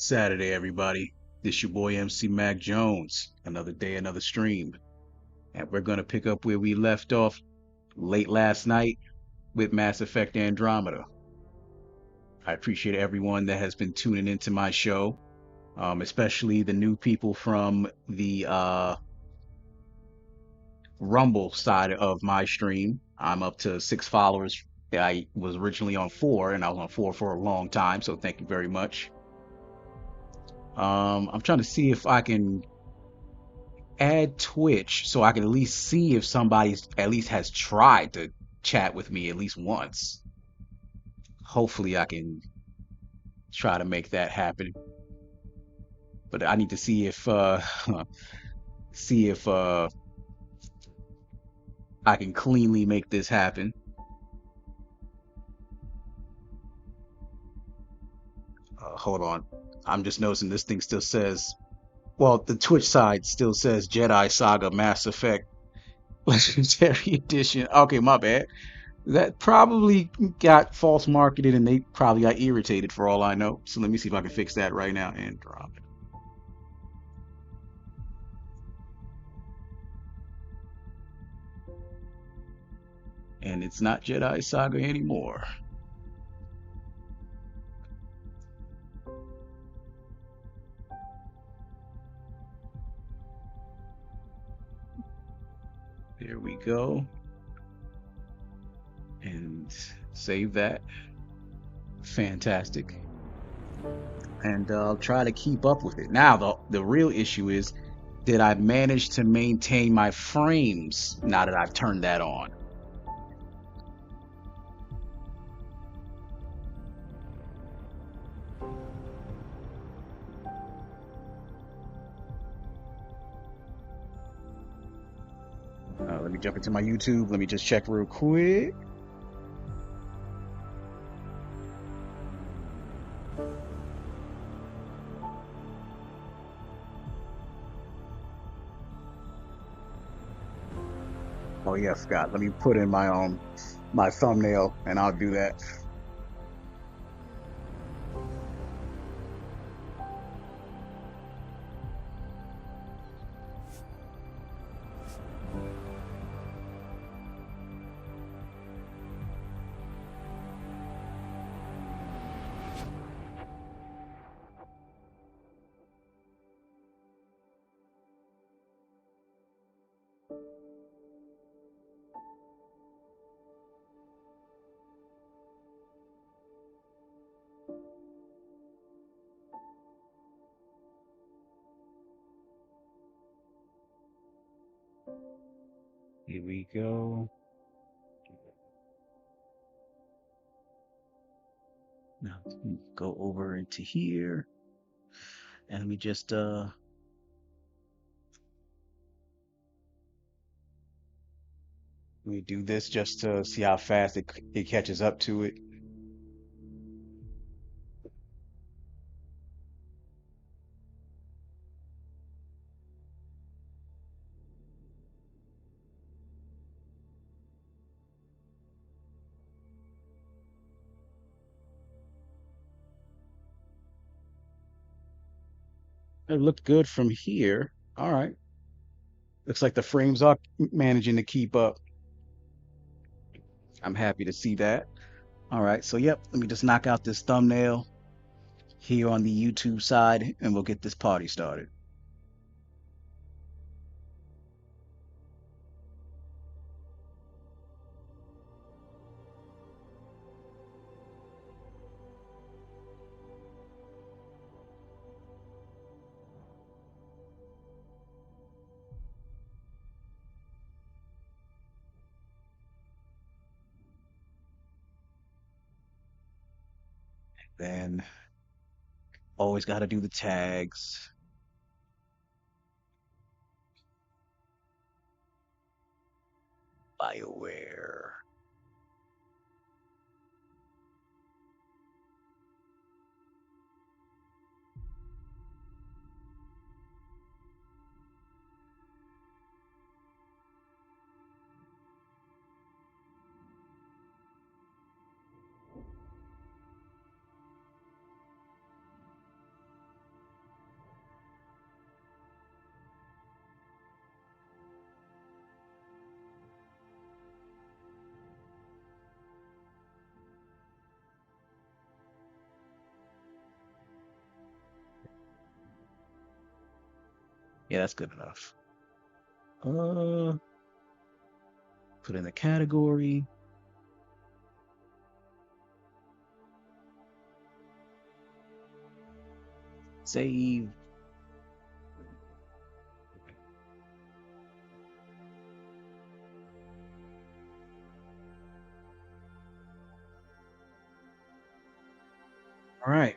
Saturday, everybody. This your boy MC Mac Jones. Another day, another stream. And we're gonna pick up where we left off late last night with Mass Effect Andromeda. I appreciate everyone that has been tuning into my show, especially the new people from the Rumble side of my stream. I'm up to 6 followers. I was originally on four, and I was on four for a long time, so thank you very much. I'm trying to see if I can add Twitch so I can at least see if somebody at least has tried to chat with me at least once. Hopefully I can try to make that happen. But I need to see if see if I can cleanly make this happen. Hold on. I'm just noticing this thing still says, well, the Twitch side still says Jedi Saga Mass Effect Legendary Edition. Okay, my bad. That probably got false marketed and they probably got irritated for all I know. So let me see if I can fix that right now and drop it. And it's not Jedi Saga anymore. There we go. And save that. Fantastic. And I'll try to keep up with it. Now, the real issue is, did I manage to maintain my frames now that I've turned that on? Let me jump into my YouTube. Let me just check real quick. Oh yeah, I forgot. Let me put in my thumbnail and I'll do that. Here we go. Now go over into here and let me just let me do this just to see how fast it catches up to it. It looked good from here. All right. Looks like the frames are managing to keep up. I'm happy to see that. All right. So, yep, let me just knock out this thumbnail here on the YouTube side and we'll get this party started. Then, always got to do the tags. BioWare. Yeah, that's good enough. Uh, put in the category. Save. All right.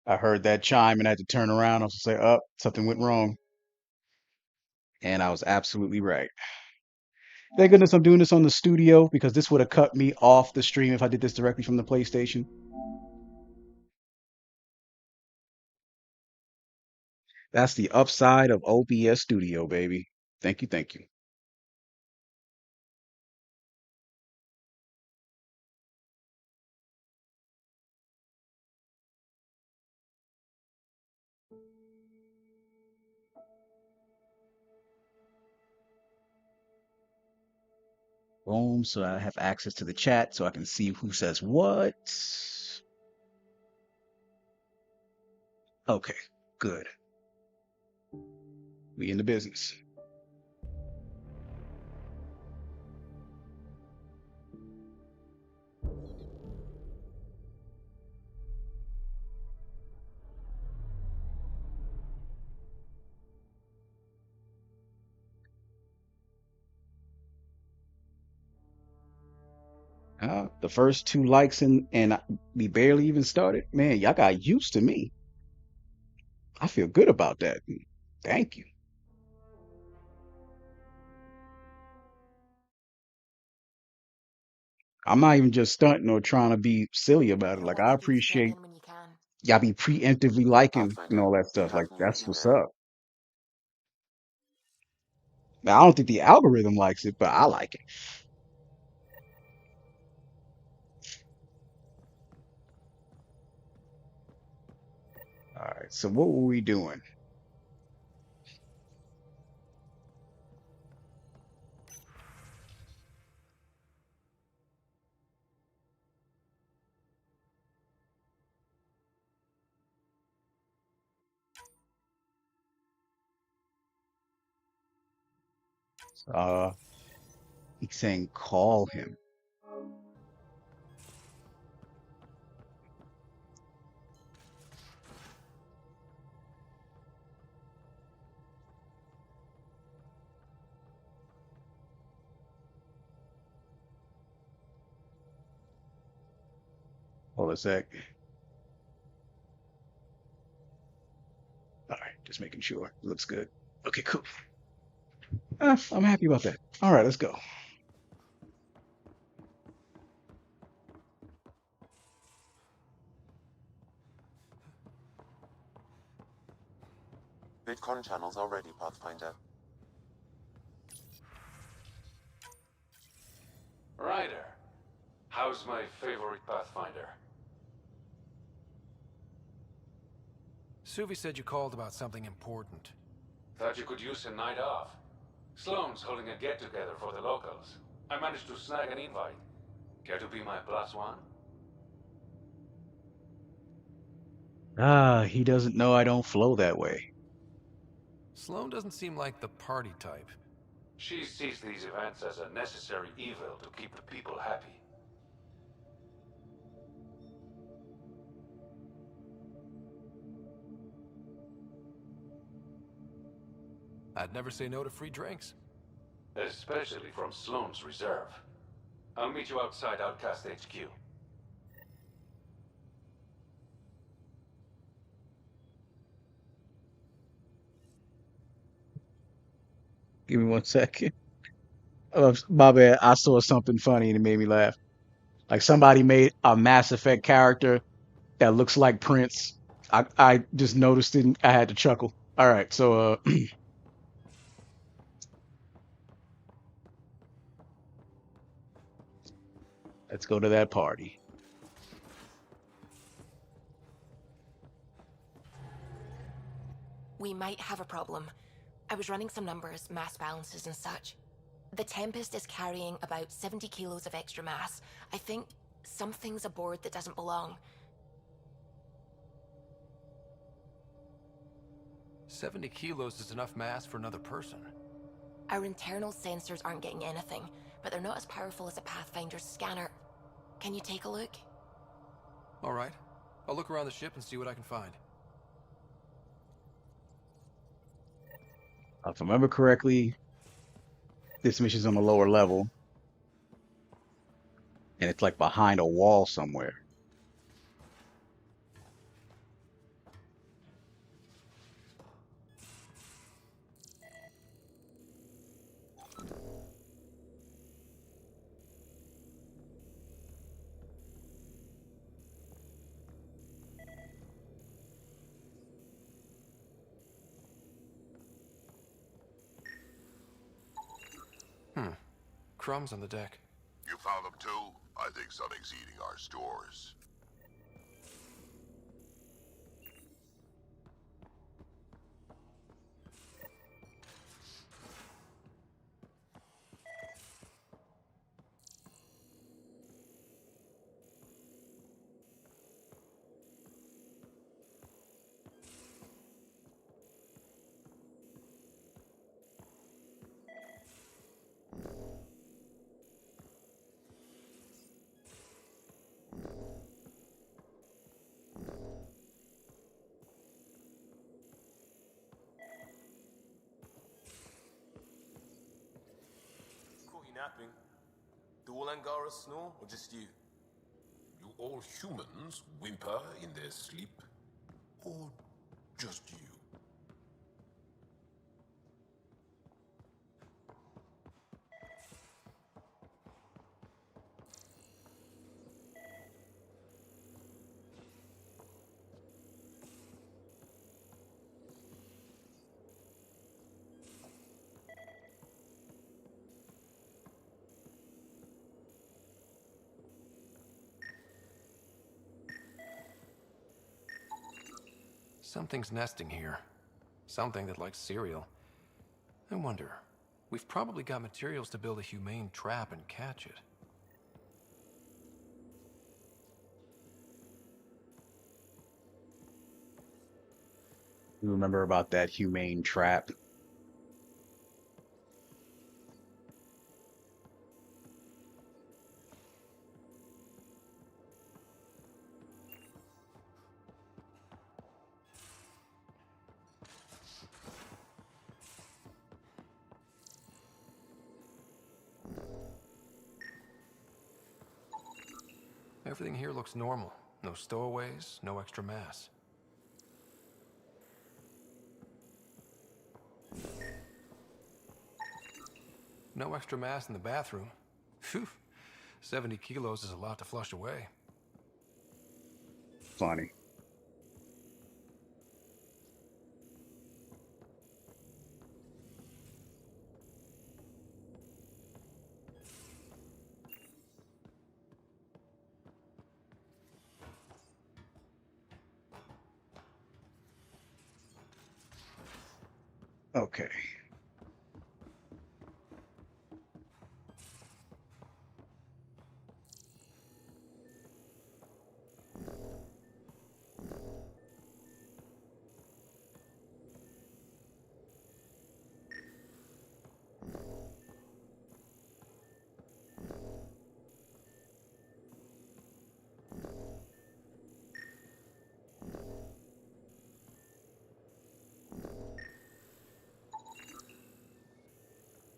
I heard that chime and I had to turn around. I was say, "Up, something went wrong," and I was absolutely right. Thank goodness I'm doing this on the studio because this would have cut me off the stream if I did this directly from the PlayStation. That's the upside of OBS Studio, baby. Thank you, thank you. Boom. So I have access to the chat so I can see who says what. Okay, good. We in the business. The first two likes we barely even started. Man, y'all got used to me. I feel good about that. Thank you. I'm not even just stunting or trying to be silly about it. You'll Like want I to keep appreciate scanning when you can. y'all be preemptively liking and Pathfinder, all that do you stuff. Like have me in that's view what's now? up. Now I don't think the algorithm likes it, but I like it. All right. So what were we doing? Uh, he's saying call him. Hold a sec. All right, just making sure. Looks good. Okay, cool. I'm happy about that. All right, let's go. VidCon channels are ready, Pathfinder. Ryder, how's my favorite Pathfinder? Suvi said you called about something important. Thought you could use a night off. Sloane's holding a get-together for the locals. I managed to snag an invite. Care to be my plus one? He doesn't know I don't flow that way. Sloane doesn't seem like the party type. She sees these events as a necessary evil to keep the people happy. I'd never say no to free drinks. Especially from Sloane's reserve. I'll meet you outside Outcast HQ. Give me one second. My bad. I saw something funny and it made me laugh. Like somebody made a Mass Effect character that looks like Prince. I just noticed it and I had to chuckle. All right, so let's go to that party. We might have a problem. I was running some numbers, mass balances and such. The Tempest is carrying about 70 kilos of extra mass. I think something's aboard that doesn't belong. 70 kilos is enough mass for another person. Our internal sensors aren't getting anything, but they're not as powerful as a Pathfinder's scanner. Can you take a look? All right. I'll look around the ship and see what I can find. If I remember correctly, this mission's on the lower level, and it's like behind a wall somewhere. Crumbs on the deck. You found them too? I think something's eating our stores. Caught you napping. Do all Angaras snore, or just you? Do all humans whimper in their sleep? Or just you? Something's nesting here. Something that likes cereal. I wonder, we've probably got materials to build a humane trap and catch it. You remember about that humane trap? Everything here looks normal. No stowaways, no extra mass. No extra mass in the bathroom. Phew. 70 kilos is a lot to flush away. Funny. Okay.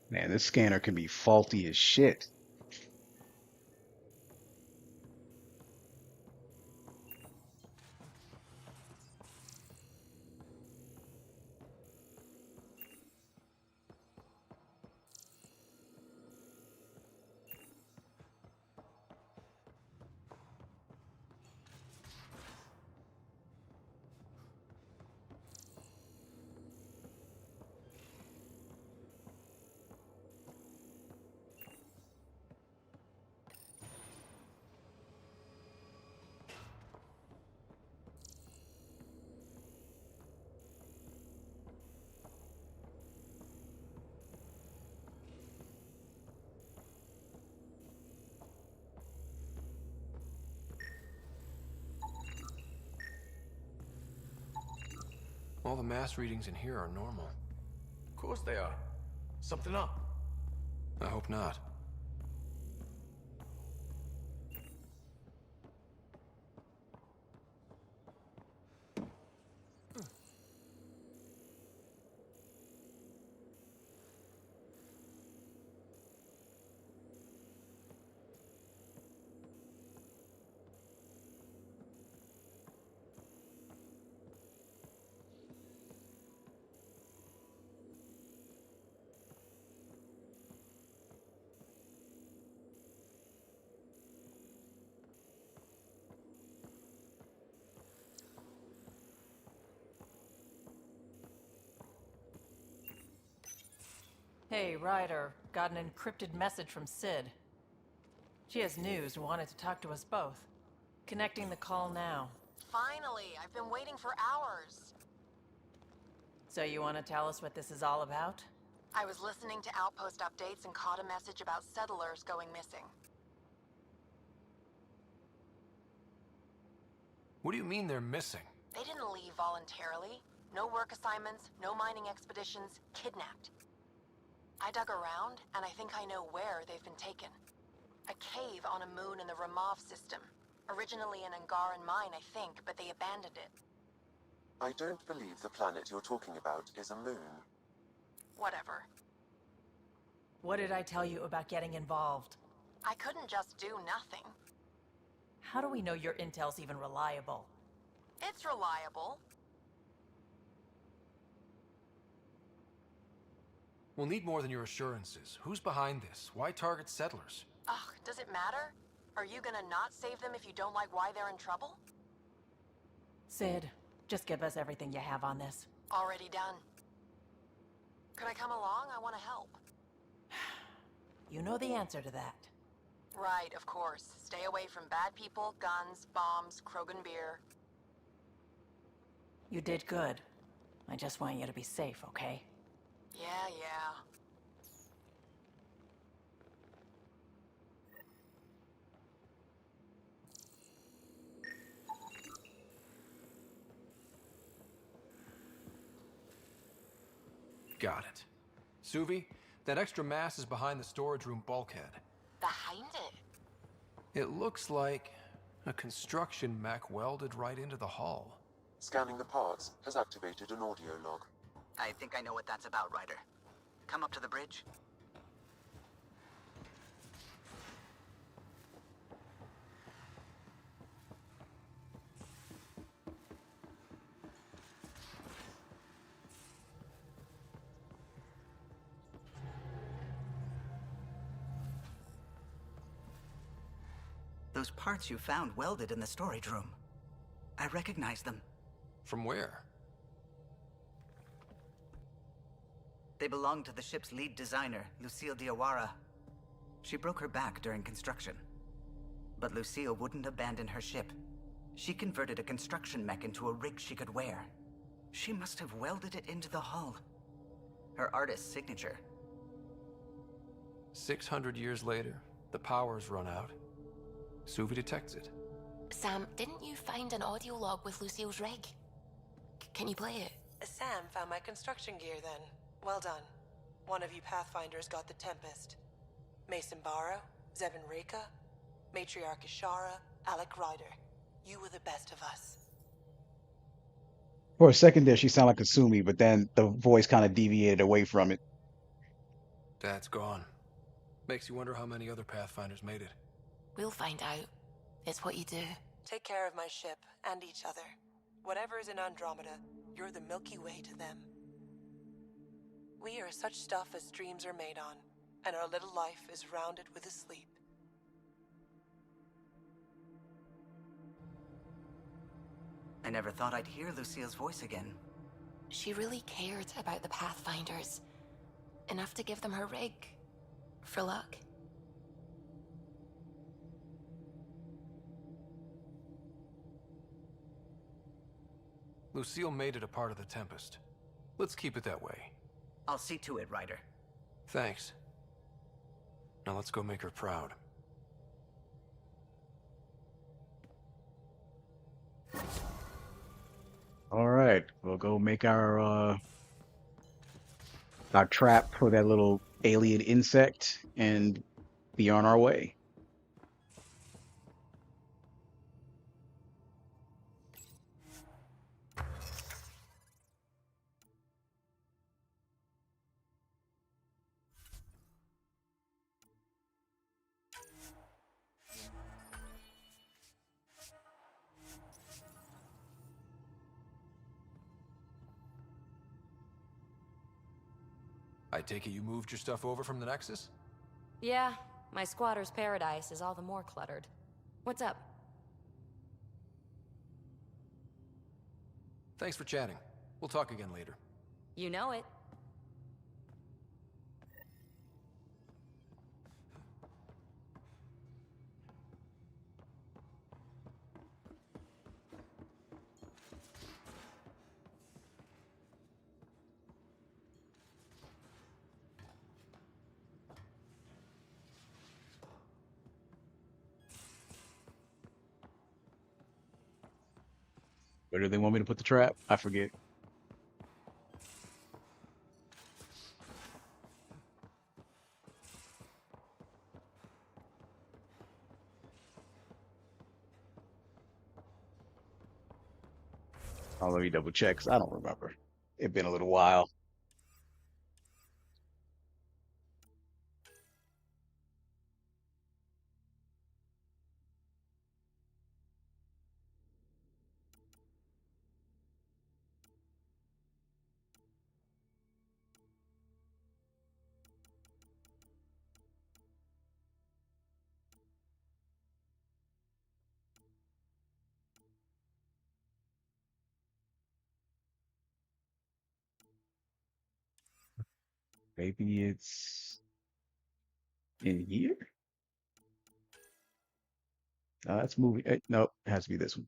Man, this scanner can be faulty as shit. All the mass readings in here are normal. Of course they are. Something up. I hope not. Hey, Ryder. Got an encrypted message from Sid. She has news and wanted to talk to us both. Connecting the call now. Finally, I've been waiting for hours. So you want to tell us what this is all about? I was listening to outpost updates and caught a message about settlers going missing. What do you mean they're missing? They didn't leave voluntarily. No work assignments, no mining expeditions, kidnapped. I dug around, and I think I know where they've been taken. A cave on a moon in the Ramov system. Originally an Angaran mine, I think, but they abandoned it. I don't believe the planet you're talking about is a moon. Whatever. What did I tell you about getting involved? I couldn't just do nothing. How do we know your intel's even reliable? It's reliable. We'll need more than your assurances. Who's behind this? Why target settlers? Ugh, does it matter? Are you gonna not save them if you don't like why they're in trouble? Sid, just give us everything you have on this. Already done. Could I come along? I want to help. You know the answer to that. Right, of course. Stay away from bad people, guns, bombs, Krogan beer. You did good. I just want you to be safe, okay? Yeah. Got it. Suvi, that extra mass is behind the storage room bulkhead. Behind it? It looks like a construction mech welded right into the hull. Scanning the parts has activated an audio log. I think I know what that's about, Ryder. Come up to the bridge. Those parts you found welded in the storage room. I recognize them. From where? They belong to the ship's lead designer, Lucille Diawara. She broke her back during construction. But Lucille wouldn't abandon her ship. She converted a construction mech into a rig she could wear. She must have welded it into the hull. Her artist's signature. 600 years later, the power's run out. Suvi detects it. Sam, didn't you find an audio log with Lucille's rig? Can you play it? Sam found my construction gear then. Well done. One of you Pathfinders got the Tempest. Mason Barrow, Zevin Reka, Matriarch Ishara, Alec Ryder. You were the best of us. For a second there, she sounded like Kasumi, but then the voice kind of deviated away from it. Dad's gone. Makes you wonder how many other Pathfinders made it. We'll find out. It's what you do. Take care of my ship and each other. Whatever is in Andromeda, you're the Milky Way to them. We are such stuff as dreams are made on, and our little life is rounded with a sleep. I never thought I'd hear Lucille's voice again. She really cared about the Pathfinders. Enough to give them her rig. For luck. Lucille made it a part of the Tempest. Let's keep it that way. I'll see to it, Ryder. Thanks. Now let's go make her proud. All right. Well, we'll go make our trap for that little alien insect and be on our way. I take it you moved your stuff over from the Nexus? Yeah, my squatter's paradise is all the more cluttered. What's up? Thanks for chatting. We'll talk again later. You know it. Where do they want me to put the trap? I forget. Oh, let me double check 'cause I don't remember. It's been a little while. Maybe it's in here? No, that's movie. Nope, it has to be this one.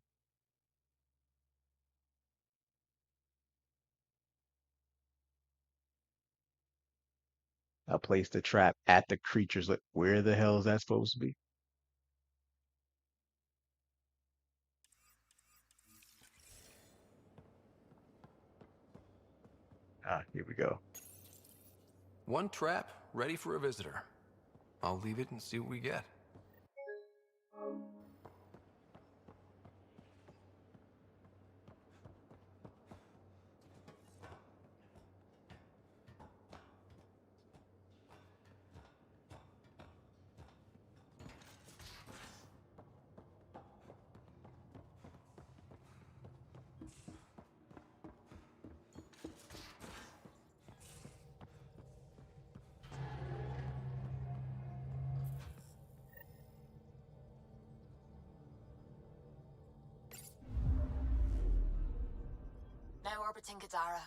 I placed the trap at the creature's lip. Where the hell is that supposed to be? Ah, here we go. One trap, ready for a visitor. I'll leave it and see what we get. Now orbiting Gadara.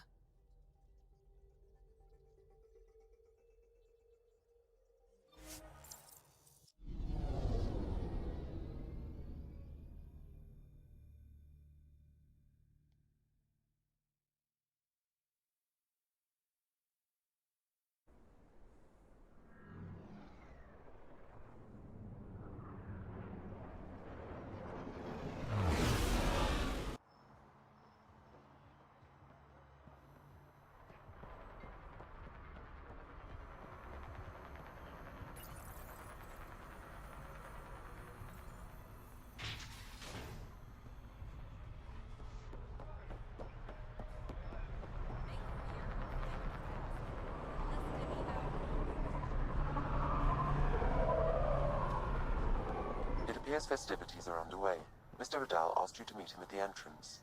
It appears festivities are underway. Mr. Vidal asked you to meet him at the entrance.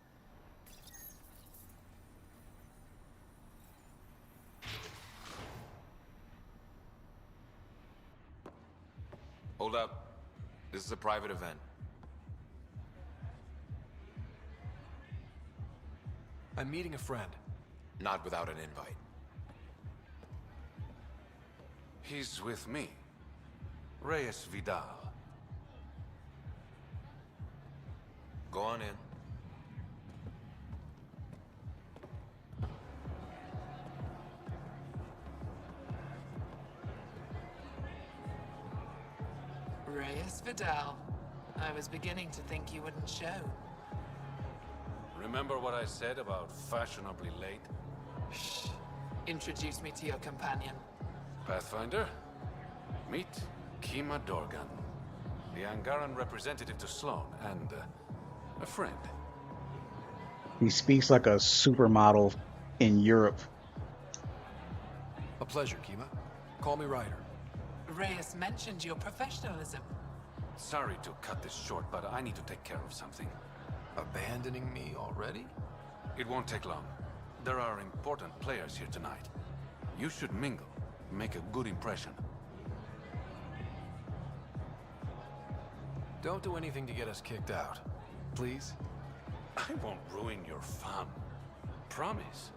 Hold up. This is a private event. I'm meeting a friend. Not without an invite. He's with me. Reyes Vidal. Go on in. Reyes Vidal. I was beginning to think you wouldn't show. Remember what I said about fashionably late? Shh. Introduce me to your companion. Pathfinder, meet Kima Dorgan, the Angaran representative to Sloan, and a friend. He speaks like a supermodel in Europe. A pleasure, Kima. Call me Ryder. Reyes mentioned your professionalism. Sorry to cut this short, but I need to take care of something. Abandoning me already? It won't take long. There are important players here tonight. You should mingle, make a good impression. Don't do anything to get us kicked out. Please? I won't ruin your fun. Promise.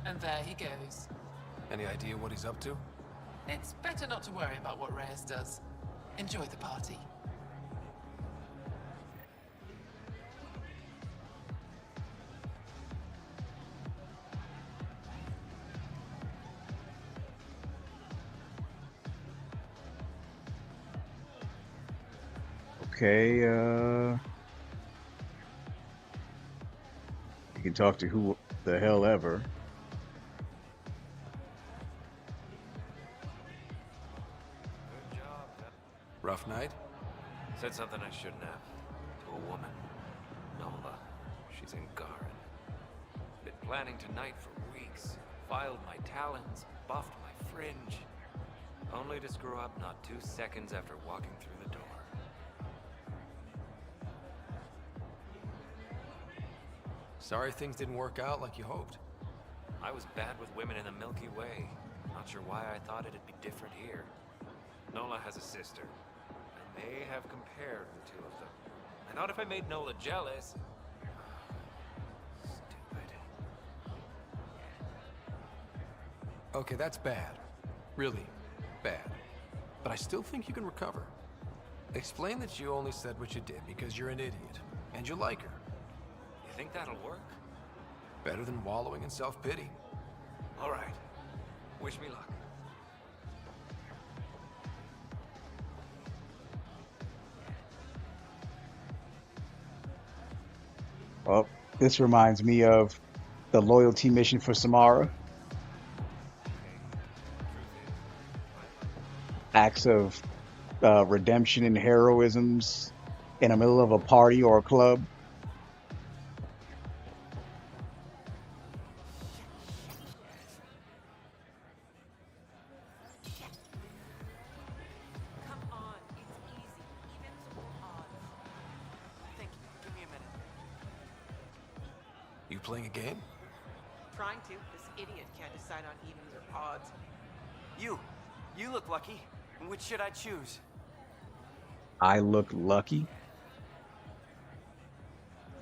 And there he goes. Any idea what he's up to? It's better not to worry about what Reyes does. Enjoy the party. Okay, you can talk to who the hell ever. Rough night? Said something I shouldn't have. To a woman. Nola. She's in Garin. Been planning tonight for weeks. Filed my talons, buffed my fringe. Only to screw up not 2 seconds after walking through the door. Sorry things didn't work out like you hoped. I was bad with women in the Milky Way. Not sure why I thought it'd be different here. Nola has a sister. I may have compared the two of them. I thought if I made Nola jealous... Stupid. Okay, that's bad. Really bad. But I still think you can recover. Explain that you only said what you did because you're an idiot, and you like her. You think that'll work? Better than wallowing in self-pity. All right. Wish me luck. Well, this reminds me of the loyalty mission for Samara. Acts of redemption and heroisms in the middle of a party or a club. You playing a game? Trying to. This idiot can't decide on evens or odds. You look lucky. Which should I choose? I look lucky.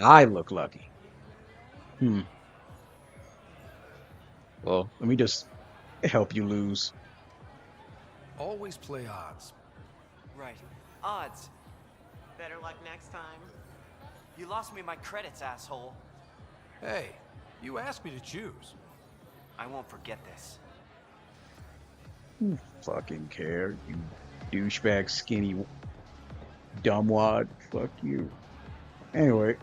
I look lucky. Well, let me just help you lose. Always play odds. Right. Odds. Better luck next time. You lost me my credits, asshole. Hey, you asked me to choose. I won't forget this. Who fucking care, you douchebag, skinny, dumbwad. Fuck you. Anyway.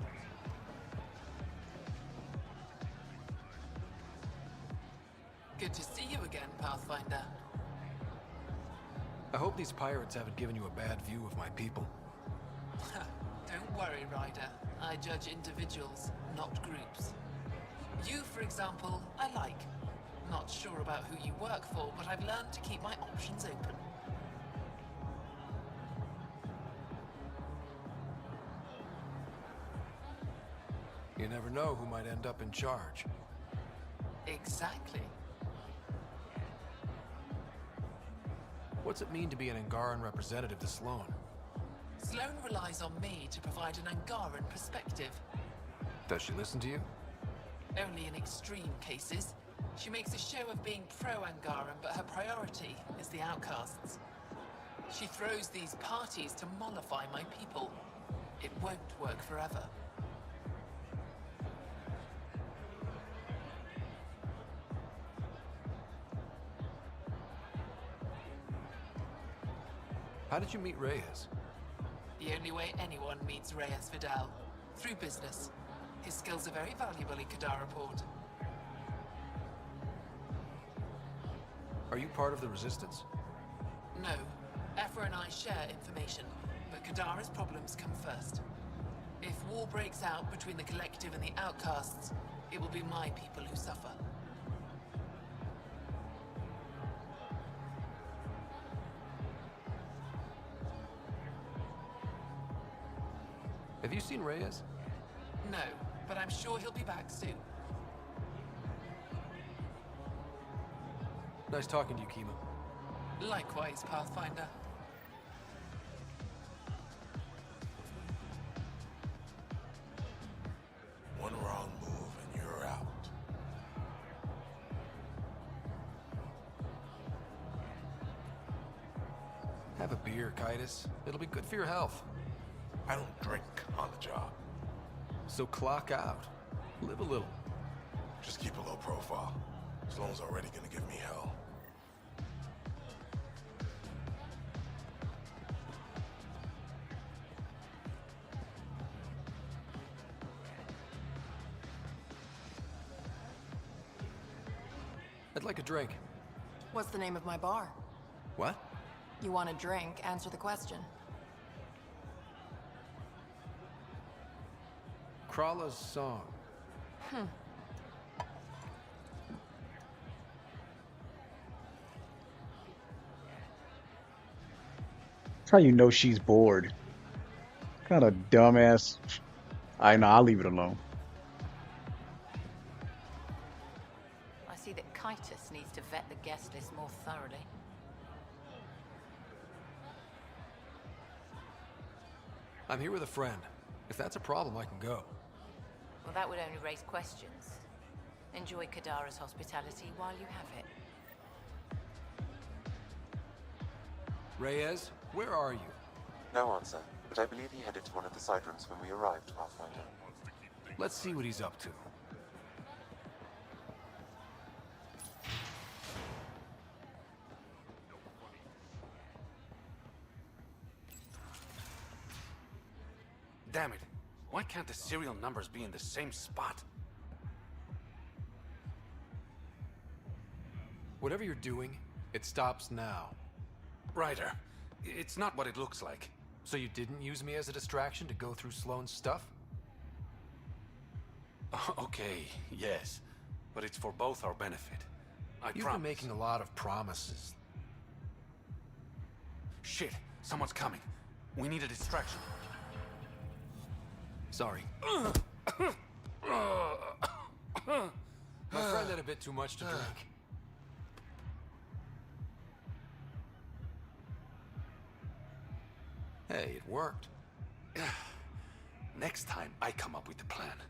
Good to see you again, Pathfinder. I hope these pirates haven't given you a bad view of my people. Don't worry, Ryder. I judge individuals, not groups. You, for example, I like. Not sure about who you work for, but I've learned to keep my options open. You never know who might end up in charge. Exactly. What's it mean to be an Angaran representative to Sloan? Sloan relies on me to provide an Angaran perspective. Does she listen to you? Only in extreme cases. She makes a show of being pro-Angaran, but her priority is the outcasts. She throws these parties to mollify my people. It won't work forever. How did you meet Reyes? The the only way anyone meets Reyes Vidal. Through business. His skills are very valuable in Kadara Port. Are you part of the Resistance? No. Aphra and I share information, but Kadara's problems come first. If war breaks out between the Collective and the Outcasts, it will be my people who suffer. Have you seen Reyes? No, but I'm sure he'll be back soon. Nice talking to you, Kima. Likewise, Pathfinder. One wrong move and you're out. Have a beer, Kitus. It'll be good for your health. I don't drink on the job. So clock out. Live a little. Just keep a low profile. Sloane's already gonna give me hell. I'd like a drink. What's the name of my bar? What? You want a drink? Answer the question. Krala's song. That's how you know she's bored. Kind of dumbass. I know, I'll leave it alone. I see that Kitus needs to vet the guest list more thoroughly. I'm here with a friend. If that's a problem, I can go. Well, that would only raise questions. Enjoy Kadara's hospitality while you have it. Reyes, where are you? No answer, but I believe he headed to one of the side rooms when we arrived, Pathfinder. Let's see what he's up to. Damn it. Why can't the serial numbers be in the same spot? Whatever you're doing, it stops now. Ryder, it's not what it looks like. So you didn't use me as a distraction to go through Sloane's stuff? Okay, yes. But it's for both our benefit. You've been making a lot of promises. Shit, someone's coming. We need a distraction. Sorry. My friend had a bit too much to drink. Hey, it worked. Next time, I come up with the plan.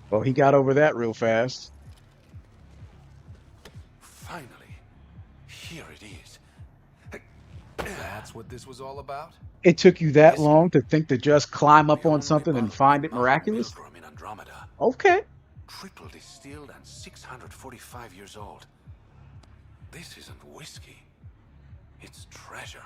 Well, he got over that real fast. Finally. Here it is. That's what this was all about? It took you that long to think to just climb up on something and find it miraculous? In Andromeda. Okay. Triple distilled and 645 years old. This isn't whiskey. It's treasure.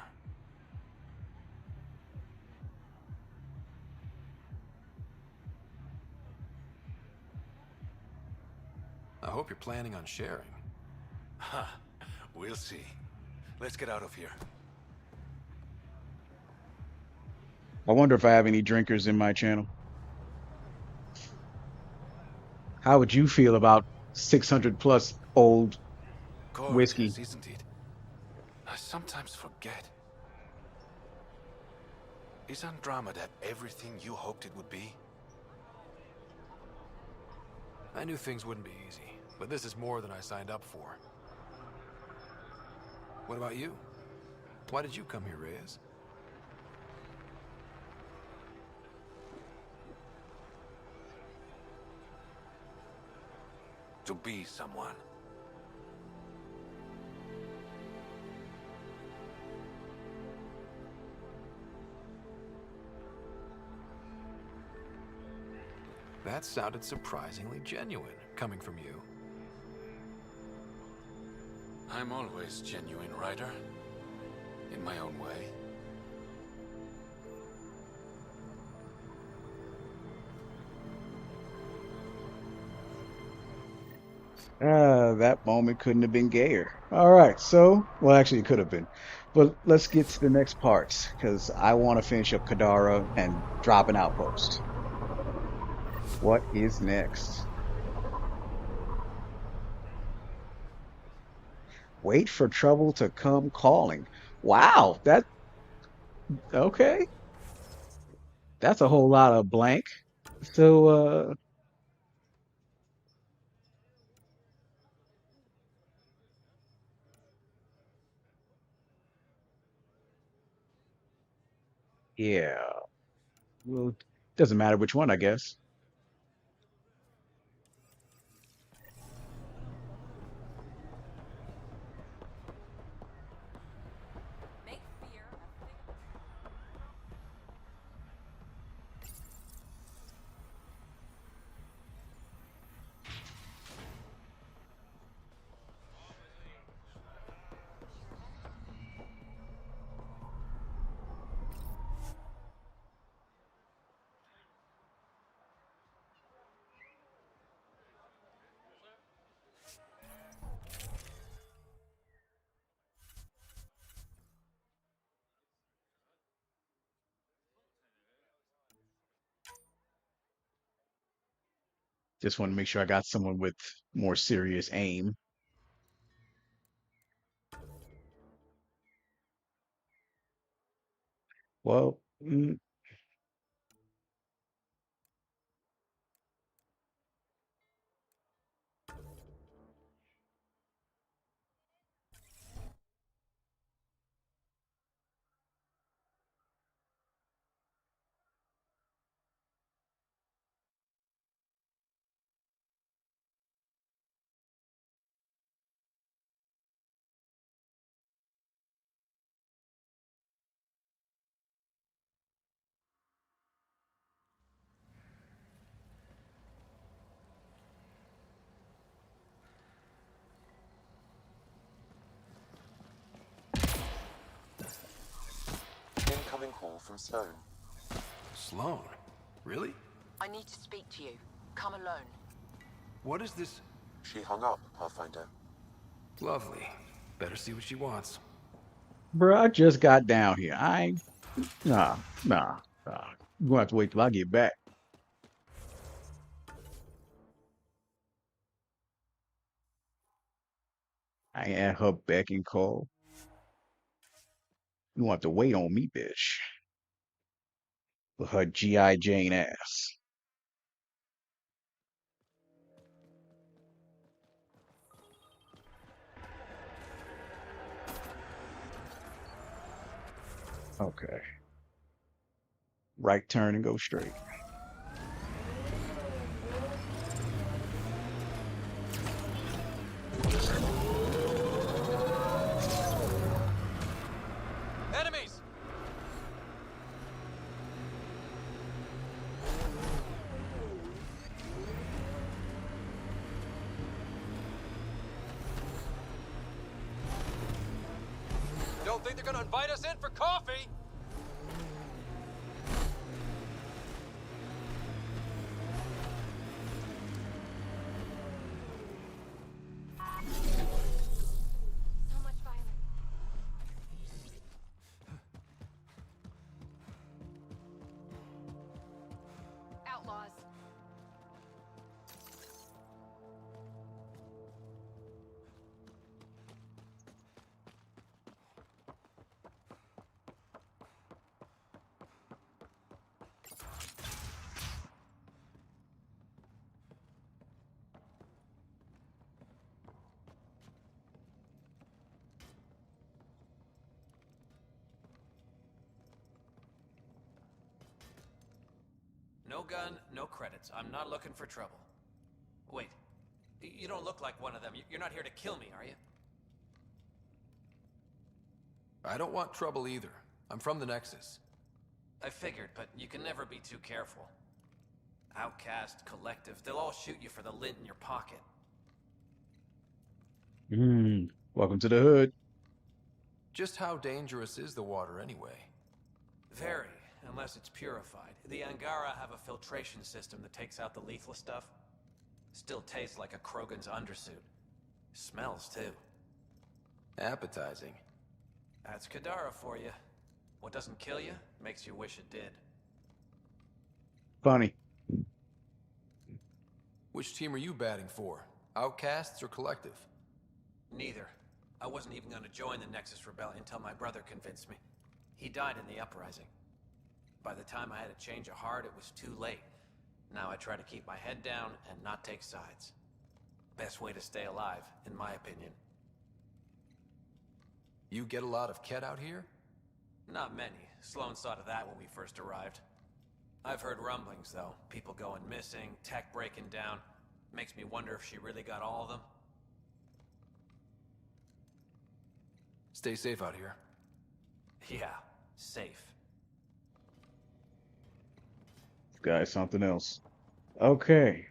I hope you're planning on sharing. Huh. We'll see. Let's get out of here. I wonder if I have any drinkers in my channel. How would you feel about 600 plus old whiskey? Gorgeous, isn't it? I sometimes forget. Is Andromeda everything you hoped it would be? I knew things wouldn't be easy, but this is more than I signed up for. What about you? Why did you come here, Reyes? To be someone. That sounded surprisingly genuine, coming from you. I'm always genuine, Ryder. In my own way. That moment couldn't have been gayer. All right, so, well, actually, it could have been. But let's get to the next parts, because I want to finish up Kadara and drop an outpost. What is next? Wait for trouble to come calling. Wow, okay. That's a whole lot of blank. So, yeah. Well, doesn't matter which one, I guess. Just want to make sure I got someone with more serious aim. Well, Incoming call from Sloane. Sloane? Really? I need to speak to you. Come alone. What is this? She hung up, Pathfinder. Lovely. Better see what she wants. bro, I just got down here. I ain't, nah, nah. You're gonna have to wait till I get back. I ain't at her beck and call. You want to wait on me, bitch. With her G.I. Jane ass. Okay. Right turn and go straight. Enemies! Don't think they're gonna invite us in for coffee? Outlaws. No gun, no credits. I'm not looking for trouble. Wait, you don't look like one of them. You're not here to kill me, are you? I don't want trouble either. I'm from the Nexus. I figured, but you can never be too careful. Outcast, collective, they'll all shoot you for the lint in your pocket. Welcome to the hood. Just how dangerous is the water anyway? Very, unless it's purified. The Angara have a filtration system that takes out the lethal stuff. Still tastes like a Krogan's undersuit. Smells, too. Appetizing. That's Kadara for you. What doesn't kill you, makes you wish it did. Funny. Which team are you batting for? Outcasts or Collective? Neither. I wasn't even gonna join the Nexus Rebellion until my brother convinced me. He died in the uprising. By the time I had a change of heart, it was too late. Now I try to keep my head down and not take sides. Best way to stay alive, in my opinion. You get a lot of Ket out here? Not many. Sloan saw to that when we first arrived. I've heard rumblings, though. People going missing, tech breaking down. Makes me wonder if she really got all of them. Stay safe out here. Yeah, safe. This guy's something else. Okay.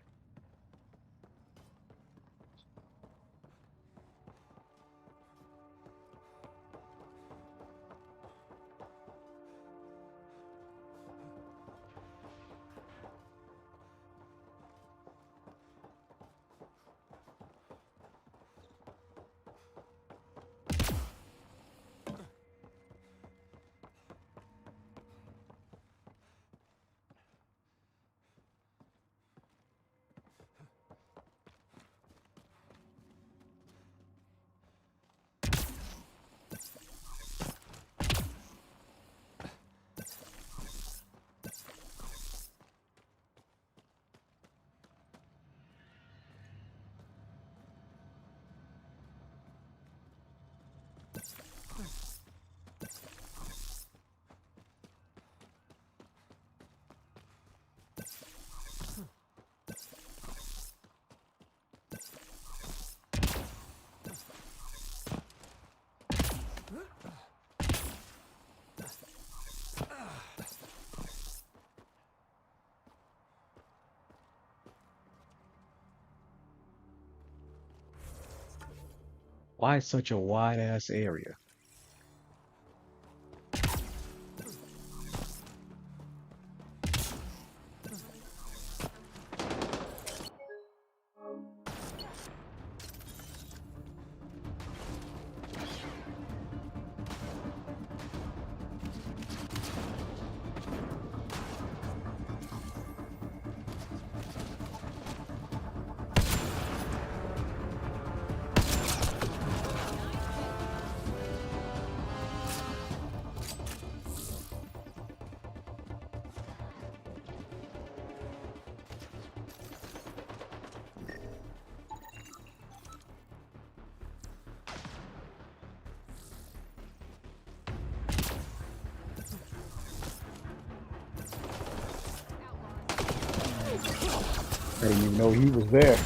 Why such a wide ass area? I didn't even know he was there.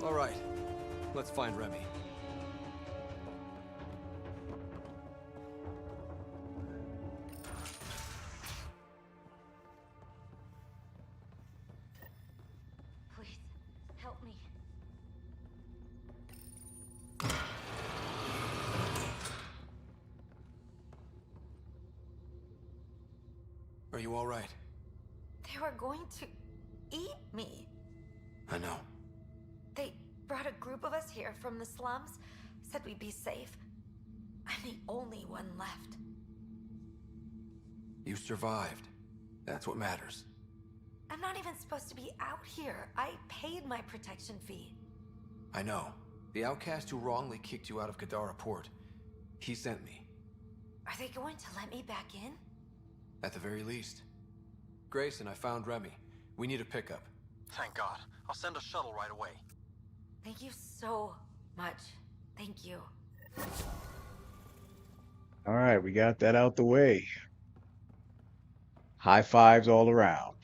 All right, let's find Remy. Please, help me. Are you all right? They were going to eat me. I know. They brought a group of us here from the slums, said we'd be safe. I'm the only one left. You survived. That's what matters. I'm not even supposed to be out here. I paid my protection fee. I know. The outcast who wrongly kicked you out of Kadara Port. He sent me. Are they going to let me back in? At the very least. Grayson, I found Remy. We need a pickup. Thank God. I'll send a shuttle right away. Thank you so much. Thank you. All right, we got that out the way. High fives all around.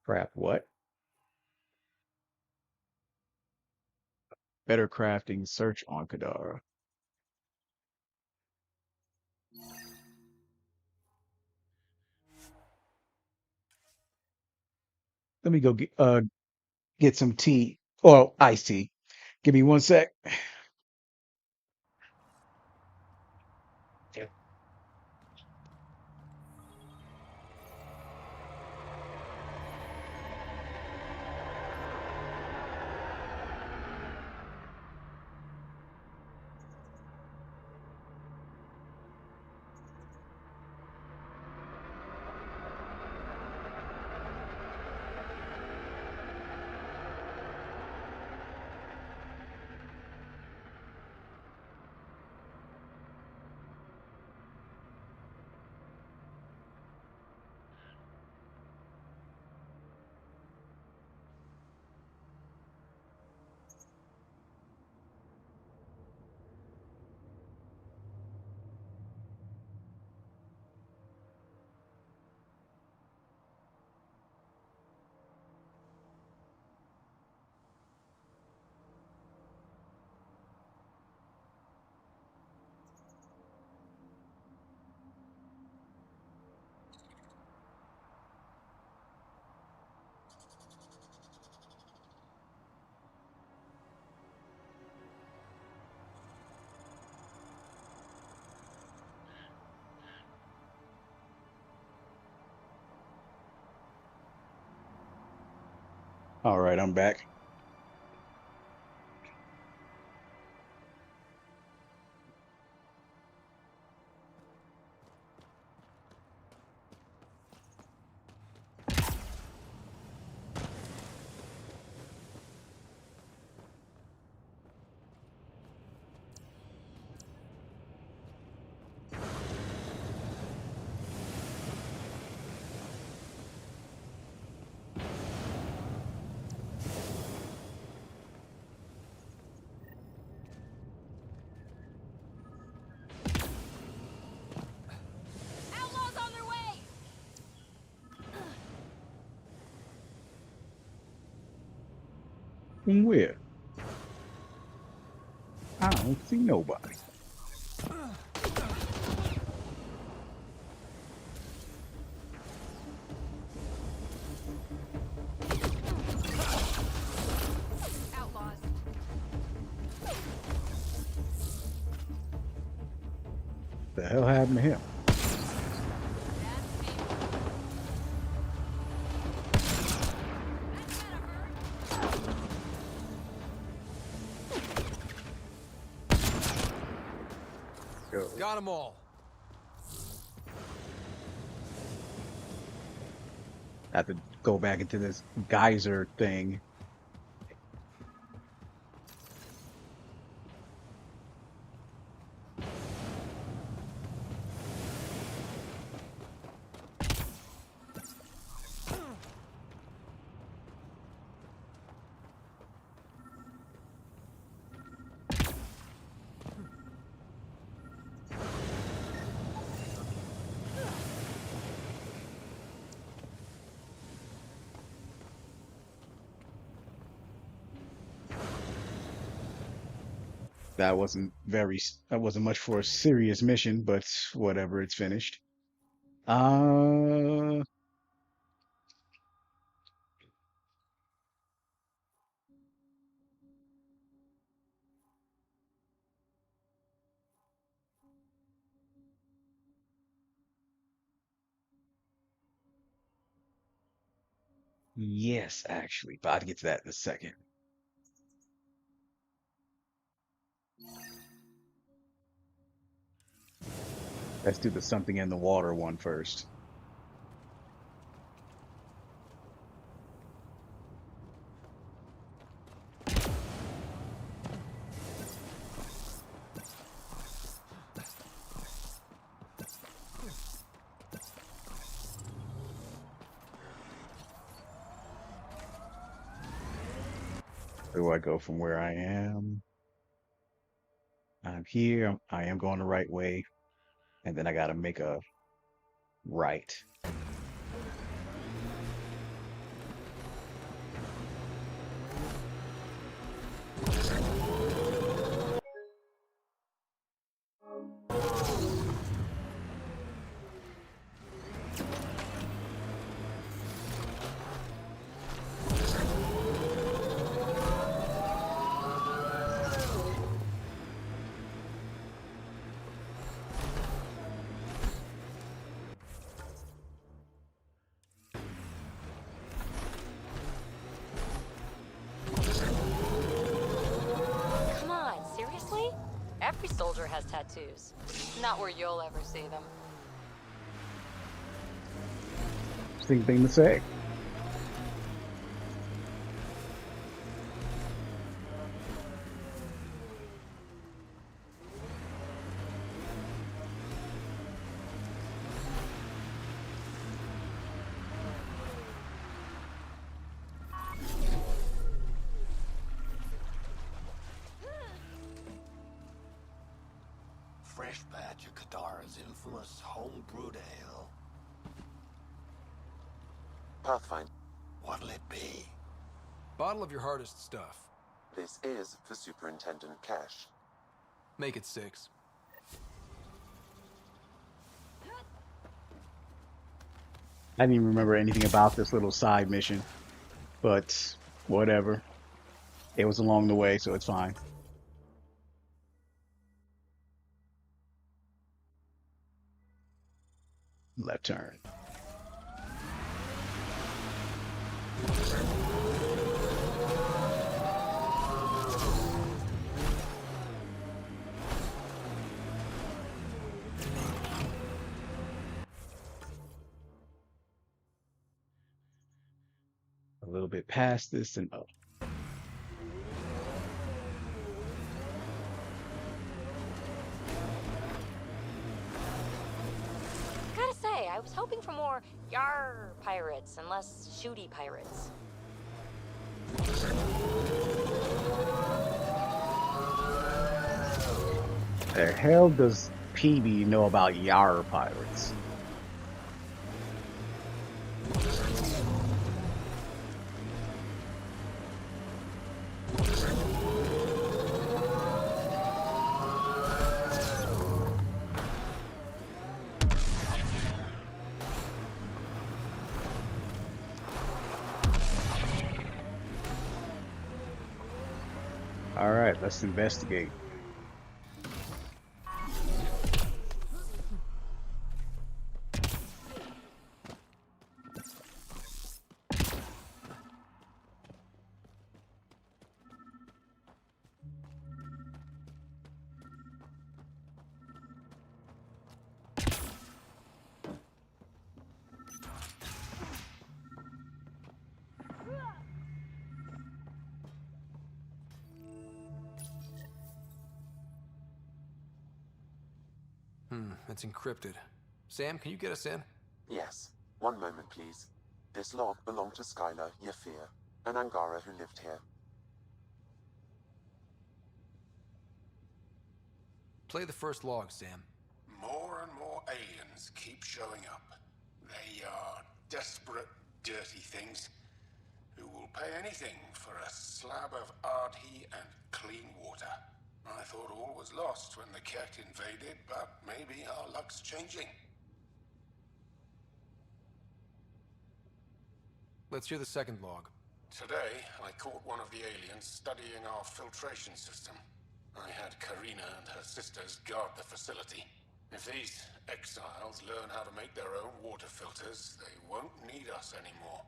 Crap, what? Better crafting search on Kadara. Let me go get some tea. Or iced tea. Give me one sec. All right, I'm back. Outlaws on their way! From where? I don't see nobody. Outlaws. The hell happened to him? Go. Got them all. I have to go back into this geyser thing. That wasn't much for a serious mission, but whatever, it's finished. Uh Yes, actually, but I'll get to that in a second. Let's do the something in the water one first. Where do I go from where I am? I'm here. I am going the right way, and then I gotta make a right. Come on, seriously? Every soldier has tattoos. Not where you'll ever see them. Same thing to say. Fresh batch of Kadara's infamous home-brewed ale. Pathfinder. What'll it be? Bottle of your hardest stuff. This is for Superintendent Cash. Make it 6. I didn't even remember anything about this little side mission, but whatever. It was along the way, so it's fine. Left turn. A little bit past this and up. Gotta say, I was hoping for more yar pirates and less shooty pirates. The hell does PB know about Yar pirates? All right, let's investigate. It's encrypted. Sam, can you get us in? Yes. One moment, please. This log belonged to Skylar Yafir, an Angara who lived here. Play the first log, Sam. More and more aliens keep showing up. They are desperate, dirty things who will pay anything for a slab of Ardhi and clean water. I thought all was lost when the Ket invaded, but maybe our luck's changing. Let's hear the second log. Today, I caught one of the aliens studying our filtration system. I had Karina and her sisters guard the facility. If these exiles learn how to make their own water filters, they won't need us anymore.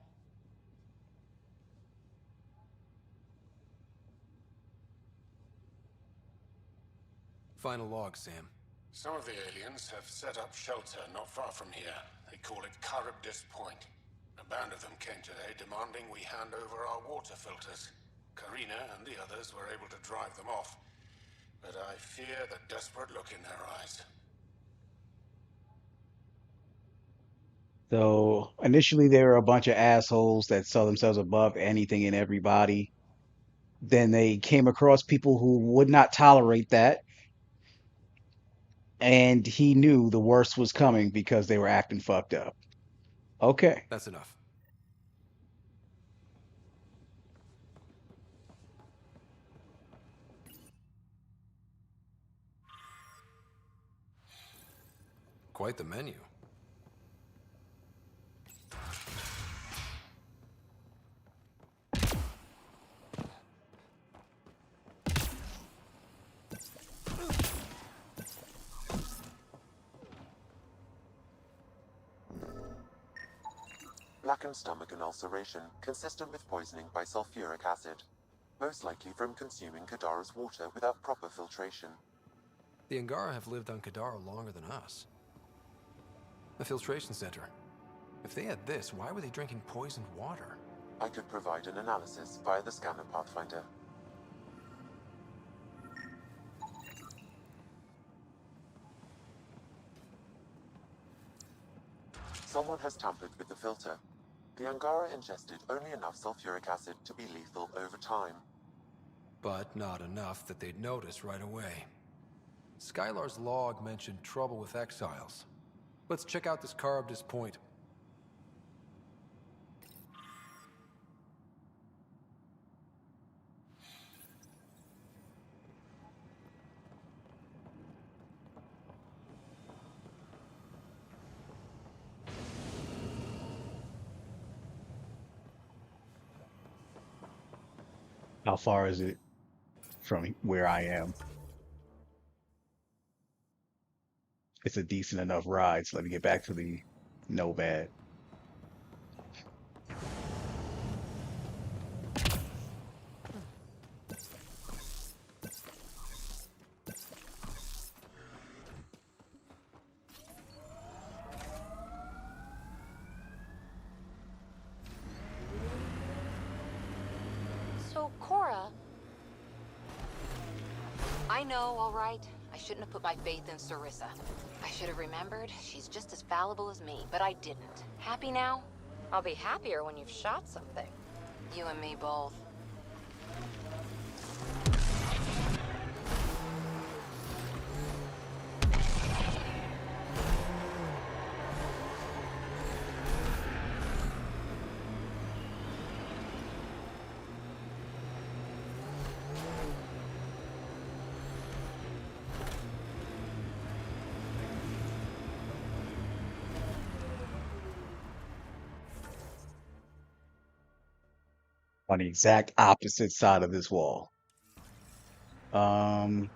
Final log, Sam. Some of the aliens have set up shelter not far from here. They call it Charybdis Point. A band of them came today demanding we hand over our water filters. Karina and the others were able to drive them off, but I fear the desperate look in their eyes. So initially, they were a bunch of assholes that saw themselves above anything and everybody. Then they came across people who would not tolerate that, and he knew the worst was coming because they were acting fucked up. Okay. That's enough. Quite the menu. Blackened stomach and ulceration, consistent with poisoning by sulfuric acid. Most likely from consuming Kadara's water without proper filtration. The Angara have lived on Kadara longer than us. The filtration center. If they had this, why were they drinking poisoned water? I could provide an analysis via the scanner pathfinder. Someone has tampered with the filter. The Angara ingested only enough sulfuric acid to be lethal over time. But not enough that they'd notice right away. Skylar's log mentioned trouble with exiles. Let's check out this Charybdis Point. How far is it from where I am? It's a decent enough ride, so let me get back to the Nomad. So, Cora... I know, all right. I shouldn't have put my faith in Sarissa. I should have remembered she's just as fallible as me, but I didn't. Happy now? I'll be happier when you've shot something. You and me both. On the exact opposite side of this wall. Um,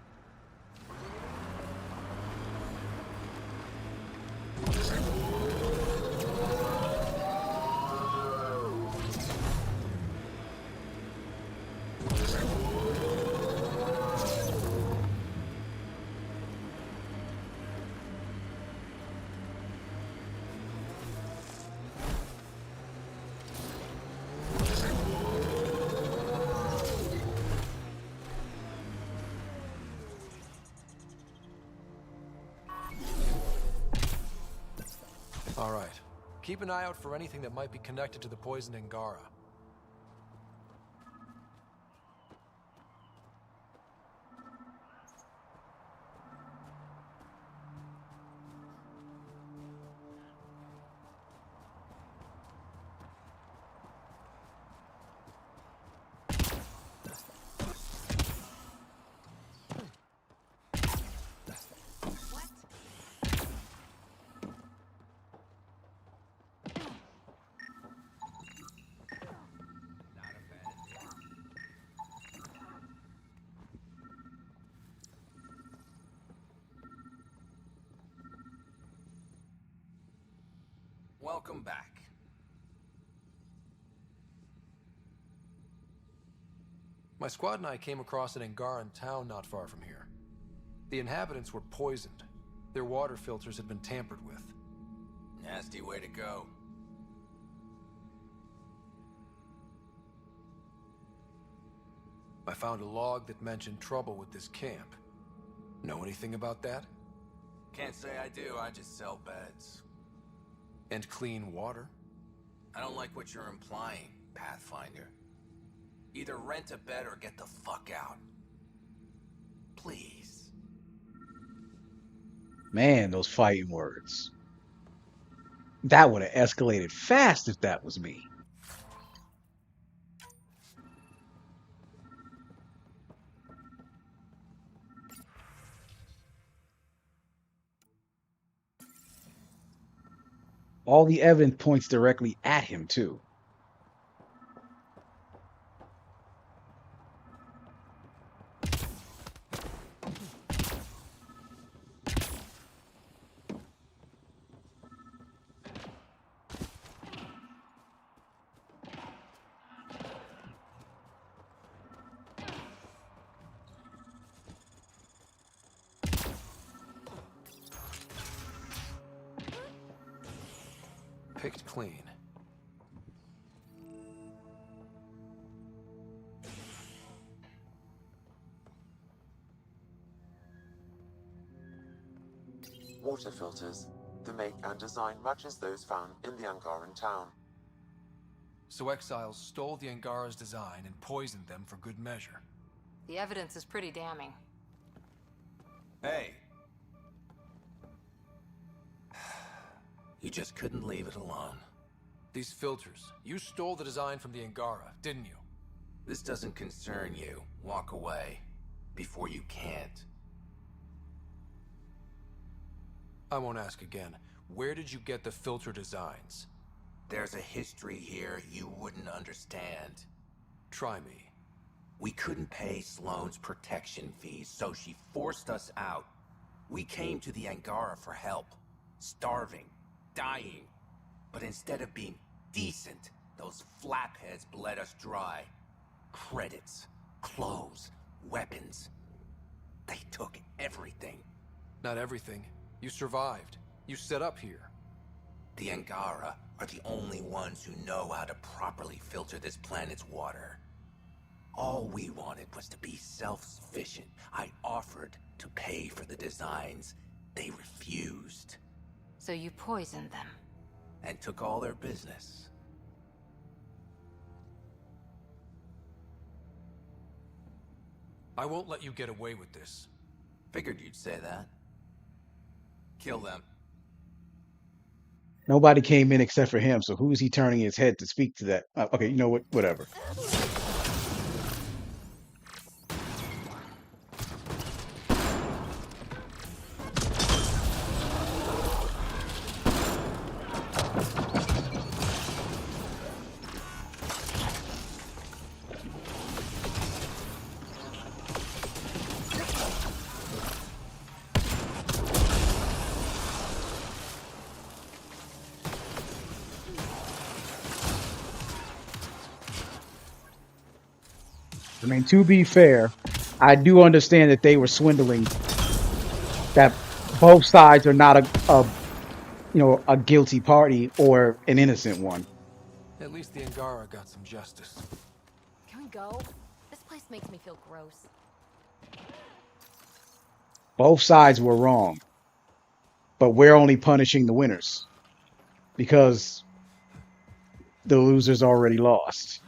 All right. Keep an eye out for anything that might be connected to the poison Angara. Welcome back. My squad and I came across an Angaran town not far from here. The inhabitants were poisoned. Their water filters had been tampered with. Nasty way to go. I found a log that mentioned trouble with this camp. Know anything about that? Can't say I do, I just sell beds. And clean water? I don't like what you're implying, Pathfinder. Either rent a bed or get the fuck out. Please. Man, those fighting words. That would have escalated fast if that was me. All the evidence points directly at him, too. Picked clean. Water filters. The make and design matches those found in the Angaran town. So exiles stole the Angara's design and poisoned them for good measure. The evidence is pretty damning. Hey. You just couldn't leave it alone. These filters, you stole the design from the Angara, didn't you? This doesn't concern you. Walk away. Before you can't. I won't ask again. Where did you get the filter designs? There's a history here you wouldn't understand. Try me. We couldn't pay Sloane's protection fees, so she forced us out. We came to the Angara for help. Starving. Dying. But instead of being decent, those flapheads bled us dry. Credits. Clothes. Weapons. They took everything. Not everything. You survived. You set up here. The Angara are the only ones who know how to properly filter this planet's water. All we wanted was to be self-sufficient. I offered to pay for the designs. They refused. So you poisoned them. And took all their business. I won't let you get away with this. Figured you'd say that. Kill them. Nobody came in except for him, so who's he turning his head to speak to that? Okay, you know what? Whatever. I mean, to be fair, I do understand that they were swindling. That both sides are not a guilty party or an innocent one. At least the Angara got some justice. Can we go? This place makes me feel gross. Both sides were wrong, but we're only punishing the winners because the losers already lost.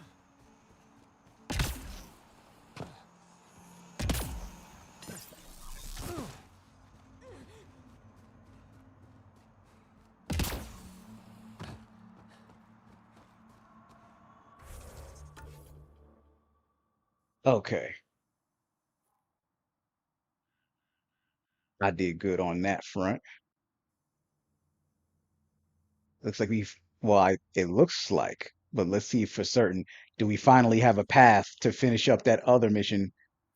Okay. I did good on that front. Looks like it looks like, but let's see for certain. Do we finally have a path to finish up that other mission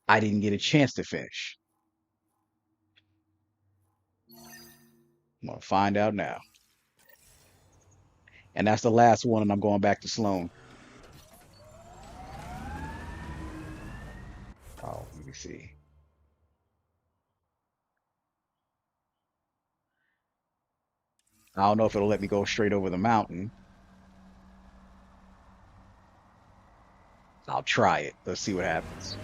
I didn't get a chance to finish? I'm gonna find out now. And that's the last one, and I'm going back to Sloan. Oh, let me see. I don't know if it'll let me go straight over the mountain. I'll try it. Let's see what happens.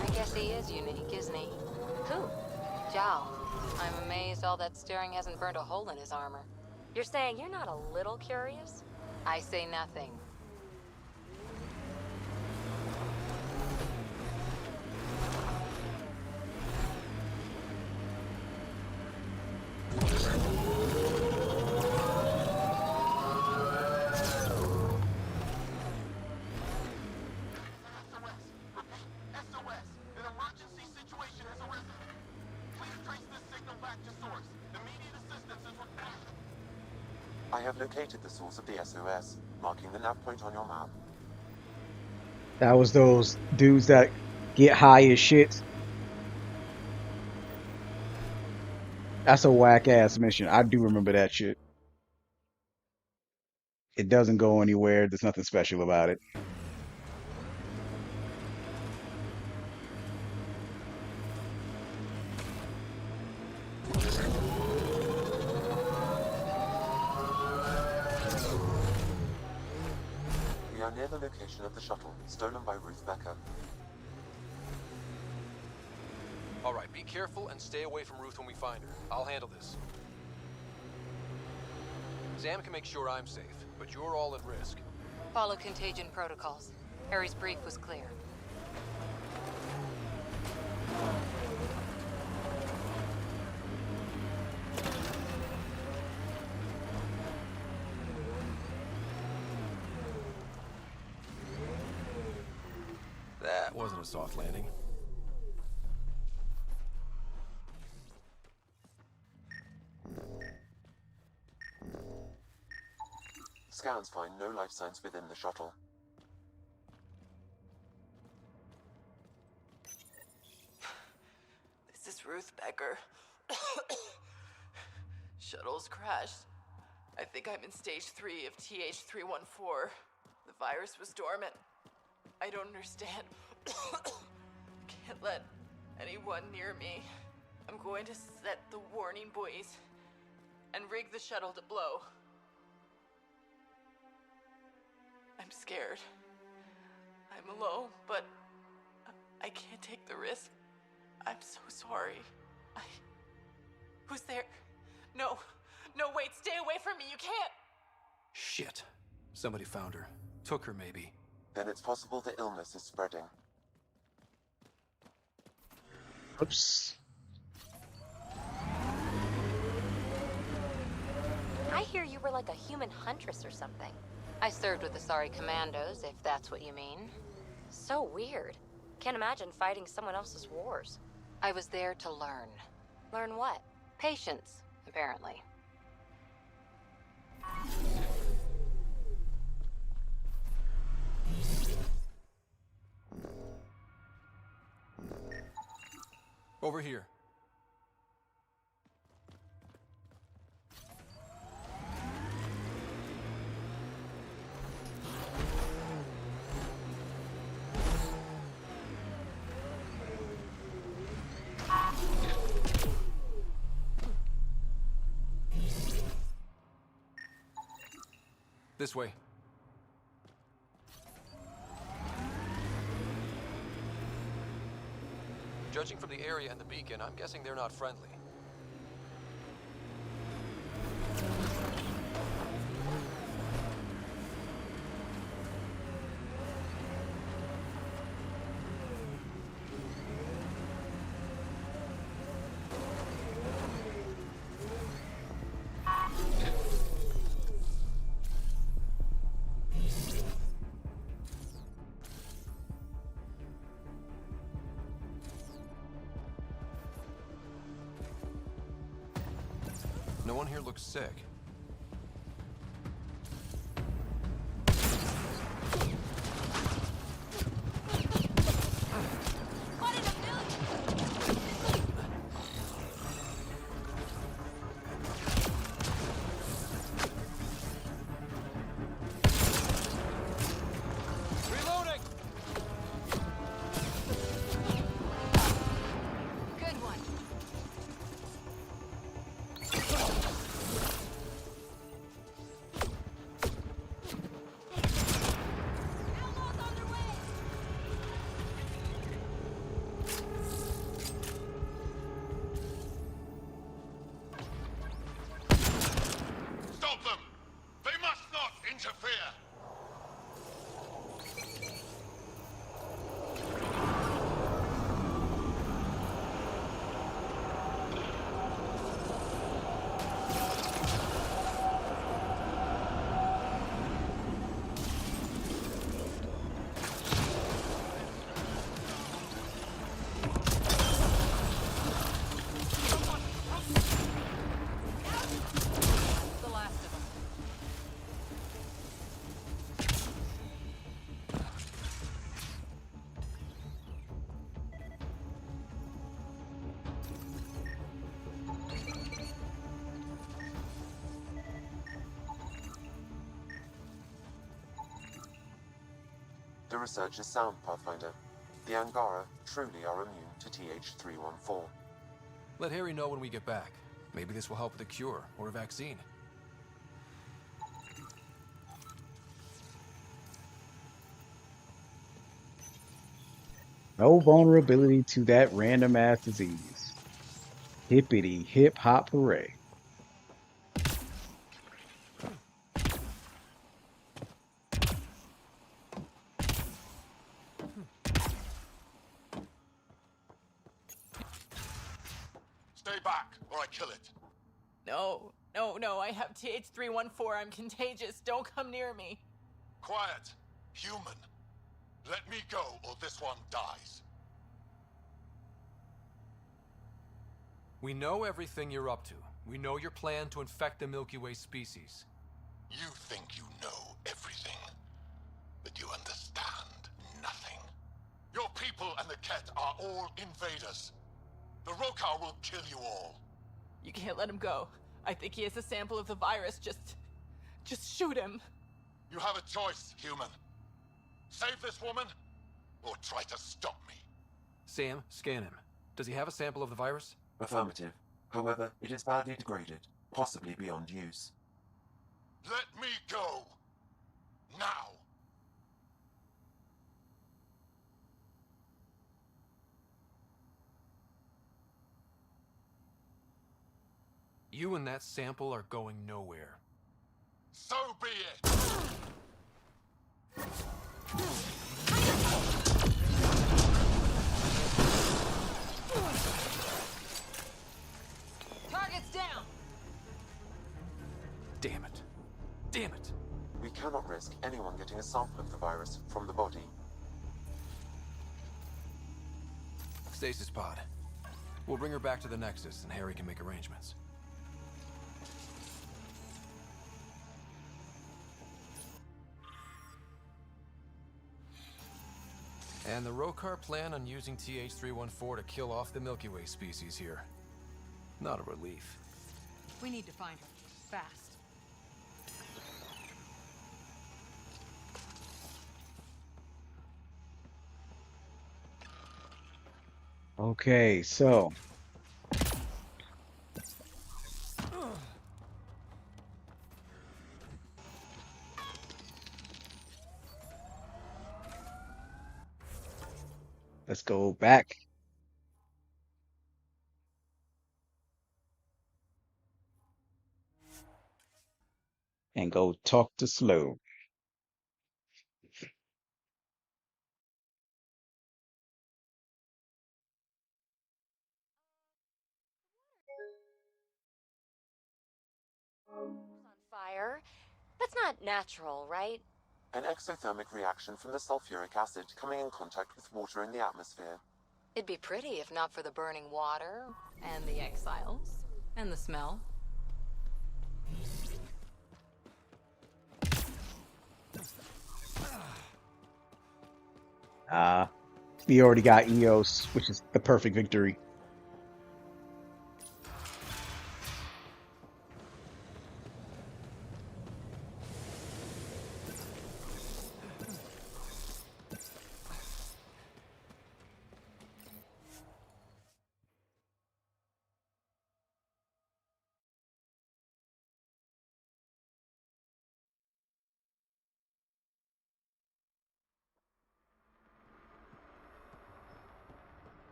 I guess he is unique, isn't he? Who? Zhao. I'm amazed all that staring hasn't burned a hole in his armor. You're saying you're not a little curious? I say nothing. I have located the source of the SOS, marking the nav point on your map. That was those dudes that get high as shit. That's a whack ass mission. I do remember that shit. It doesn't go anywhere. There's nothing special about it. We are near the location of the shuttle, stolen by Ruth Becker. Alright, be careful and stay away from Ruth when we find her. I'll handle this. Sam can make sure I'm safe, but you're all at risk. Follow contagion protocols. Harry's brief was clear. That wasn't a soft landing. Scans find no life signs within the shuttle. This is Ruth Becker. Shuttle's crashed. I think I'm in stage 3 of TH314. The virus was dormant. I don't understand. Can't let anyone near me. I'm going to set the warning buoys and rig the shuttle to blow. I'm scared. I'm alone, but I can't take the risk. I'm so sorry. Who's there? No, wait, stay away from me, you can't! Shit. Somebody found her. Took her, maybe. Then it's possible the illness is spreading. Oops. I hear you were like a human huntress or something. I served with the Sorry Commandos, if that's what you mean. So weird. Can't imagine fighting someone else's wars. I was there to learn. Learn what? Patience, apparently. Over here. This way. Judging from the area and the beacon, I'm guessing they're not friendly. No one here looks sick. The research is sound, Pathfinder. The Angara truly are immune to TH314. Let Harry know when we get back. Maybe this will help with a cure or a vaccine. No vulnerability to that random ass disease. Hippity hip hop hooray. Stay back, or I kill it. No, no, I have TH314. I'm contagious. Don't come near me. Quiet. Human. Let me go, or this one dies. We know everything you're up to. We know your plan to infect the Milky Way species. You think you know everything, but you understand nothing. Your people and the Ket are all invaders. The Rokar will kill you all. You can't let him go. I think he has a sample of the virus. Just shoot him. You have a choice, human. Save this woman, or try to stop me. Sam, scan him. Does he have a sample of the virus? Affirmative. However, it is badly degraded, possibly beyond use. Let me go. Now. You and that sample are going nowhere. So be it. Target's down. Damn it. Damn it. We cannot risk anyone getting a sample of the virus from the body. Stasis pod. We'll bring her back to the Nexus and Harry can make arrangements. And the Rokar plan on using TH314 to kill off the Milky Way species here. Not a relief. We need to find her. Fast. Okay, so let's go back. And go talk to Sloan. On fire? That's not natural, right? An exothermic reaction from the sulfuric acid coming in contact with water in the atmosphere. It'd be pretty if not for the burning water, and the exiles, and the smell. We already got EOS, which is the perfect victory.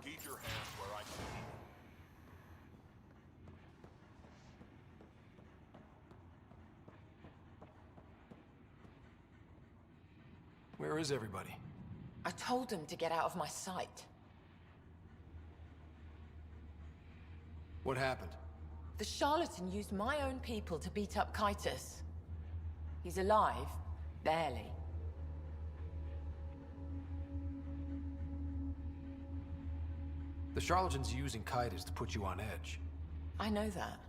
Keep your hands where I can see. Where is everybody? I told him to get out of my sight. What happened? The charlatan used my own people to beat up Kaitus. He's alive, barely. The charlatan's using Kaitis to put you on edge. I know that.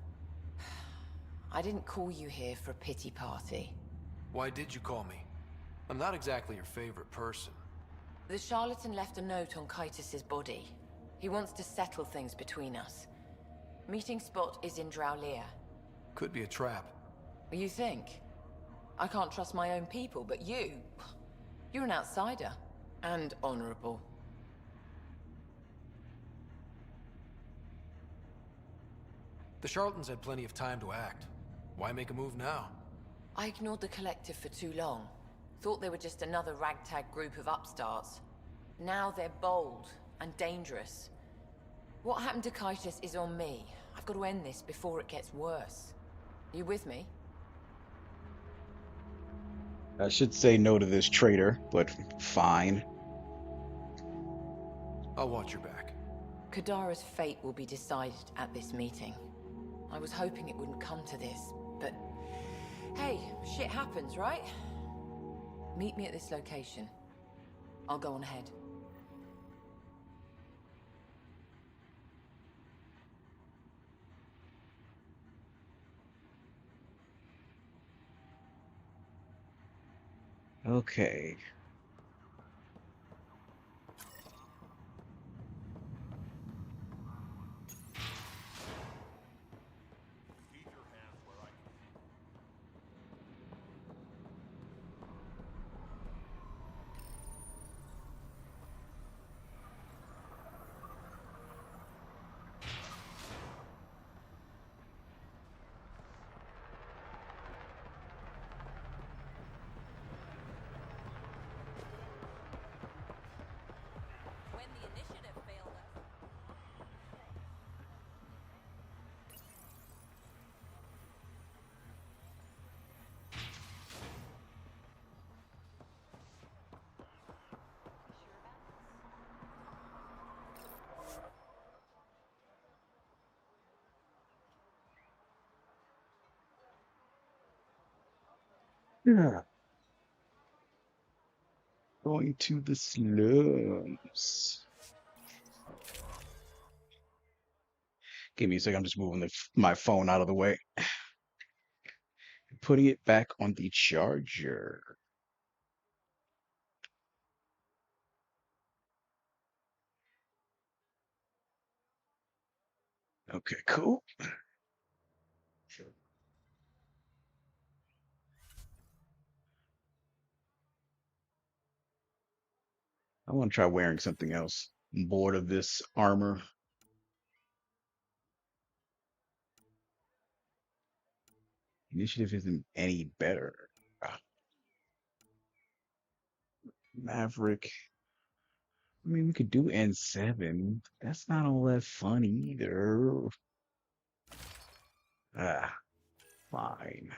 I didn't call you here for a pity party. Why did you call me? I'm not exactly your favorite person. The charlatan left a note on Kaitus's body. He wants to settle things between us. Meeting spot is in Drowlear. Could be a trap. You think? I can't trust my own people, but you're an outsider. And honorable. The charlatans had plenty of time to act. Why make a move now? I ignored the collective for too long. Thought they were just another ragtag group of upstarts. Now they're bold and dangerous. What happened to Kaitis is on me. I've got to end this before it gets worse. You with me? I should say no to this traitor, but fine. I'll watch your back. Kadara's fate will be decided at this meeting. I was hoping it wouldn't come to this, but hey, shit happens, right? Meet me at this location. I'll go on ahead. Okay. Yeah. Going to the slums. Give me a second. I'm just moving my phone out of the way. Putting it back on the charger. Okay, cool. I want to try wearing something else. I'm bored of this armor. Initiative isn't any better. Ah, Maverick. I mean, we could do N7. That's not all that fun either. Ah, fine.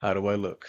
How do I look?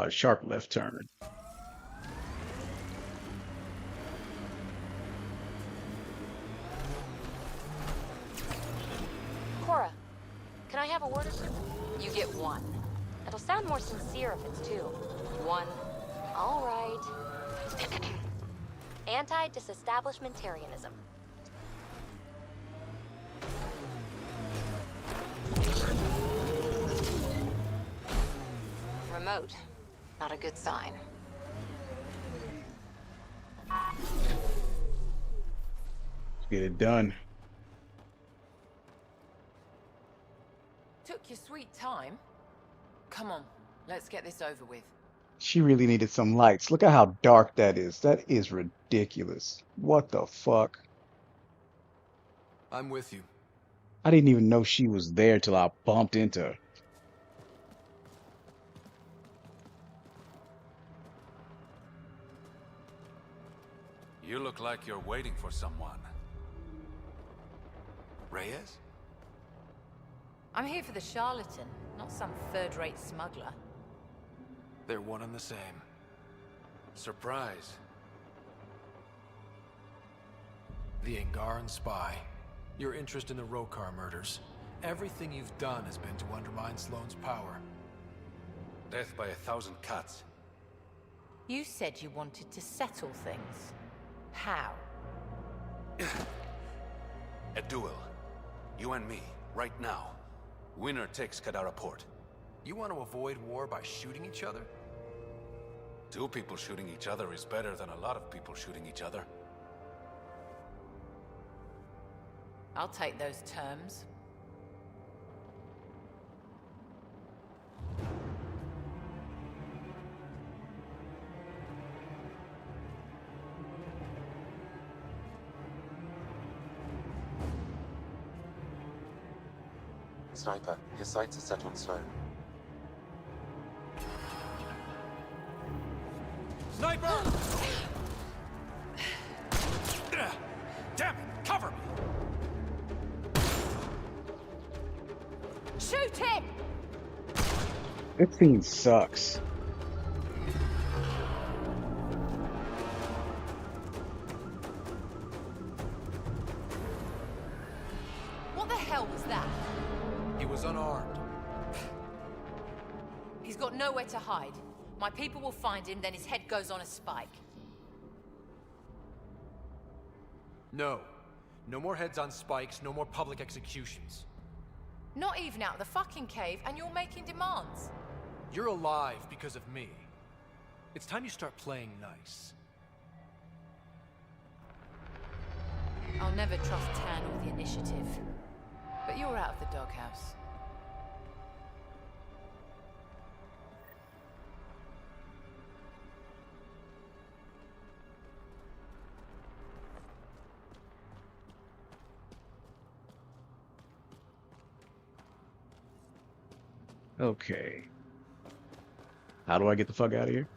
Sharp left turn. Cora, can I have a word or two? You get one. It'll sound more sincere if it's two. One. All right. Anti-disestablishmentarianism. Remote. Not a good sign. Let's get it done. Took your sweet time. Come on, let's get this over with. She really needed some lights. Look at how dark that is. That is ridiculous. What the fuck? I'm with you. I didn't even know she was there till I bumped into her. You look like you're waiting for someone. Reyes? I'm here for the charlatan, not some third-rate smuggler. They're one and the same. Surprise. The Angaran spy. Your interest in the Rokar murders. Everything you've done has been to undermine Sloane's power. Death by 1,000 cuts. You said you wanted to settle things. How? A duel. You and me, right now. Winner takes Kadara Port. You want to avoid war by shooting each other? 2 people shooting each other is better than a lot of people shooting each other. I'll take those terms. Sniper, his sights are set on Sloane. Sniper! Damn it! Cover me! Shoot him! This scene sucks. What the hell was that? He was unarmed. He's got nowhere to hide. My people will find him, then his head goes on a spike. No. No more heads on spikes, no more public executions. Not even out of the fucking cave, and you're making demands. You're alive because of me. It's time you start playing nice. I'll never trust Tan or the initiative. But you're out of the doghouse. Okay. How do I get the fuck out of here?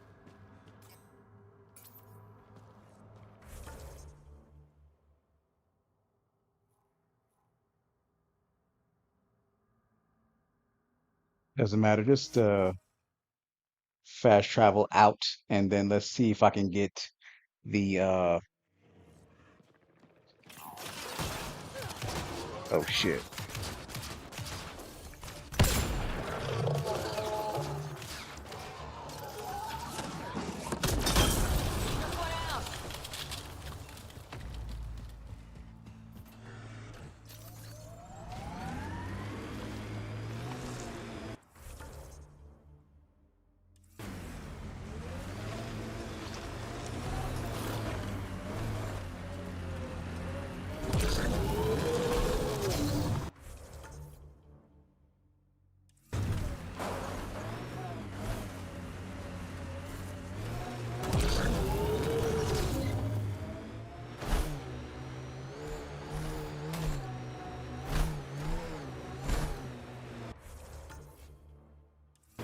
Doesn't matter. Just fast travel out and then let's see if I can get the oh shit.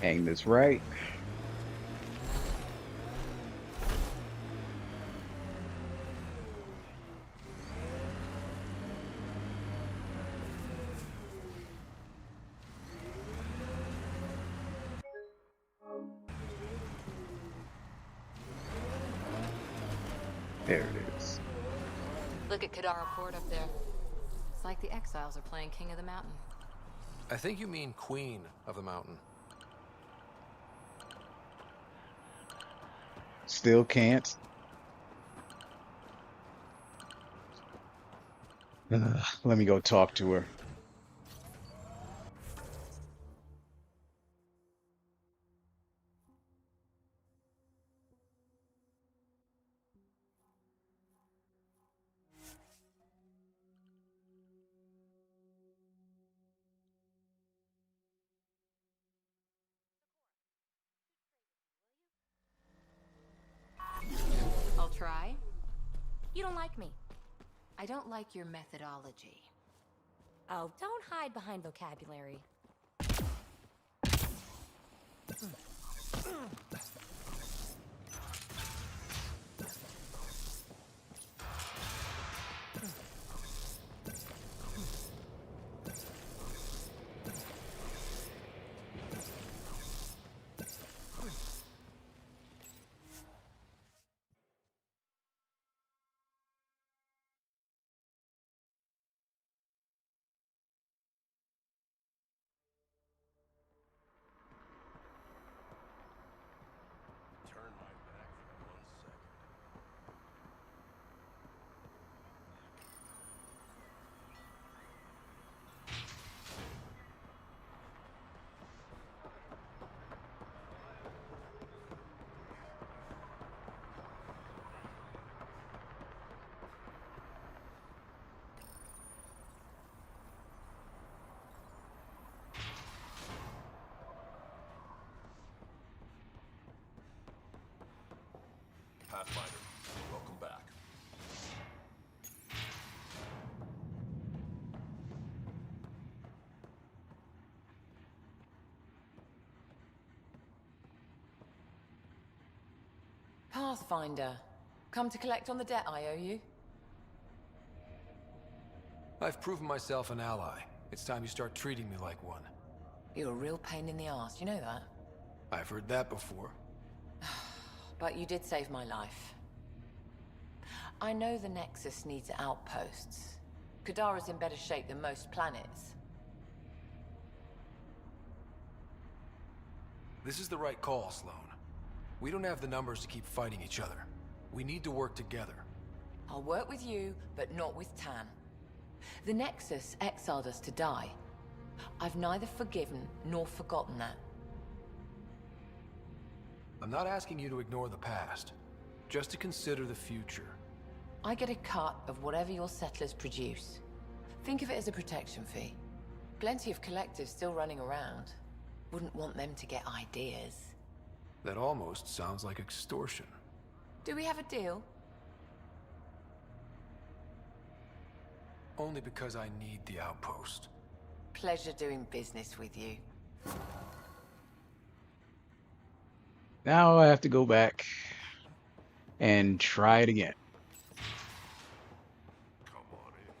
Aim this right. There it is. Look at Kadara Port up there. It's like the exiles are playing King of the Mountain. I think you mean Queen of the Mountain. Still can't. Let me go talk to her. I'll try. You don't like me. I don't like your methodology. Oh, don't hide behind vocabulary. Turn my back for 1 second. Pathfinder, welcome back. Pathfinder. Come to collect on the debt I owe you? I've proven myself an ally. It's time you start treating me like one. You're a real pain in the arse, you know that? I've heard that before. But you did save my life. I know the Nexus needs outposts. Kadara's in better shape than most planets. This is the right call, Sloane. We don't have the numbers to keep fighting each other. We need to work together. I'll work with you, but not with Tan. The Nexus exiled us to die. I've neither forgiven nor forgotten that. I'm not asking you to ignore the past, just to consider the future. I get a cut of whatever your settlers produce. Think of it as a protection fee. Plenty of collectives still running around. Wouldn't want them to get ideas. That almost sounds like extortion. Do we have a deal? Only because I need the outpost. Pleasure doing business with you. Now I have to go back and try it again. Come on in.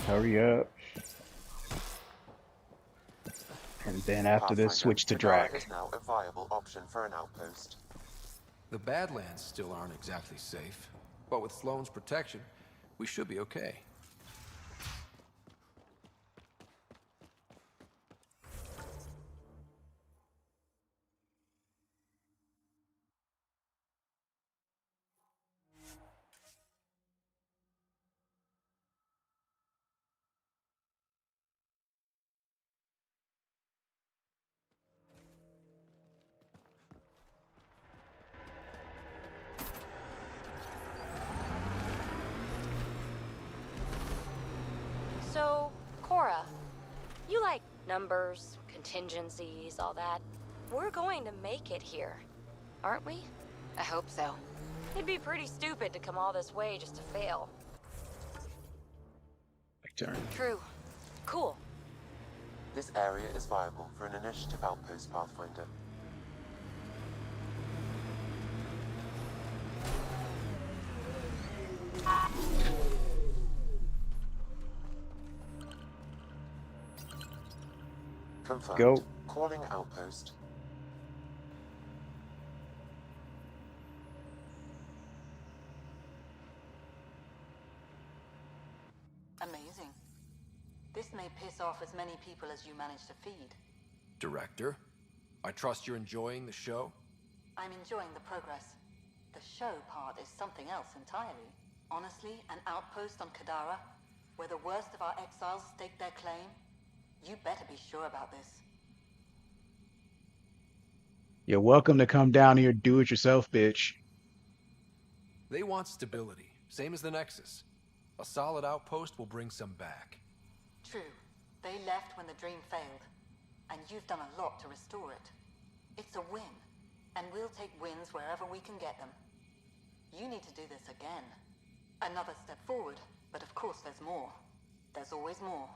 Hurry up. And then after this, Pathfinder, switch to Kadara Drac. is now a viable option for an outpost. The Badlands still aren't exactly safe, but with Sloane's protection, we should be okay. Numbers, contingencies, all that. We're going to make it here, aren't we? I hope so. It'd be pretty stupid to come all this way just to fail. Turn. True. Cool. This area is viable for an initiative outpost, Pathfinder. Confirmed. Go. Calling outpost. Amazing. This may piss off as many people as you manage to feed. Director, I trust you're enjoying the show? I'm enjoying the progress. The show part is something else entirely. Honestly, an outpost on Kadara, where the worst of our exiles stake their claim, you better be sure about this. You're welcome to come down here, do it yourself, bitch. They want stability, same as the Nexus. A solid outpost will bring some back. True. They left when the dream failed. And you've done a lot to restore it. It's a win. And we'll take wins wherever we can get them. You need to do this again. Another step forward, but of course there's more. There's always more.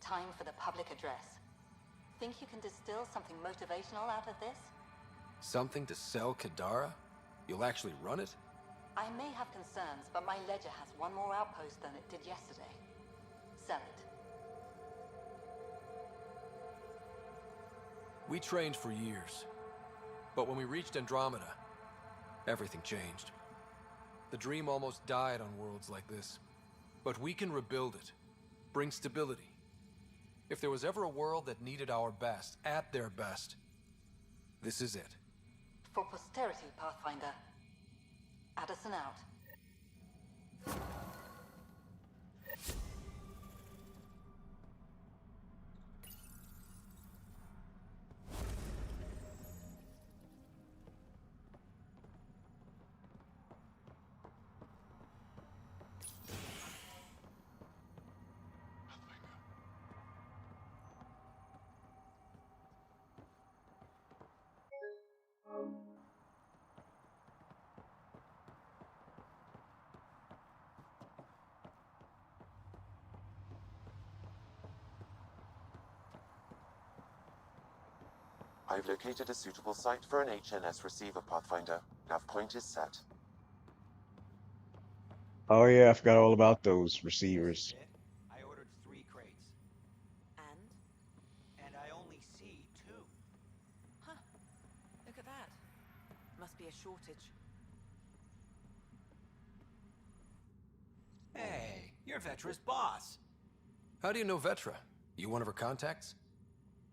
Time for the public address. Think you can distill something motivational out of this? Something to sell Kadara? You'll actually run it? I may have concerns, but my ledger has one more outpost than it did yesterday. Sell it. We trained for years. But when we reached Andromeda, everything changed. The dream almost died on worlds like this. But we can rebuild it. Bring stability. If there was ever a world that needed our best, at their best, this is it. For posterity, Pathfinder. Addison out. I've located a suitable site for an HNS receiver, Pathfinder. Nav point is set. Oh yeah, I forgot all about those receivers. I ordered 3 crates. And I only see 2. Huh. Look at that. Must be a shortage. Hey, you're Vetra's boss. How do you know Vetra? You one of her contacts?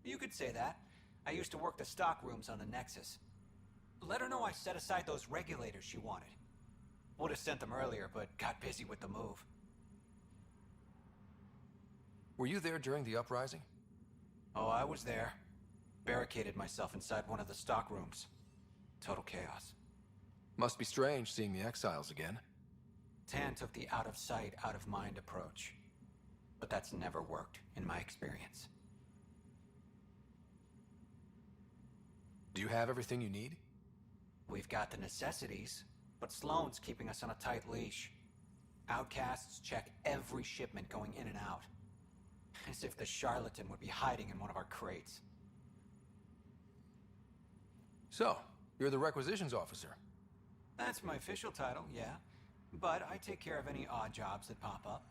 You could say that. I used to work the stock rooms on the Nexus. Let her know I set aside those regulators she wanted. Would have sent them earlier, but got busy with the move. Were you there during the uprising? Oh, I was there. Barricaded myself inside one of the stock rooms. Total chaos. Must be strange seeing the exiles again. Tan took the out-of-sight, out-of-mind approach. But that's never worked, in my experience. Do you have everything you need? We've got the necessities, but Sloane's keeping us on a tight leash. Outcasts check every shipment going in and out. As if the charlatan would be hiding in one of our crates. So, you're the requisitions officer. That's my official title, yeah. But I take care of any odd jobs that pop up.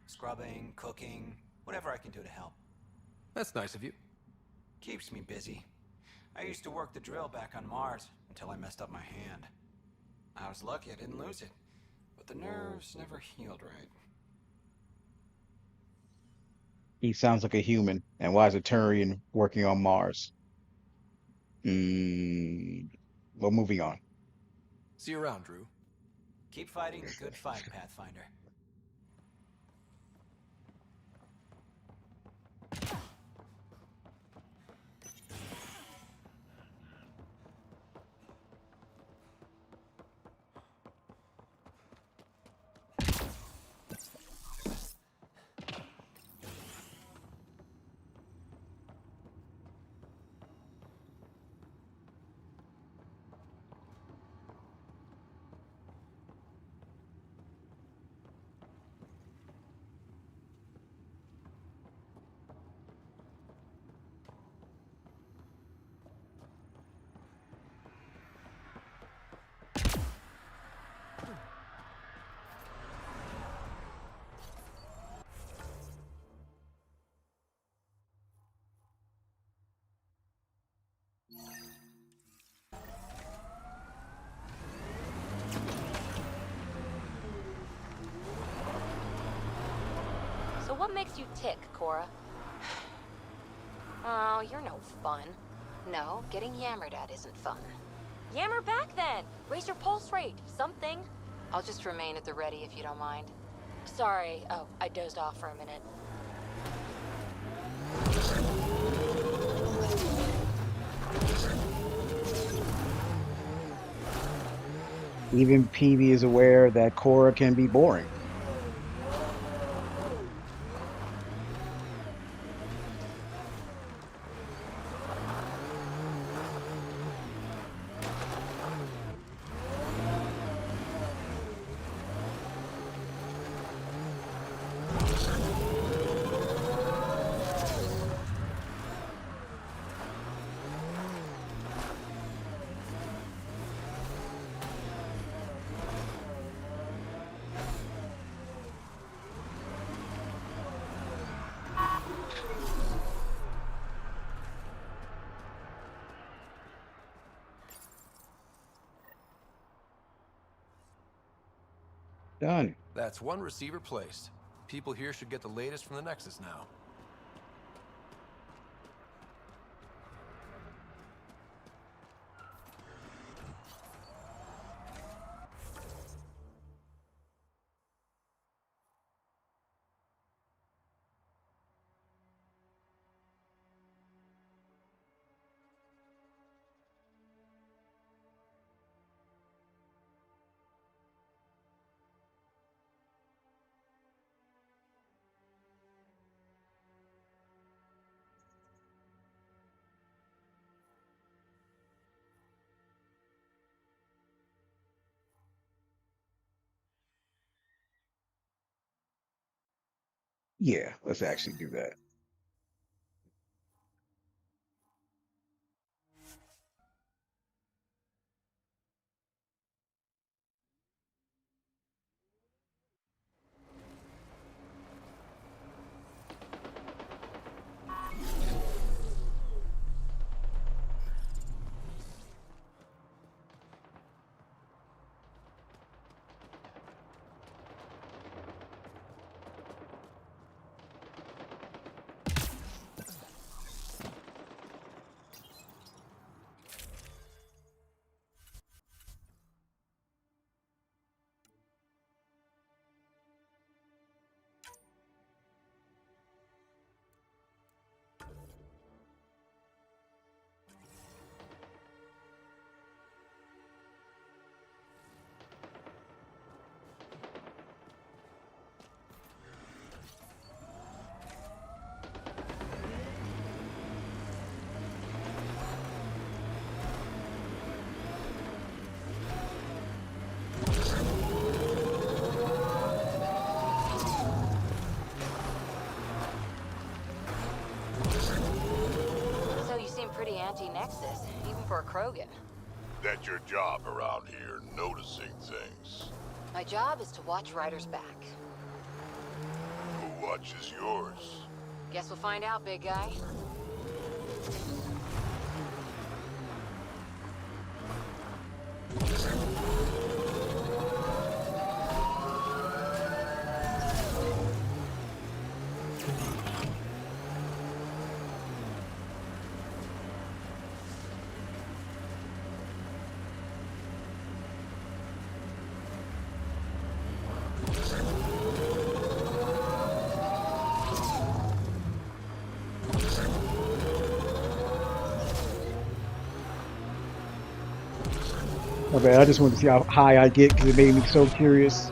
Scrubbing, cooking, whatever I can do to help. That's nice of you. Keeps me busy. I used to work the drill back on Mars until I messed up my hand. I was lucky I didn't lose it, but the nerves never healed right. He sounds like a human. And why is a Turian working on Mars? Well, moving on. See you around, Drew. Keep fighting the good fight, Pathfinder. what makes you tick, Cora? Oh, you're no fun. No, getting yammered at isn't fun. Yammer back then! Raise your pulse rate, something. I'll just remain at the ready if you don't mind. Sorry, oh, I dozed off for a minute. Even Peavy is aware that Cora can be boring. Done. That's one receiver placed. People here should get the latest from the Nexus now. Yeah, let's actually do that. So you seem pretty anti-Nexus, even for a Krogan. That's your job around here, noticing things. My job is to watch Ryder's back. Who watches yours? Guess we'll find out, big guy. Okay, I just wanted to see how high I get because it made me so curious.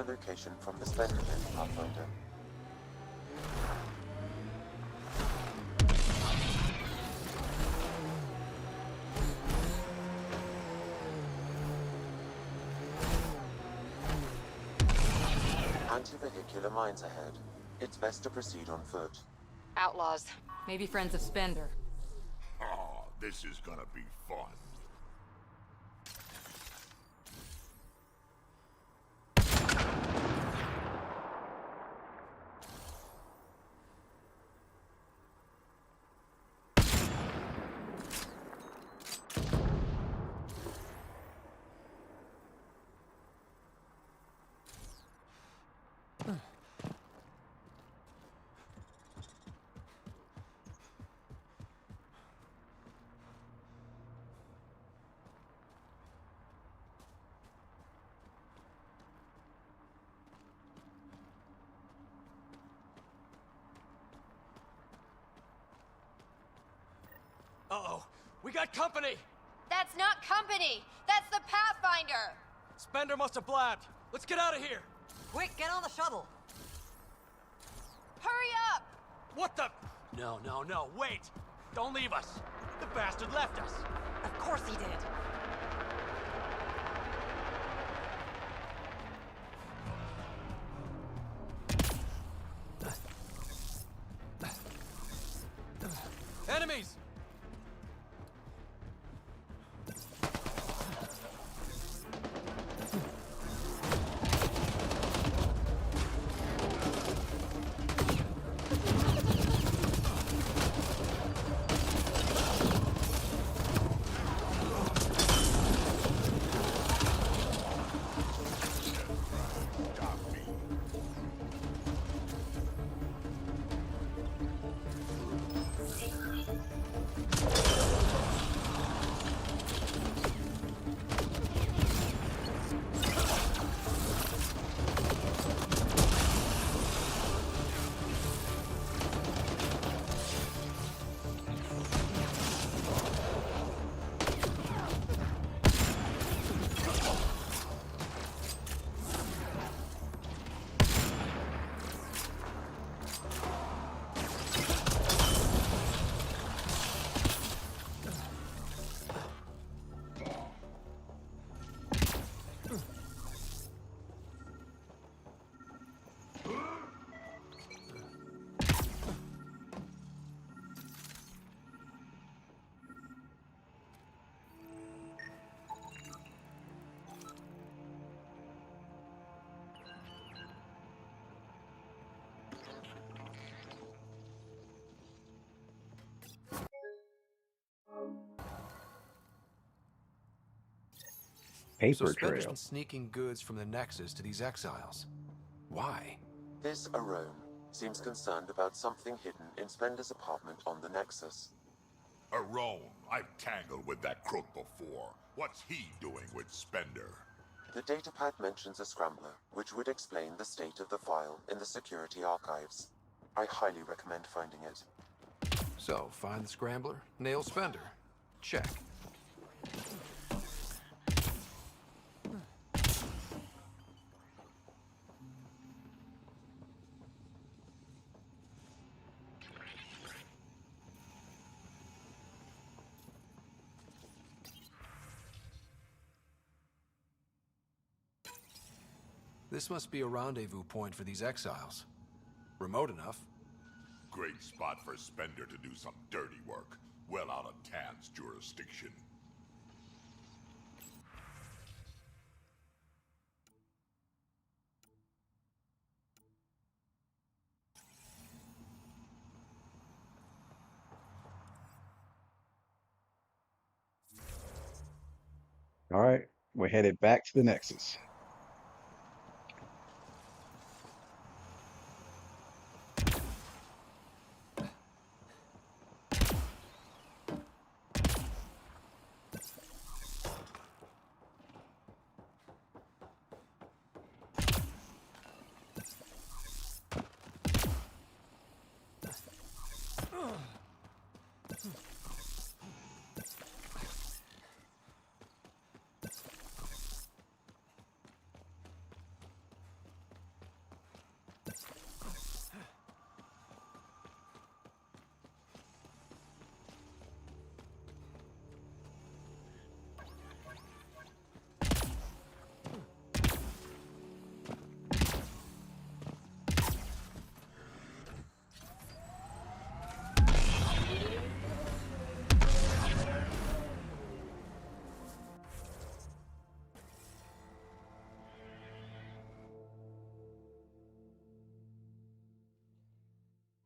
location from the Spender Pit, Pathfinder. Anti-vehicular mines ahead. It's best to proceed on foot. Outlaws. Maybe friends of Spender. Oh, this is gonna be fun. Uh-oh. We got company! That's not company! That's the Pathfinder! Spender must have blabbed. Let's get out of here! Quick, get on the shuttle! Hurry up! What the... No, wait! Don't leave us! The bastard left us! Of course he did. Enemies! Paper So Spender's trail. been sneaking goods from the Nexus to these exiles. Why? This Arome seems concerned about something hidden in Spender's apartment on the Nexus. Arome, I've tangled with that crook before. What's he doing with Spender? The datapad mentions a scrambler, which would explain the state of the file in the security archives. I highly recommend finding it. So, find the Scrambler, nail Spender. Check. This must be a rendezvous point for these exiles. Remote enough. Great spot for Spender to do some dirty work. Well out of Tan's jurisdiction. All right, we're headed back to the Nexus.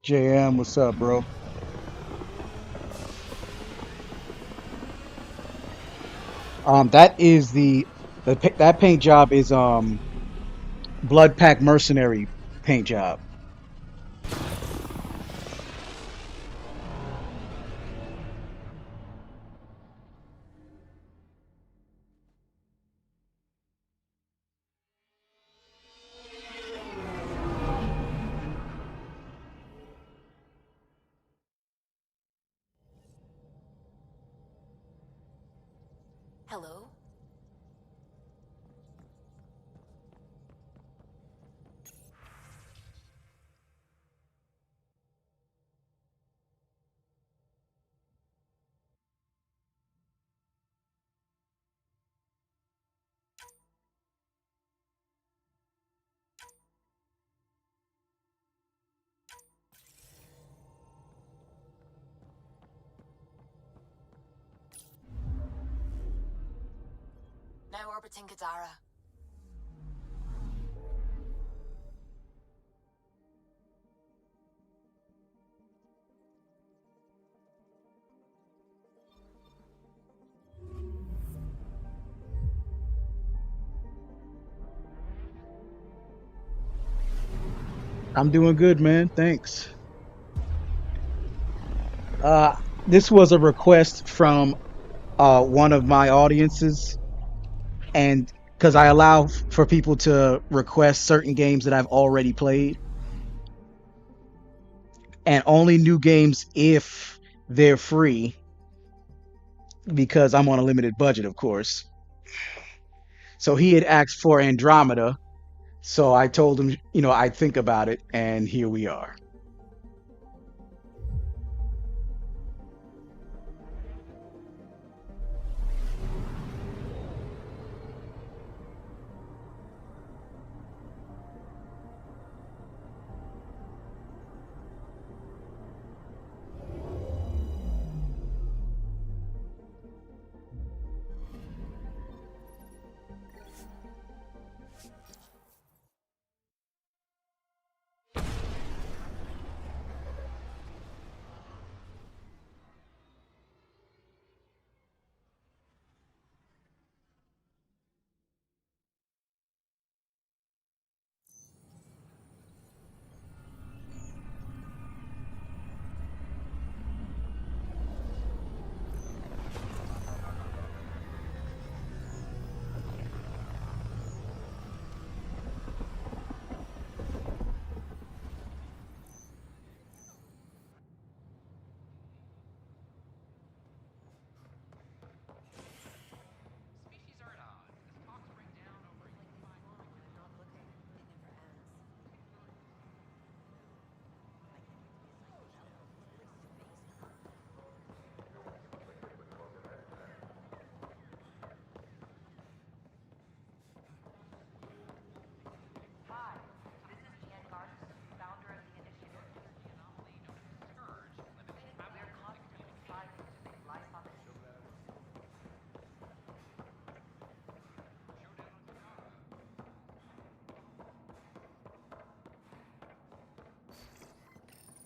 JM, what's up, bro? That is that paint job is Blood Pack Mercenary paint job. Hello? Now orbiting Gadara. I'm doing good, man. Thanks. Uh, this was a request from one of my audiences, and because I allow for people to request certain games that I've already played, and only new games if they're free, because I'm on a limited budget, of course. So he had asked for Andromeda, so I told him, I'd think about it, and here we are.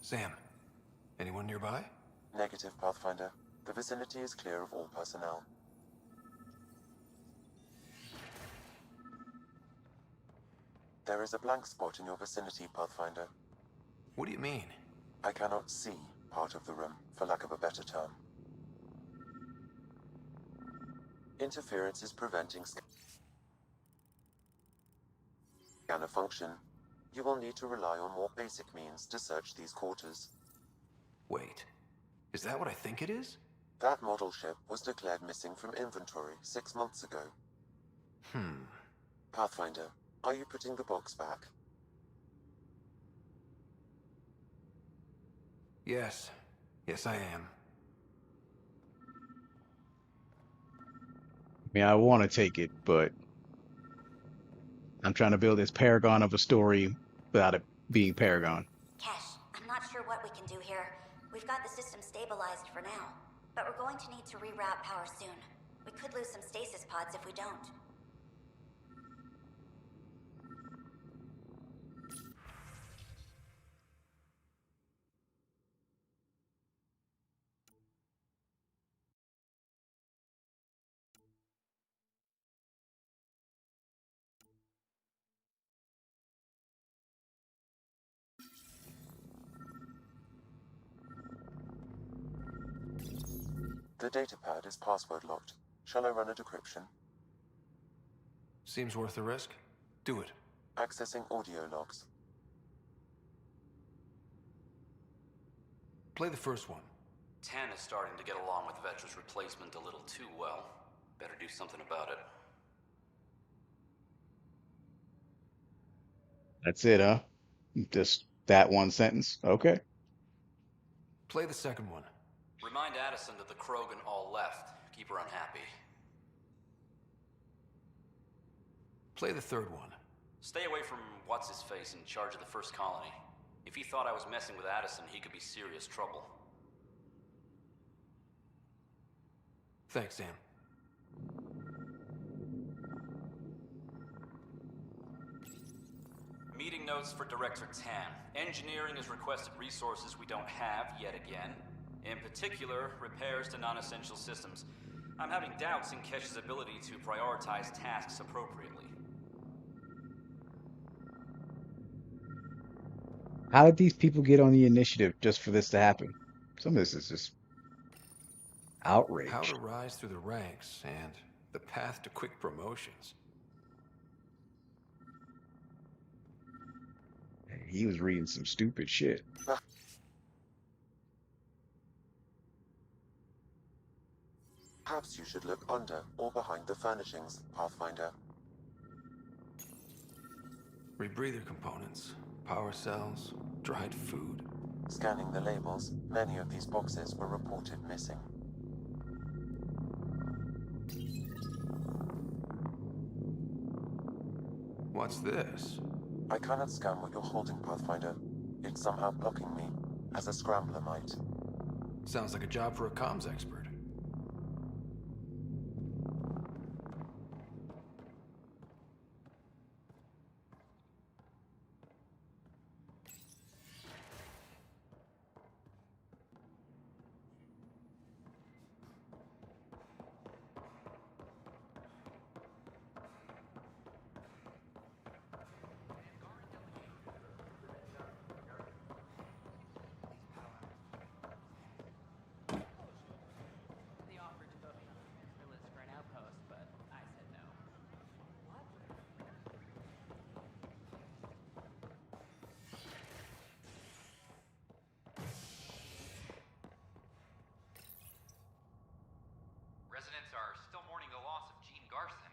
Sam, anyone nearby? Negative, Pathfinder. The vicinity is clear of all personnel. There is a blank spot in your vicinity, Pathfinder. What do you mean? I cannot see part of the room, for lack of a better term. Interference is preventing scanner function. You will need to rely on more basic means to search these quarters. Wait, is that what I think it is? That model ship was declared missing from inventory 6 months ago. Pathfinder, are you putting the box back? Yes. Yes, I am. I mean, I want to take it, but I'm trying to build this paragon of a story without it being paragon. Kesh, I'm not sure what we can do here. We've got the system stabilized for now, but we're going to need to reroute power soon. We could lose some stasis pods if we don't. The datapad is password locked. Shall I run a decryption? Seems worth the risk. Do it. Accessing audio logs. Play the first one. Tan is starting to get along with Vetra's replacement a little too well. Better do something about it. That's it, huh? Just that one sentence. Okay. Play the second one. Remind Addison that the Krogan all left. Keep her unhappy. Play the third one. Stay away from what's-his-face in charge of the first colony. If he thought I was messing with Addison, he could be serious trouble. Thanks, Dan. Meeting notes for Director Tan. Engineering has requested resources we don't have yet again. In particular, repairs to non-essential systems. I'm having doubts in Kesh's ability to prioritize tasks appropriately. How did these people get on the initiative just for this to happen? Some of this is just outrage. How to rise through the ranks and the path to quick promotions. He was reading some stupid shit. Perhaps you should look under or behind the furnishings, Pathfinder. Rebreather components, power cells, dried food. Scanning the labels, many of these boxes were reported missing. What's this? I cannot scan what you're holding, Pathfinder. It's somehow blocking me, as a scrambler might. Sounds like a job for a comms expert. Residents are still mourning the loss of Gene Garson.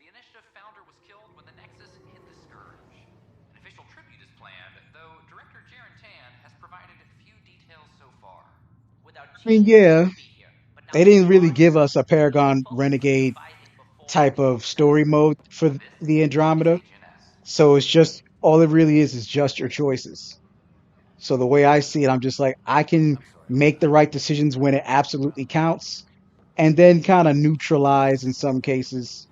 The initiative founder was killed when the Nexus hit the Scourge. An official tribute is planned, though Director Jaren Tan has provided few details so far. Without I mean, yeah, they didn't really give us a Paragon Renegade type of story mode for the Andromeda. So it's just all it really is just your choices. So the way I see it, I'm just like, I can make the right decisions when it absolutely counts, and then kind of neutralize in some cases,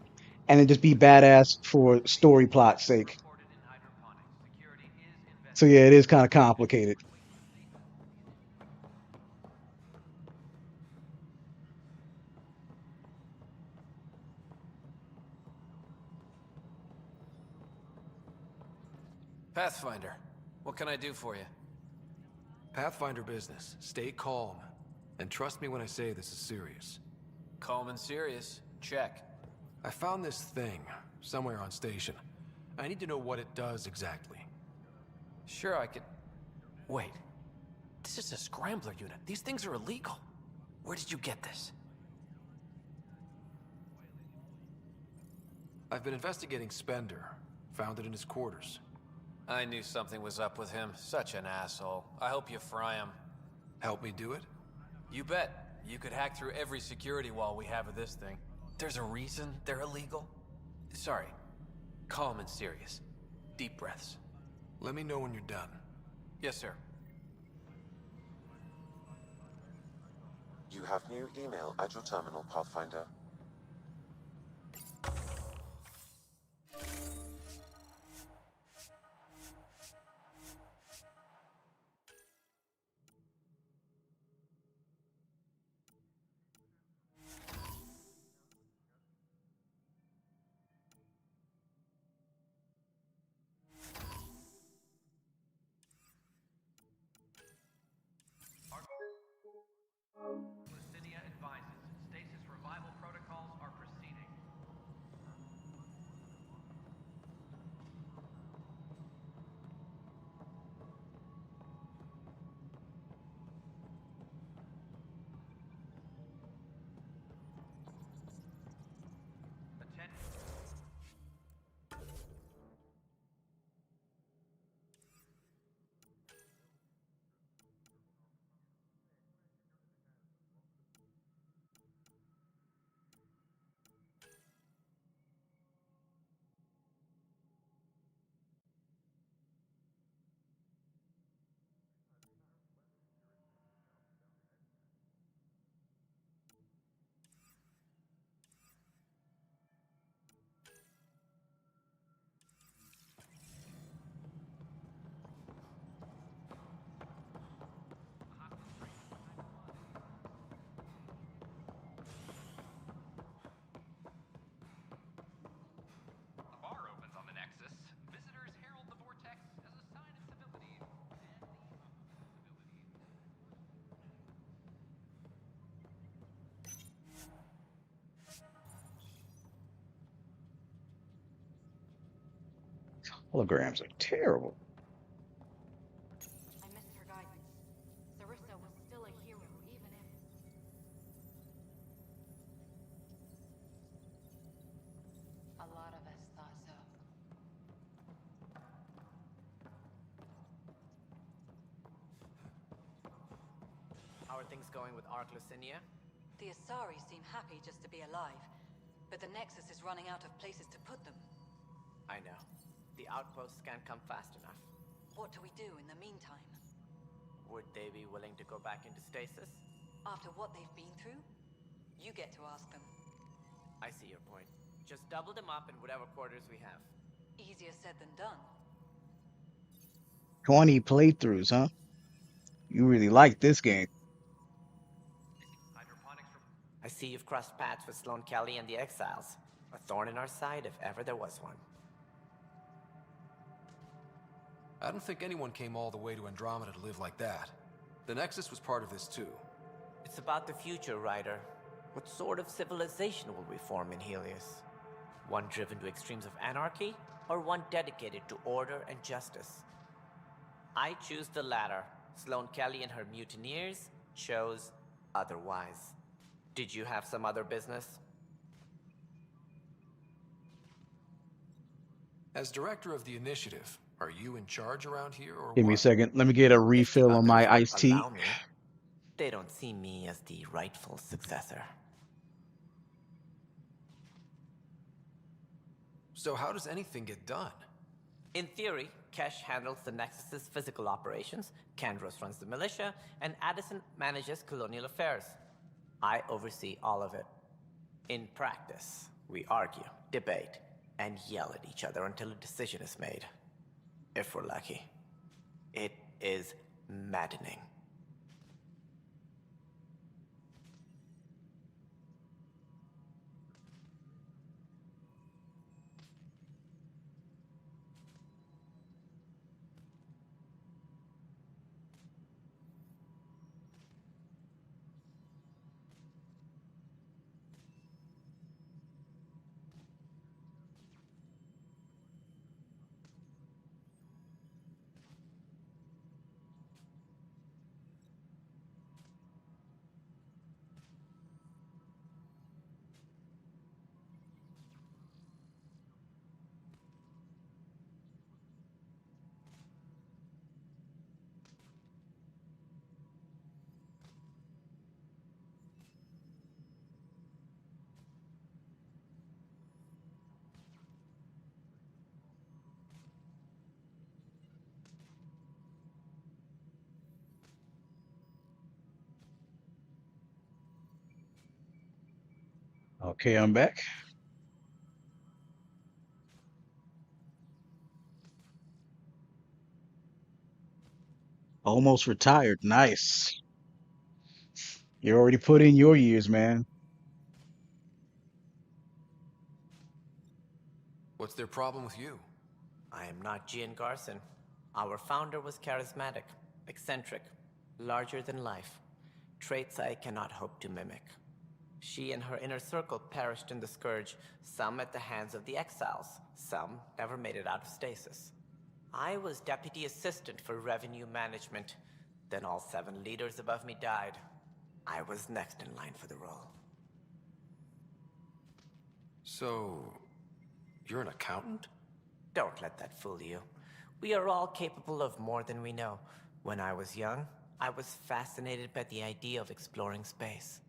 and then just be badass for story plot's sake. So yeah, it is kind of complicated. Pathfinder, what can I do for you? Pathfinder business. Stay calm. And trust me when I say this is serious. Calm and serious. Check. I found this thing somewhere on station. I need to know what it does exactly. Sure, I could... Wait. This is a scrambler unit. These things are illegal. Where did you get this? I've been investigating Spender. Found it in his quarters. I knew something was up with him. Such an asshole. I hope you fry him. Help me do it? You bet. You could hack through every security wall we have of this thing. There's a reason they're illegal. Sorry. Calm and serious. Deep breaths. Let me know when you're done. Yes, sir. You have new email at your terminal, Pathfinder. Lucidia advises Holograms are terrible. I missed her guidance. Sarissa was still a hero, even if... A lot of us thought so. How are things going with Ark Lucinia? The Asari seem happy just to be alive, but the Nexus is running out of places to put them. I know. The outposts can't come fast enough. What do we do in the meantime? Would they be willing to go back into stasis? After what they've been through? You get to ask them. I see your point. Just double them up in whatever quarters we have. Easier said than done. 20 playthroughs, huh? You really like this game. I see you've crossed paths with Sloane Kelly and the Exiles. A thorn in our side if ever there was one. I don't think anyone came all the way to Andromeda to live like that. The Nexus was part of this too. It's about the future, Ryder. What sort of civilization will we form in Helios? One driven to extremes of anarchy, or one dedicated to order and justice? I choose the latter. Sloane Kelly and her mutineers chose otherwise. Did you have some other business? As director of the initiative, are you in charge around here or Give me a what? second. Let me get a refill on my iced tea. Allow me. They don't see me as the rightful successor. So how does anything get done? In theory, Kesh handles the Nexus's physical operations, Kandros runs the militia, and Addison manages colonial affairs. I oversee all of it. In practice, we argue, debate, and yell at each other until a decision is made. If we're lucky. It is maddening. Okay, I'm back. Almost retired. Nice. You already put in your years, man. What's their problem with you? I am not Gian Garson. Our founder was charismatic, eccentric, larger than life. Traits I cannot hope to mimic. She and her inner circle perished in the Scourge, some at the hands of the Exiles, some never made it out of stasis. I was deputy assistant for revenue management. Then all 7 leaders above me died. I was next in line for the role. So, you're an accountant? Don't let that fool you. We are all capable of more than we know. When I was young, I was fascinated by the idea of exploring space.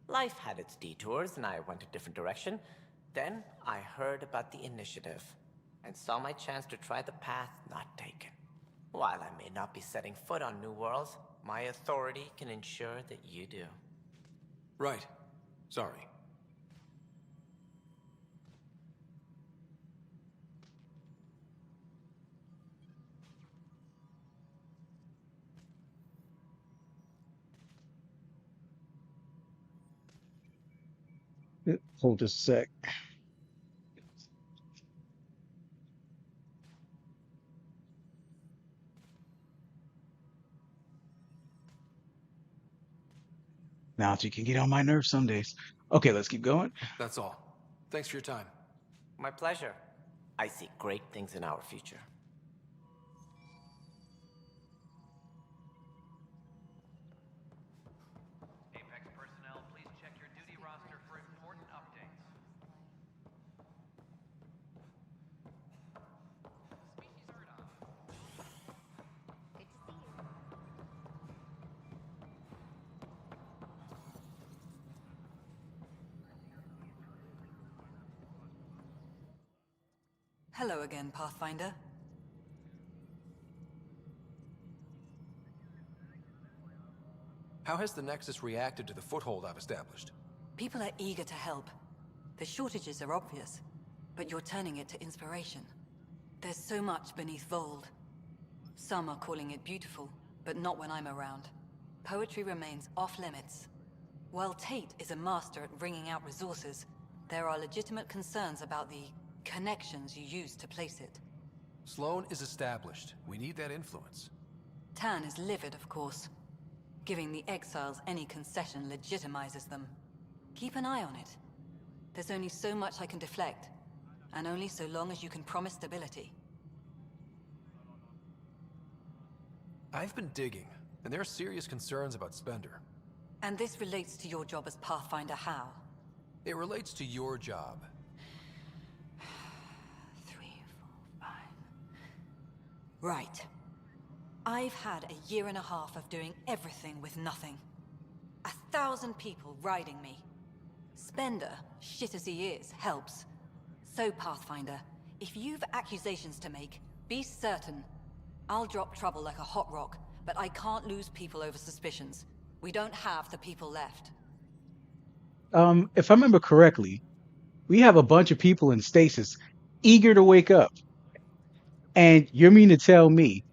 Life had its detours, and I went a different direction. Then I heard about the initiative, and saw my chance to try the path not taken. While I may not be setting foot on new worlds, my authority can ensure that you do. Right. Sorry. Hold just a sec. Now you can get on my nerves some days. Okay, let's keep going. That's all. Thanks for your time. My pleasure. I see great things in our future. Apex personnel, please check your duty roster for important updates. Species heard of. Good to see you. Hello again, Pathfinder. How has the Nexus reacted to the foothold I've established? People are eager to help. The shortages are obvious, but you're turning it to inspiration. There's so much beneath Vold. Some are calling it beautiful, but not when I'm around. Poetry remains off-limits. While Tate is a master at wringing out resources, there are legitimate concerns about the connections you use to place it. Sloane is established. We need that influence. Tan is livid, of course. Giving the exiles any concession legitimizes them. Keep an eye on it. There's only so much I can deflect, and only so long as you can promise stability. I've been digging, and there are serious concerns about Spender. And this relates to your job as Pathfinder how? It relates to your job. 3, 4, 5... Right. I've had a year and a half of doing everything with nothing. 1,000 people riding me. Spender, shit as he is, helps. So, Pathfinder, if you've accusations to make, be certain. I'll drop trouble like a hot rock, but I can't lose people over suspicions. We don't have the people left. If I remember correctly, we have a bunch of people in stasis eager to wake up. And you mean to tell me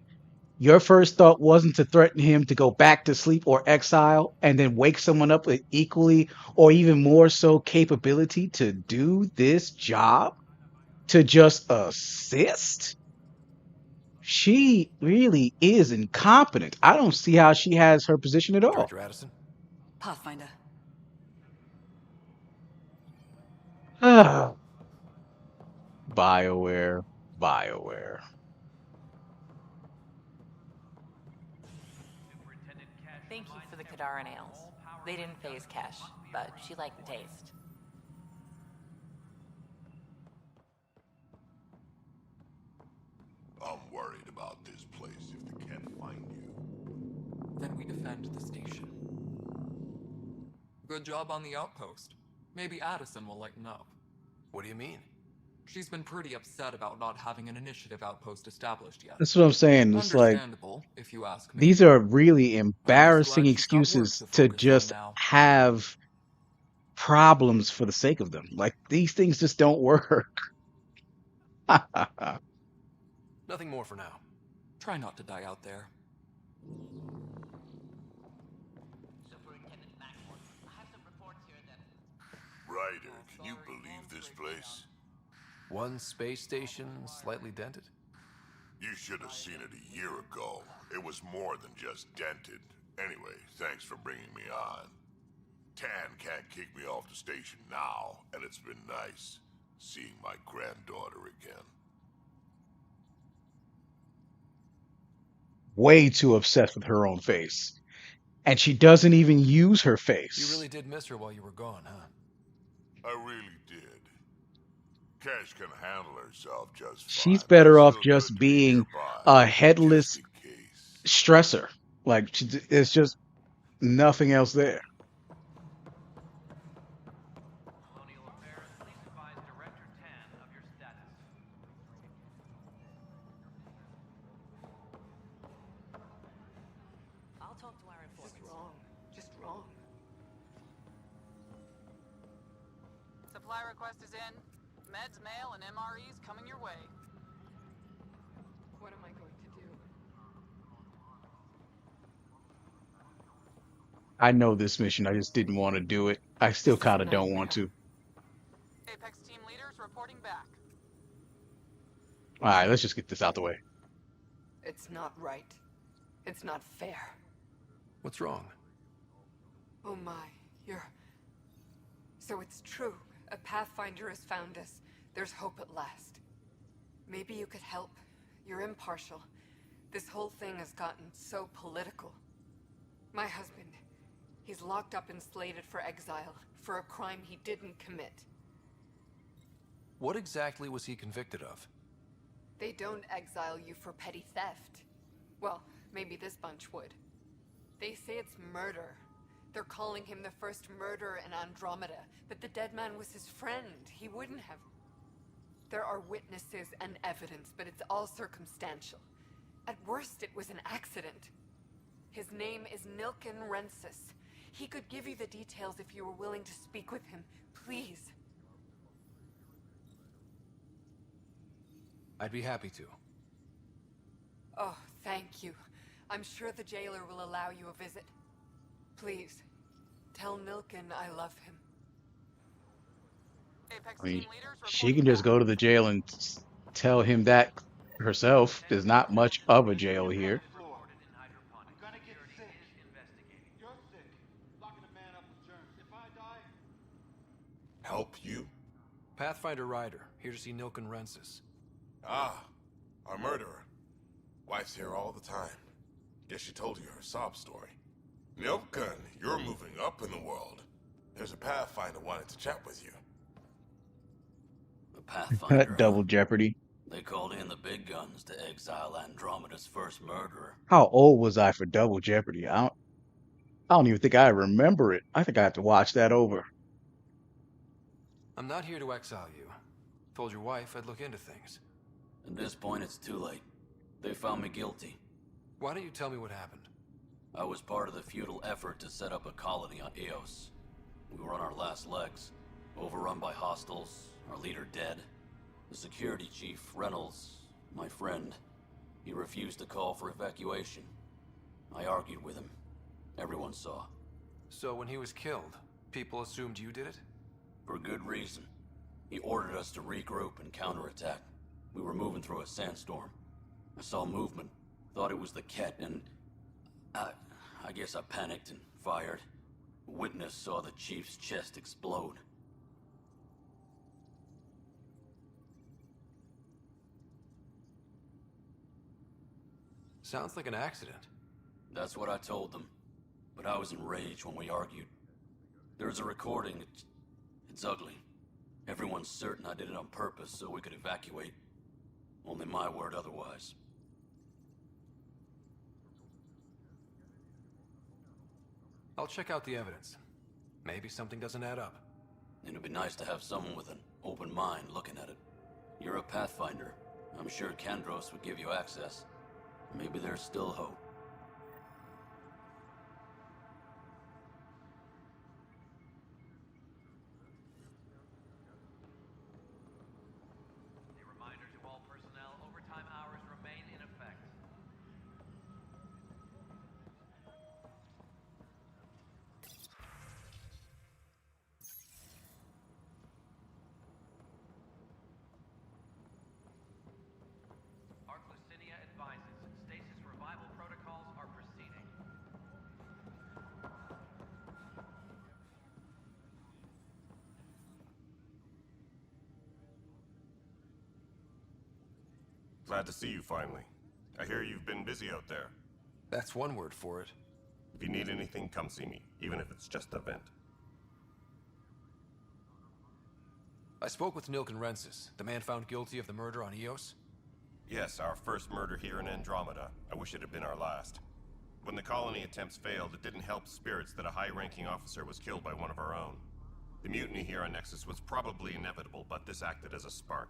your first thought wasn't to threaten him to go back to sleep or exile and then wake someone up with equally or even more so capability to do this job? To just assist? She really is incompetent. I don't see how she has her position at all. Director Addison? Pathfinder. BioWare, BioWare. Thank you for the Kadara nails. They didn't phase Kesh, but she liked the taste. I'm worried about this place if they can't find you. Then we defend the station. Good job on the outpost. Maybe Addison will lighten up. What do you mean? She's been pretty upset about not having an initiative outpost established yet. That's what I'm saying. It's like, understandable, if you ask me. these are really I'm embarrassing just glad she's got work excuses to to focus on just now. have problems for the sake of them. Like, these things just don't work. Nothing more for now. Try not to die out there. Ryder, can you believe this place? One space station slightly dented? You should have seen it a year ago. It was more than just dented. Anyway, thanks for bringing me on. Tan can't kick me off the station now, and it's been nice seeing my granddaughter again. Way too obsessed with her own face. And she doesn't even use her face. You really did miss her while you were gone, huh? I really did. Cash can handle herself just fine. She's better off Still just good to be being nearby, a headless just in case. stressor. Like, it's just nothing else there. Colonial Affairs, please advise Director Tan of your status. I'll talk to our informants. Just wrong. Just wrong. Supply request is in. Meds, mail, and MREs coming your way. What am I going to do? I know this mission. I just didn't want to do it. I still kind of don't want to. Apex team leaders reporting back. All right, let's just get this out the way. It's not right. It's not fair. What's wrong? Oh my, you're... So it's true. A Pathfinder has found us. There's hope at last. Maybe you could help. You're impartial. This whole thing has gotten so political. My husband, he's locked up and slated for exile for a crime he didn't commit. What exactly was he convicted of? They don't exile you for petty theft. Well, maybe this bunch would. They say it's murder. They're calling him the first murderer in Andromeda, but the dead man was his friend. He wouldn't have. There are witnesses and evidence, but it's all circumstantial. At worst, it was an accident. His name is Nilken Rensis. He could give you the details if you were willing to speak with him. Please. I'd be happy to. Oh, thank you. I'm sure the jailer will allow you a visit. Please, tell Nilken I love him. I mean, she can just go to the jail and tell him that herself. There's not much of a jail here. Help you? Pathfinder Ryder, here to see Nilken Rensis. Ah, our murderer. Wife's here all the time. Guess she told you her sob story. Nilken, you're moving up in the world. There's a Pathfinder wanted to chat with you. The Pathfinder, Double jeopardy. They called in the big guns to exile Andromeda's first murderer. How old was I for double jeopardy? I don't even think I remember it. I think I have to watch that over. I'm not here to exile you. Told your wife I'd look into things. At this point, it's too late. They found me guilty. Why don't you tell me what happened? I was part of the futile effort to set up a colony on Eos. We were on our last legs, overrun by hostiles, our leader dead. The security chief, Reynolds, my friend, he refused to call for evacuation. I argued with him. Everyone saw. So when he was killed, people assumed you did it? For good reason. He ordered us to regroup and counterattack. We were moving through a sandstorm. I saw movement, thought it was the Ket, and I guess I panicked and fired. A witness saw the chief's chest explode. Sounds like an accident. That's what I told them. But I was enraged when we argued. There's a recording. It's ugly. Everyone's certain I did it on purpose so we could evacuate. Only my word otherwise. I'll check out the evidence. Maybe something doesn't add up. It'd be nice to have someone with an open mind looking at it. You're a Pathfinder. I'm sure Kandros would give you access. Maybe there's still hope. A reminder to all personnel, overtime hours remain in effect. Arclucinia advises, stasis revival protocols are proceeding. Glad to see you finally. I hear you've been busy out there. That's one word for it. If you need anything, come see me, even if it's just a vent. I spoke with Nilken Rensis, the man found guilty of the murder on Eos. Yes, our first murder here in Andromeda. I wish it had been our last. When the colony attempts failed, it didn't help spirits that a high-ranking officer was killed by one of our own. The mutiny here on Nexus was probably inevitable, but this acted as a spark.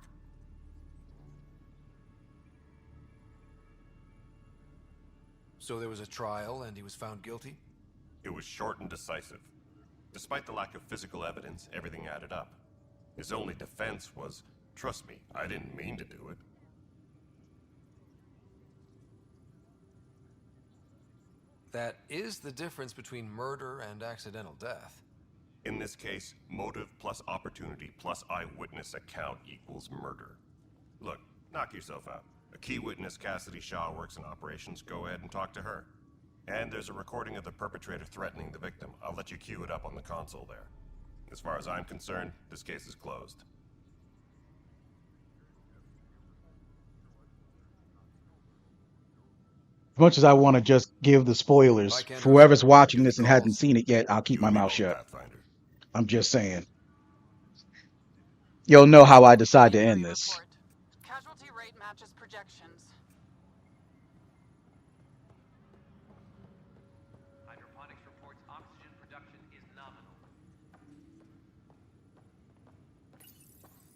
So there was a trial and he was found guilty? It was short and decisive. Despite the lack of physical evidence, everything added up. His only defense was, trust me, I didn't mean to do it. That is the difference between murder and accidental death. In this case, motive plus opportunity plus eyewitness account equals murder. Look, knock yourself out. A key witness, Cassidy Shaw, works in operations. Go ahead and talk to her. And there's a recording of the perpetrator threatening the victim. I'll let you cue it up on the console there. As far as I'm concerned, this case is closed. As much as I want to just give the spoilers, Mike for Anderson, whoever's watching give me this and hasn't calls. seen it yet, I'll keep You my and me mouth both, shut. Pathfinder. I'm just saying. You'll know how I decide to end Injury this. report. Casualty rate matches projections. Hydroponics reports oxygen production is nominal.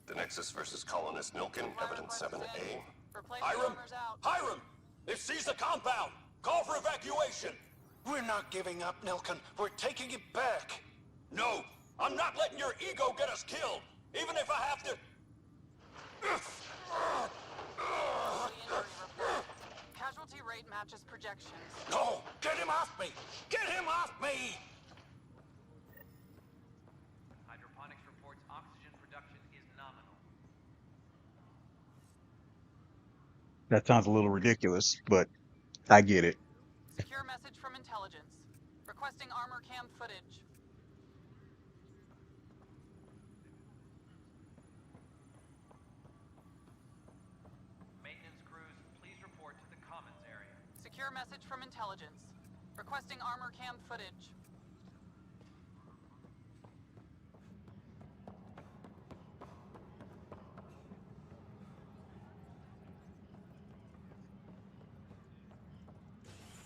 The Nexus versus Colonist Milken, Evidence 7A. Replace Hiram! armors out. Hiram! They've seized the compound! Call for evacuation! We're not giving up, Nilken. We're taking it back. No! I'm not letting your ego get us killed! Even if I have to... Casualty rate matches projections. No! Get him off me! Get him off me! Hydroponics reports oxygen production is nominal. That sounds a little ridiculous, but I get it. Secure message from intelligence. Requesting armor cam footage. Maintenance crews, please report to the commons area. Secure message from intelligence. Requesting armor cam footage.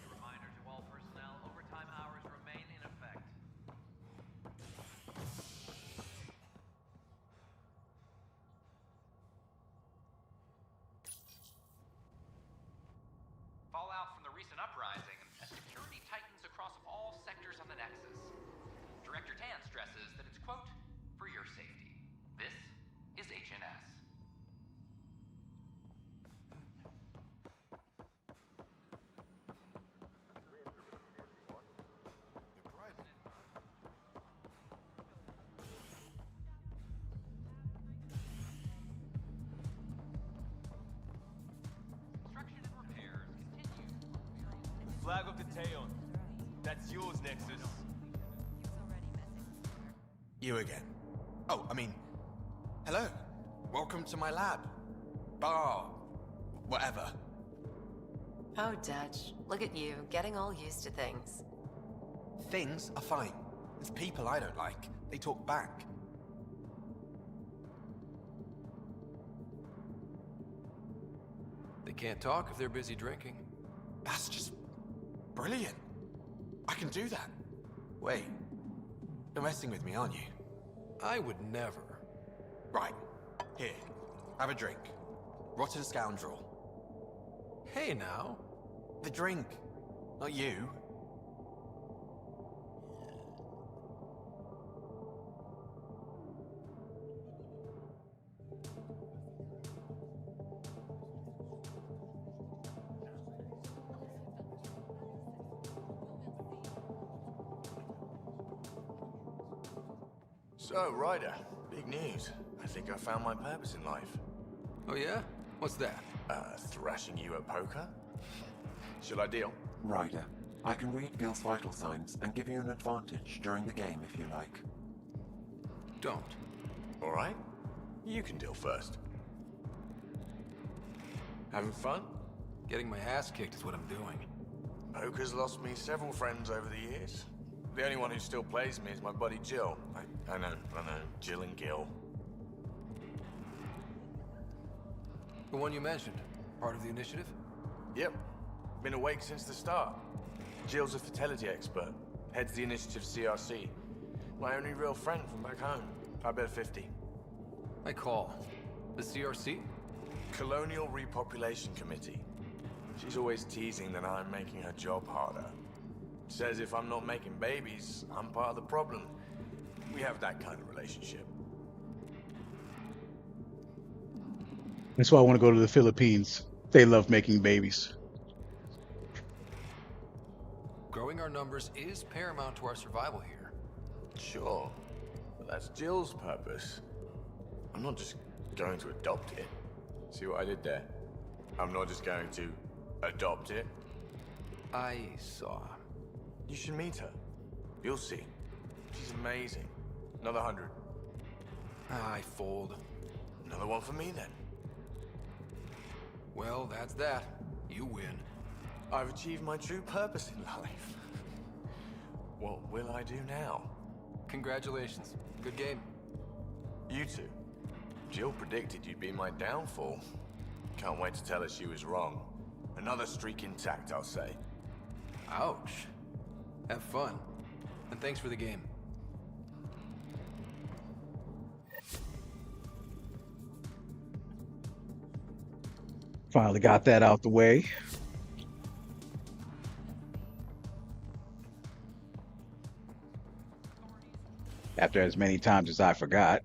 Reminder to all personnel, overtime hours remain in effect. Fallout from the recent uprising, as security tightens across all sectors of the Nexus. Director Tan stresses that it's, quote, for your safety. This is HNS. Construction and repairs continue. Flag of the Teon. That's yours, Nexus. You again. Oh, I mean, hello. Welcome to my lab. Bar. Whatever. Oh, Dutch. Look at you, getting all used to things. Things are fine. It's people I don't like. They talk back. They can't talk if they're busy drinking. That's just brilliant. I can do that. Wait. You're messing with me, aren't you? I would never. Right. Here. Have a drink. Rotten scoundrel. Hey now. The drink. Not you. So, Ryder, big news. I think I found my purpose in life. Oh yeah? What's that? Thrashing you at poker? Shall I deal? Ryder, I can read Gil's vital signs and give you an advantage during the game if you like. Don't. Alright. You can deal first. Having fun? Getting my ass kicked is what I'm doing. Poker's lost me several friends over the years. The only one who still plays me is my buddy Jill. I know, Jill and Gil. The one you mentioned, part of the initiative? Yep. Been awake since the start. Jill's a fertility expert. Heads the initiative CRC. My only real friend from back home. I bet 50. I call. The CRC? Colonial Repopulation Committee. She's always teasing that I'm making her job harder. Says if I'm not making babies, I'm part of the problem. We have that kind of relationship. That's why I want to go to the Philippines. They love making babies. Growing our numbers is paramount to our survival here. Sure. But that's Jill's purpose. I'm not just going to adopt it. See what I did there? I'm not just going to adopt it. I saw. You should meet her. You'll see. She's amazing. Another 100. I fold. Another one for me then. Well, that's that. You win. I've achieved my true purpose in life. What will I do now? Congratulations. Good game. You two. Jill predicted you'd be my downfall. Can't wait to tell her she was wrong. Another streak intact, I'll say. Ouch. Have fun. And thanks for the game. Finally got that out the way. After as many times as I forgot.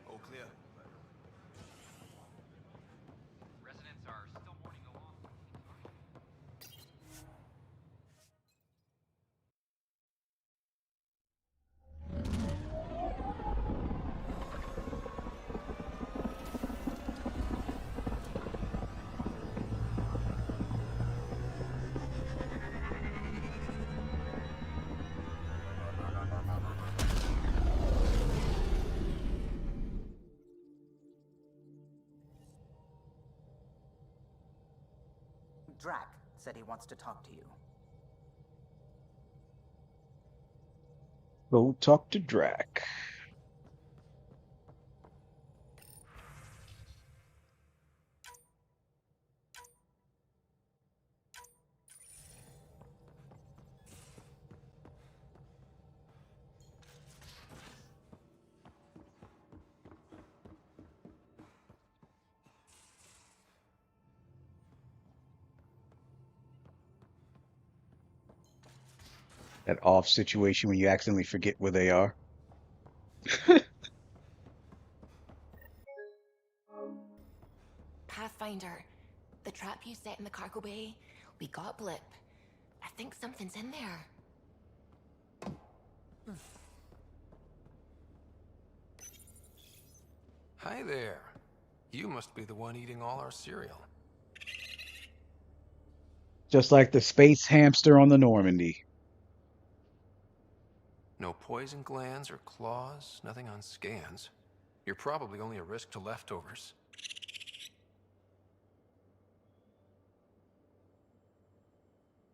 All clear. Residents are still mourning the loss. Drac said he wants to talk to you. Go talk to Drac. That off situation when you accidentally forget where they are. Pathfinder, the trap you set in the cargo bay, we got Blip. I think something's in there. Hi there. You must be the one eating all our cereal. Just like the space hamster on the Normandy. No poison glands or claws, nothing on scans. You're probably only a risk to leftovers.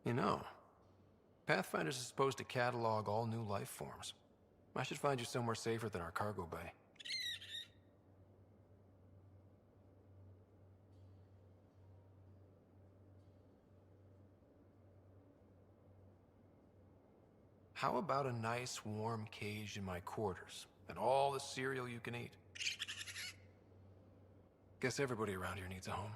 You know, Pathfinders is supposed to catalog all new life forms. I should find you somewhere safer than our cargo bay. How about a nice warm cage in my quarters and all the cereal you can eat? Guess everybody around here needs a home.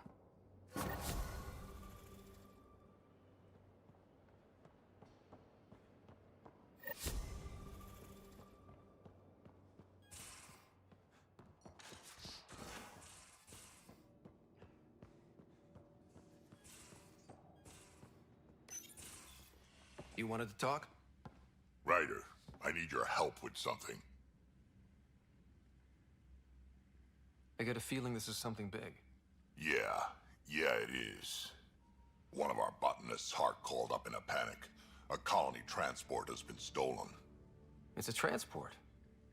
You wanted to talk? Ryder, I need your help with something. I get a feeling this is something big. Yeah, it is. One of our botanists' Hark called up in a panic. A colony transport has been stolen. It's a transport.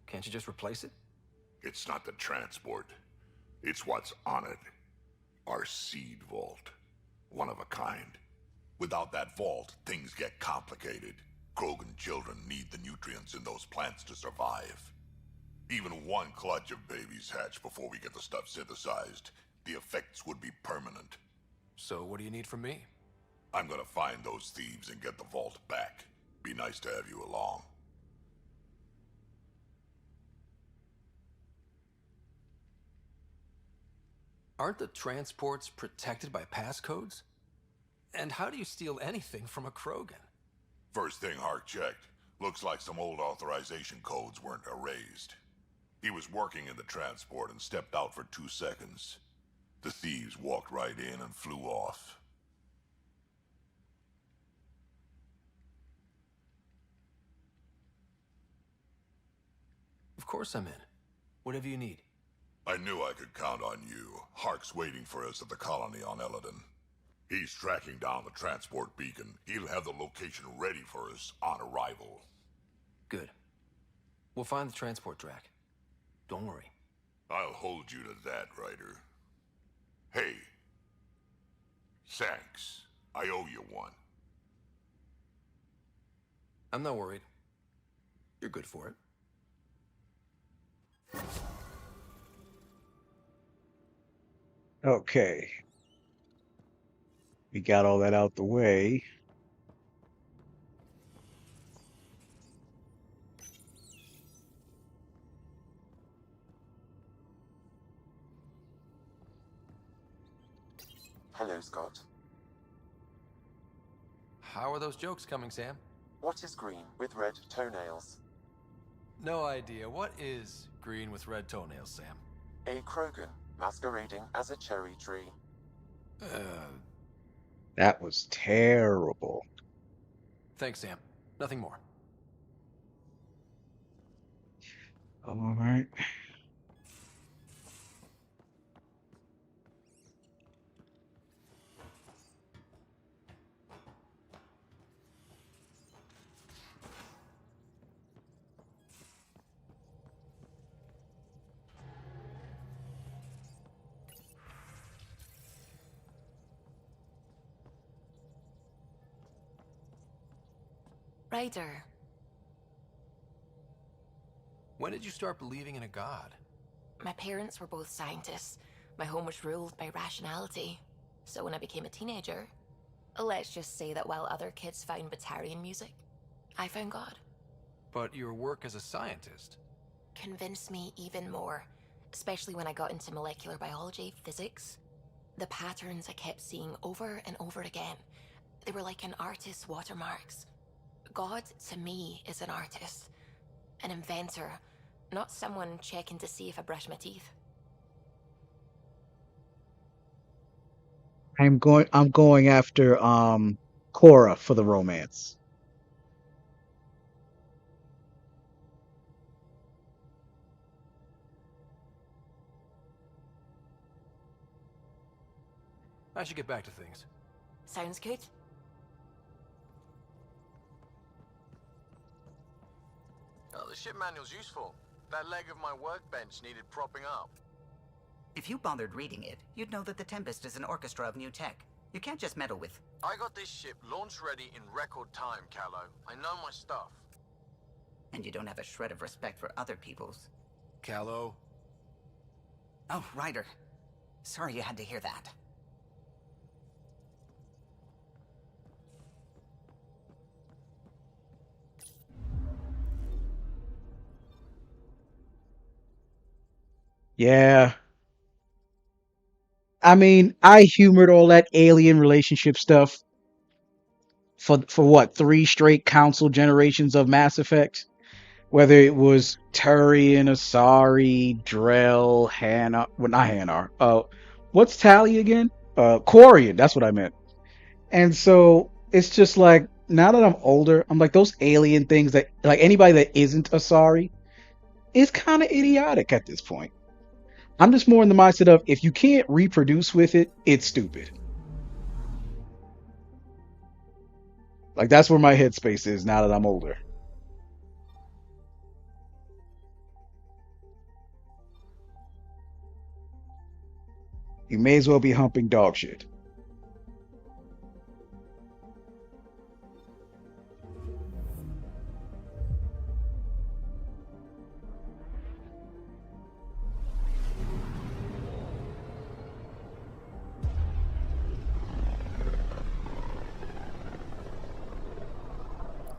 Can't you just replace it? It's not the transport. It's what's on it. Our seed vault. One of a kind. Without that vault, things get complicated. Krogan children need the nutrients in those plants to survive. Even one clutch of babies hatch before we get the stuff synthesized. The effects would be permanent. So what do you need from me? I'm gonna find those thieves and get the vault back. Be nice to have you along. Aren't the transports protected by passcodes? And how do you steal anything from a Krogan? First thing Hark checked. Looks like some old authorization codes weren't erased. He was working in the transport and stepped out for 2 seconds. The thieves walked right in and flew off. Of course I'm in. Whatever you need. I knew I could count on you. Hark's waiting for us at the colony on Eladon. He's tracking down the transport beacon. He'll have the location ready for us on arrival. Good. We'll find the transport track. Don't worry. I'll hold you to that, Ryder. Hey. Thanks. I owe you one. I'm not worried. You're good for it. Okay. We got all that out the way. Hello, Scott. How are those jokes coming, Sam? What is green with red toenails? No idea. What is green with red toenails, Sam? A Krogan masquerading as a cherry tree. That was terrible. Thanks, Sam. Nothing more. All right. Ryder. When did you start believing in a god? My parents were both scientists. My home was ruled by rationality. So when I became a teenager, let's just say that while other kids found Batarian music, I found God. But your work as a scientist? Convinced me even more, especially when I got into molecular biology, physics. The patterns I kept seeing over and over again, they were like an artist's watermarks. God, to me, is an artist. An inventor, not someone checking to see if I brush my teeth. I'm going after Cora for the romance. I should get back to things. Sounds good. Oh, the ship manual's useful. That leg of my workbench needed propping up. If you bothered reading it, you'd know that the Tempest is an orchestra of new tech. You can't just meddle with... I got this ship launch ready in record time, Callow. I know my stuff. And you don't have a shred of respect for other people's. Callow? Oh, Ryder. Sorry you had to hear that. Yeah. I mean, I humored all that alien relationship stuff for what, three straight console generations of Mass Effect? Whether it was Turian, Asari, Drell, Hanar, well, not Hanar. What's Tally again? Quarian. That's what I meant. And so it's just like now that I'm older, I'm like those alien things that like anybody that isn't Asari is kind of idiotic at this point. I'm just more in the mindset of if you can't reproduce with it, it's stupid. Like that's where my headspace is now that I'm older. You may as well be humping dog shit.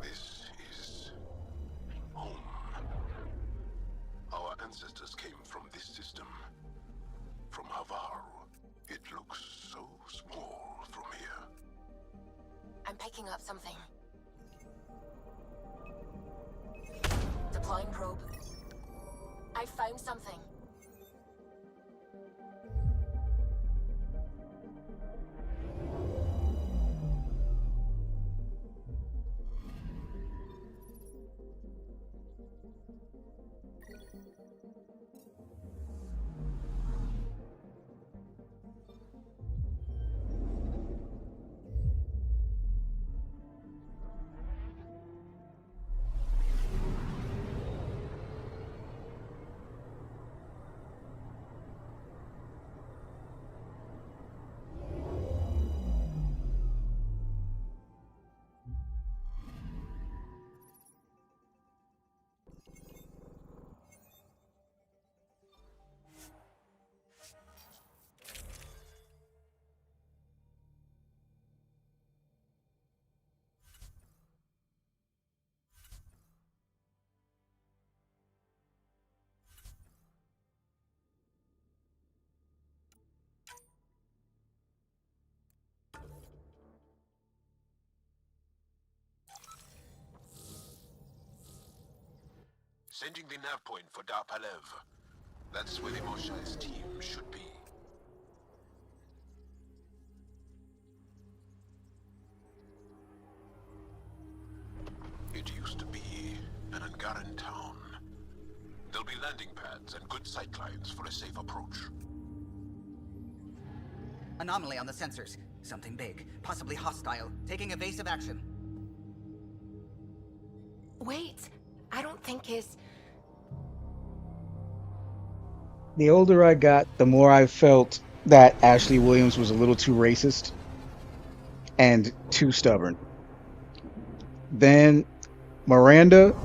This is home. Our ancestors came from this system. From Havar. It looks so small from here. I'm picking up something. Deploying probe. I found something. Sending the nav point for Darpalev. That's where the Moshai's team should be. It used to be an Angaran town. There'll be landing pads and good sightlines for a safe approach. Anomaly on the sensors. Something big, possibly hostile, taking evasive action. Wait, I don't think his... The older I got, the more I felt that Ashley Williams was a little too racist and too stubborn. Then Miranda,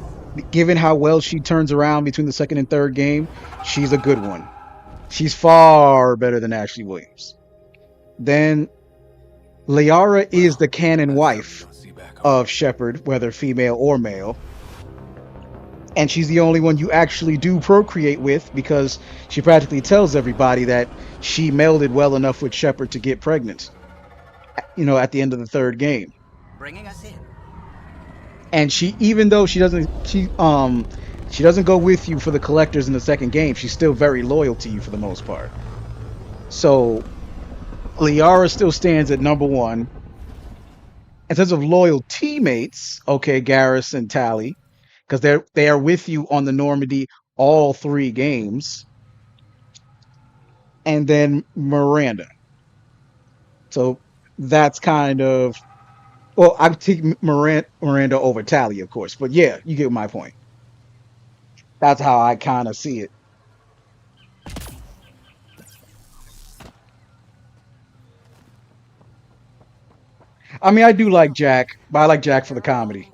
given how well she turns around between the second and third game, she's a good one. She's far better than Ashley Williams. Then Liara is the canon wife of Shepard, whether female or male. And she's the only one you actually do procreate with because she practically tells everybody that she melded well enough with Shepard to get pregnant, at the end of the third game. Bringing us in. And she, even though she doesn't go with you for the collectors in the second game, she's still very loyal to you for the most part. So Liara still stands at number one. In terms of loyal teammates, okay, Garrus and Tally, because they are with you on the Normandy all three games, and then Miranda. So that's kind of, well, I take Miranda over Tally, of course, but yeah, you get my point. That's how I kind of see it. I mean, I do like Jack, but I like Jack for the comedy.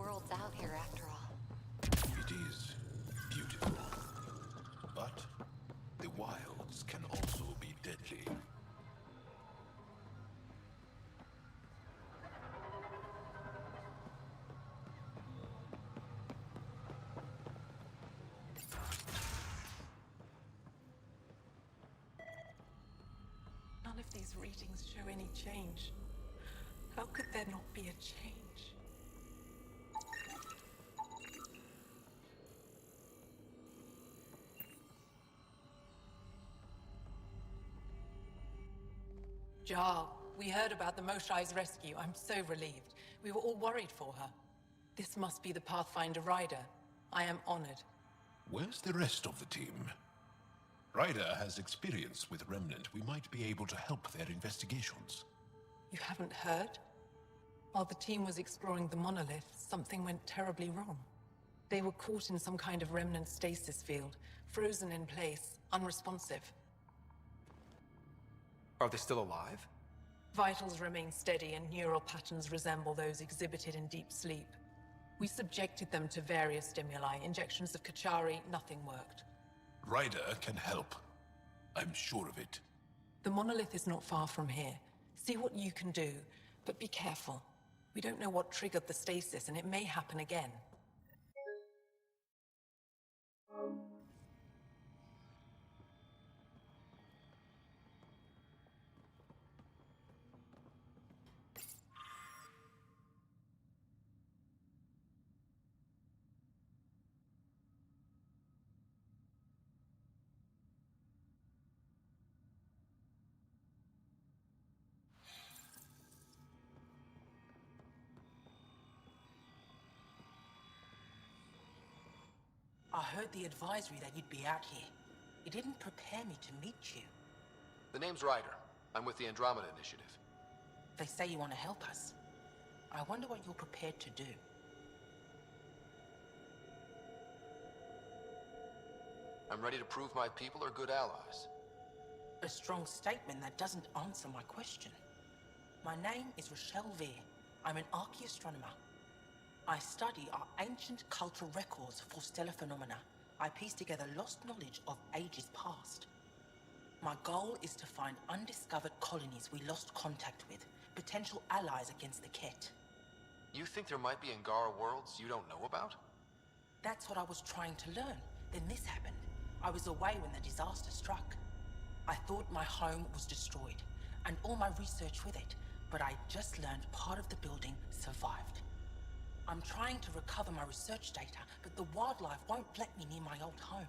It is beautiful. But the wilds can also be deadly. None of these readings show any change. How could there not be a change? Jarl, we heard about the Moshai's rescue. I'm so relieved. We were all worried for her. This must be the Pathfinder Rider. I am honored. Where's the rest of the team? Ryder has experience with Remnant. We might be able to help their investigations. You haven't heard? While the team was exploring the monolith, something went terribly wrong. They were caught in some kind of remnant stasis field, frozen in place, unresponsive. Are they still alive? Vitals remain steady and neural patterns resemble those exhibited in deep sleep. We subjected them to various stimuli, injections of Kachari, nothing worked. Ryder can help. I'm sure of it. The monolith is not far from here. See what you can do, but be careful. We don't know what triggered the stasis, and it may happen again. I heard the advisory that you'd be out here. It didn't prepare me to meet you. The name's Ryder. I'm with the Andromeda Initiative. They say you want to help us. I wonder what you're prepared to do. I'm ready to prove my people are good allies. A strong statement that doesn't answer my question. My name is Rochelle Veer. I'm an archaeoastronomer. I study our ancient cultural records for stellar phenomena. I piece together lost knowledge of ages past. My goal is to find undiscovered colonies we lost contact with, potential allies against the Ket. You think there might be Angara worlds you don't know about? That's what I was trying to learn. Then this happened. I was away when the disaster struck. I thought my home was destroyed, and all my research with it, but I just learned part of the building survived. I'm trying to recover my research data, but the wildlife won't let me near my old home.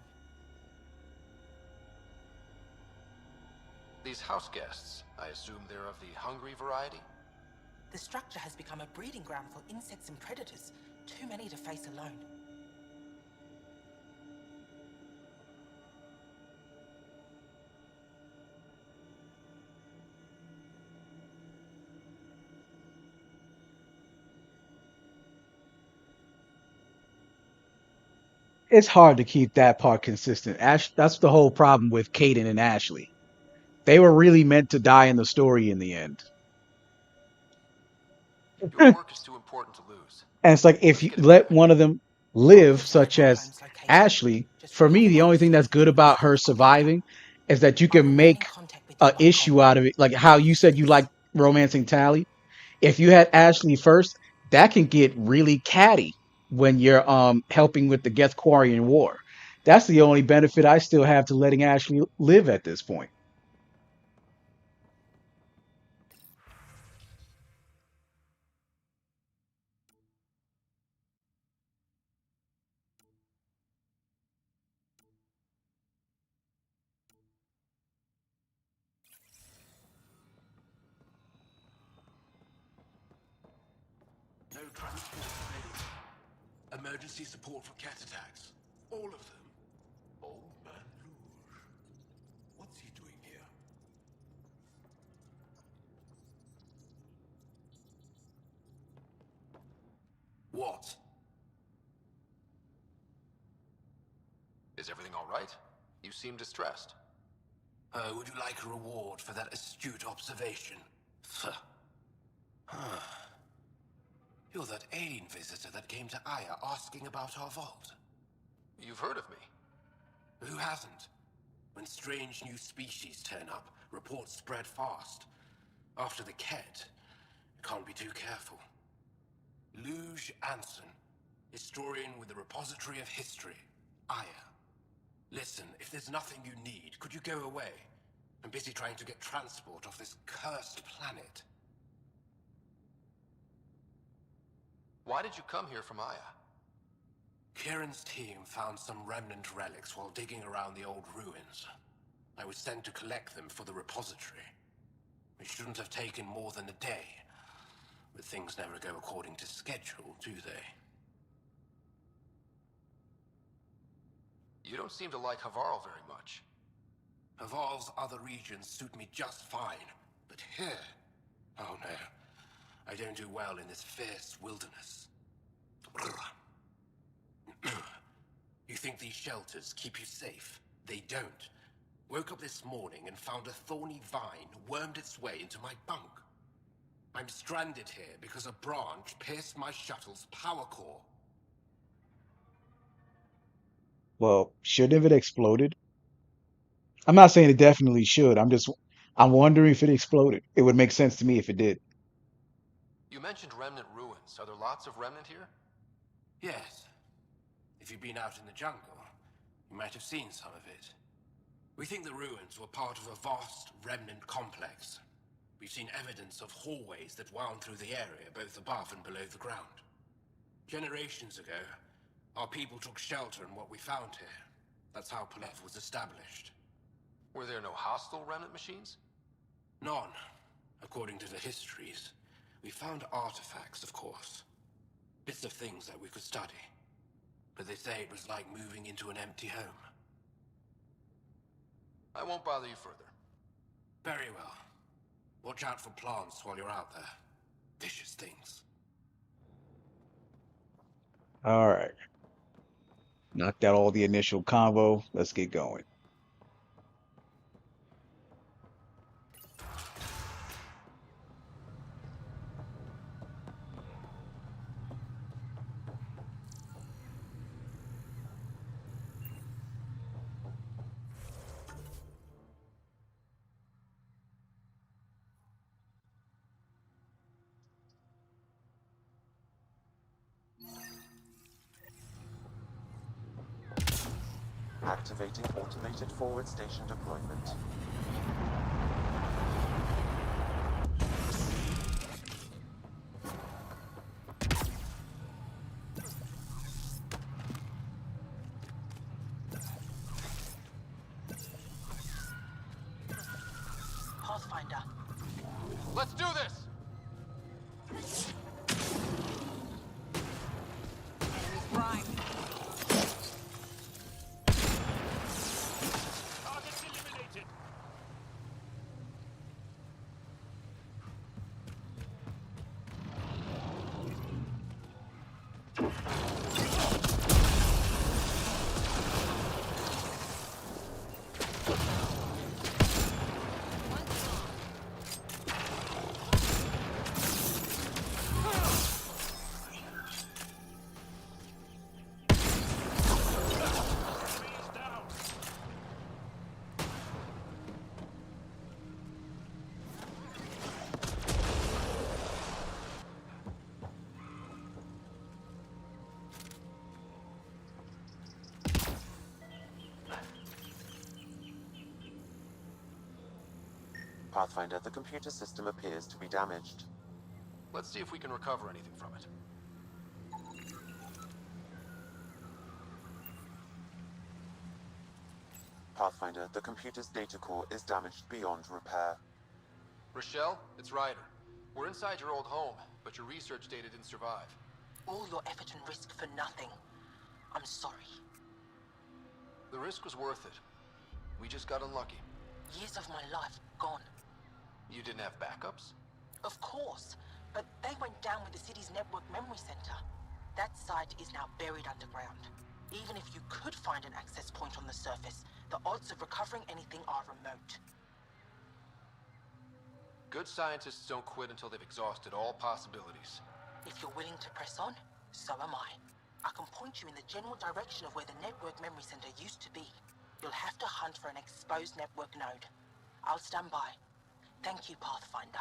These house guests, I assume they're of the hungry variety? The structure has become a breeding ground for insects and predators, too many to face alone. It's hard to keep that part consistent. That's the whole problem with Caden and Ashley. They were really meant to die in the story in the end. Your work is too important to lose. And it's like if Let's you get it let going. one of them live, such as Ashley, for me, the only thing that's good about her surviving is that you can make a issue out of it. Like how you said you like romancing Tally. If you had Ashley first, that can get really catty when you're helping with the Gethquarian War. That's the only benefit I still have to letting Ashley live at this point. No transport available. Emergency support for cat attacks. All of them. Old man Luge. What's he doing here? What? Is everything all right? You seem distressed. Would you like a reward for that astute observation? You're that alien visitor that came to Aya asking about our vault. You've heard of me. Who hasn't? When strange new species turn up, reports spread fast. After the Ket, can't be too careful. Luge Anson, historian with the Repository of History, Aya. Listen, if there's nothing you need, could you go away? I'm busy trying to get transport off this cursed planet. Why did you come here from Aya? Kieran's team found some remnant relics while digging around the old ruins. I was sent to collect them for the repository. It shouldn't have taken more than a day. But things never go according to schedule, do they? You don't seem to like Havarl very much. Havarl's other regions suit me just fine. But here... oh no. I don't do well in this fierce wilderness. You think these shelters keep you safe? They don't. Woke up this morning and found a thorny vine wormed its way into my bunk. I'm stranded here because a branch pierced my shuttle's power core. Well, shouldn't have it exploded? I'm not saying it definitely should. I'm wondering if it exploded. It would make sense to me if it did. You mentioned remnant ruins. Are there lots of remnant here? Yes. If you've been out in the jungle, you might have seen some of it. We think the ruins were part of a vast remnant complex. We've seen evidence of hallways that wound through the area, both above and below the ground. Generations ago, our people took shelter in what we found here. That's how Paleth was established. Were there no hostile remnant machines? None, according to the histories. We found artifacts, of course. Bits of things that we could study. But they say it was like moving into an empty home. I won't bother you further. Very well. Watch out for plants while you're out there. Vicious things. All right. Knocked out all the initial convo. Let's get going. Activating automated forward station deployment. Let's do this! Enemies prime. Targets eliminated. Pathfinder, the computer system appears to be damaged. Let's see if we can recover anything from it. Pathfinder, the computer's data core is damaged beyond repair. Rochelle, it's Ryder. We're inside your old home, but your research data didn't survive. All your effort and risk for nothing. I'm sorry. The risk was worth it. We just got unlucky. Years of my life gone. You didn't have backups? Of course, but they went down with the city's network memory center. That site is now buried underground. Even if you could find an access point on the surface, the odds of recovering anything are remote. Good scientists don't quit until they've exhausted all possibilities. If you're willing to press on, so am I. I can point you in the general direction of where the network memory center used to be. You'll have to hunt for an exposed network node. I'll stand by. Thank you, Pathfinder.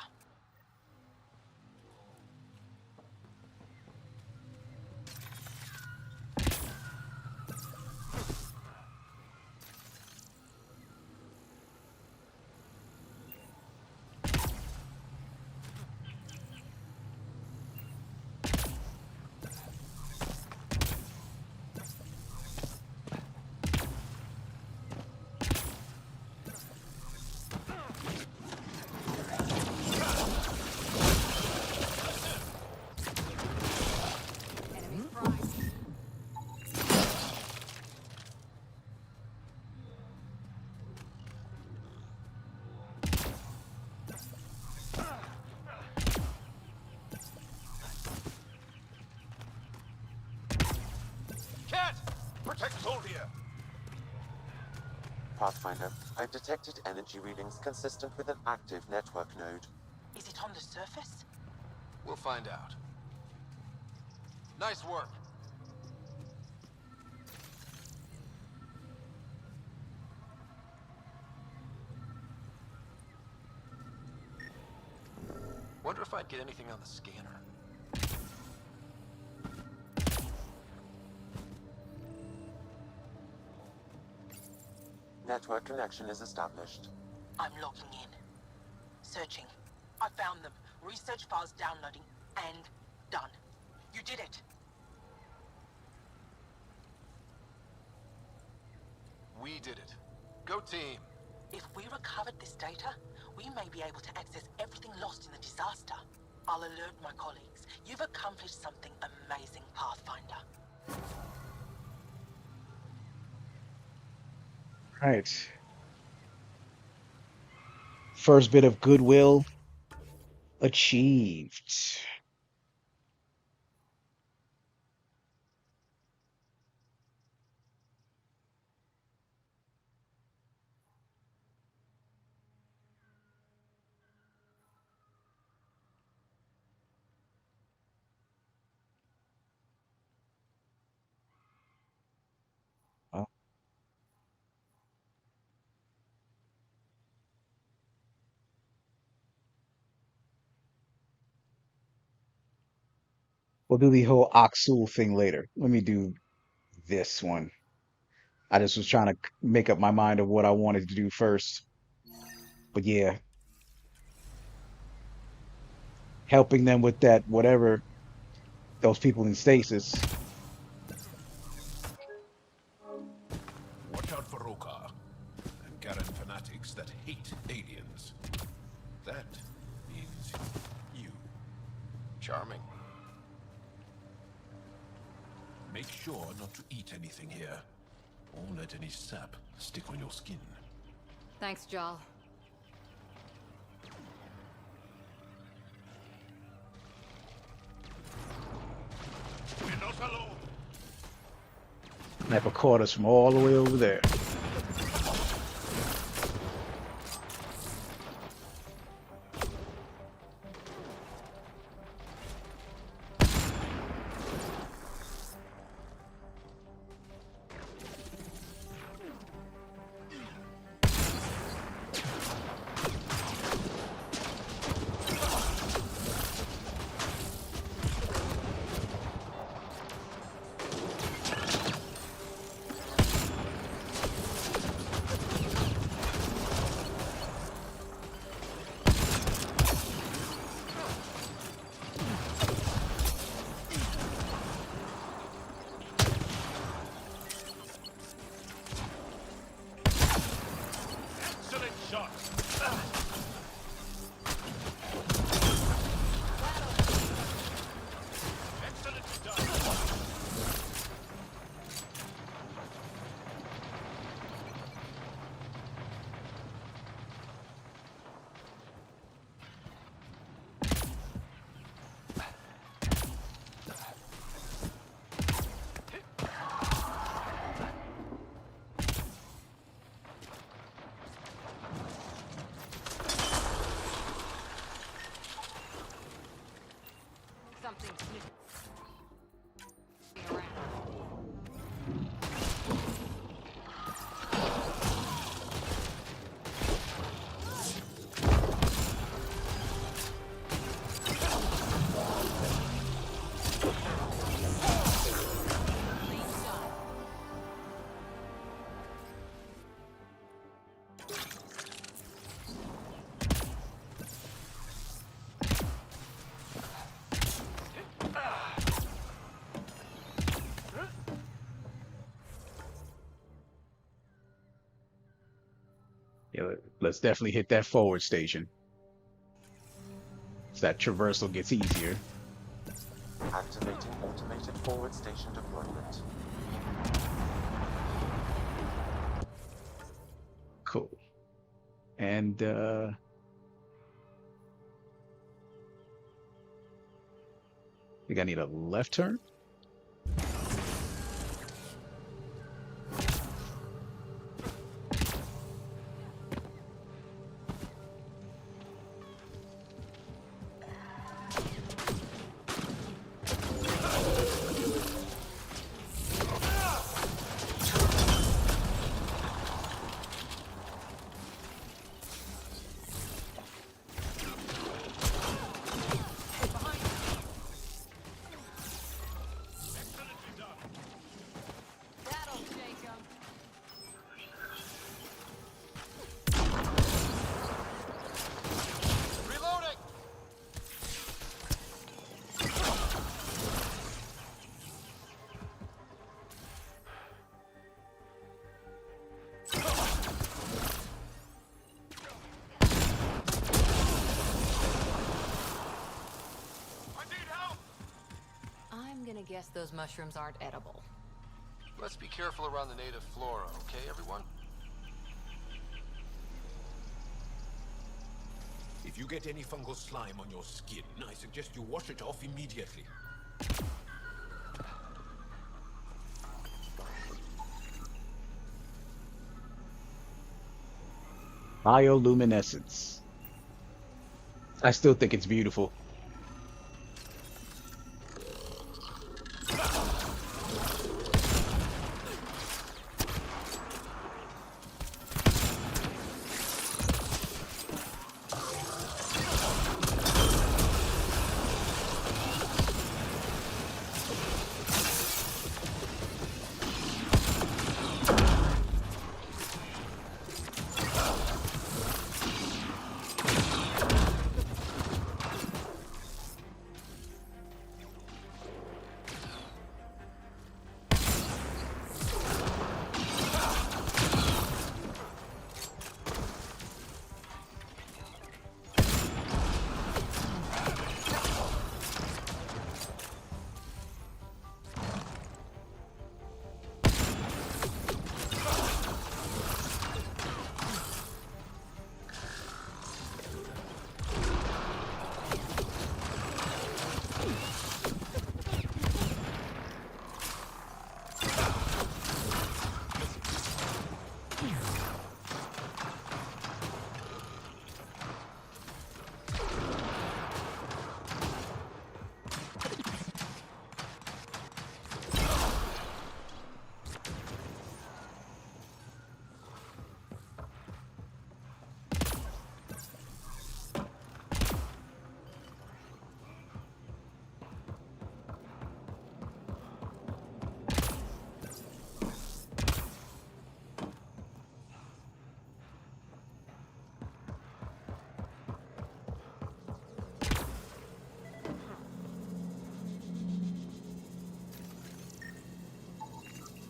Protect Soldier! Pathfinder, I've detected energy readings consistent with an active network node. Is it on the surface? We'll find out. Nice work. Wonder if I'd get anything on the scanner. Network connection is established. I'm logging in. Searching. I found them. Research files downloading and done. You did it. We did it. Go team. If we recovered this data, we may be able to access everything lost in the disaster. I'll alert my colleagues. You've accomplished something amazing, Pathfinder. Right. First bit of goodwill achieved. We'll do the whole Oxul thing later. Let me do this one. I just was trying to make up my mind of what I wanted to do first. But yeah, helping them with that, whatever, those people in stasis. Watch out for Rokar and Garen fanatics that hate aliens. That means You. Charming. Make sure not to eat anything here, or let any sap stick on your skin. Thanks, Jal. We're not alone. Sniper caught us from all the way over there. Excellent shot. Excellently done. Something sneaking around. Yeah, let's definitely hit that forward station. So that traversal gets easier. Activating automated forward station deployment. Cool. And I think I need a left turn. That'll shake 'em. Reloading. I need help. I'm gonna guess those mushrooms aren't edible. Let's be careful around the native flora, okay, everyone? If you get any fungal slime on your skin, I suggest you wash it off immediately. Bioluminescence. I still think it's beautiful.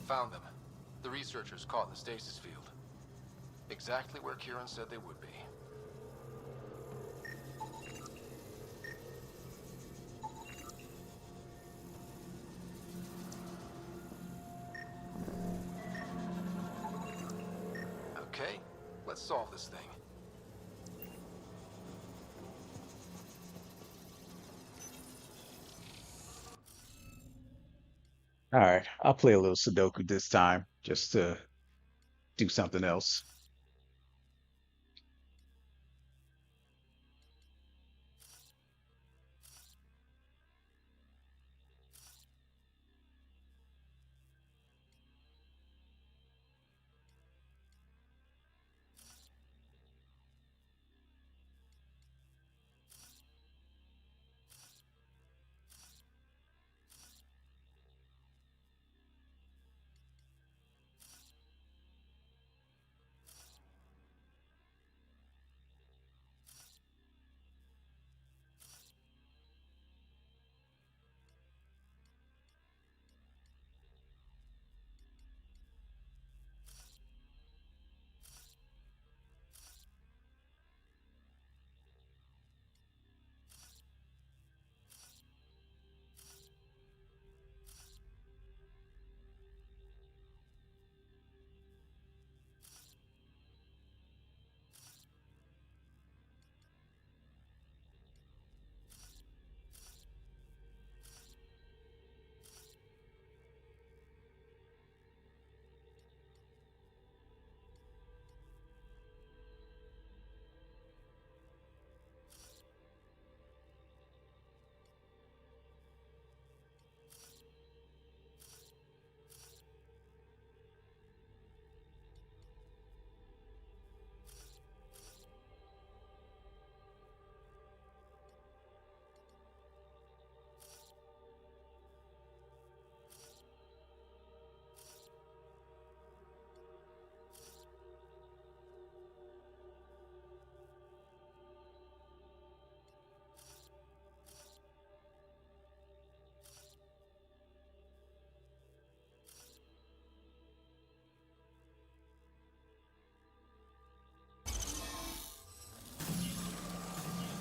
Found them. The researchers caught in the stasis field. Exactly where Kieran said they would be. Okay, let's solve this thing. All right, I'll play a little Sudoku this time just to do something else.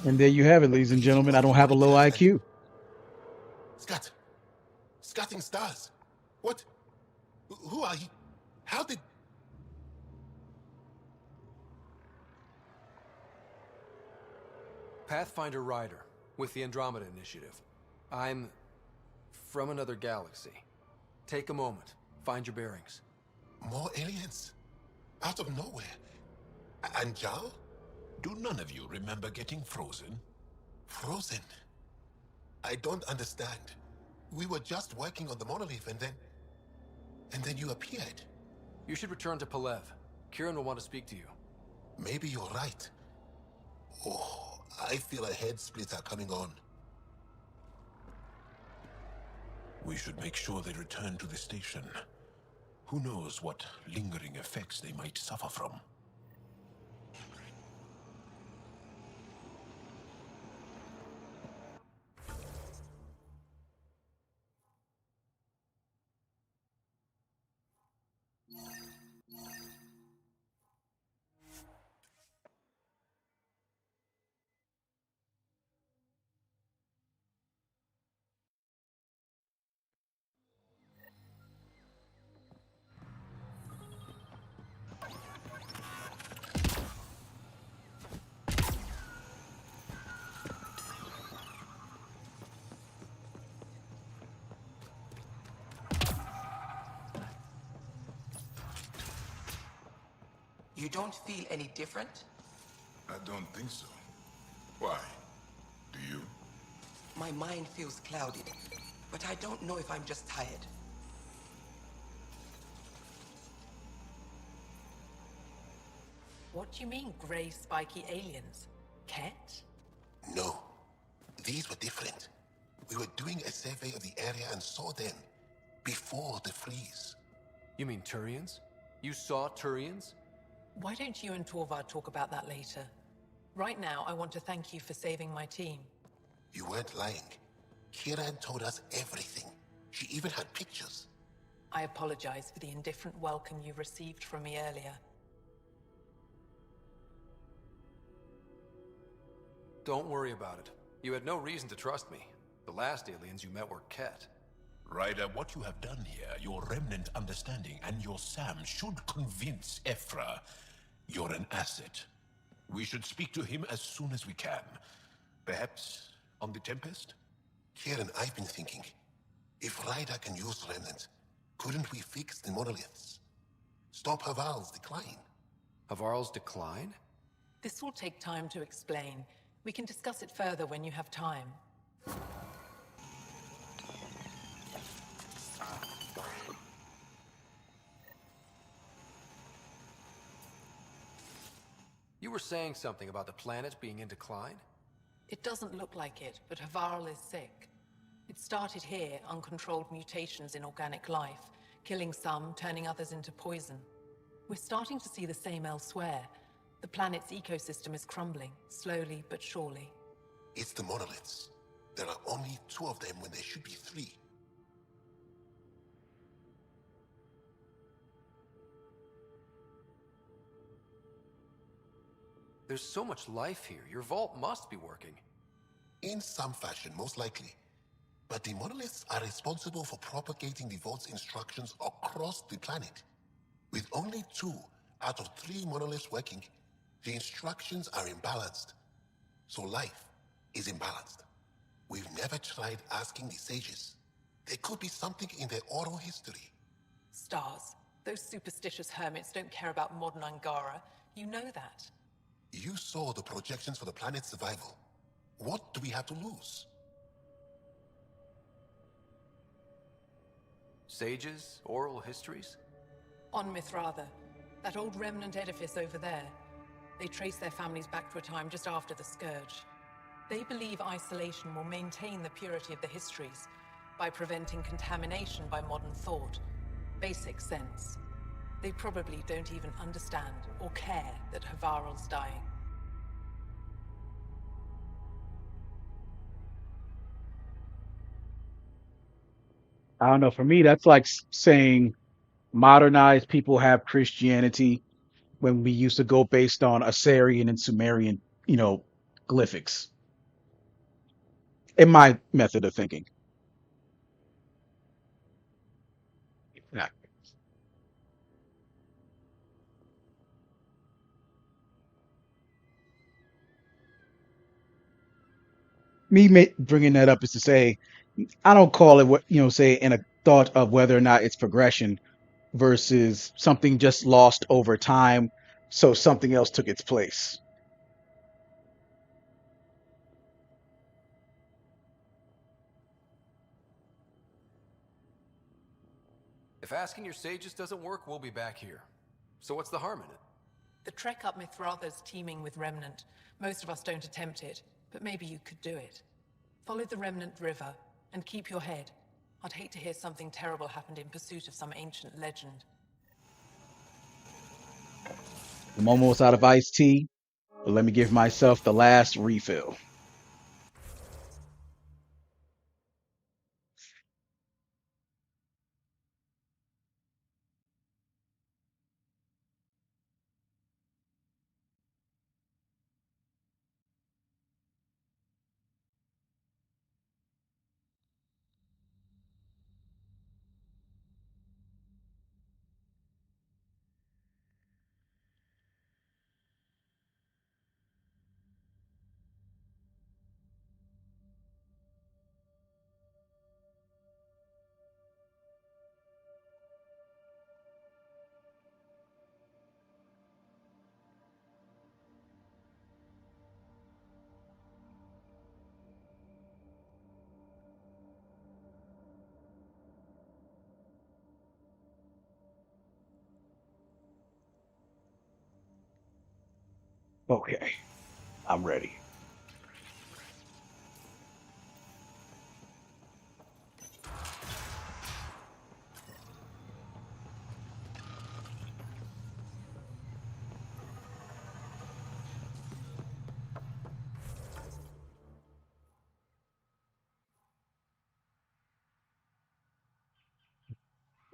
And there you have it, ladies and gentlemen. I don't have a low IQ. Scat. Scatting stars. What? Who are you? How did... Pathfinder Ryder, with the Andromeda Initiative. I'm from another galaxy. Take a moment, find your bearings. More aliens? Out of nowhere? And Jal? Do none of you remember getting frozen? Frozen? I don't understand. We were just working on the monolith and then... And then you appeared. You should return to Palev. Kieran will want to speak to you. Maybe you're right. Oh, I feel a head splitter coming on. We should make sure they return to the station. Who knows what lingering effects they might suffer from. You don't feel any different? I don't think so. Why? Do you? My mind feels clouded, but I don't know if I'm just tired. What do you mean, gray spiky aliens? Cat? No. These were different. We were doing a survey of the area and saw them. Before the freeze. You mean Turians? You saw Turians? Why don't you and Torvald talk about that later? Right now, I want to thank you for saving my team. You weren't lying. Kieran told us everything. She even had pictures. I apologize for the indifferent welcome you received from me earlier. Don't worry about it. You had no reason to trust me. The last aliens you met were Ket. Ryder, what you have done here, your remnant understanding and your Sam should convince Ephra you're an asset. We should speak to him as soon as we can. Perhaps on the Tempest? Kieran, I've been thinking. If Ryder can use remnants, couldn't we fix the monoliths? Stop Haval's decline. Havarl's decline? This will take time to explain. We can discuss it further when you have time. You were saying something about the planet being in decline? It doesn't look like it, but Havarl is sick. It started here, uncontrolled mutations in organic life, killing some, turning others into poison. We're starting to see the same elsewhere. The planet's ecosystem is crumbling, slowly but surely. It's the monoliths. There are only 2 of them when there should be 3. There's so much life here. Your vault must be working. In some fashion, most likely. But the monoliths are responsible for propagating the vault's instructions across the planet. With only 2 out of 3 monoliths working, the instructions are imbalanced. So life is imbalanced. We've never tried asking the sages. There could be something in their oral history. Stars. Those superstitious hermits don't care about modern Angara. You know that. You saw the projections for the planet's survival. What do we have to lose? Sages? Oral histories? On Mithratha, that old remnant edifice over there. They trace their families back to a time just after the Scourge. They believe isolation will maintain the purity of the histories by preventing contamination by modern thought. Basic sense. They probably don't even understand or care that Havarl's dying. I don't know. For me, that's like saying modernized people have Christianity when we used to go based on Assyrian and Sumerian, glyphics. In my method of thinking. Yeah. Bringing that up is to say I don't call it what say in a thought of whether or not it's progression versus something just lost over time, so something else took its place. If asking your sages doesn't work, we'll be back here. So what's the harm in it? The trek up Mithratha's teeming with remnant. Most of us don't attempt it, but maybe you could do it. Follow the remnant river, and keep your head. I'd hate to hear something terrible happened in pursuit of some ancient legend. I'm almost out of iced tea, but let me give myself the last refill. Okay, I'm ready.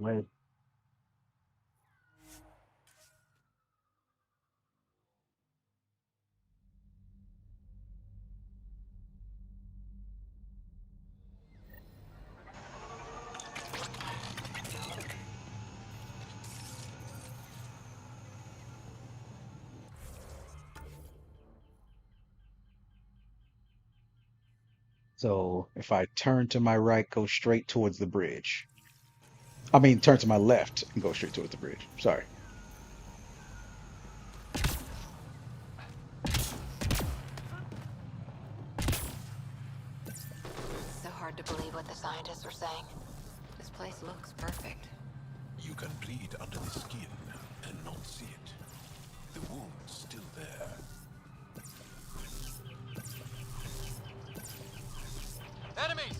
Right. So if I turn to my right, go straight towards the bridge. I mean, turn to my left and go straight towards the bridge. Sorry. So hard to believe what the scientists are saying. This place looks perfect. You can bleed under the skin and not see it. The wound's still there. Enemies!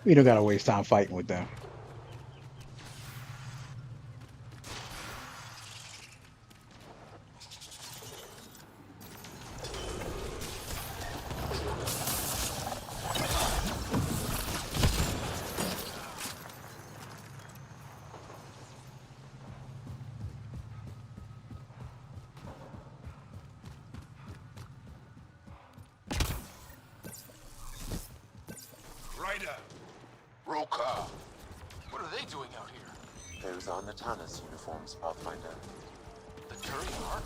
We don't gotta waste time fighting with them. Ryder! Roka! What are they doing out here? Those are Natana's uniforms, Pathfinder. The Turian Ark?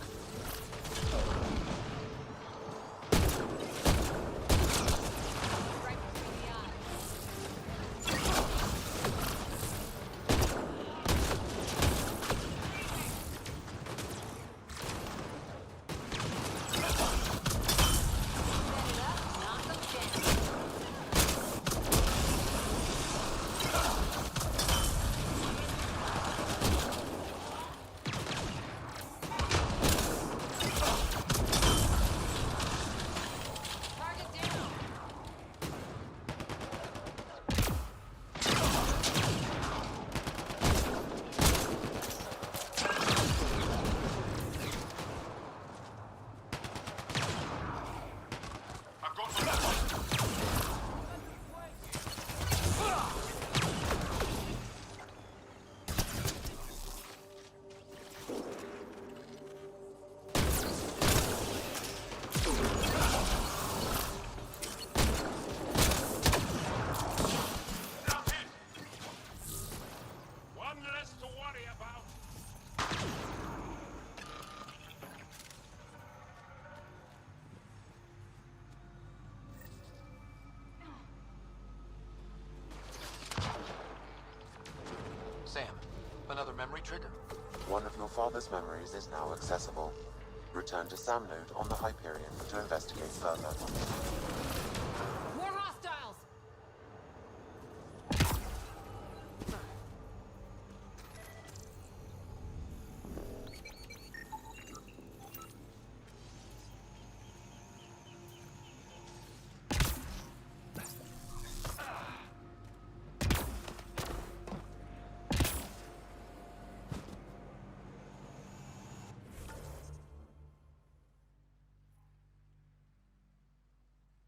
Sam, another memory trigger? One of your father's memories is now accessible. Return to Sam Node on the Hyperion to investigate further. More hostiles!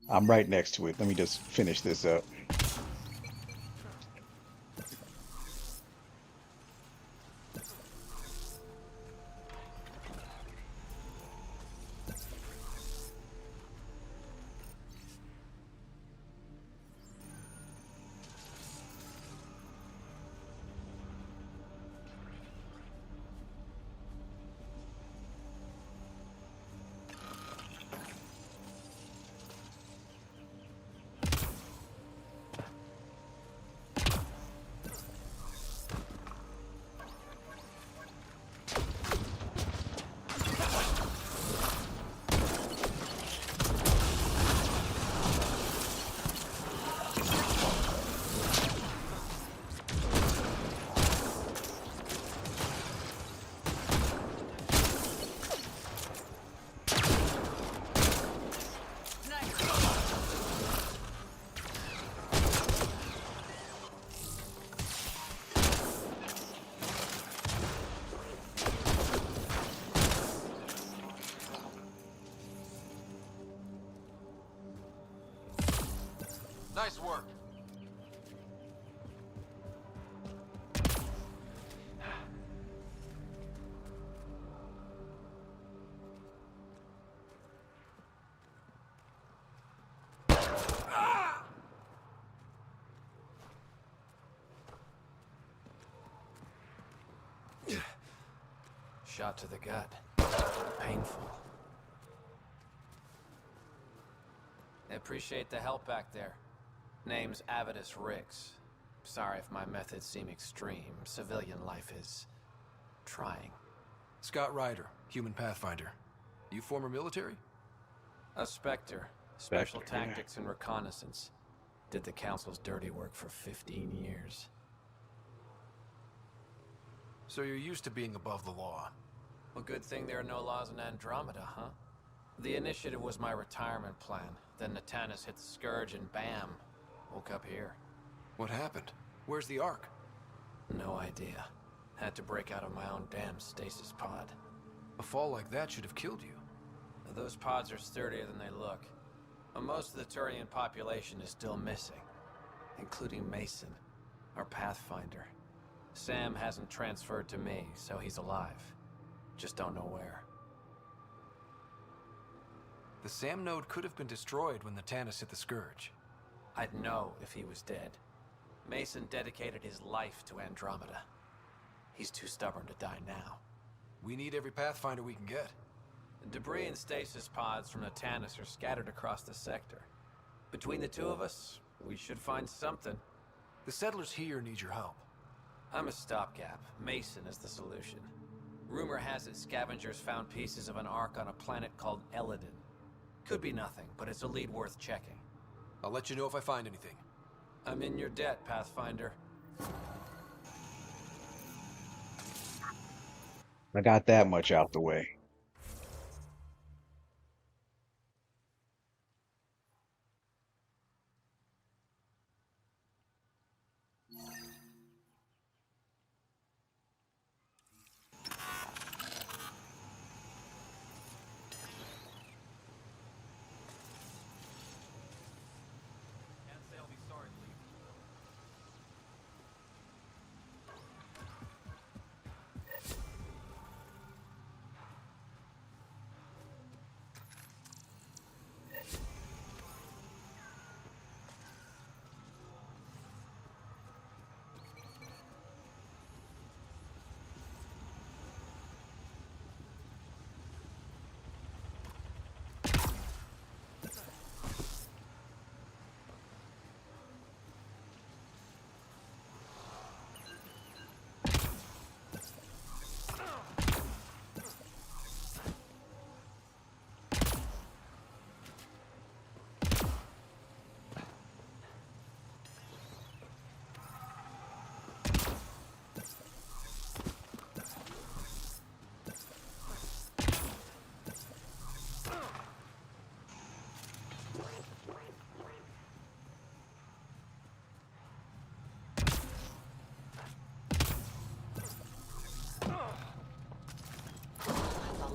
I'm right next to it. Let me just finish this up. Nice work. Shot to the gut. Painful. I appreciate the help back there. Name's Avidus Rix. Sorry if my methods seem extreme. Civilian life is... trying. Scott Ryder, human pathfinder. You former military? A Spectre. Special Spectre, yeah. tactics and reconnaissance. Did the Council's dirty work for 15 years. So you're used to being above the law. Well, good thing there are no laws in Andromeda, huh? The initiative was my retirement plan. Then Natanus hit the Scourge and bam, woke up here. What happened? Where's the Ark? No idea. Had to break out of my own damn stasis pod. A fall like that should have killed you. Those pods are sturdier than they look. But most of the Turian population is still missing, including Mason, our Pathfinder. Sam hasn't transferred to me, so he's alive. Just don't know where. The Sam node could have been destroyed when the Tannis hit the Scourge. I'd know if he was dead. Mason dedicated his life to Andromeda. He's too stubborn to die now. We need every Pathfinder we can get. The debris and stasis pods from the Tannis are scattered across the sector. Between the two of us, we should find something. The settlers here need your help. I'm a stopgap. Mason is the solution. Rumor has it scavengers found pieces of an Ark on a planet called Elodin. Could be nothing, but it's a lead worth checking. I'll let you know if I find anything. I'm in your debt, Pathfinder. I got that much out the way.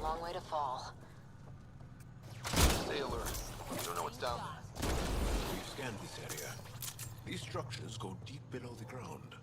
Long way to fall. Stay alert. You don't know what's down there. We've scanned this area. These structures go deep below the ground.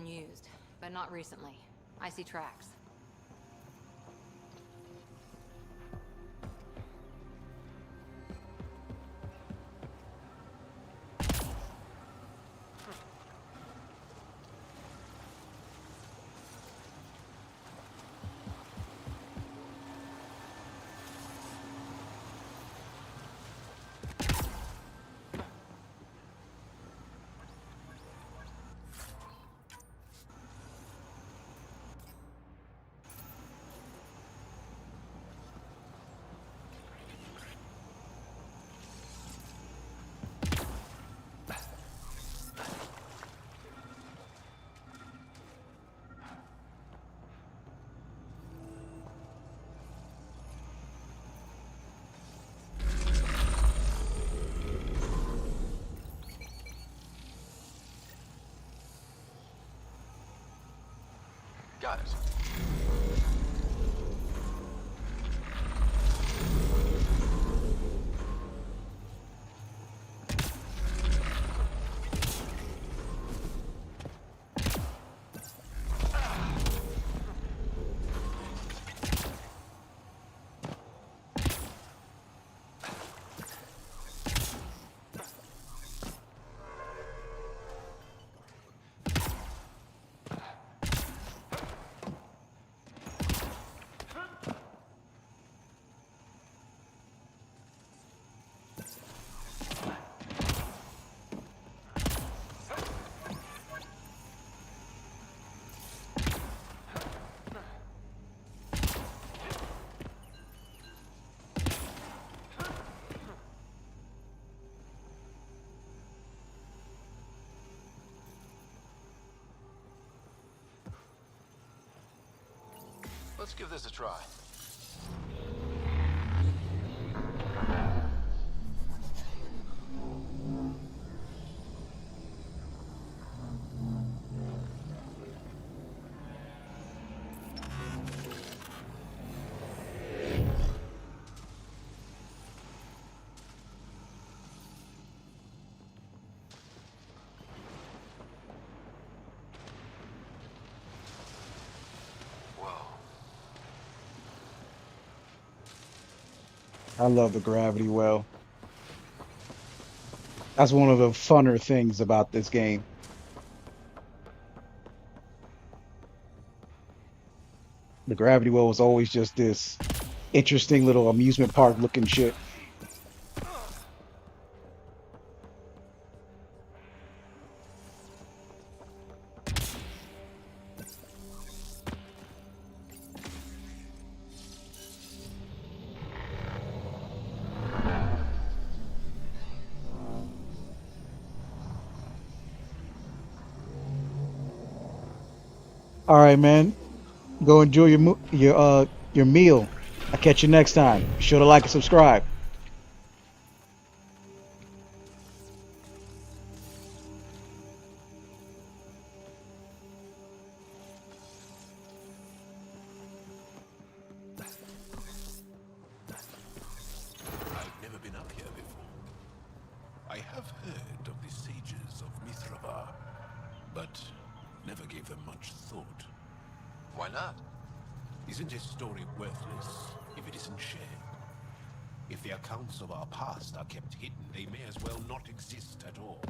been used, but not recently. I see tracks. Got it. Let's give this a try. I love the gravity well. That's one of the funner things about this game. The gravity well was always just this interesting little amusement park looking shit. All right, man. Go enjoy your meal. I'll catch you next time. Be sure to like and subscribe. I've never been up here before. I have heard of the sages of Mithrava, but never gave them much thought. Why not? Isn't a story worthless if it isn't shared? If the accounts of our past are kept hidden, they may as well not exist at all.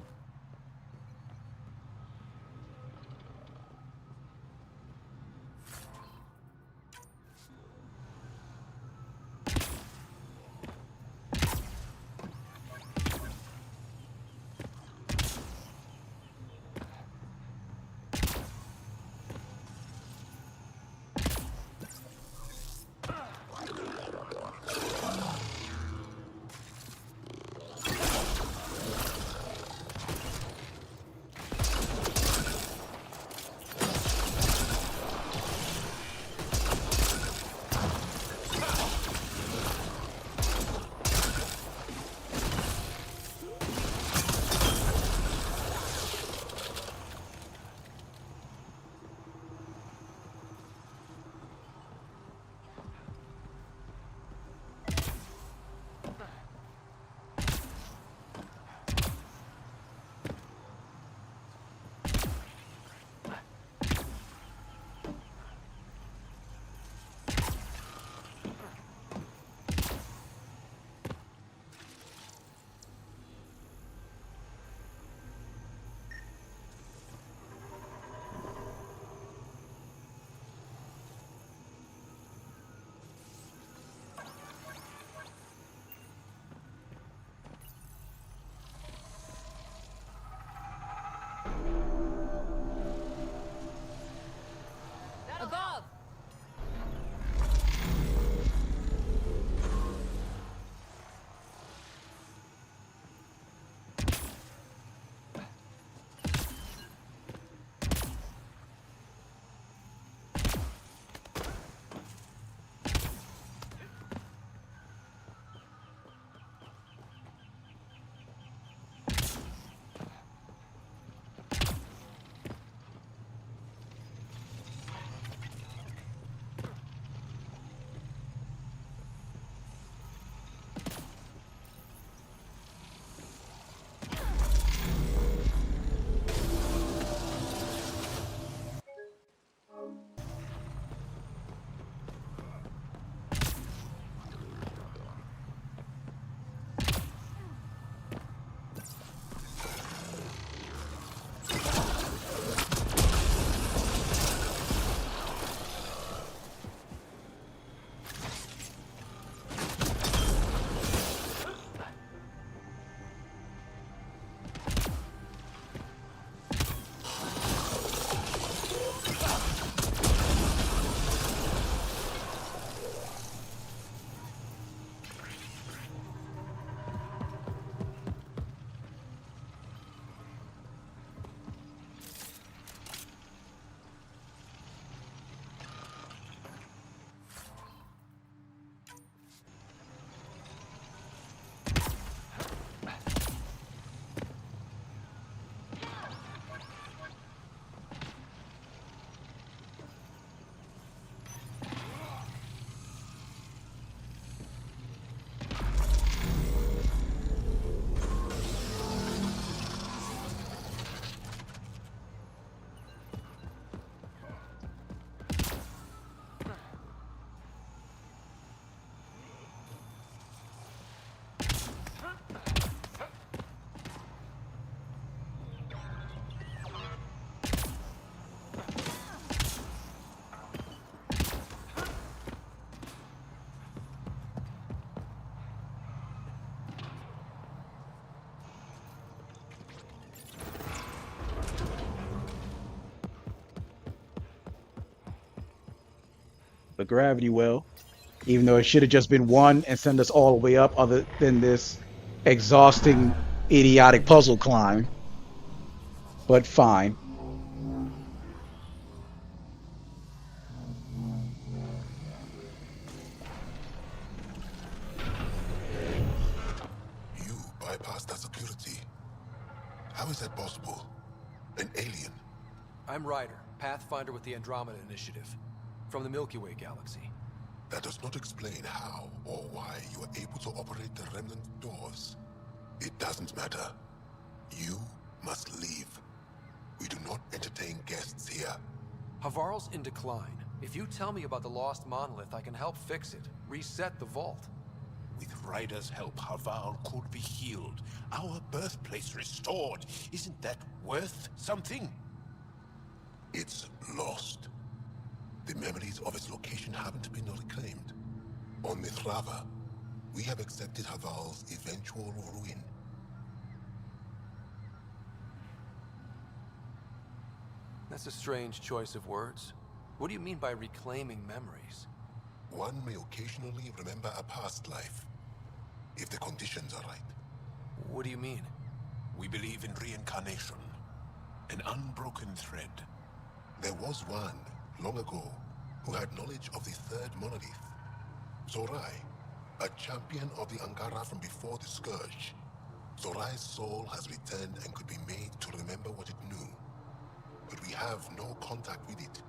the gravity well, even though it should have just been one and send us all the way up, other than this exhausting, idiotic puzzle climb. But fine. You bypassed that security. How is that possible? An alien? I'm Ryder, Pathfinder with the Andromeda Initiative, from the Milky Way galaxy. That does not explain how or why you are able to operate the remnant doors. It doesn't matter. You must leave. We do not entertain guests here. Havarl's in decline. If you tell me about the lost monolith, I can help fix it, reset the vault. With Ryder's help, Haval could be healed. Our birthplace restored. Isn't that worth something? It's lost. The memories of its location haven't been reclaimed. On Mithrava, we have accepted Haval's eventual ruin. That's a strange choice of words. What do you mean by reclaiming memories? One may occasionally remember a past life, if the conditions are right. What do you mean? We believe in reincarnation. An unbroken thread. There was one, long ago, who had knowledge of the third monolith. Zorai, a champion of the Angara from before the Scourge. Zorai's soul has returned and could be made to remember what it knew. But we have no contact with it.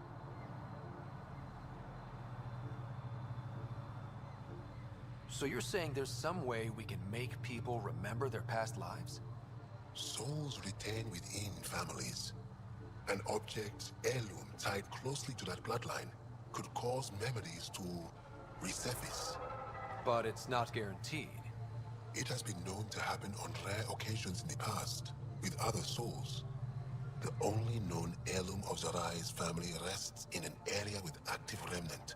So you're saying there's some way we can make people remember their past lives? Souls retain within families. An object, heirloom, tied closely to that bloodline could cause memories to resurface. But it's not guaranteed. It has been known to happen on rare occasions in the past, with other souls. The only known heirloom of Zarai's family rests in an area with active remnant.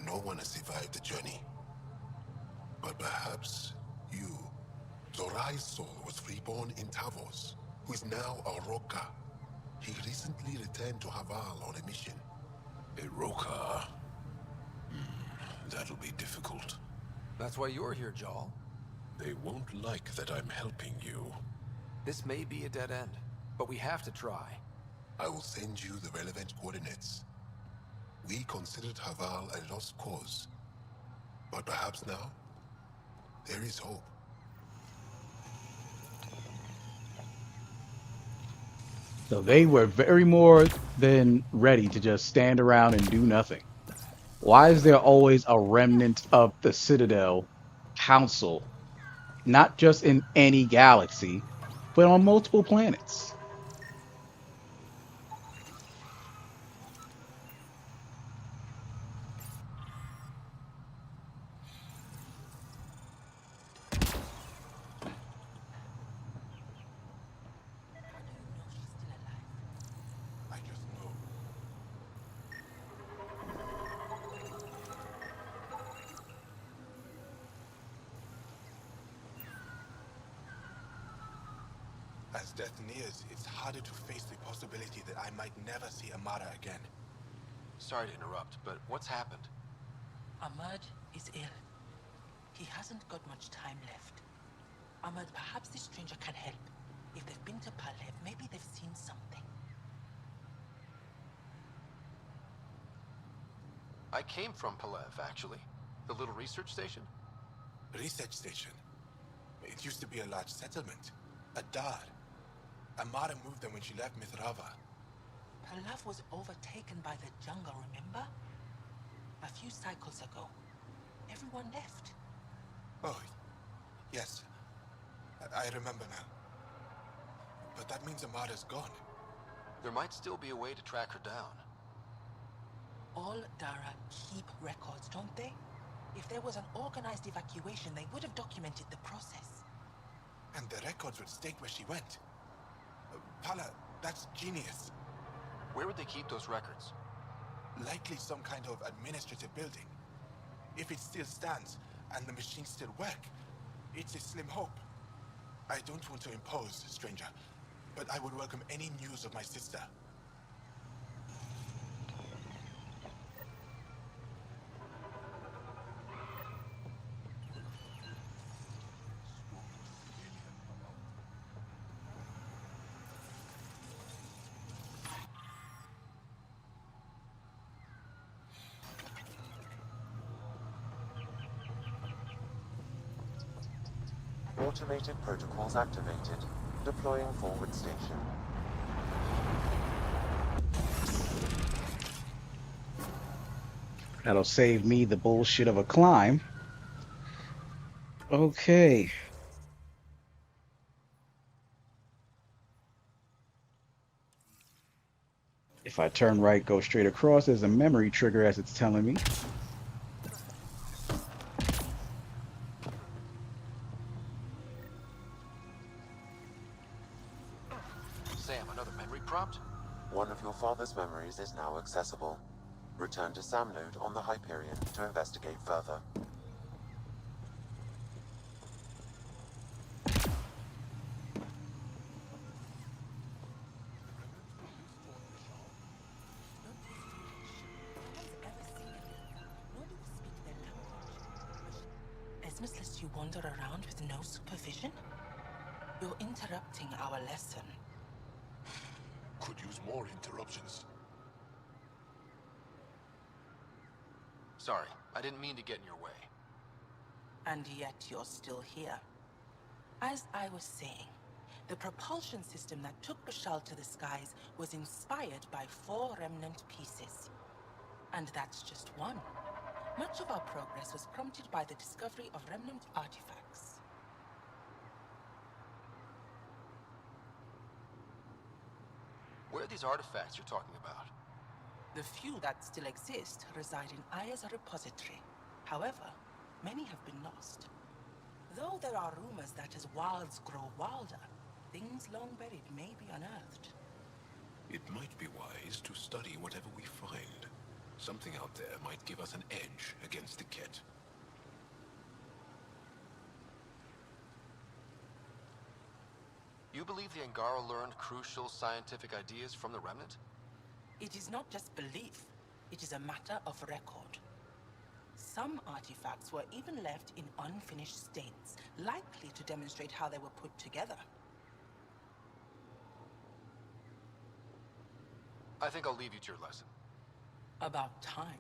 No one has survived the journey. But perhaps you. Zorai's soul was reborn in Tavos, who is now a Roka. He recently returned to Haval on a mission. A Roka? That'll be difficult. That's why you're here, Jal. They won't like that I'm helping you. This may be a dead end, but we have to try. I will send you the relevant coordinates. We considered Haval a lost cause. But perhaps now, there is hope. So they were very more than ready to just stand around and do nothing. Why is there always a remnant of the Citadel Council, not just in any galaxy, but on multiple planets? I just know. As death nears, it's harder to face the possibility that I might never see Amara again. Sorry to interrupt, but what's happened? Ahmad is ill. He hasn't got much time left. Ahmad, perhaps this stranger can help. If they've been to Palev, maybe they've seen something. I came from Palev, actually. The little research station? Research station. It used to be a large settlement. A dar. Amara moved them when she left Mithrava. Palev was overtaken by the jungle, remember? A few cycles ago. Everyone left. Oh, yes. I remember now. But that means Amara's gone. There might still be a way to track her down. All Dara keep records, don't they? If there was an organized evacuation, they would have documented the process. And the records would state where she went. Pala, that's genius. Where would they keep those records? Likely some kind of administrative building. If it still stands, and the machines still work, it's a slim hope. I don't want to impose, stranger, but I would welcome any news of my sister. Automated protocols activated. Deploying forward station. That'll save me the bullshit of a climb. Okay. If I turn right, go straight across, there's a memory trigger as it's telling me. Sam, another memory prompt? One of your father's memories is now accessible. Return to Sam node on the Hyperion to investigate further. Esmus lets you wander around with no supervision? You're interrupting our lesson. Could use more interruptions. Sorry, I didn't mean to get in your way. And yet you're still here. As I was saying, the propulsion system that took Bashal to the skies was inspired by 4 remnant pieces. And that's just one. Much of our progress was prompted by the discovery of remnant artifacts. Where are these artifacts you're talking about? The few that still exist reside in Aya's repository. However, many have been lost. Though there are rumors that as wilds grow wilder, things long buried may be unearthed. It might be wise to study whatever we find. Something out there might give us an edge against the Ket. You believe the Angara learned crucial scientific ideas from the Remnant? It is not just belief, it is a matter of record. Some artifacts were even left in unfinished states, likely to demonstrate how they were put together. I think I'll leave you to your lesson. About time.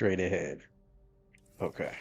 Straight ahead. Okay.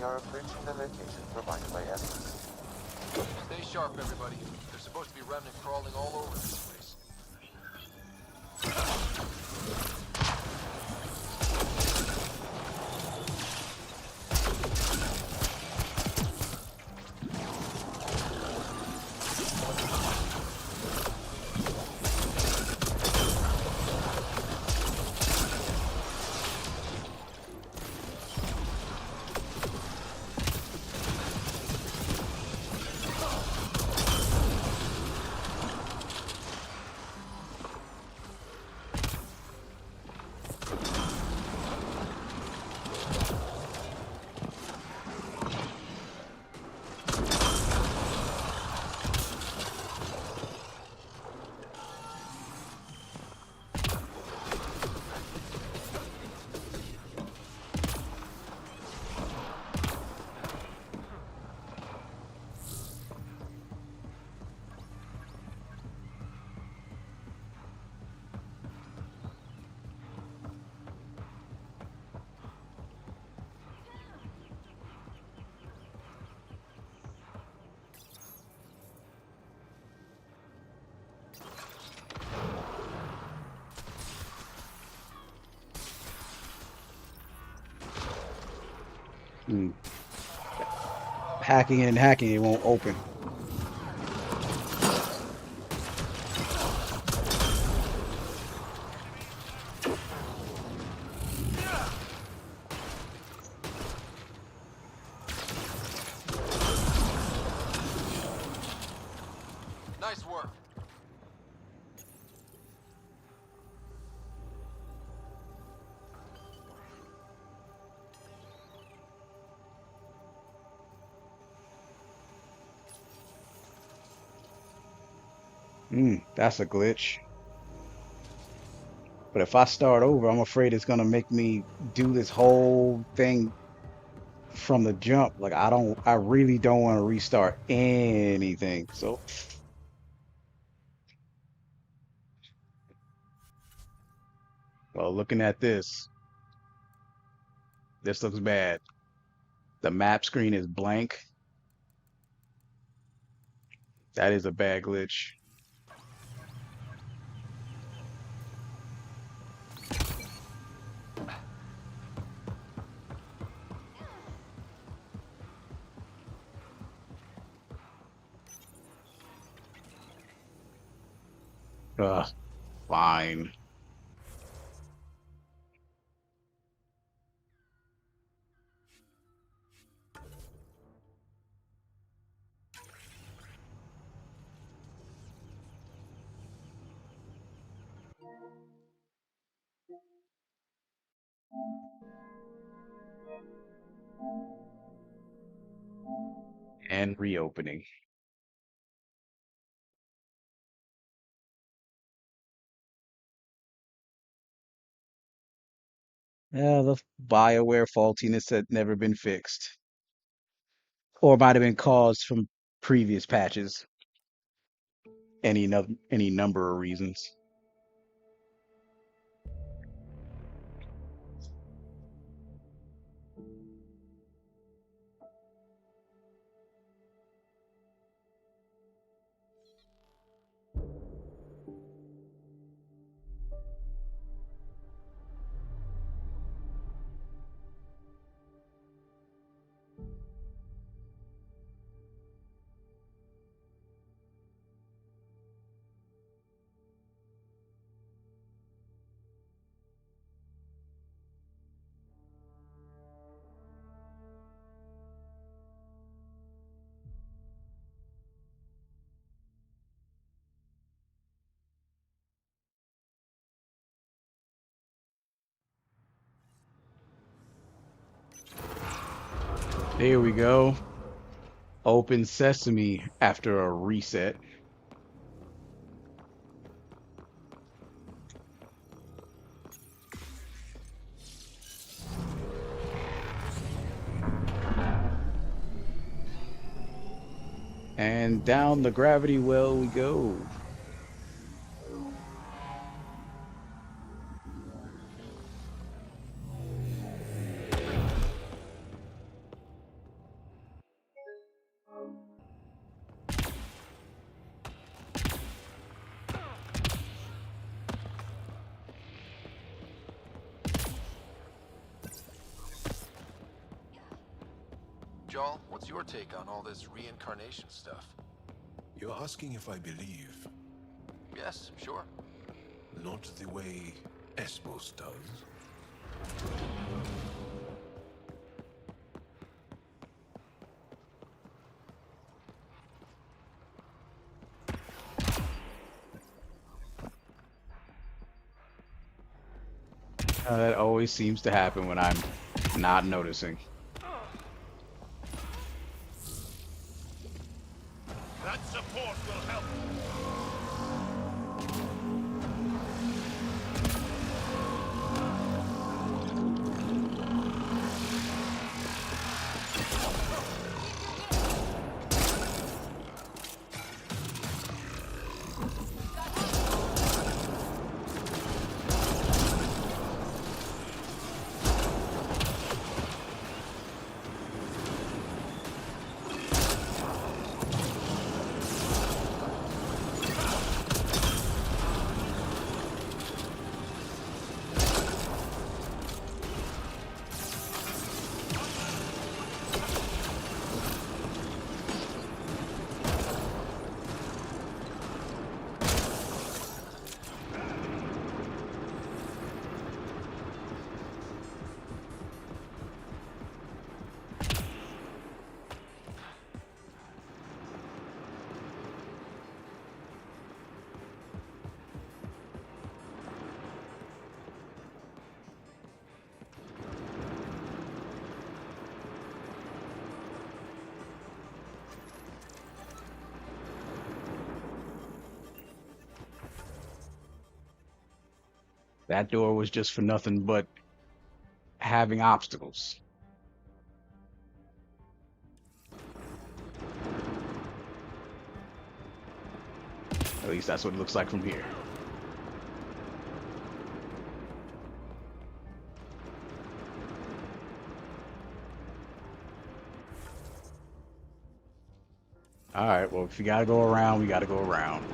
are approaching the location provided by Estes. Stay sharp, everybody. There's supposed to be remnant crawling all over this place. Hmm. Hacking and hacking, it won't open. Nice work. That's a glitch. But if I start over, I'm afraid it's gonna make me do this whole thing from the jump. Like I really don't want to restart anything. So, well, looking at this looks bad. The map screen is blank. That is a bad glitch. Ugh, fine. And reopening. Yeah, the BioWare faultiness had never been fixed, or might have been caused from previous patches. Any number of reasons. There we go. Open sesame after a reset. And down the gravity well we go. Jal, what's your take on all this reincarnation stuff? You're asking if I believe. Yes, sure. Not the way Esmos does. That always seems to happen when I'm not noticing. That support will help. That door was just for nothing but having obstacles. At least that's what it looks like from here. All right, well, if you gotta go around, we gotta go around.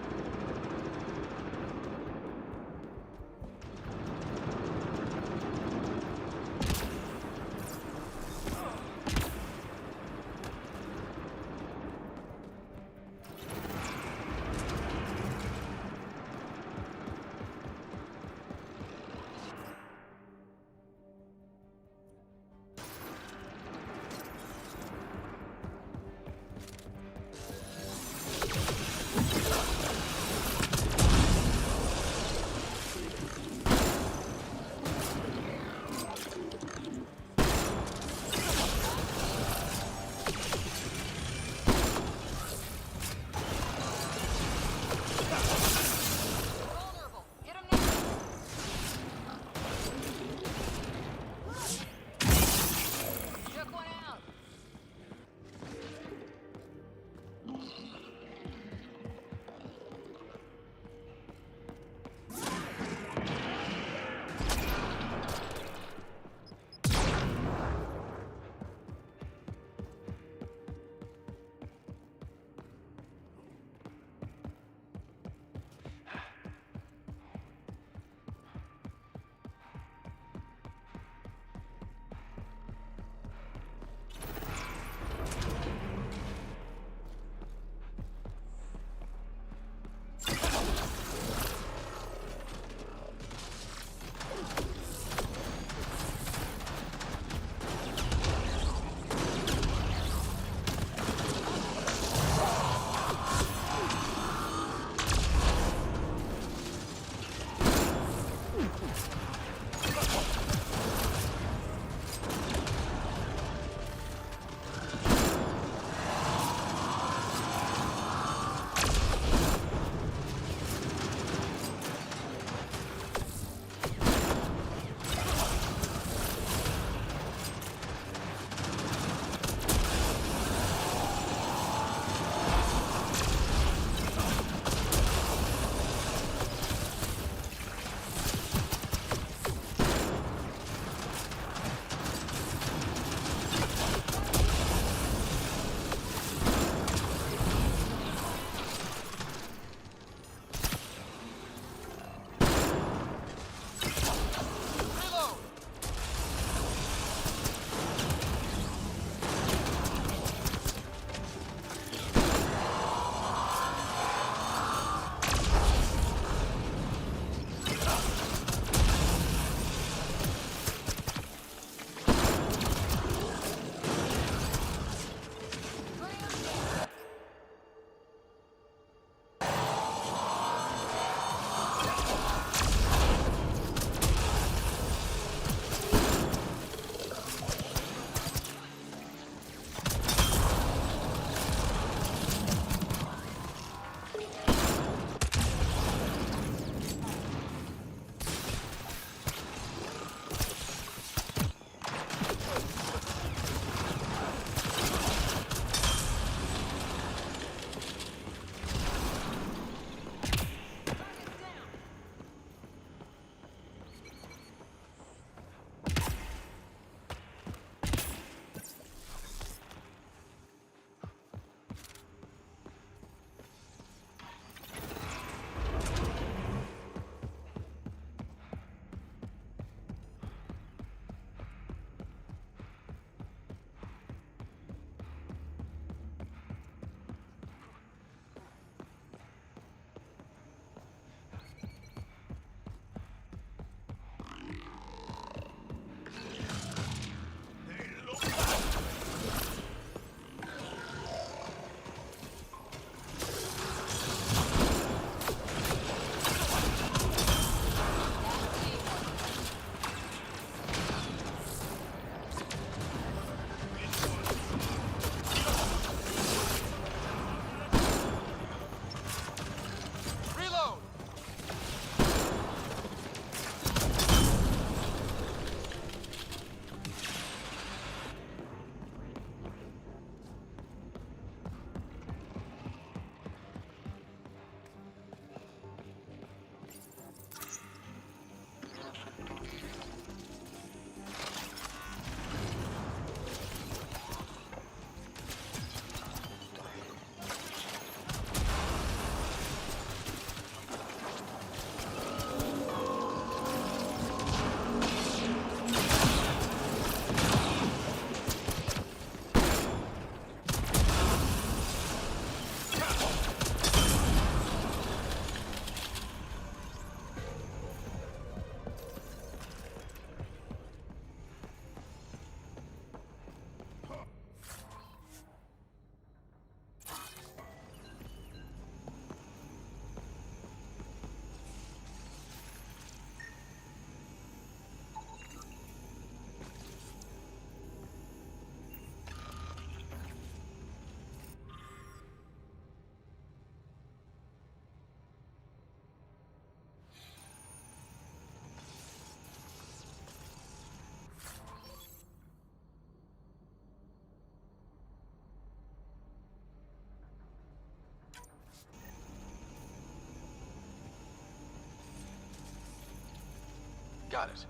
Got it.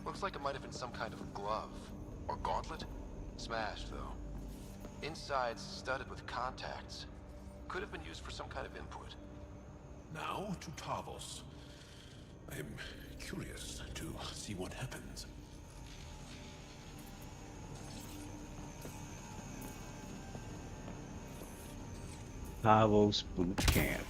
Looks like it might have been some kind of glove. Or gauntlet? Smashed, though. Inside's studded with contacts. Could have been used for some kind of input. Now to Tavos. I'm curious to see what happens. Davos Boot Camp.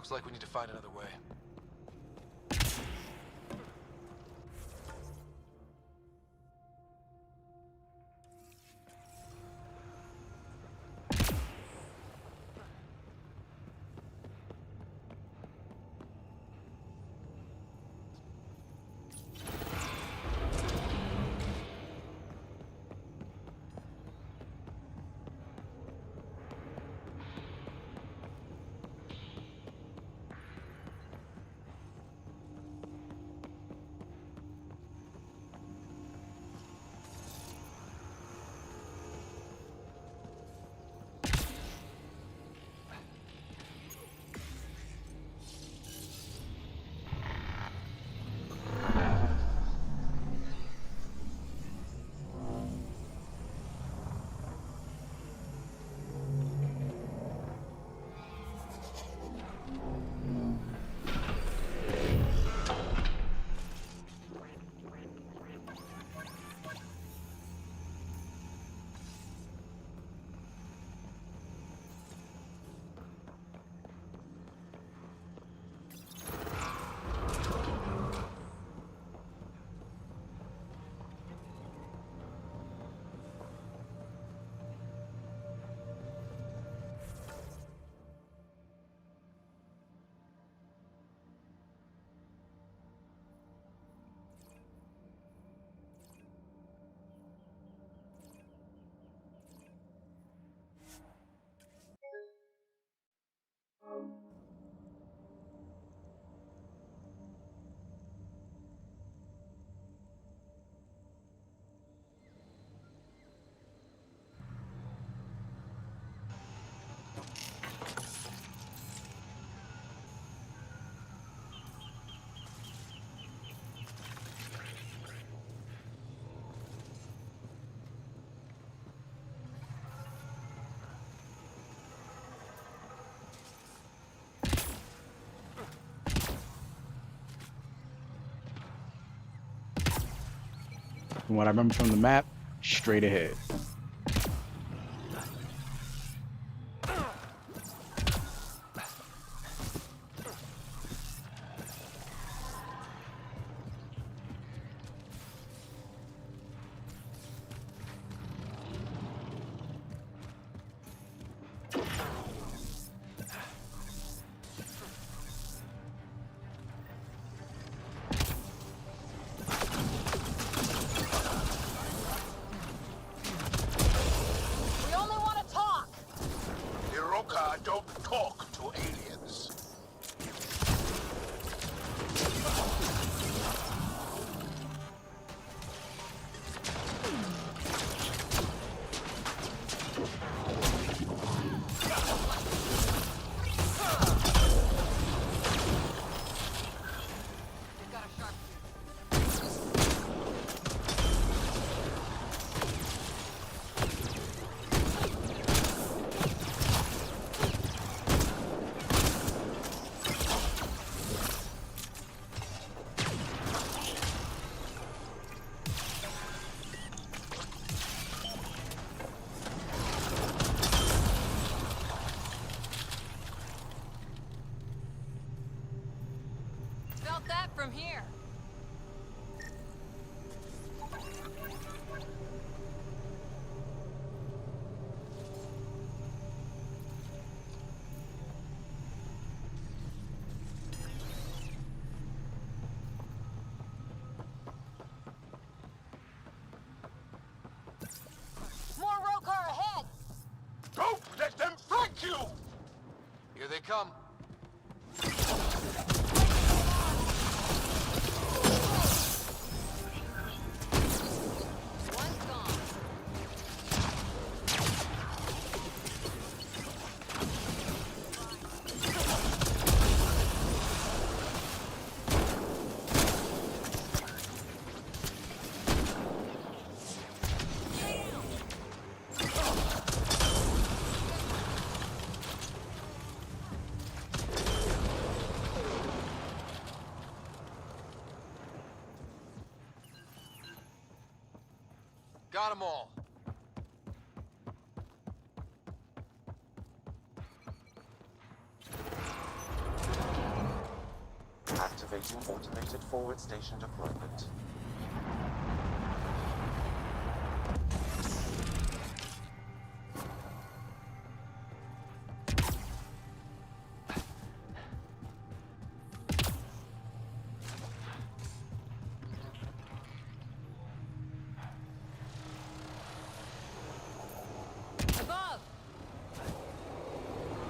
Looks like we need to find another way. From what I remember from the map, straight ahead. We only want to talk! The Roka don't talk to aliens. Felt that from here. More Rokar ahead! Don't let them flank you! Here they come. One's gone. Got them all. Activating automated forward station deployment. Above!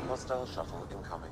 Hostile shuttle incoming.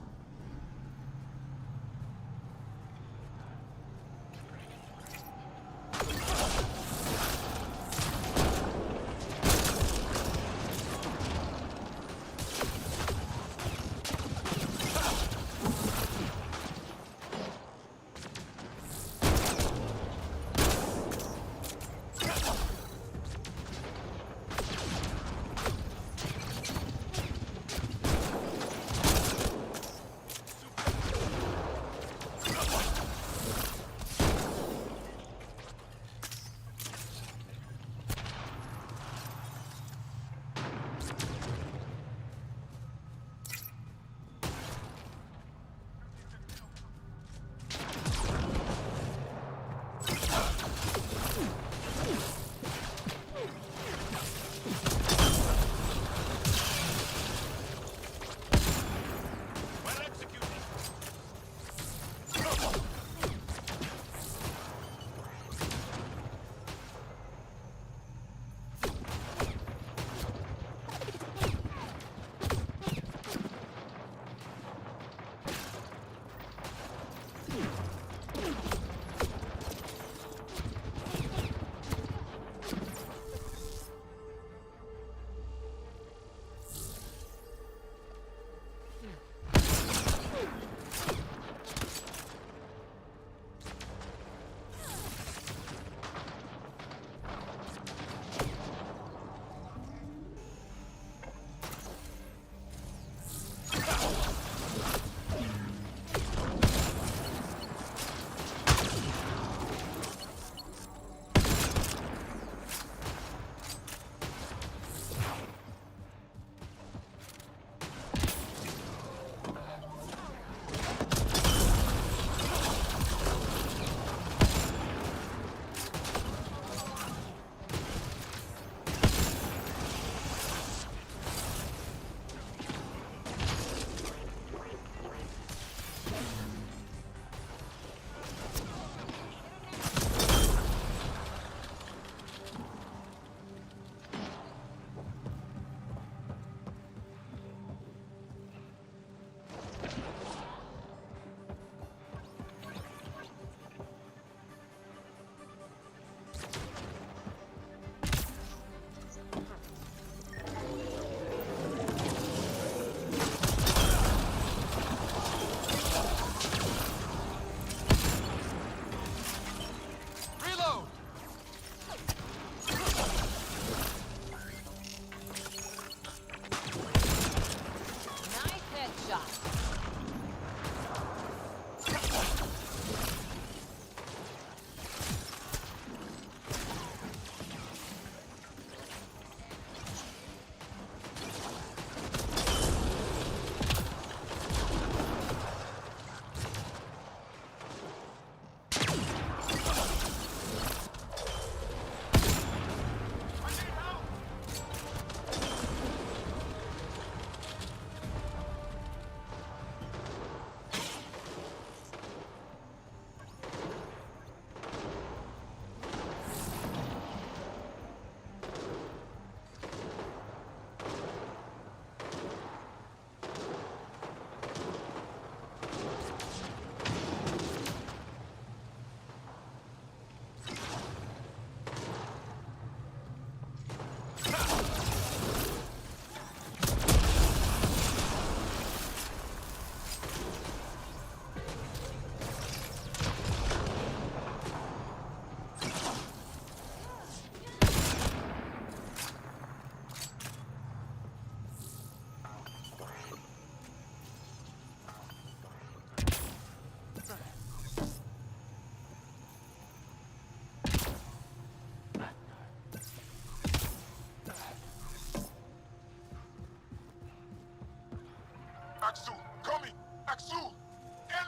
Axel, coming! Axel!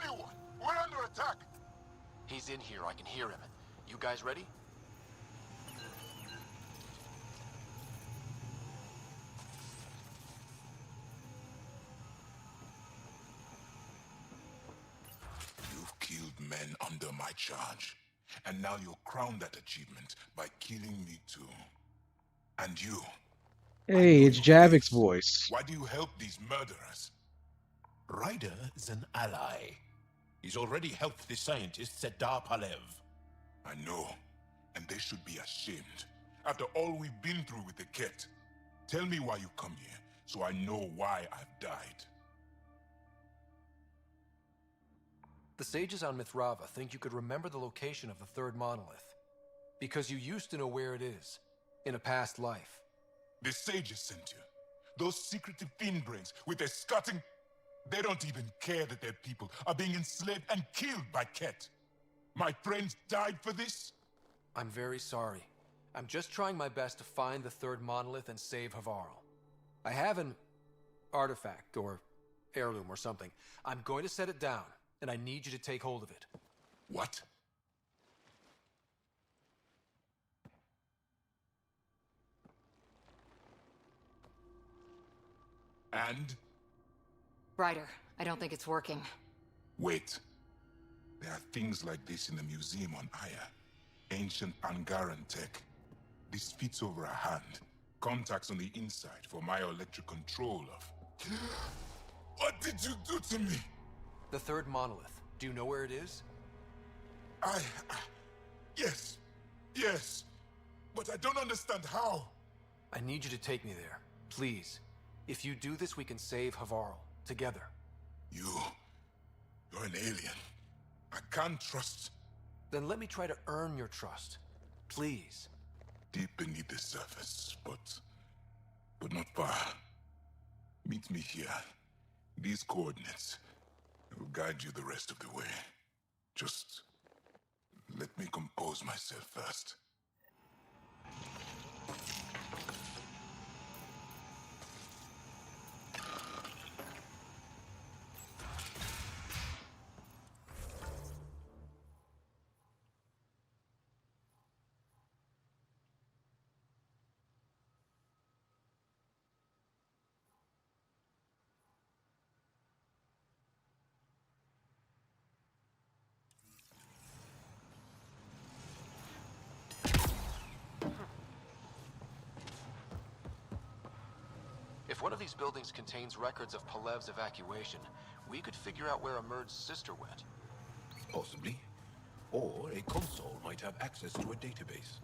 Anyone! We're under attack! He's in here, I can hear him. You guys ready? You've killed men under my charge. And now you'll crown that achievement by killing me too. And you, Hey, it's Javik's voice. why do you help these murderers? Ryder is an ally. He's already helped the scientists at Dar Palev. I know, and they should be ashamed. After all we've been through with the Ket. Tell me why you come here, so I know why I've died. The sages on Mithrava think you could remember the location of the third monolith. Because you used to know where it is, in a past life. The sages sent you. Those secretive fiend brains with their scutting... They don't even care that their people are being enslaved and killed by Ket. My friends died for this? I'm very sorry. I'm just trying my best to find the third monolith and save Havarl. I have an artifact, or heirloom, or something. I'm going to set it down, and I need you to take hold of it. What? And? Ryder, I don't think it's working. Wait. There are things like this in the museum on Aya. Ancient Angaran tech. This fits over a hand. Contacts on the inside for my electric control of... What did you do to me? The third monolith. Do you know where it is? Yes. Yes. But I don't understand how. I need you to take me there. Please. If you do this, we can save Havarl. Together. You're an alien. I can't trust... Then let me try to earn your trust. Please. Deep beneath the surface, but not far. Meet me here. These coordinates. I will guide you the rest of the way. Just let me compose myself first. If one of these buildings contains records of Palev's evacuation, we could figure out where Emerge's sister went. Possibly. Or a console might have access to a database.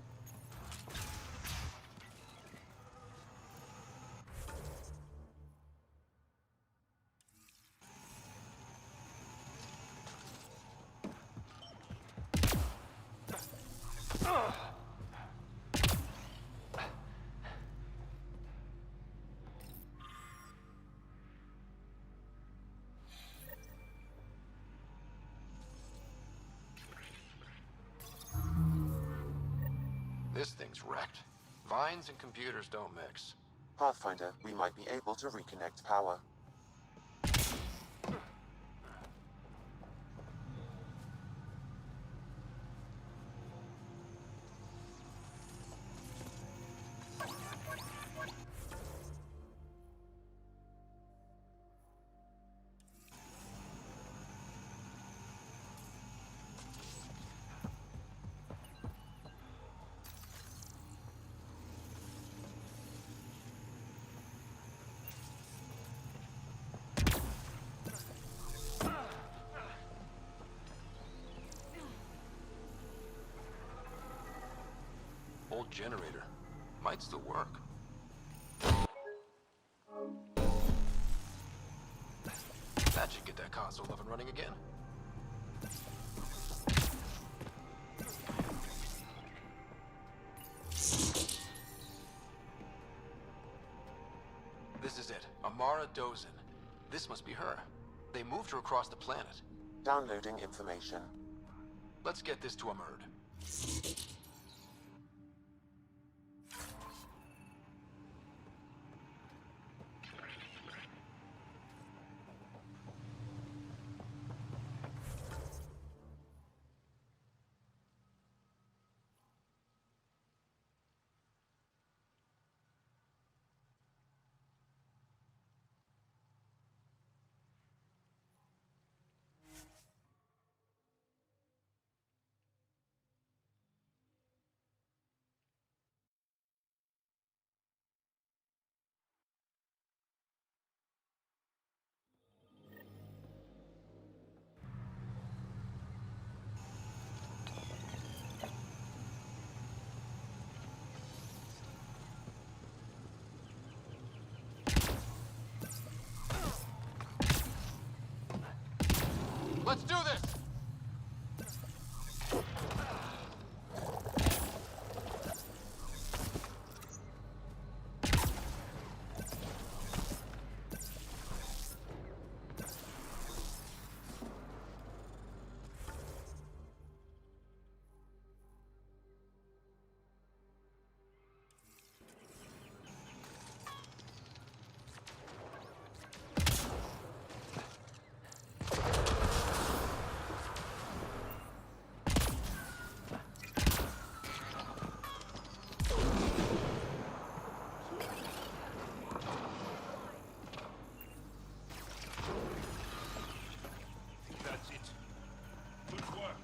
This thing's wrecked. Vines and computers don't mix. Pathfinder, we might be able to reconnect power. Old generator. Might still work. That should get that console up and running again. This is it. Amara Dozin. This must be her. They moved her across the planet. Downloading information. Let's get this to Amerd. Let's do this! That's it. Good work.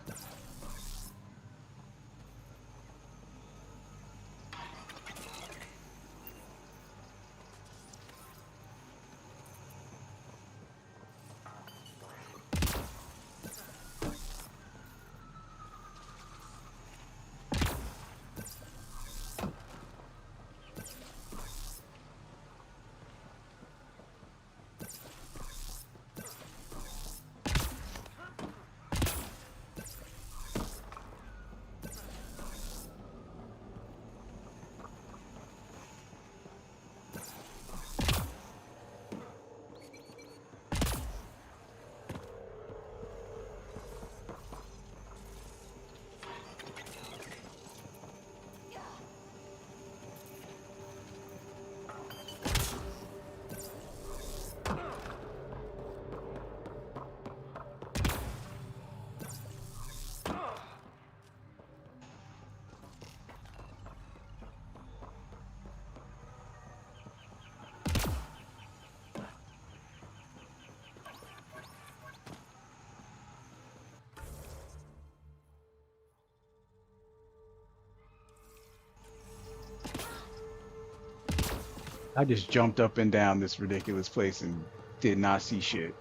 I just jumped up and down this ridiculous place and did not see shit.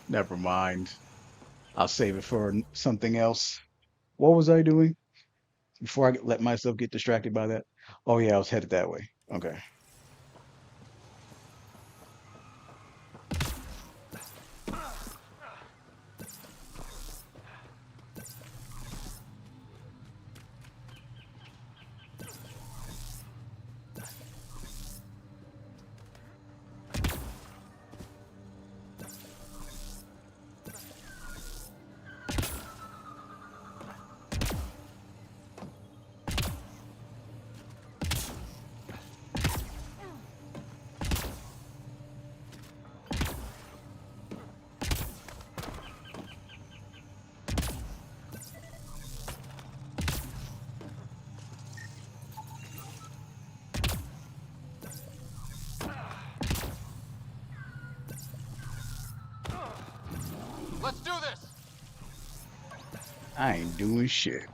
Never mind. I'll save it for something else. What was I doing before I let myself get distracted by that? Oh yeah, I was headed that way. Okay. Let's do this! I ain't doing shit.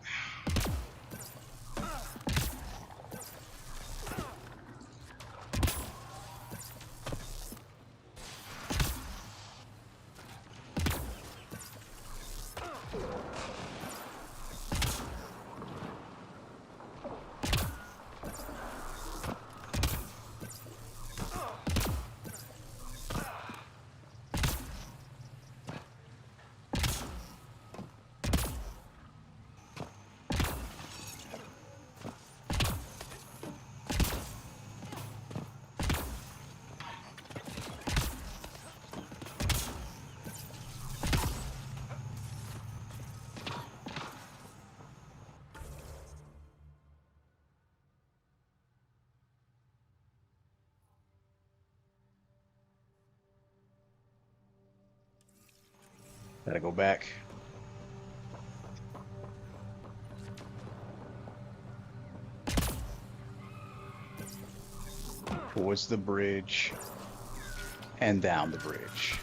Gotta go back. Towards the bridge and down the bridge.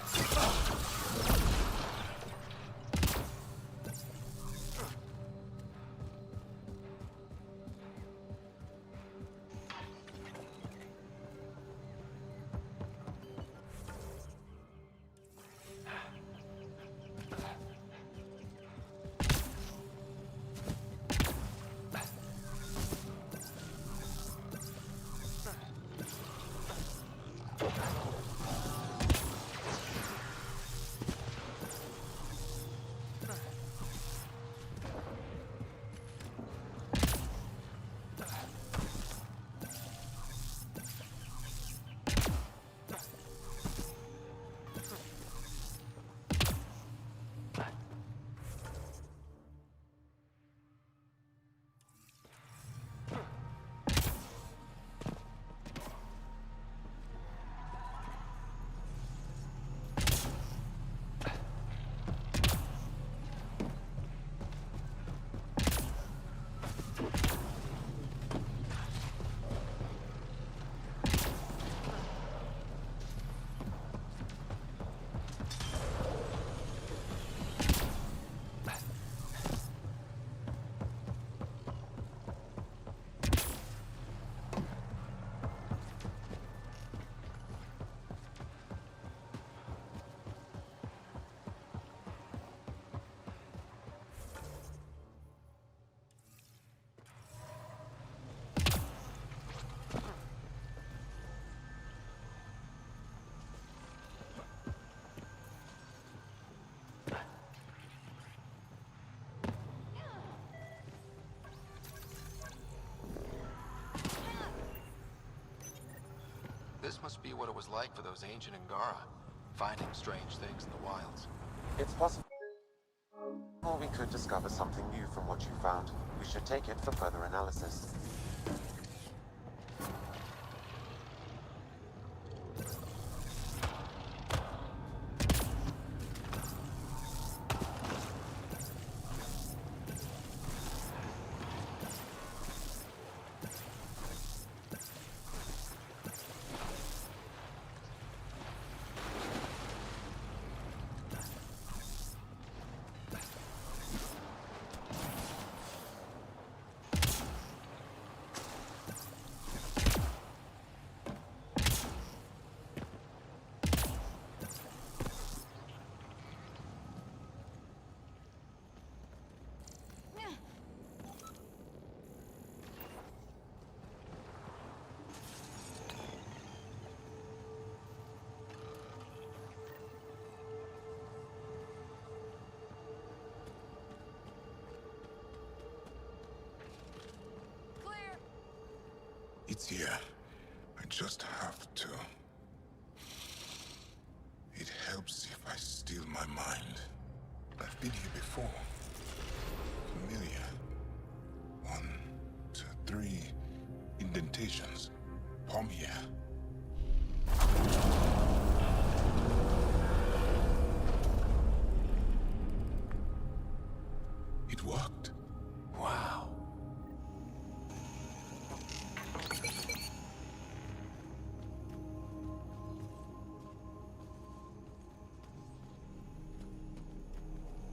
This must be what it was like for those ancient Angara, finding strange things in the wilds. It's possible we could discover something new from what you found. We should take it for further analysis. It's here. I just have to. It helps if I steal my mind. I've been here before. Familiar. 1, 2, 3 indentations. Palm here. It worked. Wow.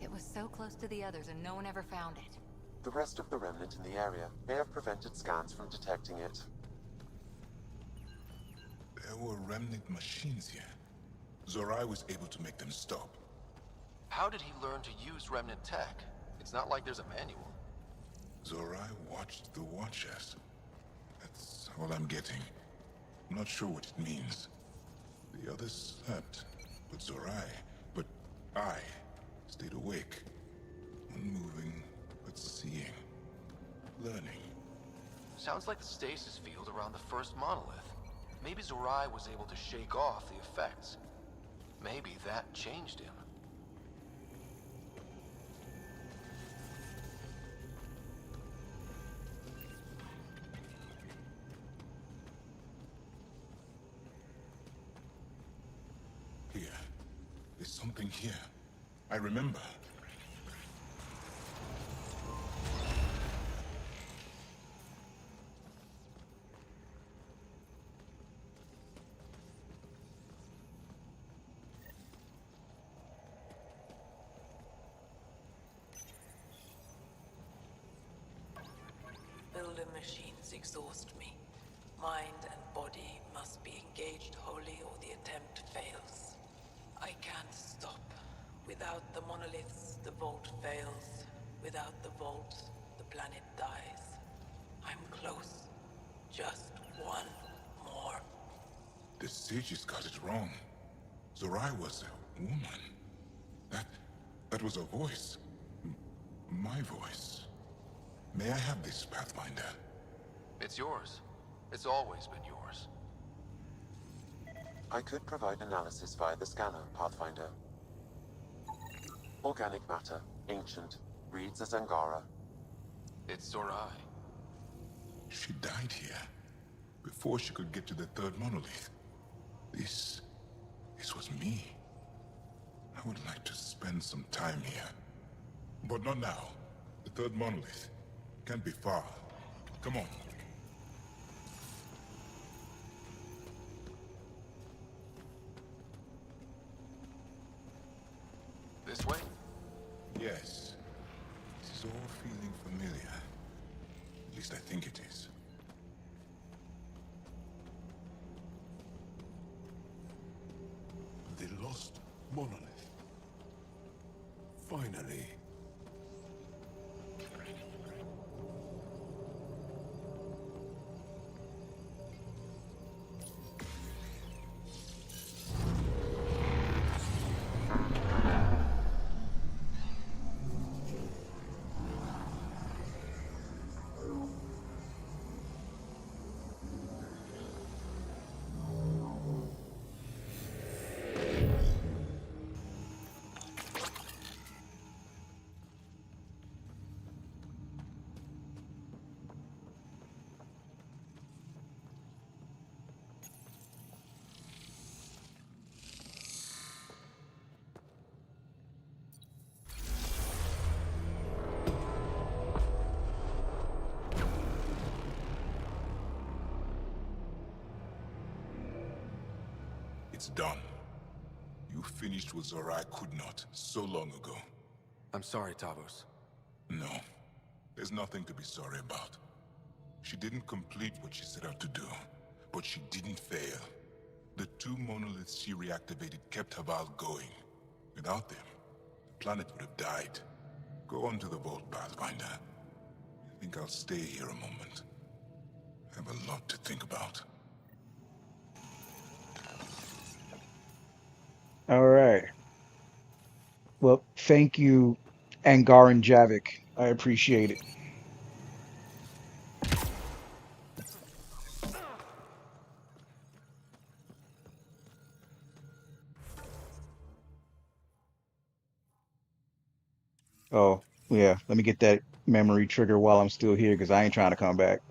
It was so close to the others and no one ever found it. The rest of the remnant in the area may have prevented scans from detecting it. There were remnant machines here. Zorai was able to make them stop. How did he learn to use remnant tech? It's not like there's a manual. Zorai watched the Watchers. That's all I'm getting. I'm not sure what it means. The others slept, but I stayed awake. Unmoving, but seeing. Learning. Sounds like the stasis field around the first monolith. Maybe Zorai was able to shake off the effects. Maybe that changed him. Here. There's something here. I remember. Builder machines exhaust me. Mind and body must be engaged wholly or the attempt fails. I can't stop. Without the monoliths, the vault fails. Without the vault, the planet dies. I'm close. Just one more. The sages got it wrong. Zorai was a woman. That was a voice. My voice. May I have this, Pathfinder? It's yours. It's always been yours. I could provide analysis via the scanner, Pathfinder. Organic matter, ancient, reads as Angara. It's Zorai. She died here, before she could get to the third monolith. This was me. I would like to spend some time here. But not now. The third monolith can't be far. Come on. This way? Yes. This is all feeling familiar. At least I think it is. The lost monolith. Finally. It's done. You finished what Zorai could not so long ago. I'm sorry, Tavos. No. There's nothing to be sorry about. She didn't complete what she set out to do, but she didn't fail. The two monoliths she reactivated kept Haval going. Without them, the planet would have died. Go on to the vault, Pathfinder. I think I'll stay here a moment. I have a lot to think about. All right. Well, thank you, Angaran Javik. I appreciate it. Oh, yeah. Let me get that memory trigger while I'm still here because I ain't trying to come back.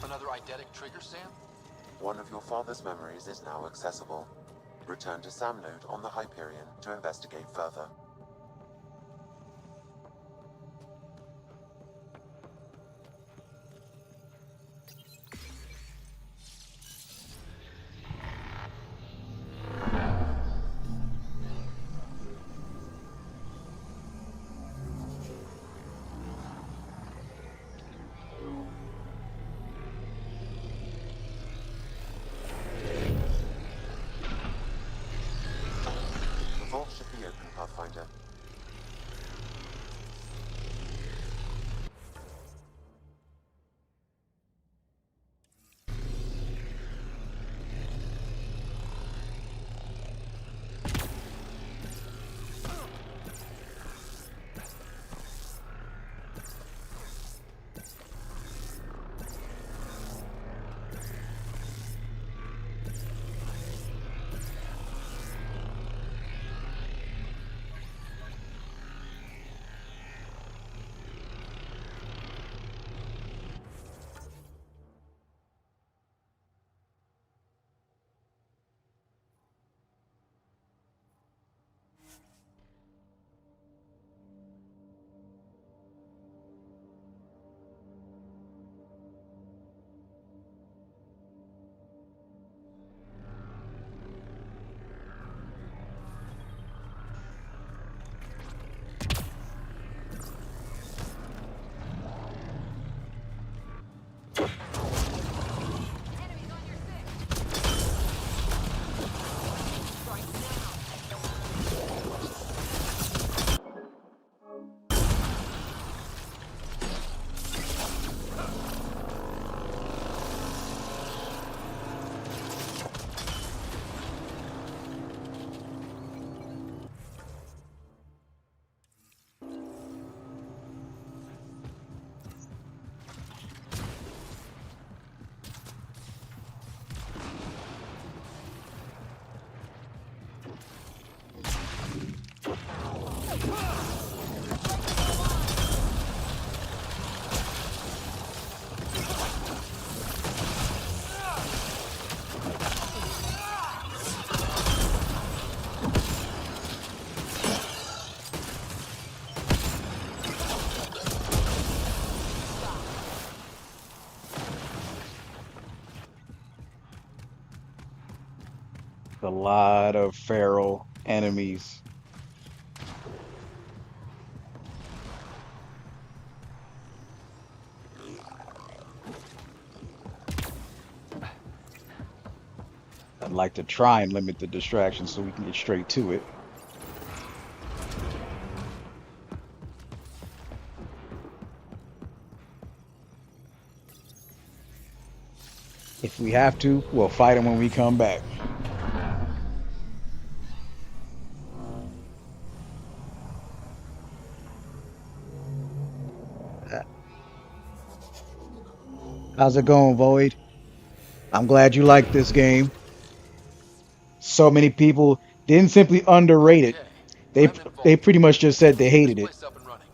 Another eidetic trigger, Sam? One of your father's memories is now accessible. Return to Sam Node on the Hyperion to investigate further. The vault should be open, Pathfinder. A lot of feral enemies. I'd like to try and limit the distractions so we can get straight to it. If we have to, we'll fight them when we come back. How's it going, Void? I'm glad you like this game. So many people didn't simply underrate it. They pretty much just said they hated it. Up and running.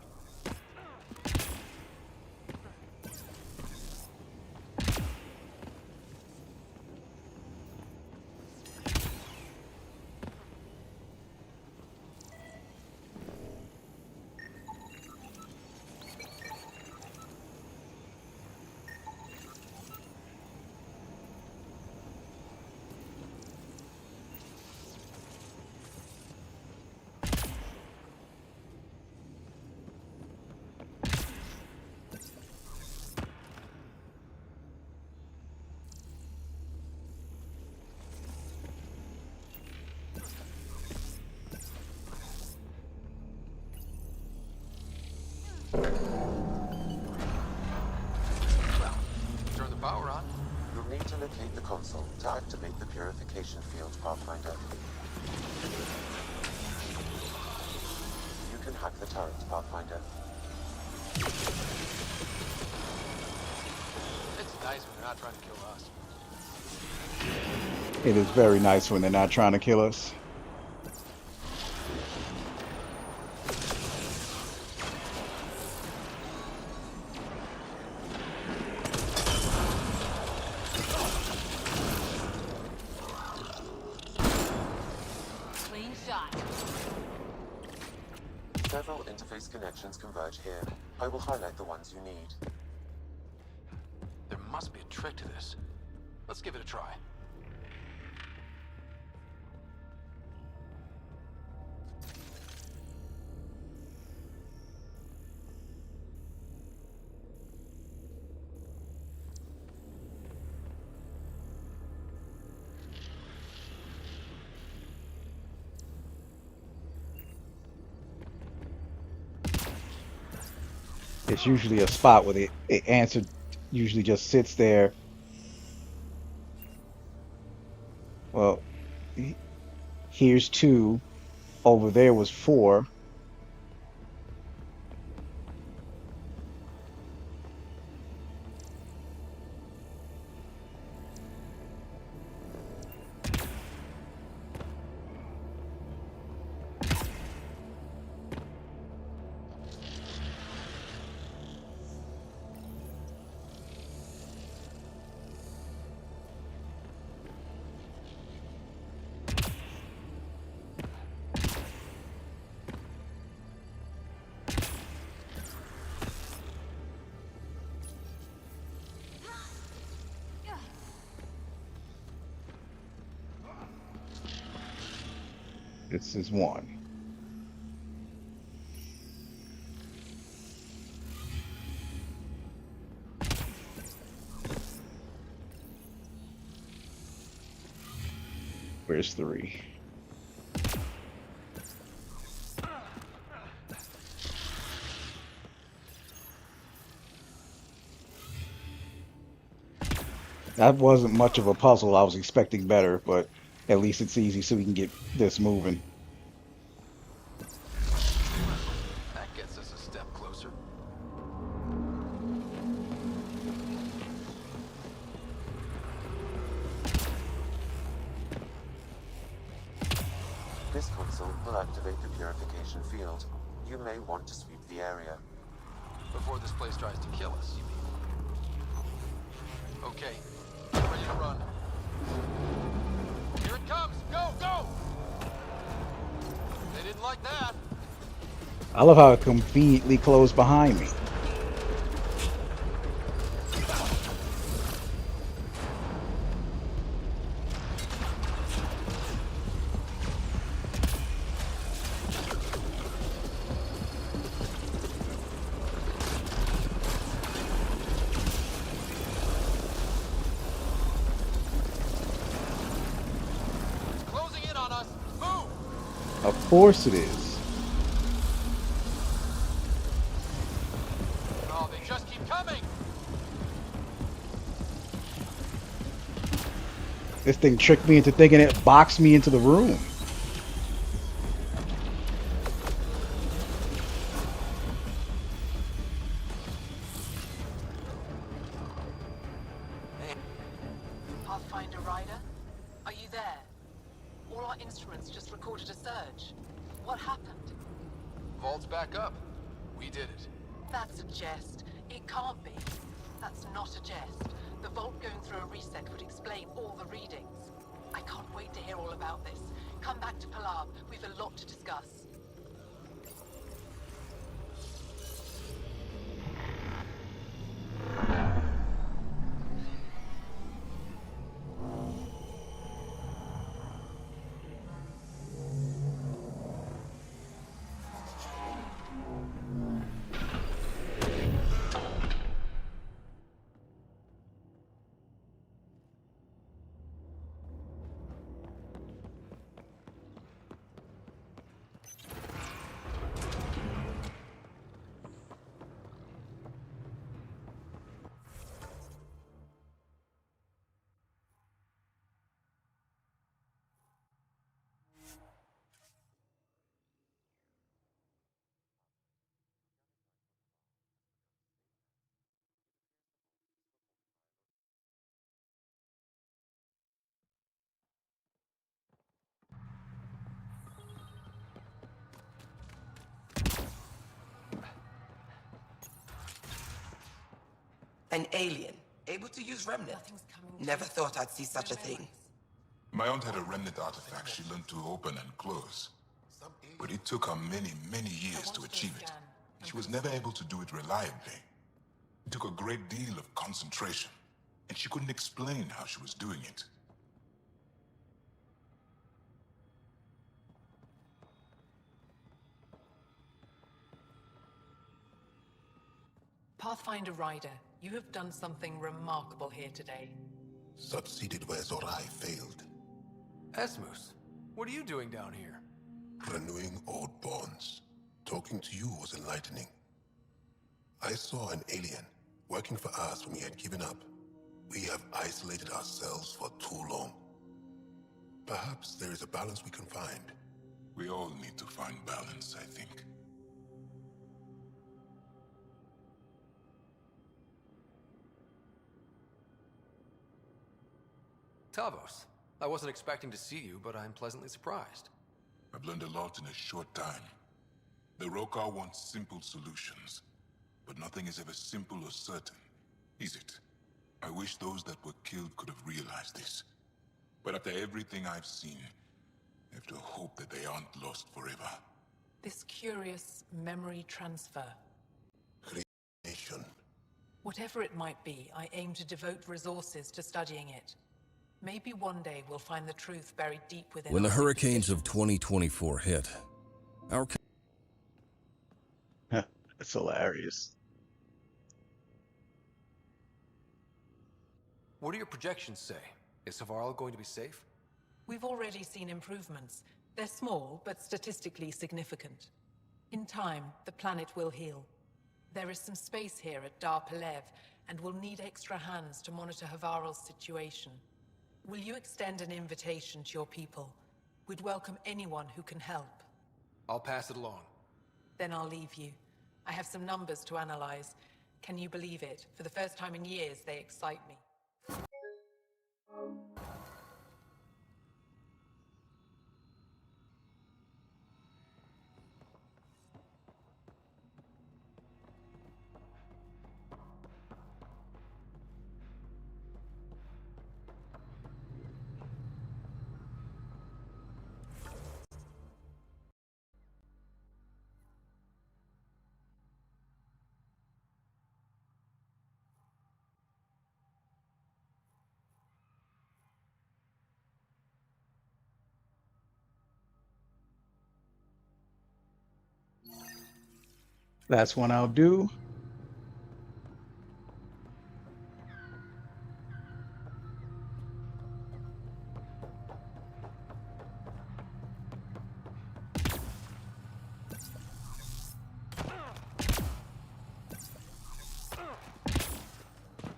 Turn the power on. You'll need to locate the console to activate the purification field, Pathfinder. You can hack the turret, Pathfinder. It's nice when they're not trying to kill us. It is very nice when they're not trying to kill us. Clean shot. Several interface connections converge here. I will highlight the ones you need. There must be a trick to this. Let's give it a try. It's usually a spot where the answer usually just sits there. Well, here's 2. Over there was 4. This is 1. Where's 3? That wasn't much of a puzzle. I was expecting better, but at least it's easy so we can get this moving. That gets us a step closer. This console will activate the purification field. You may want to sweep the area. Before this place tries to kill us, you mean? Okay, ready to run. Here it comes! Go, go! They didn't like that. I love how it conveniently closed behind me. Of course it is. Oh, they just keep coming! This thing tricked me into thinking it boxed me into the room. Pathfinder Rider? Are you there? All our instruments just recorded a surge. What happened? Vault's back up. We did it. That's a jest. It can't be. That's not a jest. The vault going through a reset would explain all the readings. I can't wait to hear all about this. Come back to Palab. We've a lot to discuss. An alien, able to use remnant. Never thought I'd see such a thing. My aunt had a remnant artifact she learned to open and close. But it took her many, many years to achieve it. She was never able to do it reliably. It took a great deal of concentration, and she couldn't explain how she was doing it. Pathfinder Rider, you have done something remarkable here today. Succeeded where Zorai failed. Esmus, what are you doing down here? Renewing old bonds. Talking to you was enlightening. I saw an alien working for us when we had given up. We have isolated ourselves for too long. Perhaps there is a balance we can find. We all need to find balance, I think. Tavos, I wasn't expecting to see you, but I'm pleasantly surprised. I've learned a lot in a short time. The Rokar wants simple solutions, but nothing is ever simple or certain, is it? I wish those that were killed could have realized this. But after everything I've seen, I have to hope that they aren't lost forever. This curious memory transfer. Creation. Whatever it might be, I aim to devote resources to studying it. Maybe one day we'll find the truth buried deep within When the our hurricanes of 2024 hit, our That's hilarious. What do your projections say? Is Savarl going to be safe? We've already seen improvements. They're small, but statistically significant. In time, the planet will heal. There is some space here at Dar Pelev, and we'll need extra hands to monitor Havarl's situation. Will you extend an invitation to your people? We'd welcome anyone who can help. I'll pass it along. Then I'll leave you. I have some numbers to analyze. Can you believe it? For the first time in years, they excite me. That's one I'll do.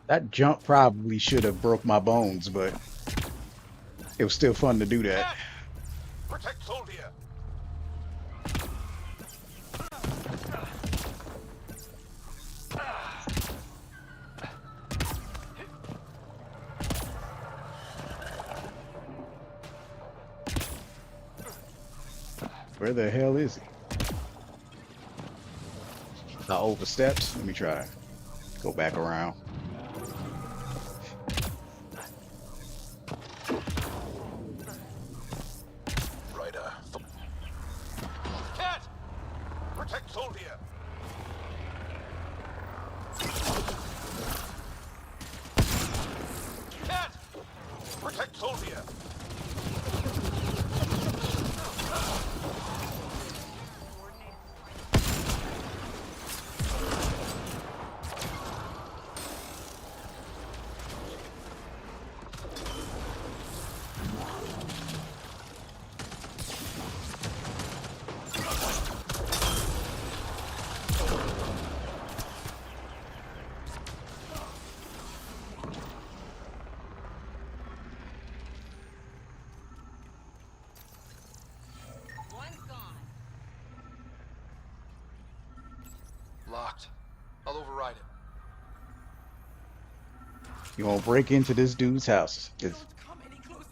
That jump probably should have broke my bones, but it was still fun to do that. Protect Soldier! Where the hell is he? I overstepped. Let me try. Go back around. Ryder. Cat! Protect Soldier! Cat! Protect Soldier! Locked. I'll override it. You gonna break into this dude's house? Come any closer.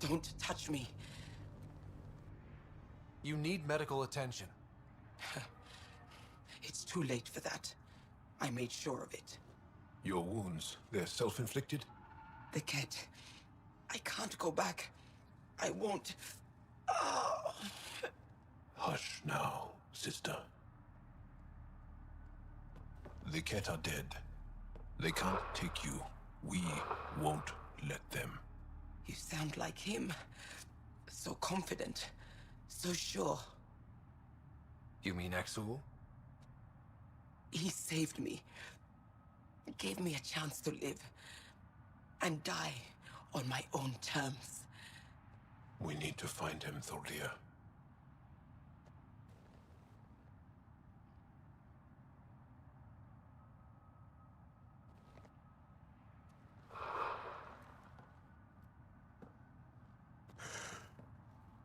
Don't touch me. You need medical attention. It's too late for that. I made sure of it. Your wounds, they're self-inflicted? The cat. I can't go back. I won't. Oh. Hush now, sister. The Ket are dead. They can't take you. We won't let them. You sound like him. So confident. So sure. You mean Exul? He saved me. Gave me a chance to live. And die on my own terms. We need to find him, Thordia.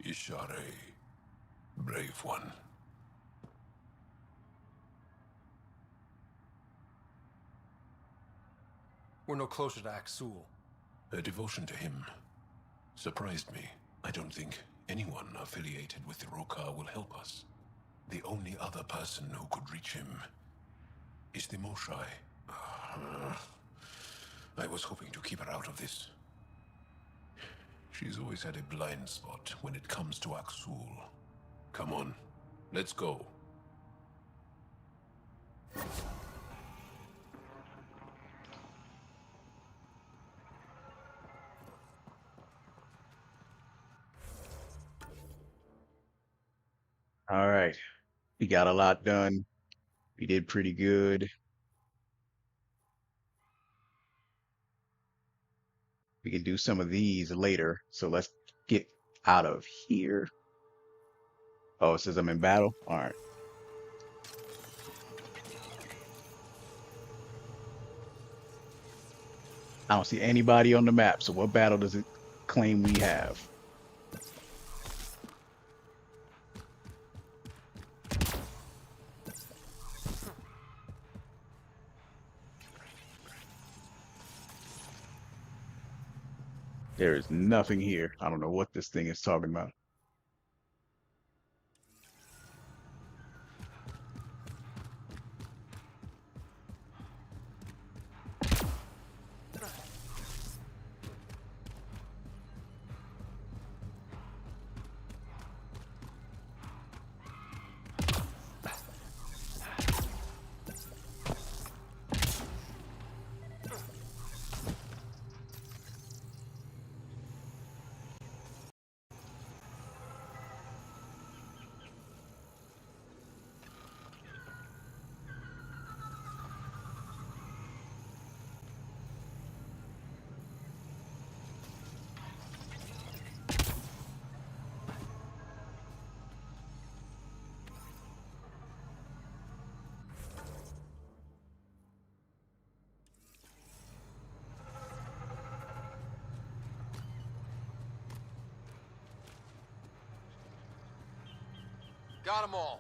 Ishare, brave one. We're no closer to Axul. Her devotion to him surprised me. I don't think anyone affiliated with the Rokar will help us. The only other person who could reach him is the Moshai. I was hoping to keep her out of this. She's always had a blind spot when it comes to Axul. Come on, let's go. All right. We got a lot done. We did pretty good. We can do some of these later. So let's get out of here. Oh, it says I'm in battle? All right. I don't see anybody on the map. So what battle does it claim we have? There is nothing here. I don't know what this thing is talking about. Got them all.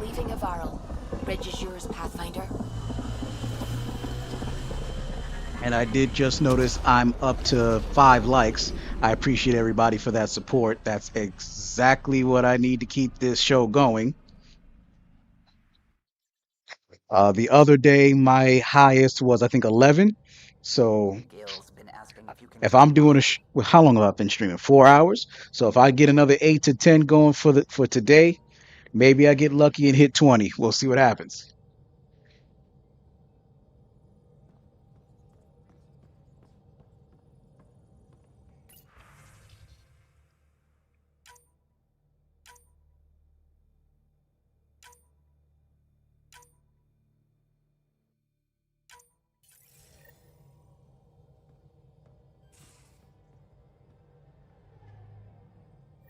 Leaving Avarl. Bridge is yours, Pathfinder. And I did just notice I'm up to 5 likes. I appreciate everybody for that support. That's exactly what I need to keep this show going. The other day, my highest was, I think, 11. So if I'm doing well, how long have I been streaming? 4 hours. So if I get another 8 to 10 going for today, maybe I get lucky and hit 20. We'll see what happens.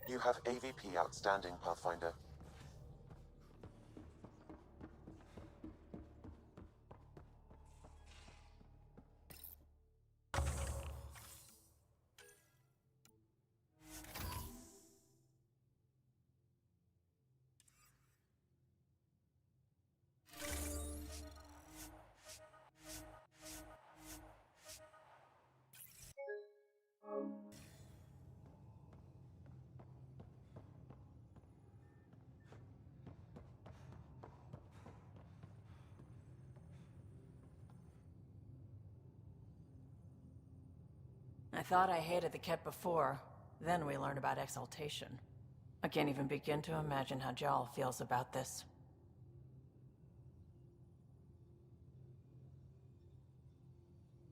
You have AVP outstanding, Pathfinder. I thought I hated the Ket before. Then we learned about exaltation. I can't even begin to imagine how Jarl feels about this.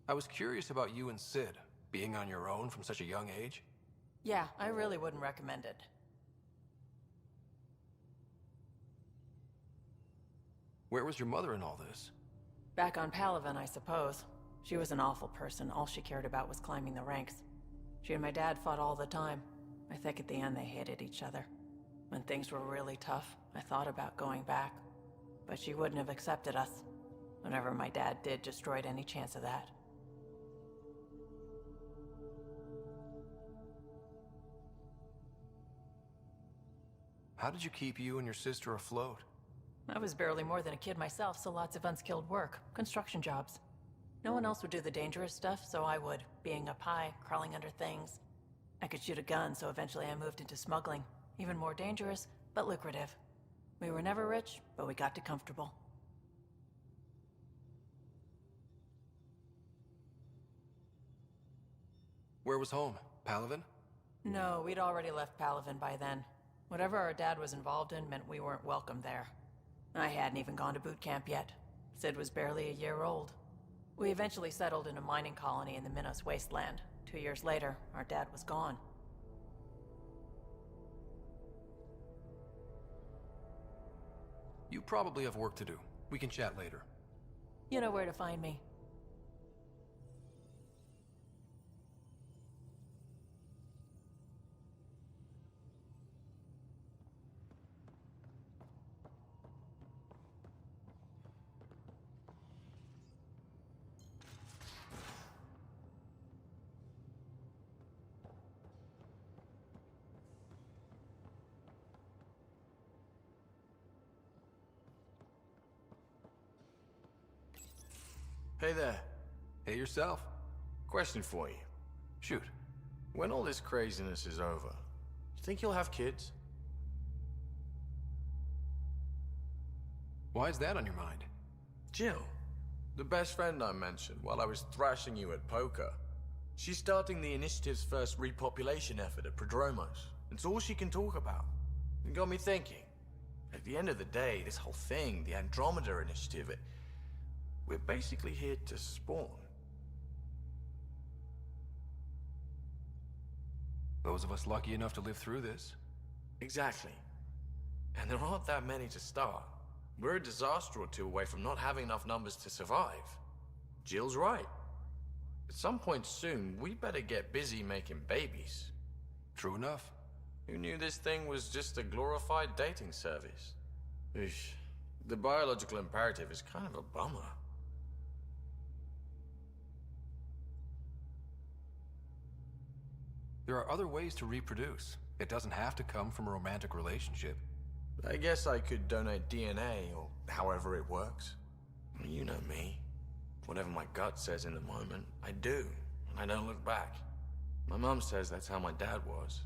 I was curious about you and Sid, being on your own from such a young age. Yeah, I really wouldn't recommend it. Where was your mother in all this? Back on Palaven, I suppose. She was an awful person. All she cared about was climbing the ranks. She and my dad fought all the time. I think at the end they hated each other. When things were really tough, I thought about going back. But she wouldn't have accepted us. Whenever my dad did, destroyed any chance of that. How did you keep you and your sister afloat? I was barely more than a kid myself, so lots of unskilled work. Construction jobs. No one else would do the dangerous stuff, so I would. Being up high, crawling under things. I could shoot a gun, so eventually I moved into smuggling. Even more dangerous, but lucrative. We were never rich, but we got to comfortable. Where was home? Palaven? No, we'd already left Palaven by then. Whatever our dad was involved in meant we weren't welcome there. I hadn't even gone to boot camp yet. Sid was barely a year old. We eventually settled in a mining colony in the Minos wasteland. 2 years later, our dad was gone. You probably have work to do. We can chat later. You know where to find me. Hey there. Hey yourself. Question for you. Shoot. When all this craziness is over, you think you'll have kids? Why is that on your mind? Jill, the best friend I mentioned while I was thrashing you at poker. She's starting the initiative's first repopulation effort at Prodromos. It's all she can talk about. It got me thinking. At the end of the day, this whole thing, the Andromeda Initiative, we're basically here to spawn. Those of us lucky enough to live through this. Exactly. And there aren't that many to start. We're a disaster or two away from not having enough numbers to survive. Jill's right. At some point soon, we better get busy making babies. True enough. Who knew this thing was just a glorified dating service? Eesh. The biological imperative is kind of a bummer. There are other ways to reproduce. It doesn't have to come from a romantic relationship. I guess I could donate DNA, or however it works. You know me. Whatever my gut says in the moment, I do, and I don't look back. My mom says that's how my dad was.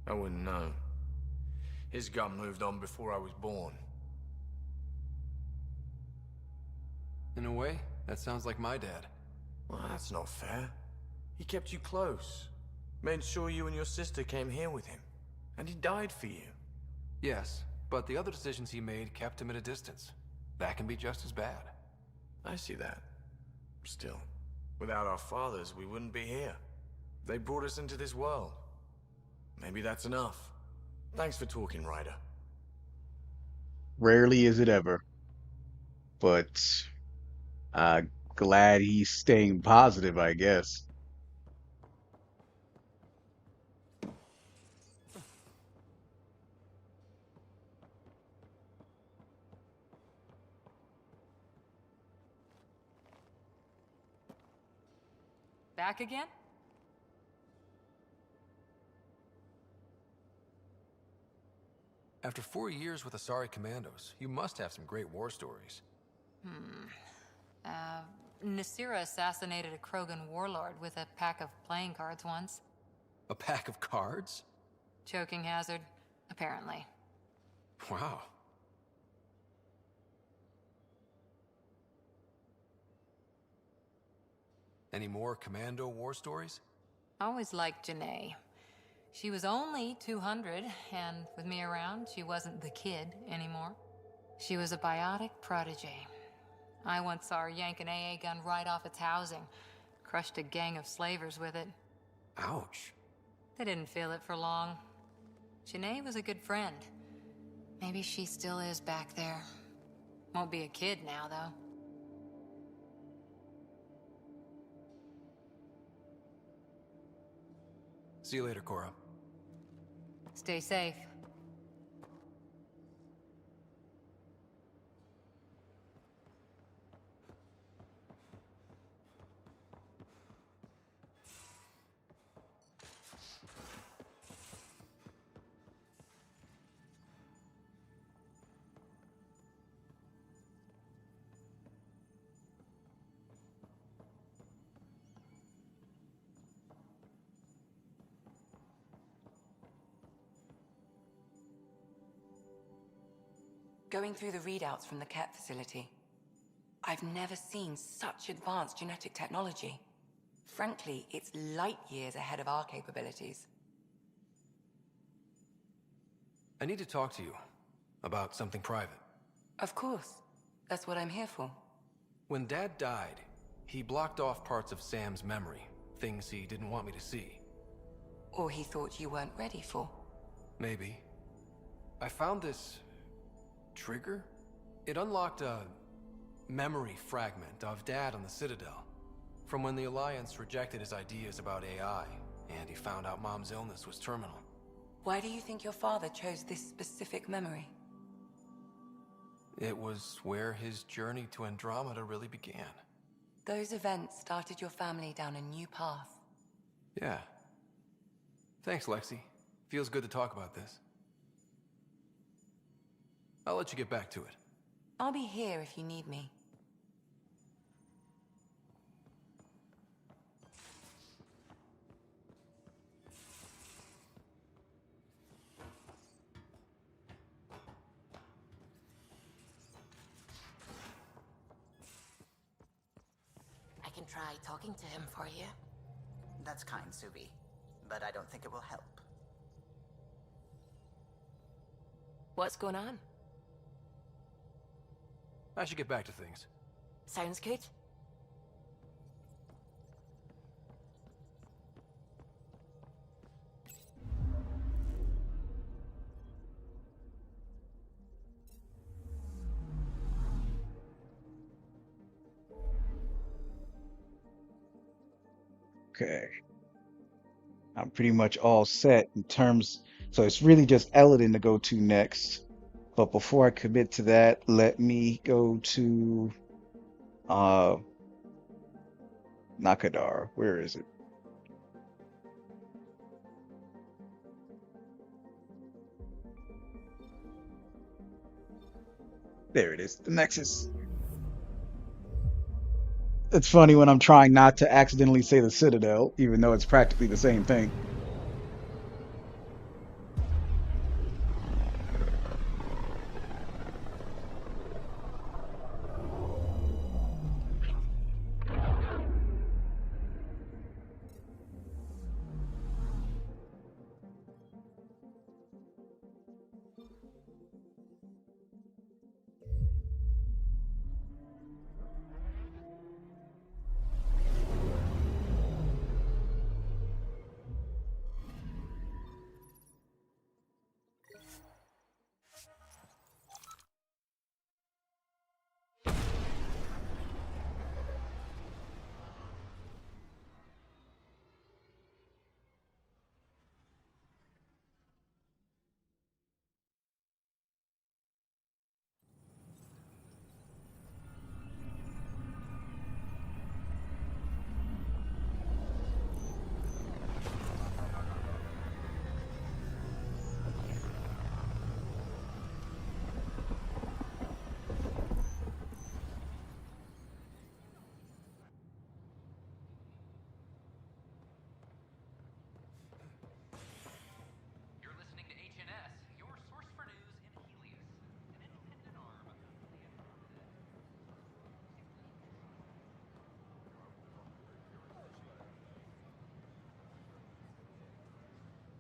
I wouldn't know. His gut moved on before I was born. In a way, that sounds like my dad. Well, that's not fair. He kept you close. Made sure you and your sister came here with him. And he died for you. Yes, but the other decisions he made kept him at a distance. That can be just as bad. I see that. Still, without our fathers, we wouldn't be here. They brought us into this world. Maybe that's enough. Thanks for talking, Ryder. Rarely is it ever, but glad he's staying positive, I guess. Back again? After 4 years with Asari Commandos, you must have some great war stories. Nasira assassinated a Krogan warlord with a pack of playing cards once. A pack of cards? Choking hazard, apparently. Wow. Any more Commando war stories? Always liked Janae. She was only 200, and with me around, she wasn't the kid anymore. She was a biotic protege. I once saw her yank an AA gun right off its housing. Crushed a gang of slavers with it. Ouch. They didn't feel it for long. Janae was a good friend. Maybe she still is back there. Won't be a kid now, though. See you later, Cora. Stay safe. Going through the readouts from the Ket facility, I've never seen such advanced genetic technology. Frankly, it's light years ahead of our capabilities. I need to talk to you about something private. Of course. That's what I'm here for. When Dad died, he blocked off parts of Sam's memory, things he didn't want me to see. Or he thought you weren't ready for. Maybe. I found this trigger? It unlocked a memory fragment of Dad on the Citadel, from when the Alliance rejected his ideas about AI, and he found out Mom's illness was terminal. Why do you think your father chose this specific memory? It was where his journey to Andromeda really began. Those events started your family down a new path. Yeah. Thanks, Lexi. Feels good to talk about this. I'll let you get back to it. I'll be here if you need me. I can try talking to him for you. That's kind, Subi, but I don't think it will help. What's going on? I should get back to things. Sounds good. Okay. I'm pretty much all set in terms, so it's really just Eladin to go to next. But before I commit to that, let me go to uh Nakadar. Where is it? There it is. The Nexus. It's funny when I'm trying not to accidentally say the Citadel, even though it's practically the same thing.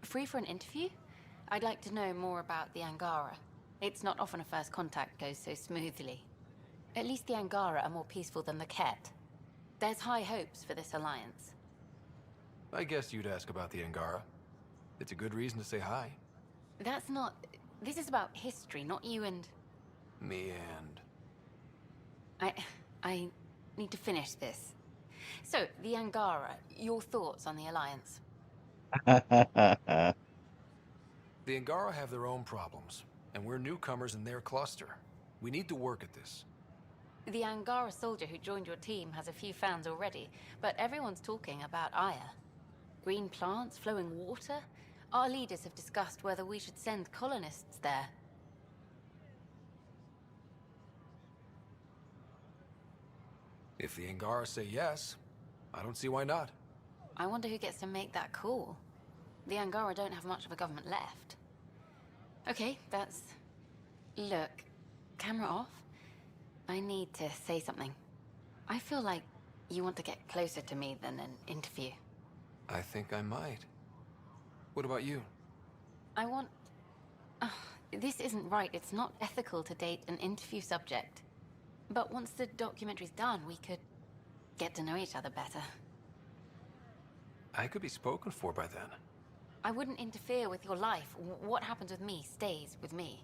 Free for an interview? I'd like to know more about the Angara. It's not often a first contact goes so smoothly. At least the Angara are more peaceful than the Ket. There's high hopes for this alliance. I guess you'd ask about the Angara. It's a good reason to say hi. That's not... This is about history, not you and... Me and... I need to finish this. So, the Angara, your thoughts on the alliance? The Angara have their own problems, and we're newcomers in their cluster. We need to work at this. The Angara soldier who joined your team has a few fans already, but everyone's talking about Aya. Green plants, flowing water? Our leaders have discussed whether we should send colonists there. If the Angara say yes, I don't see why not. I wonder who gets to make that call. The Angara don't have much of a government left. Okay, that's... Look, camera off. I need to say something. I feel like you want to get closer to me than an interview. I think I might. What about you? I want... this isn't right. It's not ethical to date an interview subject. But once the documentary's done, we could get to know each other better. I could be spoken for by then. I wouldn't interfere with your life. What happens with me stays with me.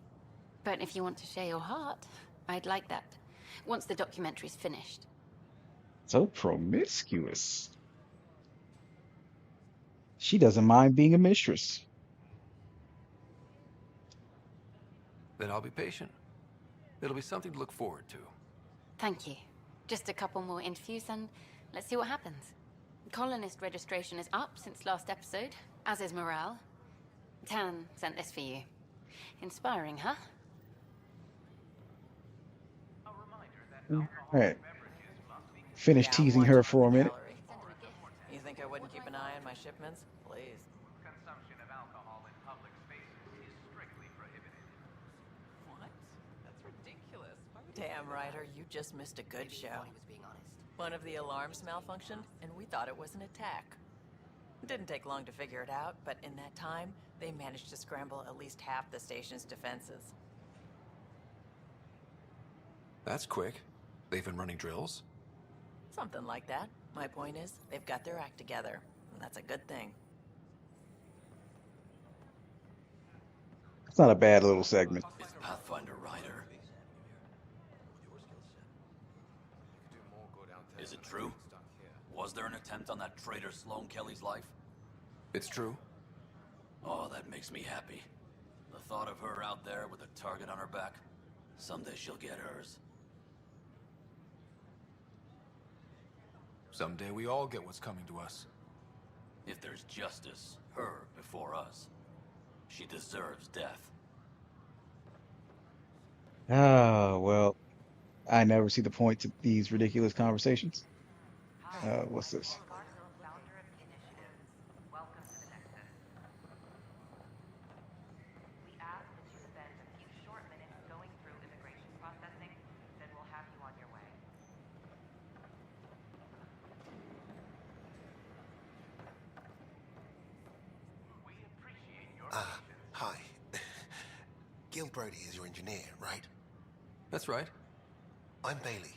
But if you want to share your heart, I'd like that. Once the documentary's finished. So promiscuous. She doesn't mind being a mistress. Then I'll be patient. It'll be something to look forward to. Thank you. Just a couple more interviews and let's see what happens. Colonist registration is up since last episode, as is morale. Tan sent this for you. Inspiring, huh? Alright. Finish teasing her for a minute. You think I wouldn't keep an eye on my shipments? Please. Consumption of alcohol in public spaces is strictly prohibited. What? That's ridiculous. Damn, Ryder, you just missed a good show. One of the alarms malfunctioned, and we thought it was an attack. It didn't take long to figure it out, but in that time, They managed to scramble at least half the station's defenses. That's quick. They've been running drills? Something like that. My point is, they've got their act together, and that's a good thing. It's not a bad little segment. Is Pathfinder Ryder? Is it true? Was there an attempt on that traitor Sloane Kelly's life? It's true. Oh, that makes me happy. The thought of her out there with a target on her back. Someday she'll get hers. Someday we all get what's coming to us. If there's justice, her before us. She deserves death. Ah, well, I never see the point to these ridiculous conversations. What's this? Hi. Gil Brody is your engineer, right? That's right. I'm Bailey.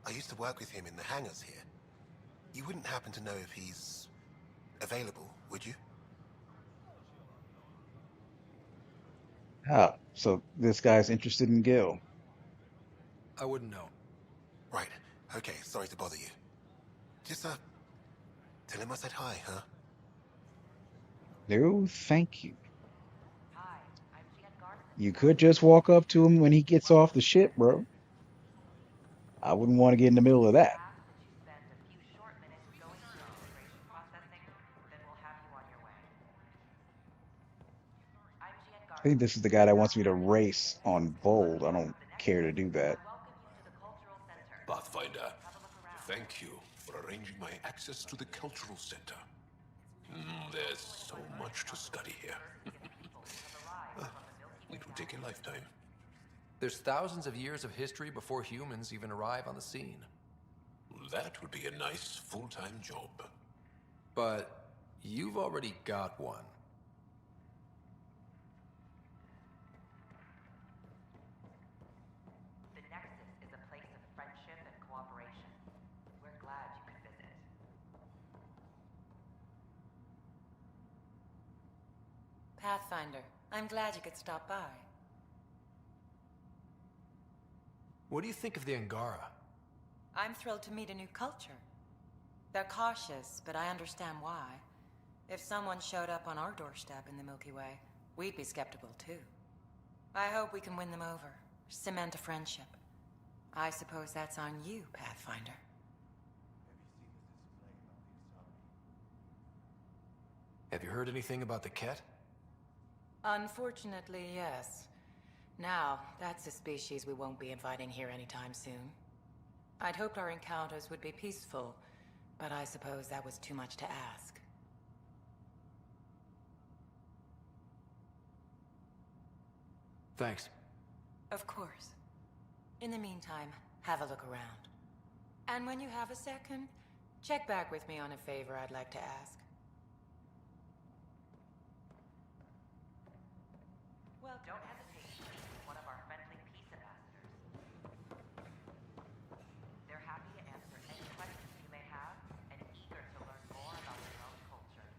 I used to work with him in the hangars here. You wouldn't happen to know if he's available, would you? Ah, so this guy's interested in Gil. I wouldn't know. Right. Okay, sorry to bother you. Just, tell him I said hi, huh? No, thank you. You could just walk up to him when he gets off the ship, bro. I wouldn't want to get in the middle of that. I think this is the guy that wants me to race on Bold. I don't care to do that. Pathfinder, thank you for arranging my access to the cultural center. There's so much to study here. It will take a lifetime. There's thousands of years of history before humans even arrive on the scene. That would be a nice full-time job. But you've already got one. The Nexus is a place of friendship and cooperation. We're glad you could visit. Pathfinder, I'm glad you could stop by. What do you think of the Angara? I'm thrilled to meet a new culture. They're cautious, but I understand why. If someone showed up on our doorstep in the Milky Way, we'd be skeptical too. I hope we can win them over, cement a friendship. I suppose that's on you, Pathfinder. Have you heard anything about the Ket? Unfortunately, yes. Now, that's a species we won't be inviting here anytime soon. I'd hoped our encounters would be peaceful, but I suppose that was too much to ask. Thanks. Of course. In the meantime, have a look around. And when you have a second, check back with me on a favor I'd like to ask. Well, don't hesitate to speak with one of our friendly peace ambassadors. They're happy to answer any questions you may have, and eager to learn more about their own culture.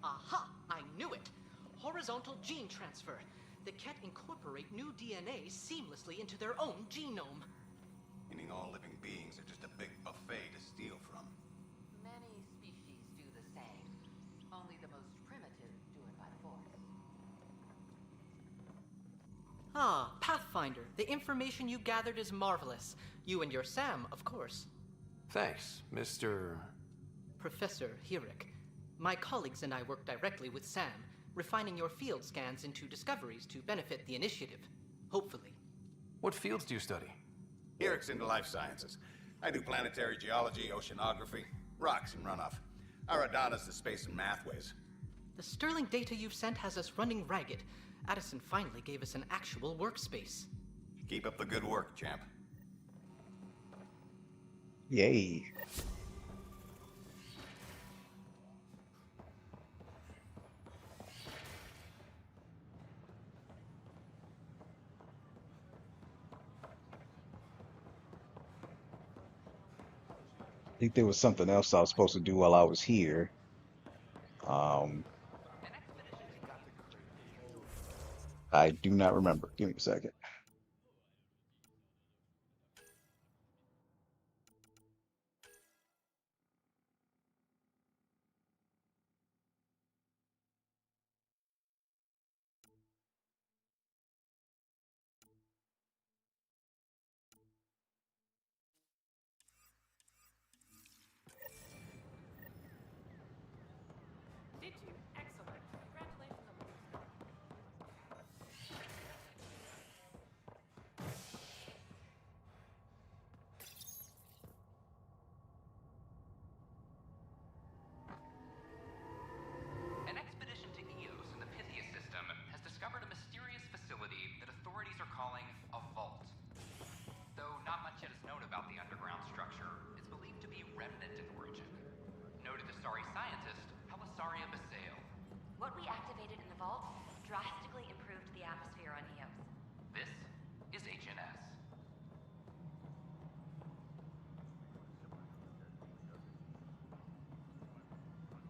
Aha! I knew it! Horizontal gene transfer. The Ket incorporate new DNA seamlessly into their own genome. Meaning all living beings are just a big buffet to steal from. Many species do the same. Only the most primitive do it by force. Ah, Pathfinder, the information you gathered is marvelous. You and your Sam, of course. Thanks, Mr. Professor Hirik. My colleagues and I work directly with Sam, refining your field scans into discoveries to benefit the initiative. Hopefully. What fields do you study? Eric's into life sciences. I do planetary geology, oceanography, rocks and runoff. Aradana's the space and mathways. The sterling data you've sent has us running ragged. Addison finally gave us an actual workspace. Keep up the good work, champ. Yay. think there was something else I was supposed to do while I was here. Um, I do not remember. Give me a second. Did you? Excellent. Congratulations on the new start. An expedition to Eos in the Pythia system has discovered a mysterious facility that authorities are calling a vault. Though not much yet is known about the underground structure, it's believed to be remnant in origin. Noted Asari scientist Helisaria Basale. What we activated in the vault drastically improved the atmosphere on Eos. This is HNS.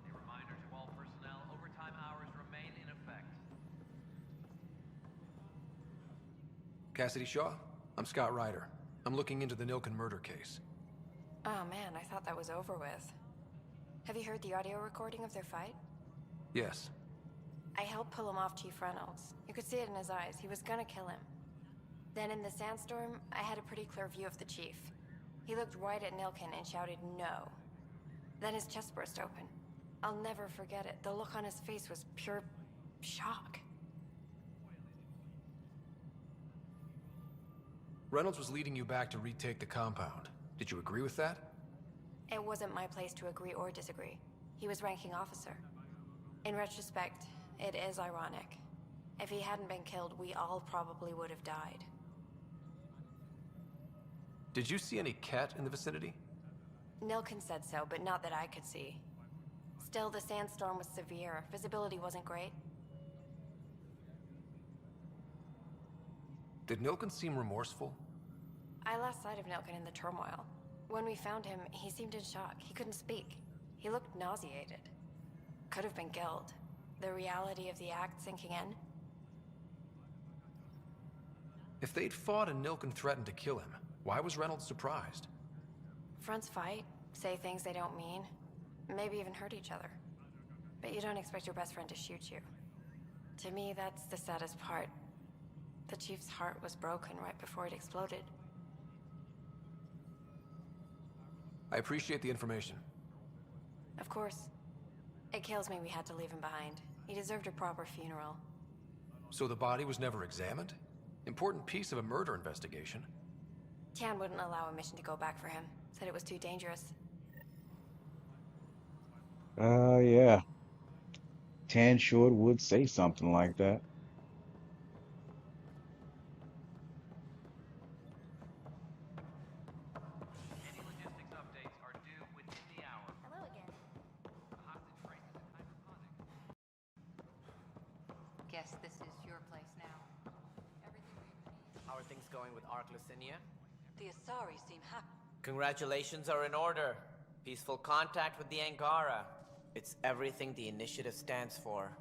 A reminder to all personnel, overtime hours remain in effect. Cassidy Shaw? I'm Scott Ryder. I'm looking into the Nilken murder case. Oh man, I thought that was over with. Have you heard the audio recording of their fight? Yes. I helped pull him off Chief Reynolds. You could see it in his eyes. He was gonna kill him. Then in the sandstorm, I had a pretty clear view of the Chief. He looked right at Nilken and shouted no. Then his chest burst open. I'll never forget it. The look on his face was pure shock. Reynolds was leading you back to retake the compound. Did you agree with that? It wasn't my place to agree or disagree. He was ranking officer. In retrospect, it is ironic. If he hadn't been killed, we all probably would have died. Did you see any Ket in the vicinity? Nilken said so, but not that I could see. Still, the sandstorm was severe. Visibility wasn't great. Did Nilken seem remorseful? I lost sight of Nilken in the turmoil. When we found him, he seemed in shock. He couldn't speak. He looked nauseated. Could have been guilt. The reality of the act sinking in. If they'd fought and Nilken threatened to kill him, why was Reynolds surprised? Fronts fight, say things they don't mean, maybe even hurt each other. But you don't expect your best friend to shoot you. To me, that's the saddest part. The Chief's heart was broken right before it exploded. I appreciate the information. Of course. It kills me we had to leave him behind. He deserved a proper funeral. So the body was never examined? Important piece of a murder investigation. Tian wouldn't allow a mission to go back for him. Said it was too dangerous. Yeah. Tan Short would say something like that. Any logistics updates are due within the hour. Hello again. The hostage phrases in hydroponics. Guess this is your place now. How are things going with Ark Lucinia? The Asari seem happy. Congratulations are in order. Peaceful contact with the Angara. It's everything the initiative stands for.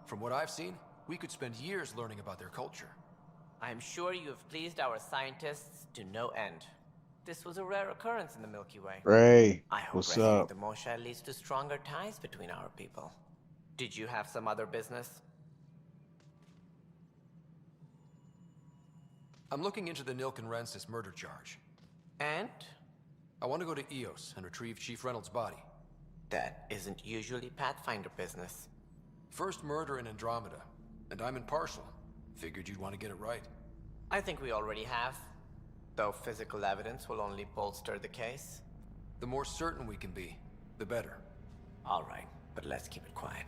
From what I've seen, we could spend years learning about their culture. I'm sure you have pleased our scientists to no end. This was a rare occurrence in the Milky Way. Ray, I hope what's rescuing up? the Moshae leads to stronger ties between our people. Did you have some other business? I'm looking into the Nilken Rensis murder charge. And? I want to go to Eos and retrieve Chief Reynolds' body. That isn't usually Pathfinder business. First murder in Andromeda, and I'm impartial. Figured you'd want to get it right. I think we already have. Though physical evidence will only bolster the case. The more certain we can be, the better. All right, but let's keep it quiet.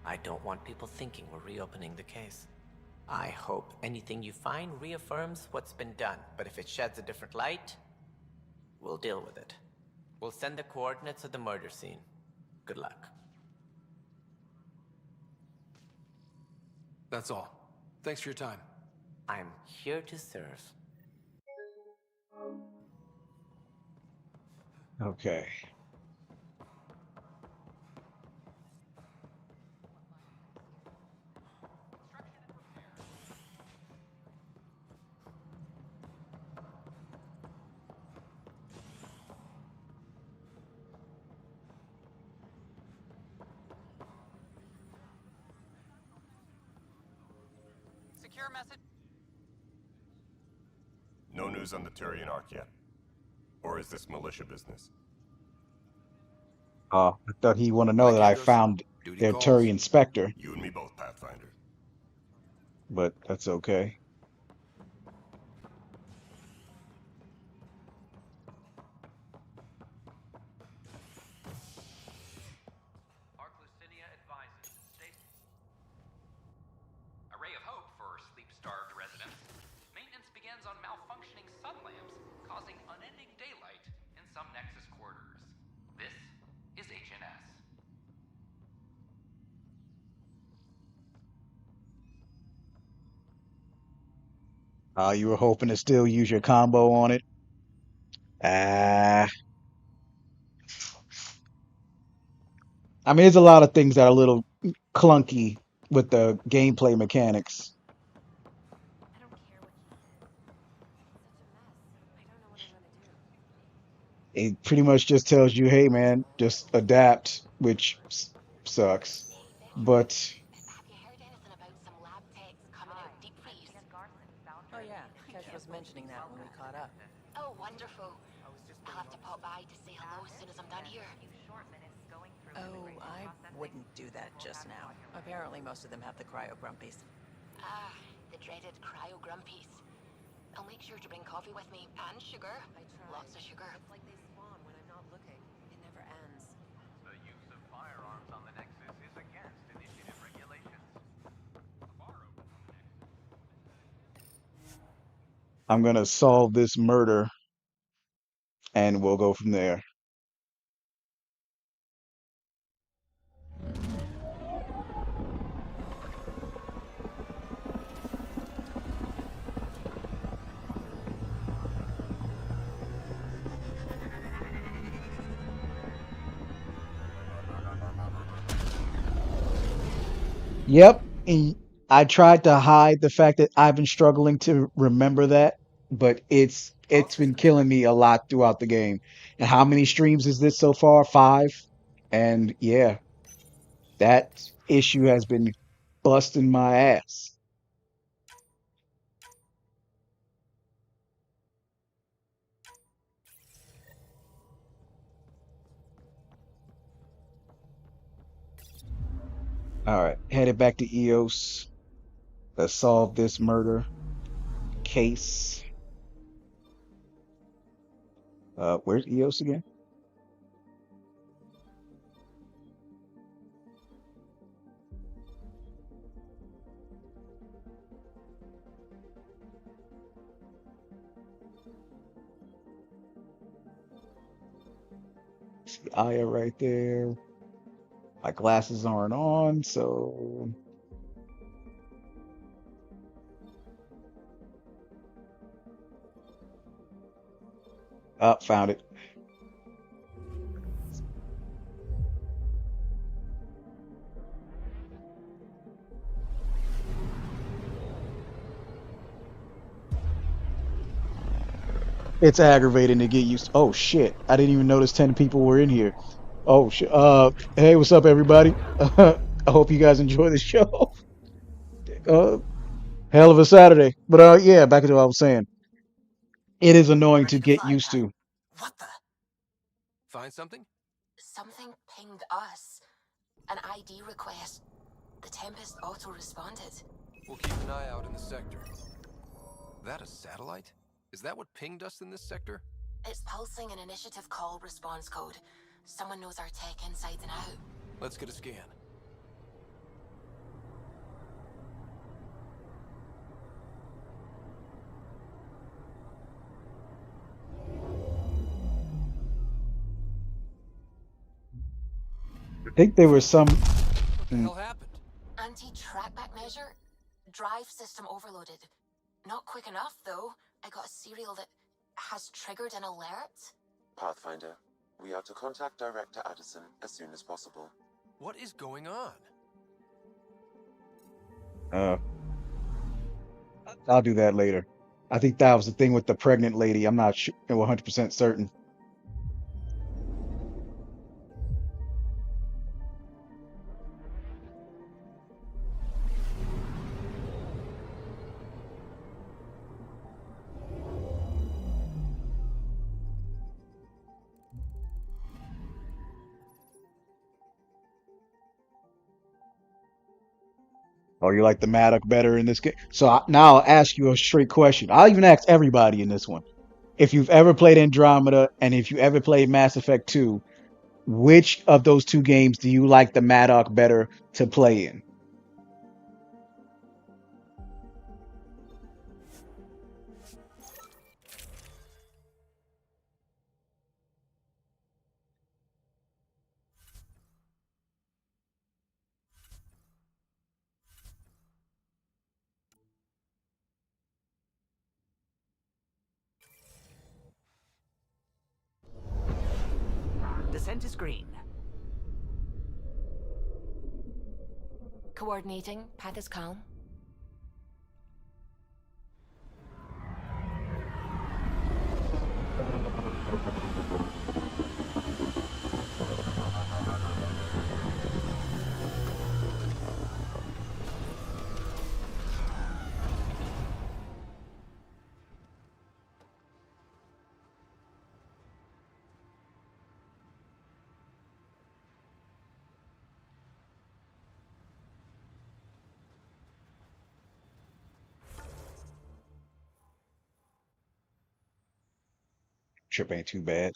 I don't want people thinking we're reopening the case. I hope anything you find reaffirms what's been done, but if it sheds a different light, we'll deal with it. We'll send the coordinates of the murder scene. Good luck. That's all. Thanks for your time. I'm here to serve. Okay. Secure message. No news on the Turian Ark yet? Or is this militia business? I thought he'd want to know that Like I Andros, found duty their calls. Turian Spectre, You and me both, Pathfinder. but that's okay. A ray of hope for sleep-starved residents. Maintenance begins on malfunctioning sun lamps, causing unending daylight in some Nexus quarters. This is HNS. You were hoping to still use your combo on it? Ah, I mean, there's a lot of things that are a little clunky with the gameplay mechanics. It pretty much just tells you, hey man, just adapt, which sucks. But Oh yeah, Kesh was mentioning that when we caught up. Oh, wonderful. I'll have to pop by to say hello as soon as I'm done here. Oh, I wouldn't do that just now. Apparently most of them have the cryo grumpies. Ah, the dreaded cryo grumpies. I'll make sure to bring coffee with me and sugar. Lots of sugar. It's like they spawn when I'm not looking. It never ends. The use of firearms on the Nexus is against initiative regulations. I'm gonna solve this murder and we'll go from there. Yep, and I tried to hide the fact that I've been struggling to remember that, but it's been killing me a lot throughout the game. And how many streams is this so far? 5? And yeah, that issue has been busting my ass. All right, headed back to EOS. Let's solve this murder case. Where's EOS again? See Aya right there. My glasses aren't on, so found it. It's aggravating to get used. Oh shit! I didn't even notice 10 people were in here. Oh shit! Hey, what's up, everybody? I hope you guys enjoy the show. Uh, hell of a Saturday. But yeah, back to what I was saying. It is annoying to get used to. Find something? Something pinged us. An ID request. The Tempest auto-responded. We'll keep an eye out in the sector. That a satellite? Is that what pinged us in this sector? It's pulsing an initiative call response code. Someone knows our tech inside and out. Let's get a scan. I think there was some. What the hell happened? Anti-trackback measure? drive system overloaded. Not quick enough, though. I got a serial that has triggered an alert. Pathfinder, we are to contact Director Addison as soon as possible. What is going on? I'll do that later. I think that was the thing with the pregnant lady. I'm not 100% certain. Oh, you like the Maddox better in this game? So now I'll ask you a straight question. I'll even ask everybody in this one. If you've ever played Andromeda and if you ever played Mass Effect 2, which of those two games do you like the Maddox better to play in? Descent is green. Coordinating. Path is calm. Trip ain't too bad.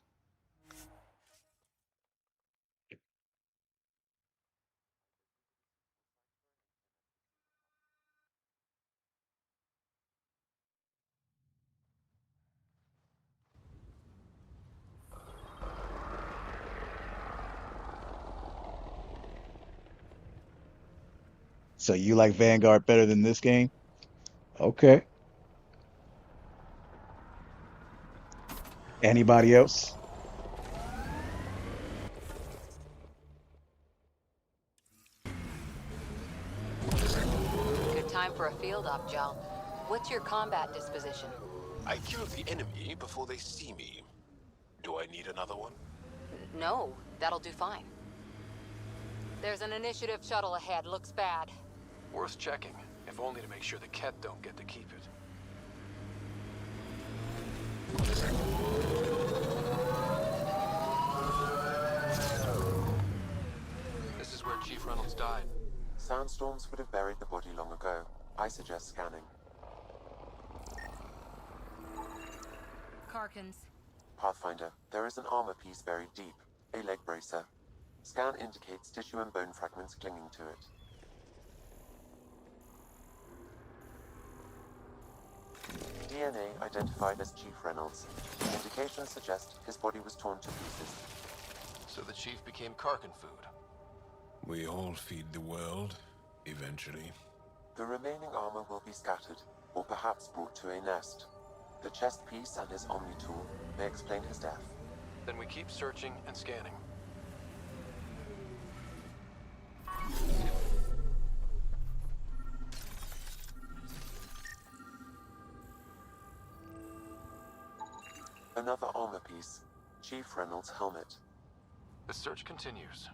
So you like Vanguard better than this game? Okay. Anybody else? Good time for a field op, Jal. What's your combat disposition? I kill the enemy before they see me. Do I need another one? No, that'll do fine. There's an initiative shuttle ahead. Looks bad. Worth checking, if only to make sure the Ket don't get to keep it. This is where Chief Reynolds died. Sandstorms would have buried the body long ago. I suggest scanning. Karkins. Pathfinder, there is an armor piece buried deep. A leg bracer. Scan indicates tissue and bone fragments clinging to it. DNA identified as Chief Reynolds. Indications suggest his body was torn to pieces. So the Chief became Karkin food. We all feed the world, eventually. The remaining armor will be scattered, or perhaps brought to a nest. The chest piece and his Omni tool may explain his death. Then we keep searching and scanning. Another armor piece. Chief Reynolds' helmet. The search continues.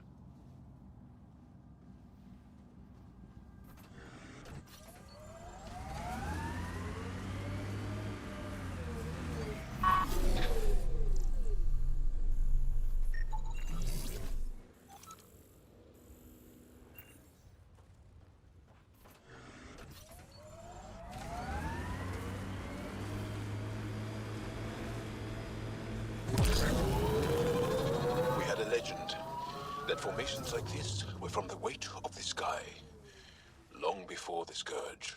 We had a legend that formations like this were from the weight of the sky, long before the Scourge.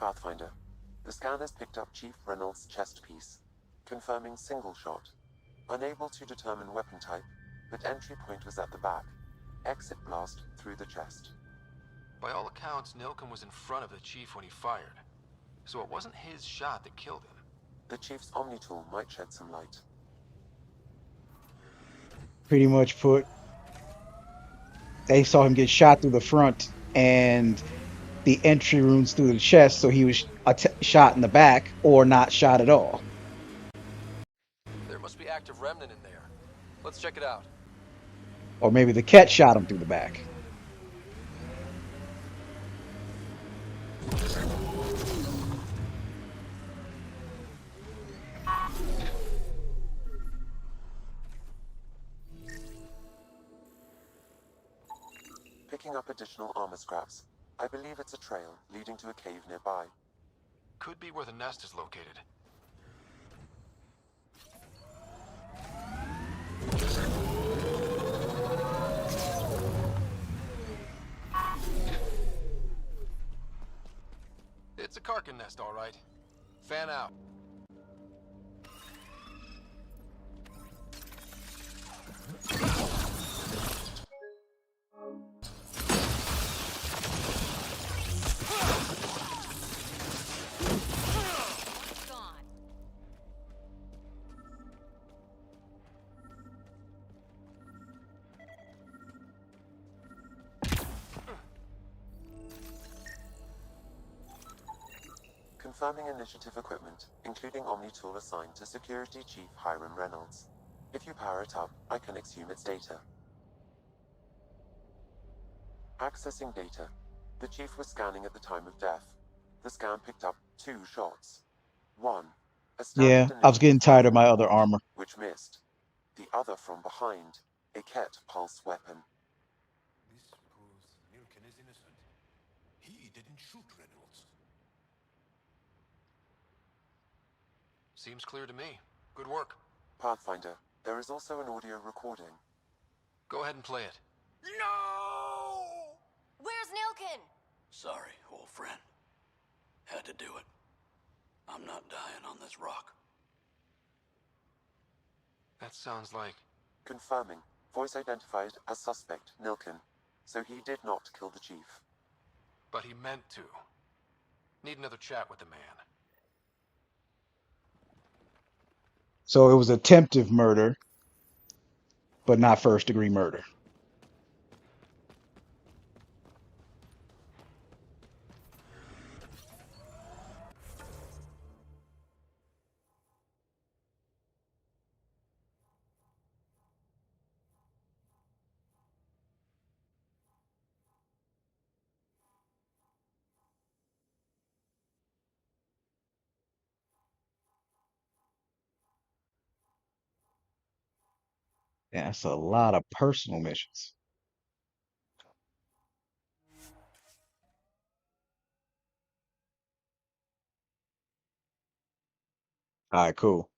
Pathfinder. The scan has picked up Chief Reynolds' chest piece, confirming single shot. Unable to determine weapon type, but entry point was at the back. Exit blast through the chest. By all accounts, Nilken was in front of the Chief when he fired. So it wasn't his shot that killed him. The Chief's Omni tool might shed some light. Pretty much they saw him get shot through the front and the entry wounds through the chest, so he was shot in the back or not shot at all. There must be active remnant in there. Let's check it out. Or maybe the cat shot him through the back. Picking up additional armor scraps. I believe it's a trail leading to a cave nearby. Could be where the nest is located. It's a Karkin nest, all right. Fan out. Confirming initiative equipment, including Omni tool assigned to Security Chief Hiram Reynolds. If you power it up, I can exhume its data. Accessing data. The Chief was scanning at the time of death. The scan picked up 2 shots. One, a Yeah, standard I was getting initiative tired of my rifle other armor. which missed. The other from behind, a Ket pulse weapon. This proves Nilken is innocent. He didn't shoot Reynolds. Seems clear to me. Good work. Pathfinder, there is also an audio recording. Go ahead and play it. No! Where's Nilken? Sorry, old friend. Had to do it. I'm not dying on this rock. That sounds like... Confirming. Voice identified as suspect, Nilken. So he did not kill the Chief. But he meant to. Need another chat with the man. So it was attempted murder, but not first-degree murder. Yeah, that's a lot of personal missions. All right, cool.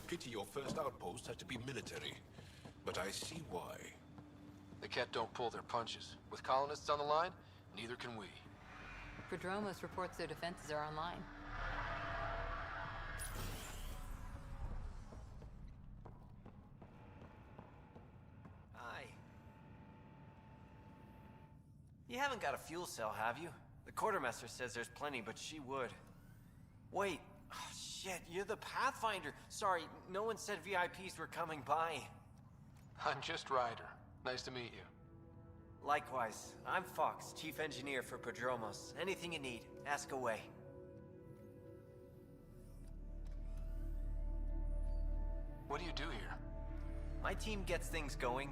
Pity your first outpost had to be military, but I see why. The Ket don't pull their punches. With colonists on the line, neither can we. Prodromos reports their defenses are online. Hi. You haven't got a fuel cell, have you? The quartermaster says there's plenty, but she would. Wait. Oh, shit, you're the Pathfinder. Sorry, no one said VIPs were coming by. I'm just Ryder. Nice to meet you. Likewise, I'm Fox, Chief Engineer for Prodromos. Anything you need, ask away. What do you do here? My team gets things going.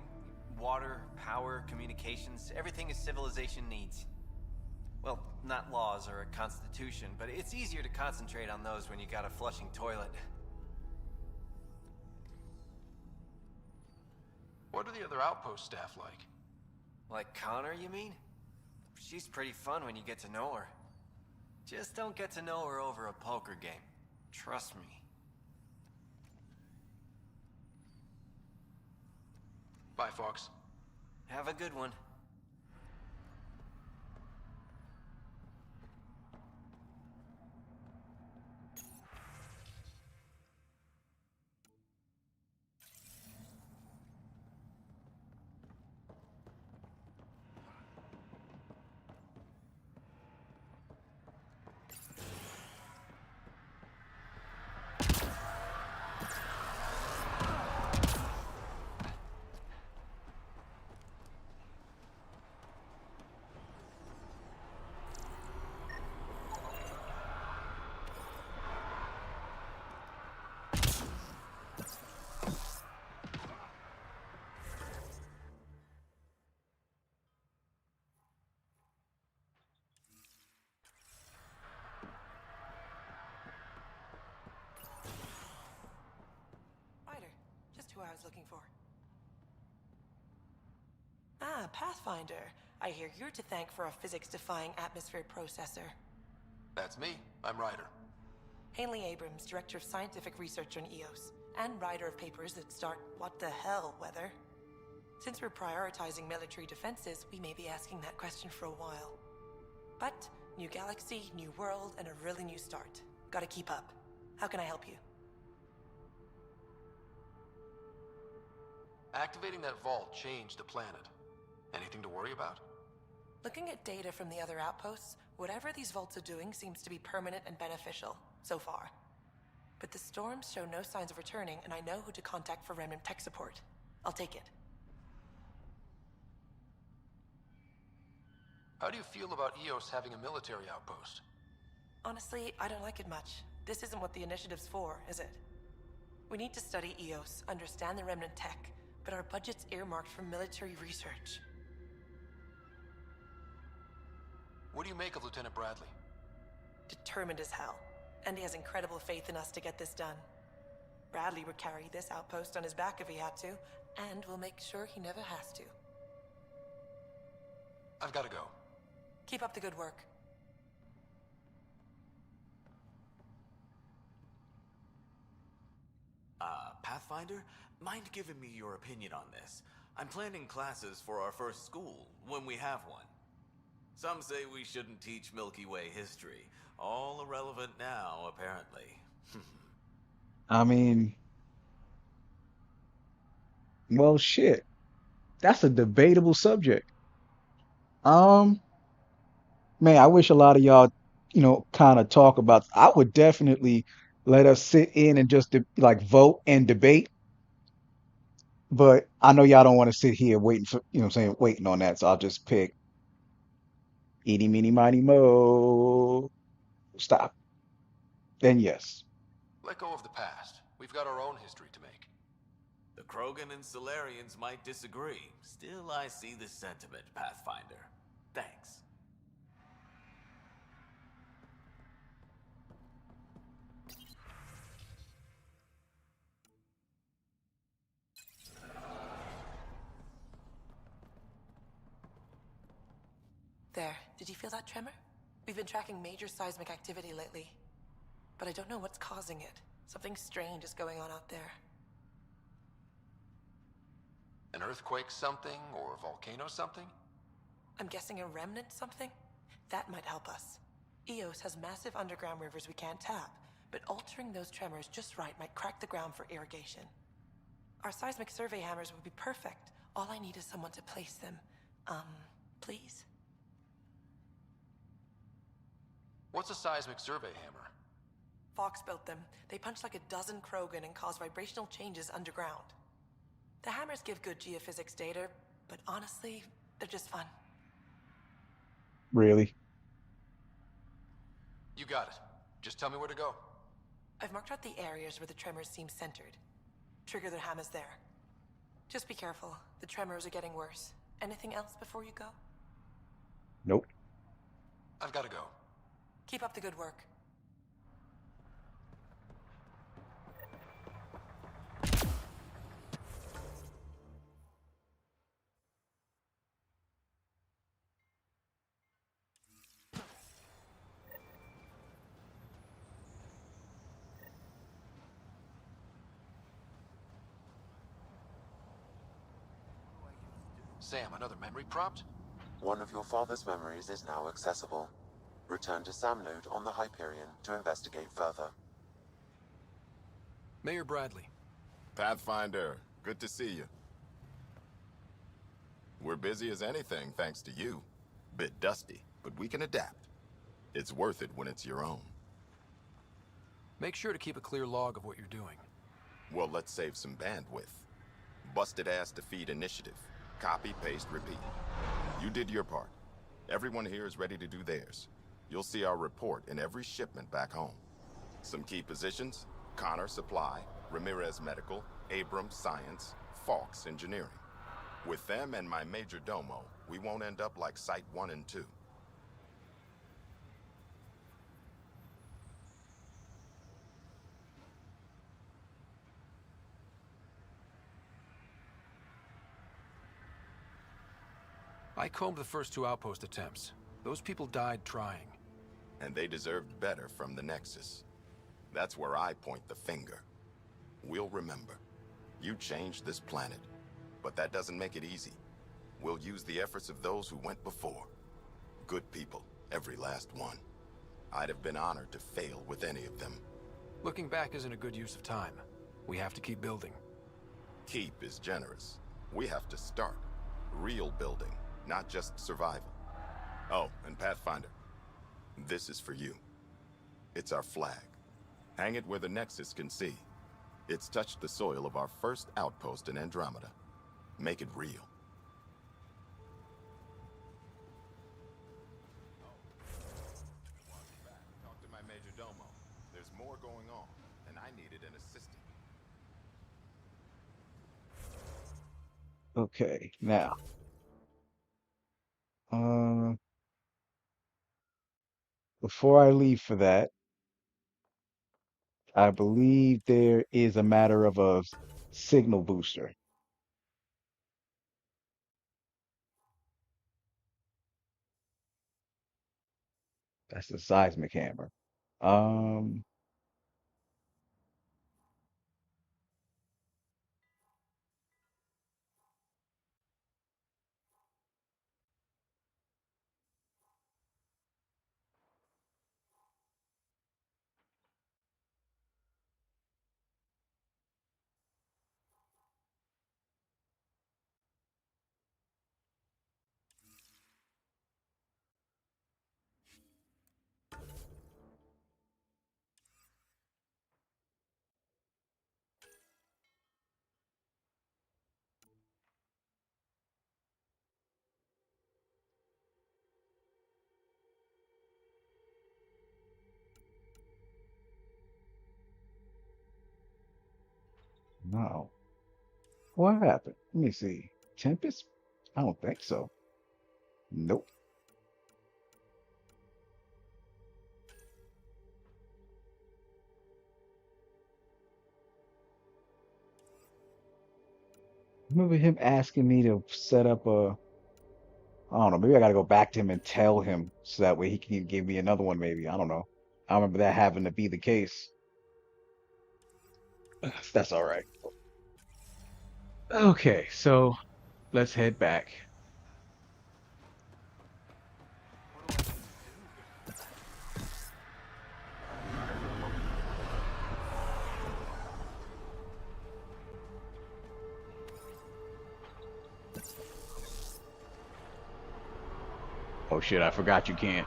Water, power, communications, everything a civilization needs. Well, not laws or a constitution, but it's easier to concentrate on those when you got a flushing toilet. What are the other outpost staff like? Like Connor, you mean? She's pretty fun when you get to know her. Just don't get to know her over a poker game. Trust me. Bye, Fox. Have a good one. Just who I was looking for. Ah, Pathfinder. I hear you're to thank for a physics-defying atmosphere processor. That's me. I'm Ryder. Hanley Abrams, Director of Scientific Research on EOS, and writer of papers that start what the hell weather. Since we're prioritizing military defenses, we may be asking that question for a while. But, new galaxy, new world, and a really new start. Gotta keep up. How can I help you? Activating that vault changed the planet. Anything to worry about? Looking at data from the other outposts, whatever these vaults are doing seems to be permanent and beneficial, so far. But the storms show no signs of returning, and I know who to contact for Remnant tech support. I'll take it. How do you feel about EOS having a military outpost? Honestly, I don't like it much. This isn't what the initiative's for, is it? We need to study EOS, understand the Remnant tech, but our budget's earmarked for military research. What do you make of Lieutenant Bradley? Determined as hell. And he has incredible faith in us to get this done. Bradley would carry this outpost on his back if he had to, and we'll make sure he never has to. I've got to go. Keep up the good work. Pathfinder? Mind giving me your opinion on this? I'm planning classes for our first school, when we have one. Some say we shouldn't teach Milky Way history. All irrelevant now, apparently. I mean, well, shit. That's a debatable subject. Um, Man, I wish a lot of y'all, kind of talk about. I would definitely let us sit in and just like vote and debate. But I know y'all don't want to sit here waiting for, what I'm saying, waiting on that. So I'll just pick eeny, meeny, miny, mo. Stop. Then yes. Let go of the past. We've got our own history to make. The Krogan and Solarians might disagree. Still, I see the sentiment, Pathfinder. Thanks. There, did you feel that tremor? We've been tracking major seismic activity lately. But I don't know what's causing it. Something strange is going on out there. An earthquake something, or a volcano something? I'm guessing a remnant something? That might help us. EOS has massive underground rivers we can't tap, but altering those tremors just right might crack the ground for irrigation. Our seismic survey hammers would be perfect. All I need is someone to place them. Please? What's a seismic survey hammer? Fox built them. They punch like a dozen Krogan and cause vibrational changes underground. The hammers give good geophysics data, but honestly, They're just fun. Really? You got it. Just tell me where to go. I've marked out the areas where the tremors seem centered. Trigger the hammers there. Just be careful. The tremors are getting worse. Anything else before you go? Nope. I've got to go. Keep up the good work. Sam, another memory prompt? One of your father's memories is now accessible. Return to Sam Node on the Hyperion to investigate further. Mayor Bradley. Pathfinder, good to see you. We're busy as anything thanks to you. Bit dusty, but we can adapt. It's worth it when it's your own. Make sure to keep a clear log of what you're doing. Well, let's save some bandwidth. Busted ass defeat initiative. Copy, paste, repeat. You did your part. Everyone here is ready to do theirs. You'll see our report in every shipment back home. Some key positions: Connor Supply, Ramirez Medical, Abrams Science, Fawkes Engineering. With them and my major domo, we won't end up like Site 1 and 2. I combed the first 2 outpost attempts. Those people died trying. And they deserved better from the Nexus. That's where I point the finger. We'll remember. You changed this planet. But that doesn't make it easy. We'll use the efforts of those who went before. Good people, every last one. I'd have been honored to fail with any of them. Looking back isn't a good use of time. We have to keep building. Keep is generous. We have to start. Real building, not just survival. Oh, and Pathfinder, this is for you. It's our flag. Hang it where the Nexus can see. It's touched the soil of our first outpost in Andromeda. Make it real. Talk to my major domo. There's more going on, and I needed an assistant. Okay, now. Before I leave for that, I believe there is a matter of a signal booster. That's the seismic hammer. Um, no. What happened? Let me see. Tempest? I don't think so. Nope. Remember him asking me to set up a, I don't know, maybe I gotta go back to him and tell him so that way he can give me another one, maybe. I don't know. I remember that having to be the case. That's all right. Okay, so let's head back. Oh shit, I forgot you can't.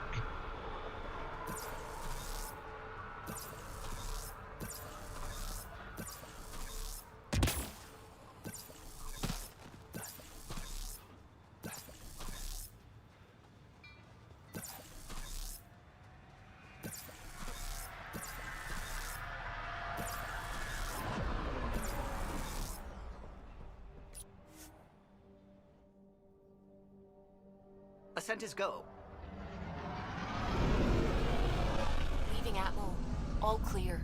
sent his go. Leaving Atmo. All clear.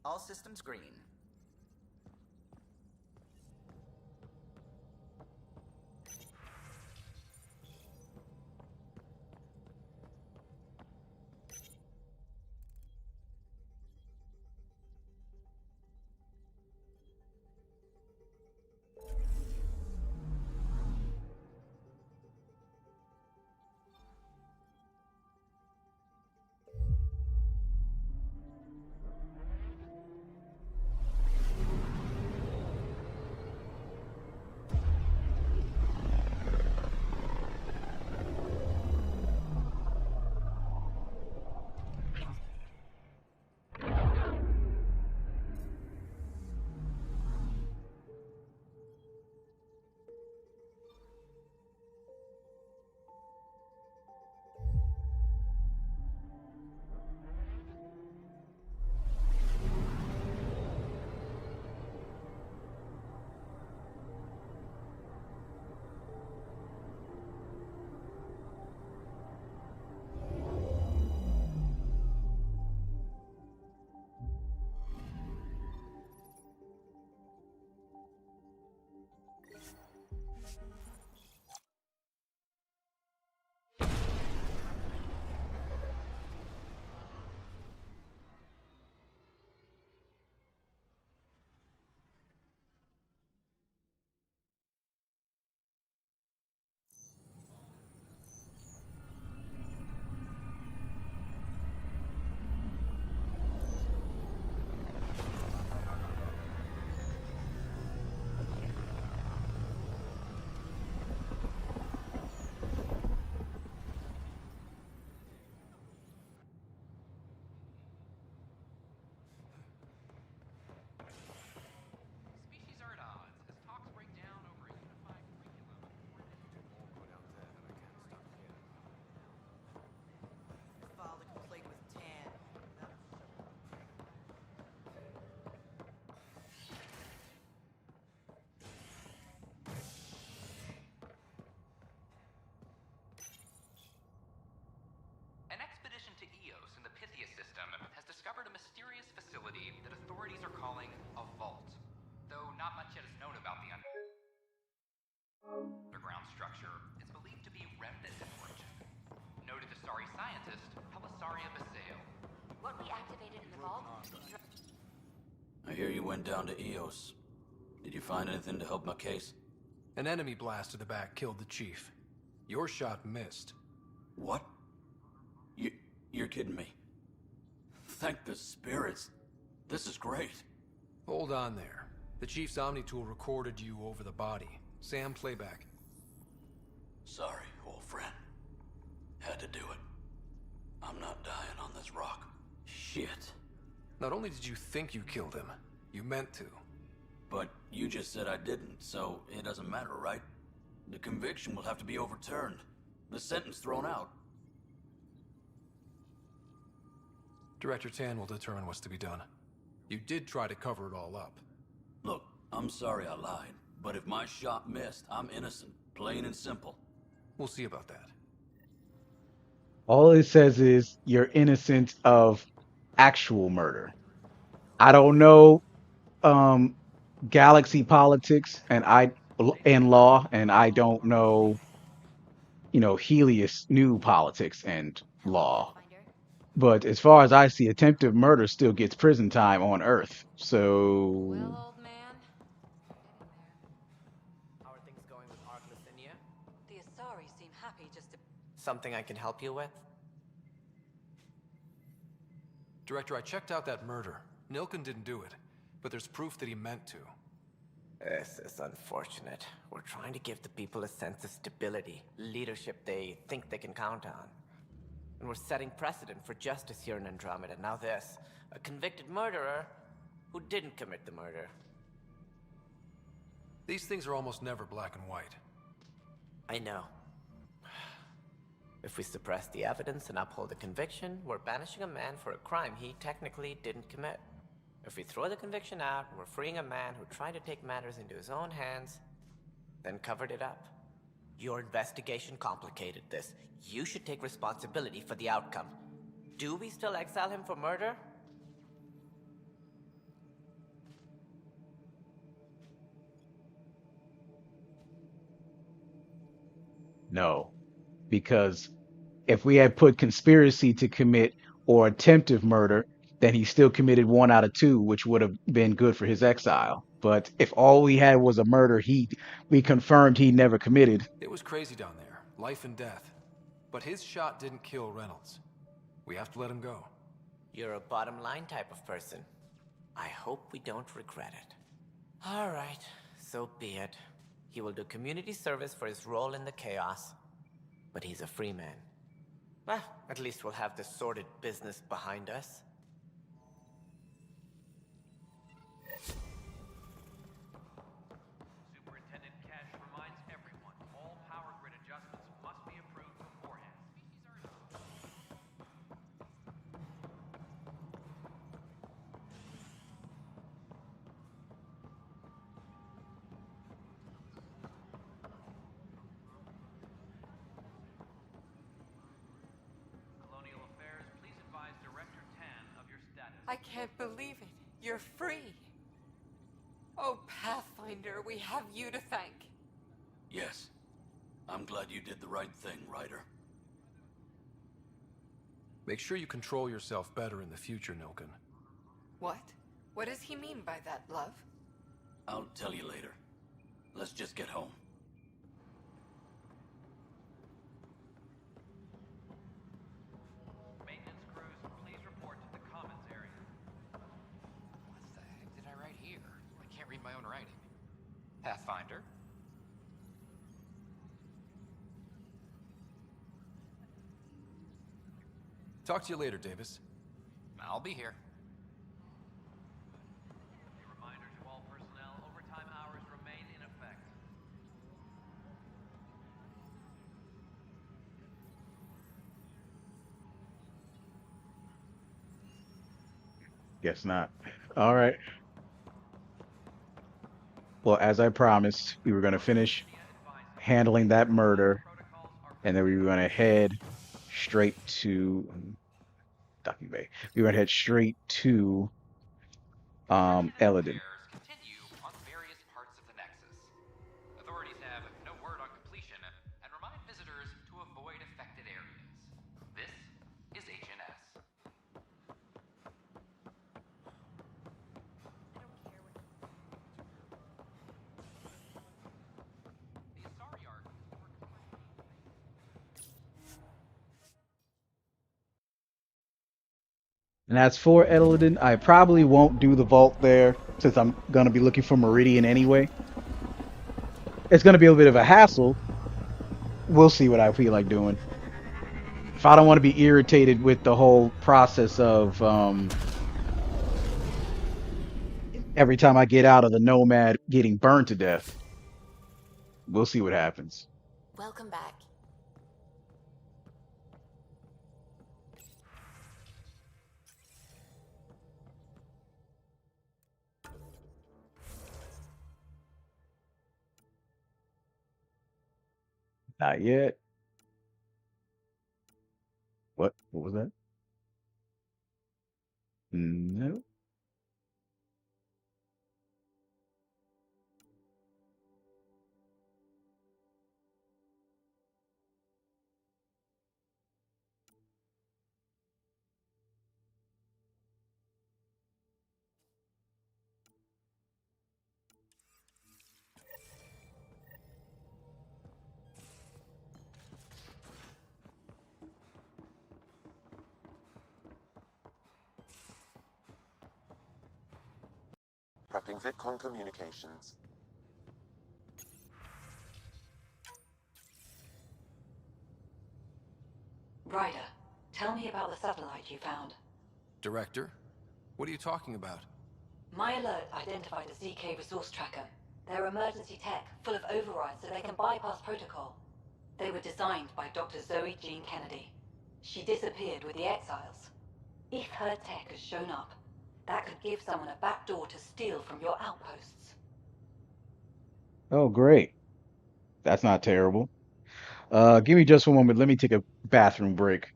All systems green. Species are at odds as talks break down over a unified curriculum. Filed a complaint with Tan. An expedition to Eos in the Pythia system has discovered a mysterious facility that authorities are calling a vault. Though not much yet is known about the underground structure, it's believed to be remnant in origin. Noted Asari scientist Pelisaria Basale. What we activated in the vault? I hear you went down to Eos. Did you find anything to help my case? An enemy blast to the back killed the chief. Your shot missed. What? You're kidding me. Thank the spirits. This is great. Hold on there. The chief's Omni tool recorded you over the body. Sam, playback. Sorry, old friend. Had to do it. I'm not dying on this rock. Shit. Not only did you think you killed him, you meant to. But you just said I didn't, so it doesn't matter, right? The conviction will have to be overturned. The sentence thrown out. Director Tan will determine what's to be done. You did try to cover it all up. Look, I'm sorry I lied, but if my shot missed, I'm innocent. Plain and simple. We'll see about that. All it says is you're innocent of actual murder. I don't know galaxy politics and law, and I don't know, Helios new politics and law. But as far as I see, attempted murder still gets prison time on Earth. So Well, old man, How are things going with Arclithinia? The Asari seem happy just to... Something I can help you with? Director, I checked out that murder. Nilken didn't do it, but there's proof that he meant to. This is unfortunate. We're trying to give the people a sense of stability, leadership they think they can count on. And we're setting precedent for justice here in Andromeda. Now this, a convicted murderer who didn't commit the murder. These things are almost never black and white. I know. If we suppress the evidence and uphold the conviction, we're banishing a man for a crime he technically didn't commit. If we throw the conviction out, we're freeing a man who tried to take matters into his own hands, then covered it up. Your investigation complicated this. You should take responsibility for the outcome. Do we still exile him for murder? No, because if we had put conspiracy to commit or attempted murder, then he still committed 1 out of 2, which would have been good for his exile. But if all we had was a murder, we confirmed he never committed. It was crazy down there, life and death. But his shot didn't kill Reynolds. We have to let him go. You're a bottom line type of person. I hope we don't regret it. All right, so be it. He will do community service for his role in the chaos. But he's a free man. Well, at least we'll have the sordid business behind us. Superintendent Cash reminds everyone all power grid adjustments must be approved beforehand. Colonial Affairs, please advise Director Tan of your status. I can't believe it. You're free. Oh, Pathfinder, we have you to thank. Yes. I'm glad you did the right thing, Ryder. Make sure you control yourself better in the future, Nilken. What? What does he mean by that, love? I'll tell you later. Let's just get home. Maintenance crews, please report to the commons area. What the heck did I write here? I can't read my own writing. Pathfinder? Talk to you later, Davis. I'll be here. A reminder to all personnel, overtime hours remain in effect. Guess not. All right. Well, as I promised, we were going to finish handling that murder, and then we were going to head straight to Ducky Bay. We were going to head straight to Eladin. Continue on various parts of the Nexus. Authorities have no word on completion and remind visitors to avoid affected areas. This is HNS. The Asari arc And as for Eladin, I probably won't do the vault there since I'm going to be looking for Meridian anyway. It's going to be a bit of a hassle. We'll see what I feel like doing. If I don't want to be irritated with the whole process of every time I get out of the Nomad getting burned to death. We'll see what happens. Welcome back. Not yet. What? What was that? No. Prepping VidCon communications. Ryder, tell me about the satellite you found. Director? What are you talking about? My alert identified a ZK resource tracker. They're emergency tech, full of overrides so they can bypass protocol. They were designed by Dr. Zoe Jean Kennedy. She disappeared with the Exiles. If her tech has shown up, that could give someone a backdoor to steal from your outposts. Oh, great. That's not terrible. Give me just one moment. Let me take a bathroom break.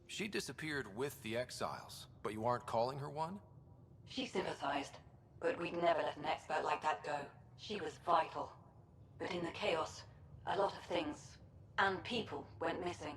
She disappeared with the Exiles, but you aren't calling her one? She sympathized, but we'd never let an expert like that go. She was vital. But in the chaos, a lot of things, and people, went missing.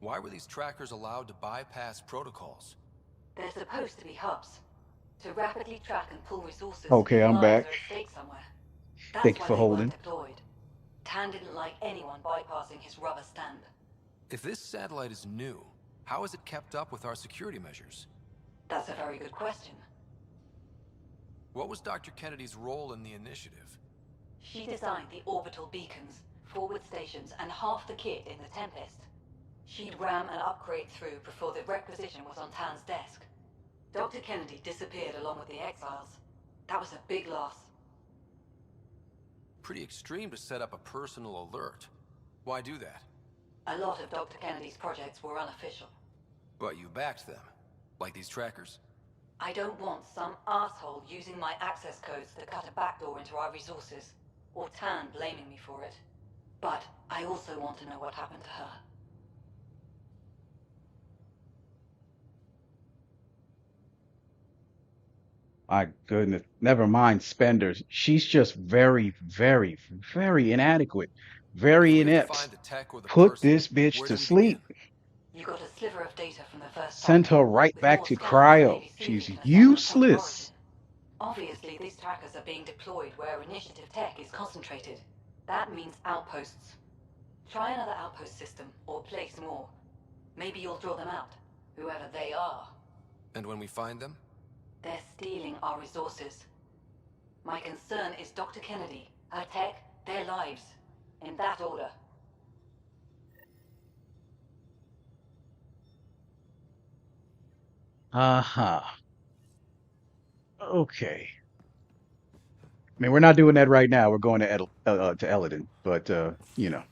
Why were these trackers allowed to bypass protocols? They're supposed to be hubs. To rapidly track and pull resources Okay, if I'm lives back. are at stake somewhere. That's Thank you why for they weren't holding. deployed. Tan didn't like anyone bypassing his rubber stamp. If this satellite is new, how is it kept up with our security measures? That's a very good question. What was Dr. Kennedy's role in the initiative? She designed the orbital beacons, forward stations, and half the kit in the Tempest. She'd ram an upgrade through before the requisition was on Tan's desk. Dr. Kennedy disappeared along with the exiles. That was a big loss. Pretty extreme to set up a personal alert. Why do that? A lot of Dr. Kennedy's projects were unofficial. But you backed them, like these trackers? I don't want some asshole using my access codes to cut a backdoor into our resources, or Tan blaming me for it. But I also want to know what happened to her. My goodness. Never mind spenders. She's just very, very, very inadequate. Very inept. Put this bitch to sleep. You got a sliver of data from the first Send tracker, her right with back more to scans cryo. maybe She's Phoenix and a sample of toxic useless. origin. Obviously, these trackers are being deployed where initiative tech is concentrated. That means outposts. Try another outpost system, or place more. Maybe you'll draw them out, whoever they are. And when we find them? They're stealing our resources. My concern is Dr. Kennedy, her tech, their lives. In that order. Uh-huh. Okay. I mean, we're not doing that right now. We're going to Eldon, but you know.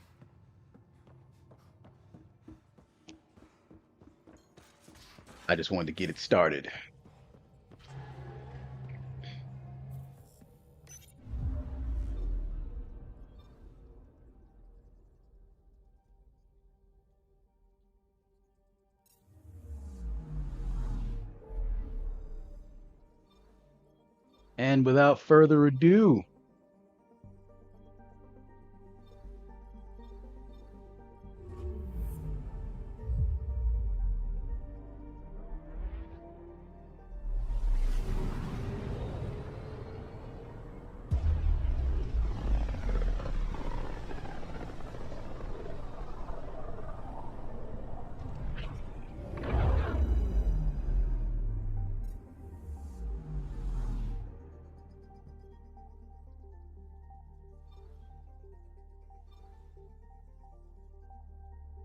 I just wanted to get it started. And without further ado,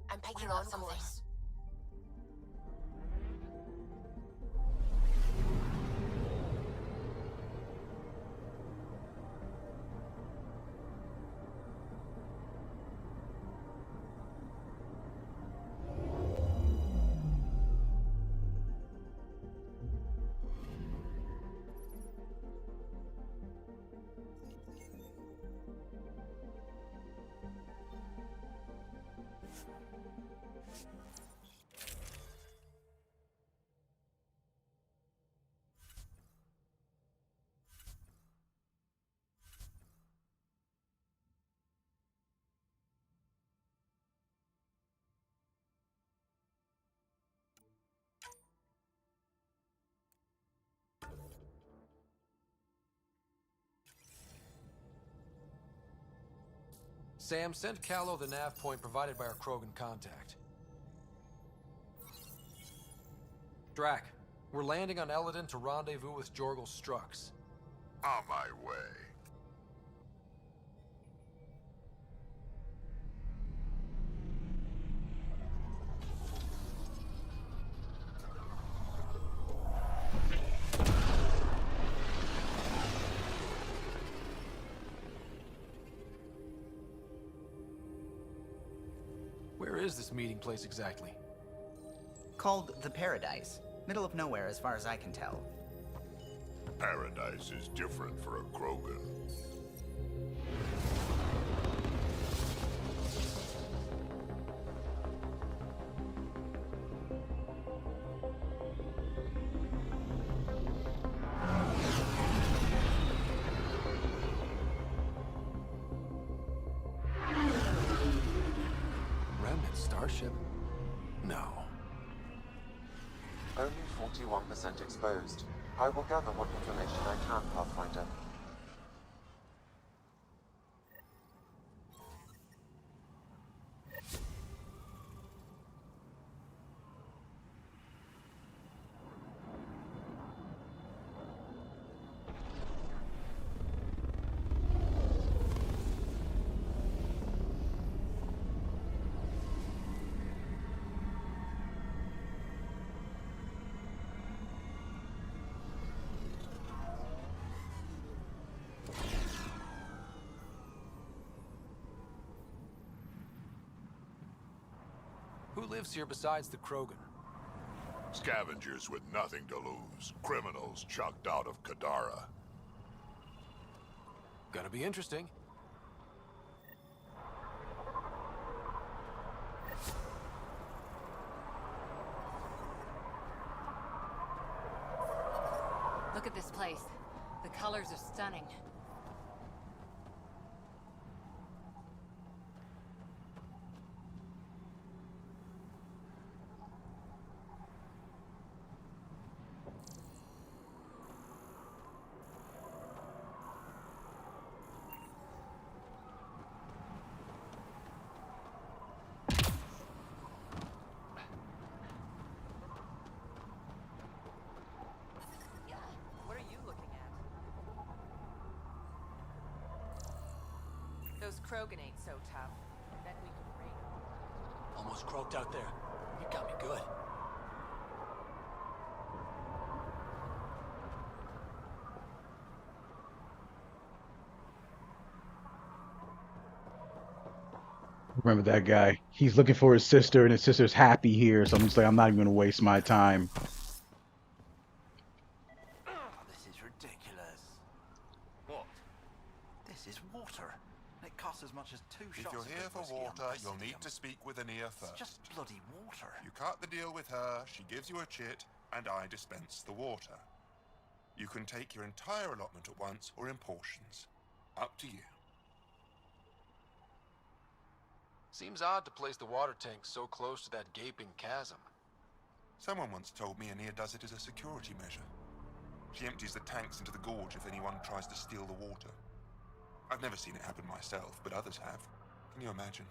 I'm picking up something. Sam, send Callow the nav point provided by our Krogan contact. Drac, we're landing on Eldon to rendezvous with Jorgel Strux. On my way. Where is this meeting place exactly? Called the Paradise. Middle of nowhere as far as I can tell. Paradise is different for a Krogan. Remnant starship? No. Only 41% exposed. I will gather what information I can, Pathfinder. Who lives here besides the Krogan? Scavengers with nothing to lose. Criminals chucked out of Kadara. Gonna be interesting. Look at this place. The colors are stunning. What are you looking at? Those Krogan ain't so tough. Bet we can raid them. Almost croaked out there. You got me good. Remember that guy? He's looking for his sister, and his sister's happy here. So I'm just like, I'm not even gonna waste my time. This is ridiculous. What? This is water. It costs as much as 2 shots. If you're here for water, you'll need to speak with Ania first. It's just bloody water. You cut the deal with her, she gives you a chit, and I dispense the water. You can take your entire allotment at once or in portions. Up to you. Seems odd to place the water tank so close to that gaping chasm. Someone once told me Ania does it as a security measure. She empties the tanks into the gorge if anyone tries to steal the water. I've never seen it happen myself, but others have. Can you imagine?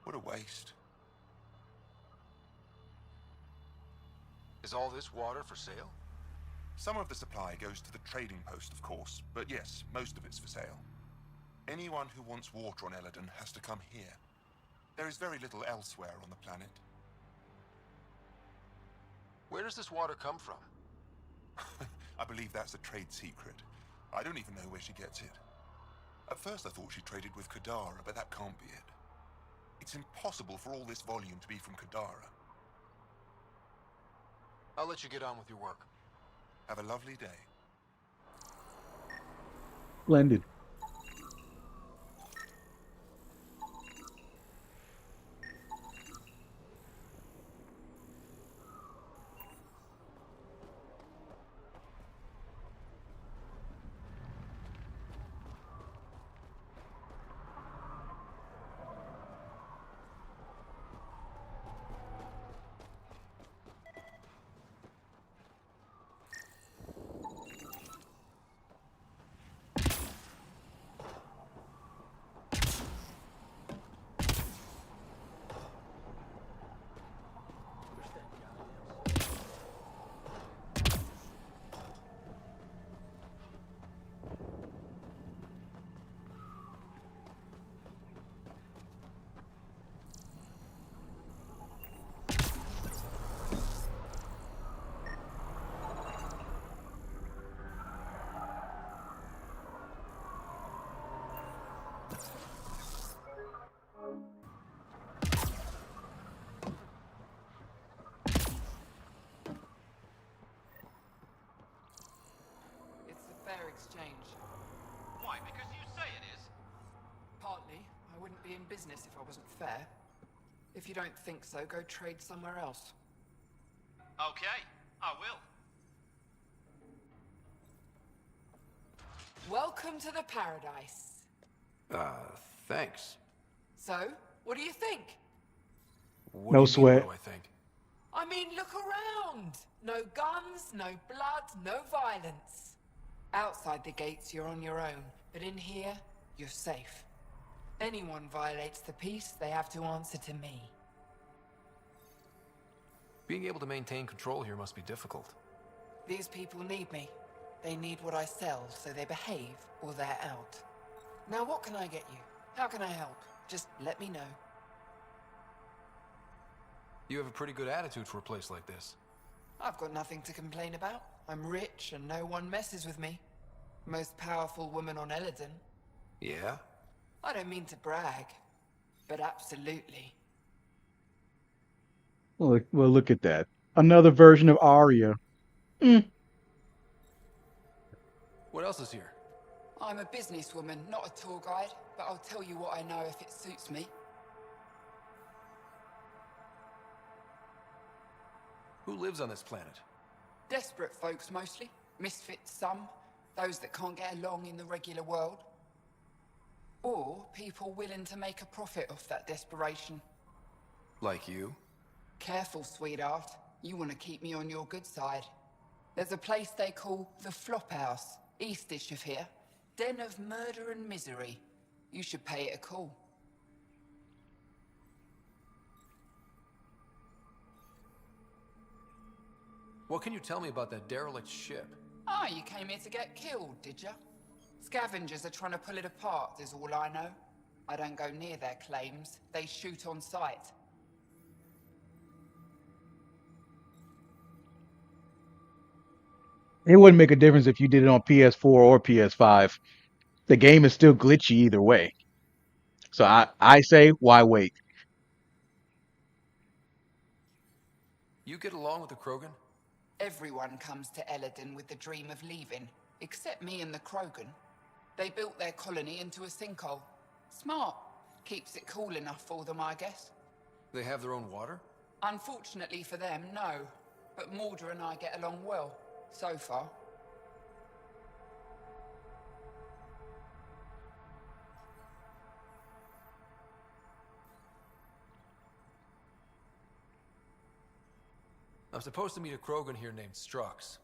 What a waste. Is all this water for sale? Some of the supply goes to the trading post, of course, but yes, most of it's for sale. Anyone who wants water on Eladon has to come here. There is very little elsewhere on the planet. Where does this water come from? I believe that's a trade secret. I don't even know where she gets it. At first I thought she traded with Kadara, but that can't be it. It's impossible for all this volume to be from Kadara. I'll let you get on with your work. Have a lovely day. Splendid. Fair exchange. Why? Because you say it is. Partly. I wouldn't be in business if I wasn't fair. If you don't think so, go trade somewhere else. Okay, I will. Welcome to the paradise. Thanks. So, what do you think? What do No you mean, what sweat. do I think? I mean, look around! No guns, no blood, no violence. Outside the gates, you're on your own, but in here, you're safe. Anyone violates the peace, they have to answer to me. Being able to maintain control here must be difficult. These people need me. They need what I sell, so they behave or they're out. Now what can I get you? How can I help? Just let me know. You have a pretty good attitude for a place like this. I've got nothing to complain about. I'm rich and no one messes with me. Most powerful woman on Eladon. Yeah? I don't mean to brag, but absolutely. Well, look at that. Another version of Arya. Mm. What else is here? I'm a businesswoman, not a tour guide, but I'll tell you what I know if it suits me. Who lives on this planet? Desperate folks mostly. Misfits some. Those that can't get along in the regular world. Or people willing to make a profit off that desperation. Like you? Careful, sweetheart. You want to keep me on your good side. There's a place they call the Flop House, eastish of here. Den of murder and misery. You should pay it a call. What can you tell me about that derelict ship? Ah, you came here to get killed, did ya? Scavengers are trying to pull it apart, is all I know. I don't go near their claims. They shoot on sight. It wouldn't make a difference if you did it on PS4 or PS5. The game is still glitchy either way. So I say, why wait? You get along with the Krogan? Everyone comes to Eladon with the dream of leaving, except me and the Krogan. They built their colony into a sinkhole. Smart. Keeps it cool enough for them, I guess. They have their own water? Unfortunately for them, no. But Mordor and I get along well, so far. I'm supposed to meet a Krogan here named Strux.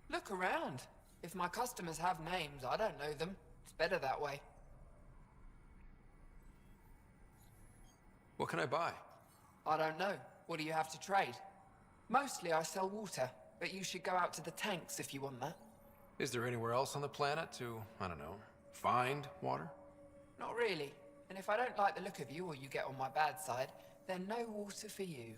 Look around. If my customers have names, I don't know them. It's better that way. What can I buy? I don't know. What do you have to trade? Mostly I sell water, but you should go out to the tanks if you want that. Is there anywhere else on the planet to, I don't know, find water? Not really. And if I don't like the look of you or you get on my bad side, then no water for you.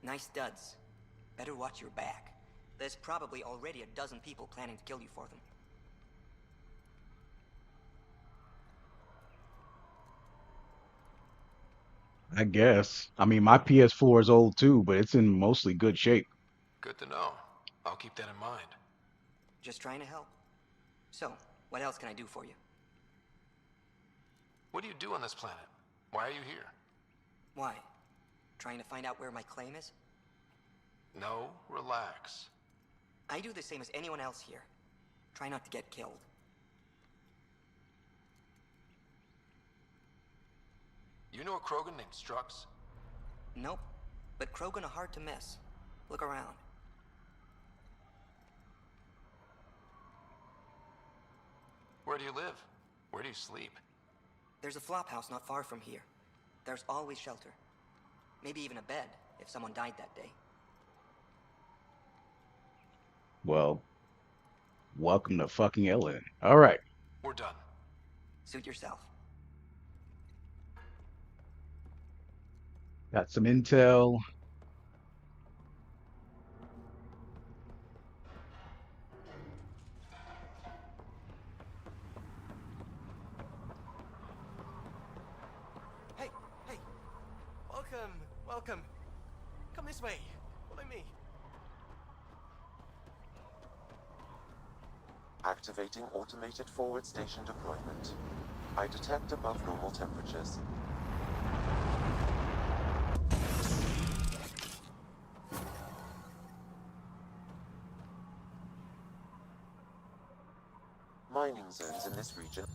Nice studs. Better watch your back. There's probably already a dozen people planning to kill you for them. I guess. I mean, my PS4 is old too, but it's in mostly good shape. Good to know. I'll keep that in mind. Just trying to help. So, what else can I do for you? What do you do on this planet? Why are you here? Why? Trying to find out where my claim is? No, relax. I do the same as anyone else here. Try not to get killed. You know a Krogan named Strux? Nope. But Krogan are hard to miss. Look around. Where do you live? Where do you sleep? There's a flop house not far from here. There's always shelter. Maybe even a bed, if someone died that day. Well, welcome to fucking Ellen. All right. We're done. Suit yourself. Got some intel. This way. Follow me. Activating automated forward station deployment. I detect above normal temperatures. Mining zones in this region.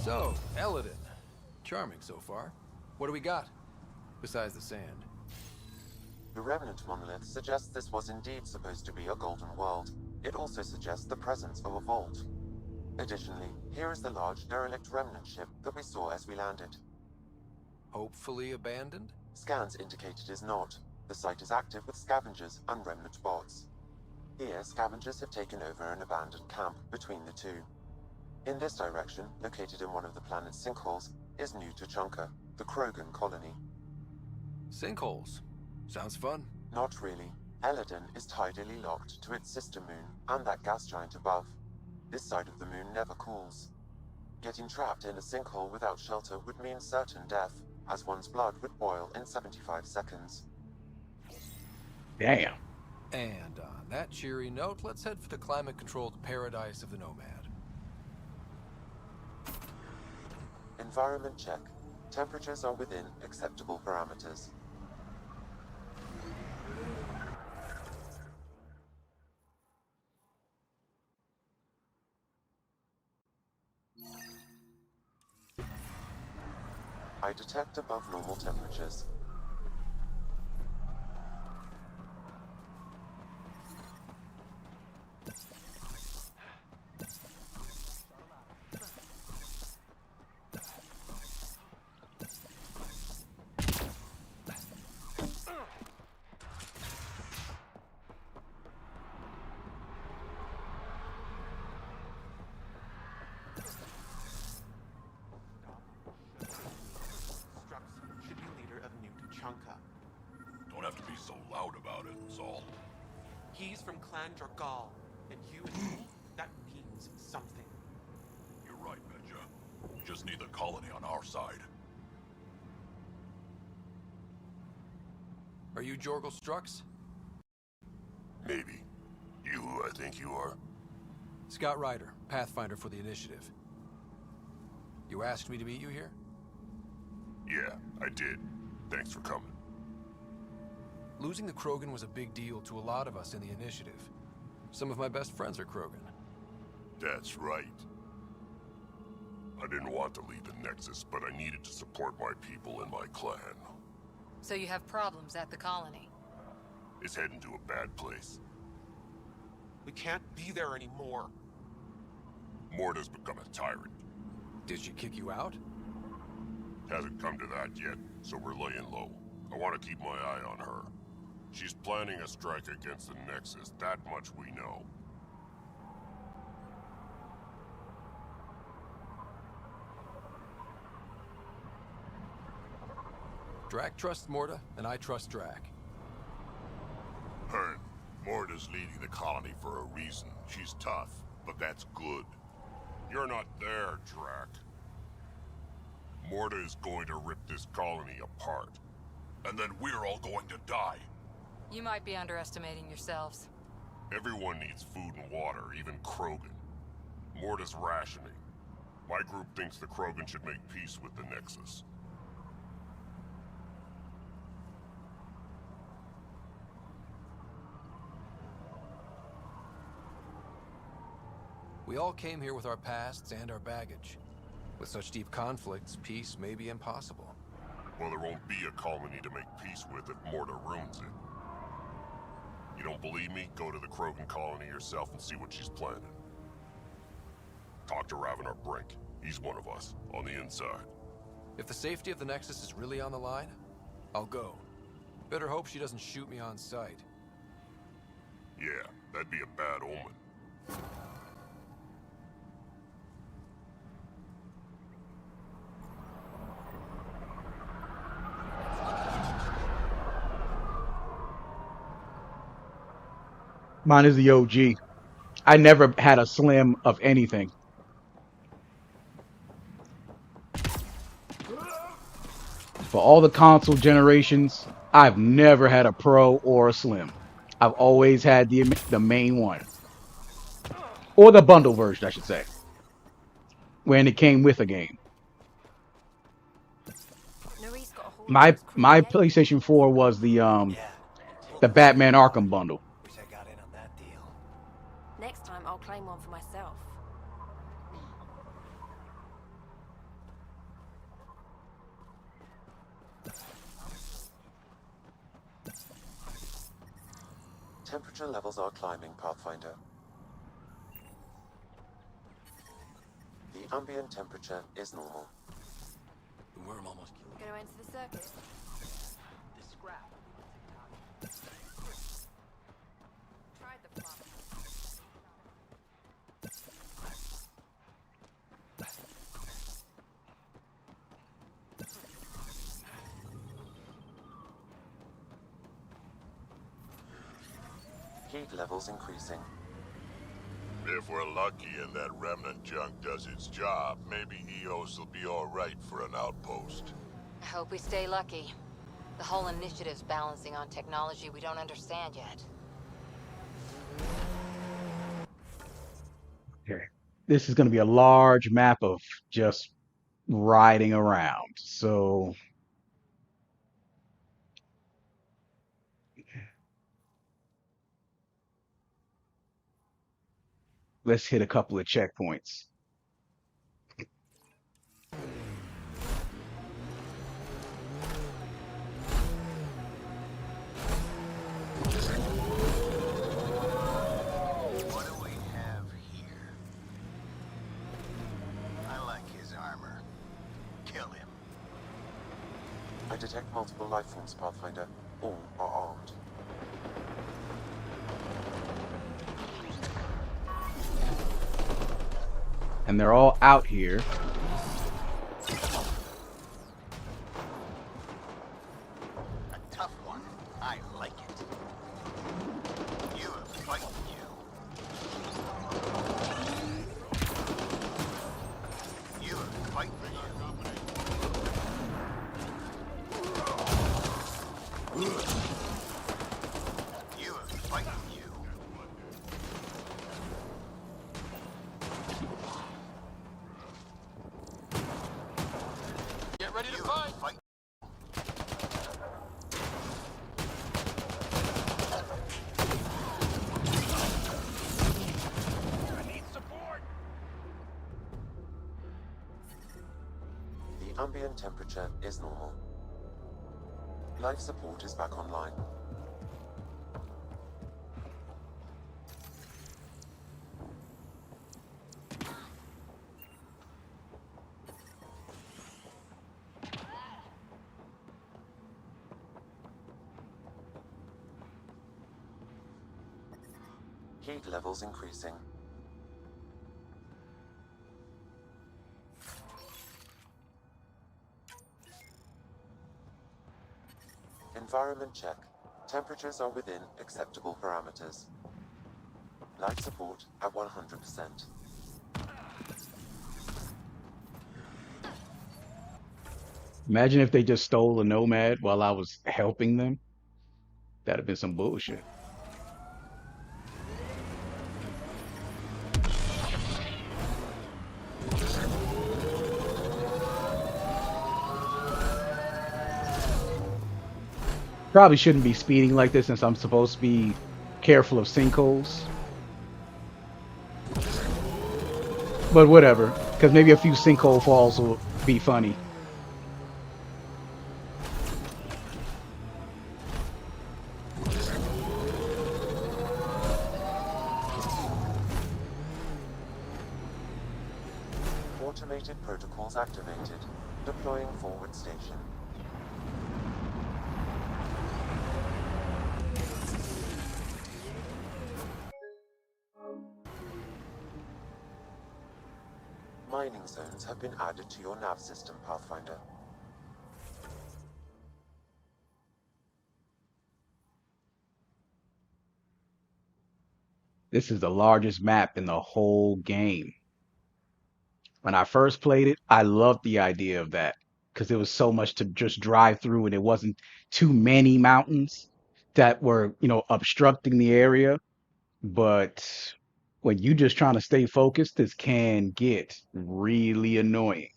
So, Eladin. Charming so far. What do we got? Besides the sand. The remnant monolith suggests this was indeed supposed to be a golden world. It also suggests the presence of a vault. Additionally, here is the large derelict remnant ship that we saw as we landed. Hopefully abandoned? Scans indicate it is not. The site is active with scavengers and remnant bots. Here, scavengers have taken over an abandoned camp between the two. In this direction, located in one of the planet's sinkholes, is New Tuchanka, the Krogan colony. Sinkholes. Sounds fun. Not really. Eladin is tidally locked to its sister moon and that gas giant above. This side of the moon never cools. Getting trapped in a sinkhole without shelter would mean certain death, as one's blood would boil in 75 seconds. Damn. And on that cheery note, let's head for the climate-controlled paradise of the Nomad. Environment check. Temperatures are within acceptable parameters. I detect above normal temperatures. Should be leader of New Tuchanka. Don't have to be so loud about it, Zal. He's from Clan Dragal, and you and me, that means something. You're right, Medja. We just need the colony on our side. Are you Jorgal Strux? Maybe. You who I think you are? Scott Ryder, Pathfinder for the Initiative. You asked me to meet you here? Yeah, I did. Thanks for coming. Losing the Krogan was a big deal to a lot of us in the Initiative. Some of my best friends are Krogan. That's right. I didn't want to leave the Nexus, but I needed to support my people and my clan. So you have problems at the colony? It's heading to a bad place. We can't be there anymore. Morta's become a tyrant. Did she kick you out? Hasn't come to that yet, so we're laying low. I want to keep my eye on her. She's planning a strike against the Nexus, that much we know. Drac trusts Morta, and I trust Drac. Hearn, Morta's leading the colony for a reason. She's tough, but that's good. You're not there, Drac. Morta is going to rip this colony apart. And then we're all going to die. You might be underestimating yourselves. Everyone needs food and water, even Krogan. Morta's rationing. My group thinks the Krogan should make peace with the Nexus. We all came here with our pasts and our baggage. With such deep conflicts, peace may be impossible. Well, there won't be a colony to make peace with if Morta ruins it. You don't believe me? Go to the Krogan colony yourself and see what she's planning. Talk to Ravenar Brink. He's one of us, on the inside. If the safety of the Nexus is really on the line, I'll go. Better hope she doesn't shoot me on sight. Yeah, that'd be a bad omen. Mine is the OG. I never had a slim of anything. For all the console generations, I've never had a pro or a slim. I've always had the main one, or the bundle version, I should say, when it came with a game. My PlayStation 4 was the Batman Arkham bundle. Wish I got in on that deal. Next time, I'll claim one for myself. Temperature levels are climbing, Pathfinder. The ambient temperature is normal. The worm almost killed Gonna enter the circuit. this scrap. Tried the flop. Heat levels increasing. If we're lucky and that remnant junk does its job, maybe EOS will be alright for an outpost. I hope we stay lucky. The whole initiative's balancing on technology we don't understand yet. Okay. This is going to be a large map of just riding around. So let's hit a couple of checkpoints. What do we have here? I like his armor. Kill him. I detect multiple life forms, Pathfinder. All are armed. And they're all out here. A tough one. I like it. You have fighting you. You have fighting you. You have fighting you. Get ready to fight! I need support. The ambient temperature is normal. Life support is back online. Heat levels increasing. Environment check. Temperatures are within acceptable parameters. Life support at 100%. Imagine if they just stole a nomad while I was helping them. That'd have been some bullshit. Probably shouldn't be speeding like this since I'm supposed to be careful of sinkholes. But whatever, because maybe a few sinkhole falls will be funny. Automated protocols activated. Deploying forward station. Mining zones have been added to your nav system, Pathfinder. This is the largest map in the whole game. When I first played it, I loved the idea of that. because there was so much to just drive through, and there wasn't too many mountains that were, obstructing the area. But when you just trying to stay focused, this can get really annoying.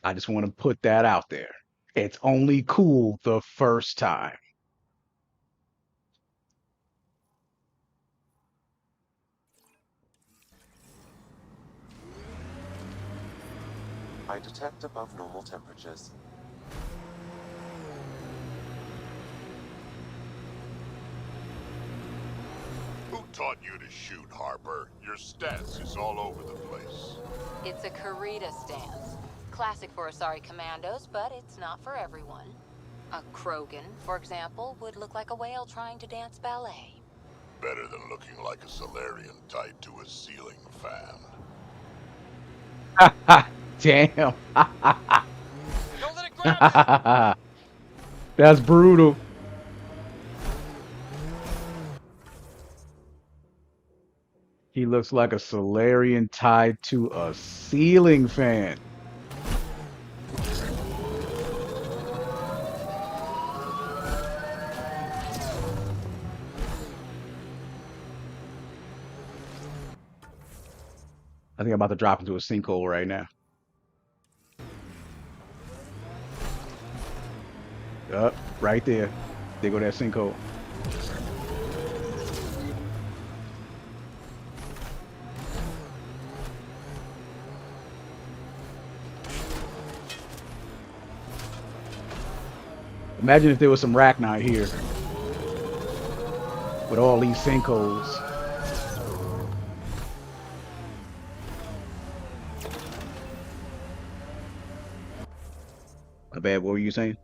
I just want to put that out there. It's only cool the first time. I detect above normal temperatures. Who taught you to shoot, Harper? Your stance is all over the place. It's a Karita stance. Classic for Asari commandos, but it's not for everyone. A Krogan, for example, would look like a whale trying to dance ballet. Better than looking like a Solarian tied to a ceiling fan. Damn. That's brutal. He looks like a Solarian tied to a ceiling fan. I think I'm about to drop into a sinkhole right now. Up, right there. There go that sinkhole. Imagine if there was some Rachni here with all these sinkholes. My bad, what were you saying?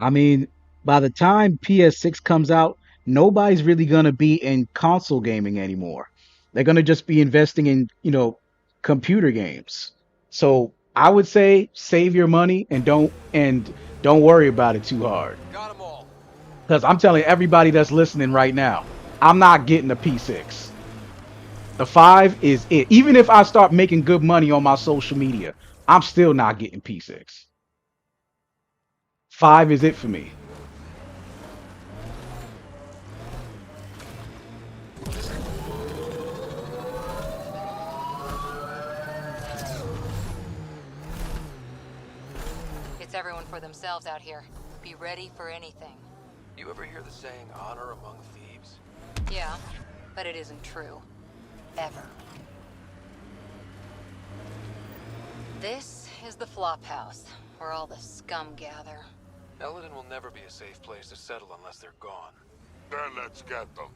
I mean, by the time PS6 comes out, nobody's really going to be in console gaming anymore. They're going to just be investing in, computer games. So I would say save your money and don't worry about it too hard. Got 'em all. Because I'm telling everybody that's listening right now, I'm not getting a P6. The 5 is it. Even if I start making good money on my social media, I'm still not getting P6. 5 is it for me. It's everyone for themselves out here. Be ready for anything. You ever hear the saying, honor among thieves? Yeah, but it isn't true. Ever. This is the flop house, where all the scum gather. Eldon will never be a safe place to settle unless they're gone. Then let's get them.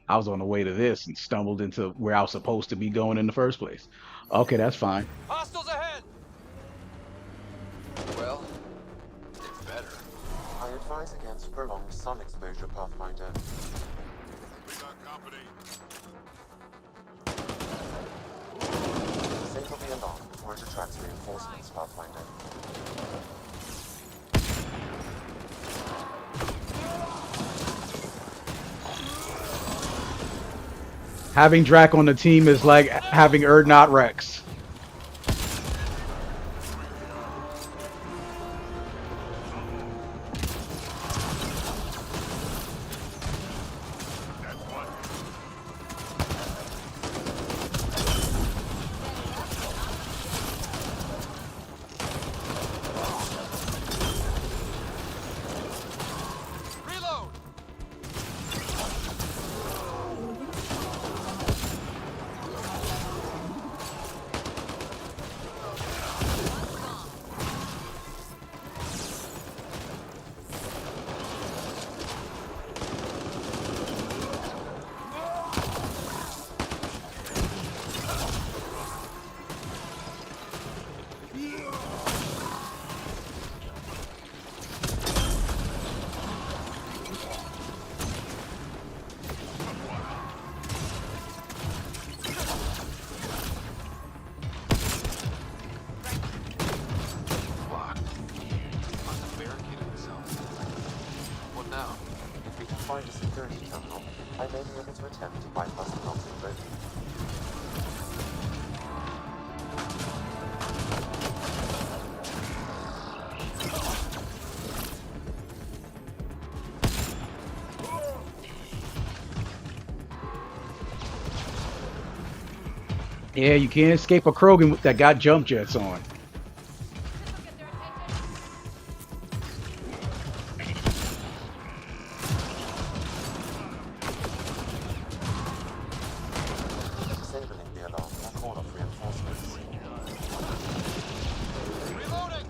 I was on the way to this and stumbled into where I was supposed to be going in the first place. Okay, that's fine. Hostiles ahead! Well, it's better. I advise against prolonged sun exposure, Pathfinder. We got company. Disable the alarm before it attracts reinforcements, Pathfinder. Having Drac on the team is like having Erdnot Rex. security terminal, I may be able to attempt to bypass the toxic load. Yeah, you can't escape a Krogan that got jump jets on. Disabling the alarm will call off reinforcements. Reloading!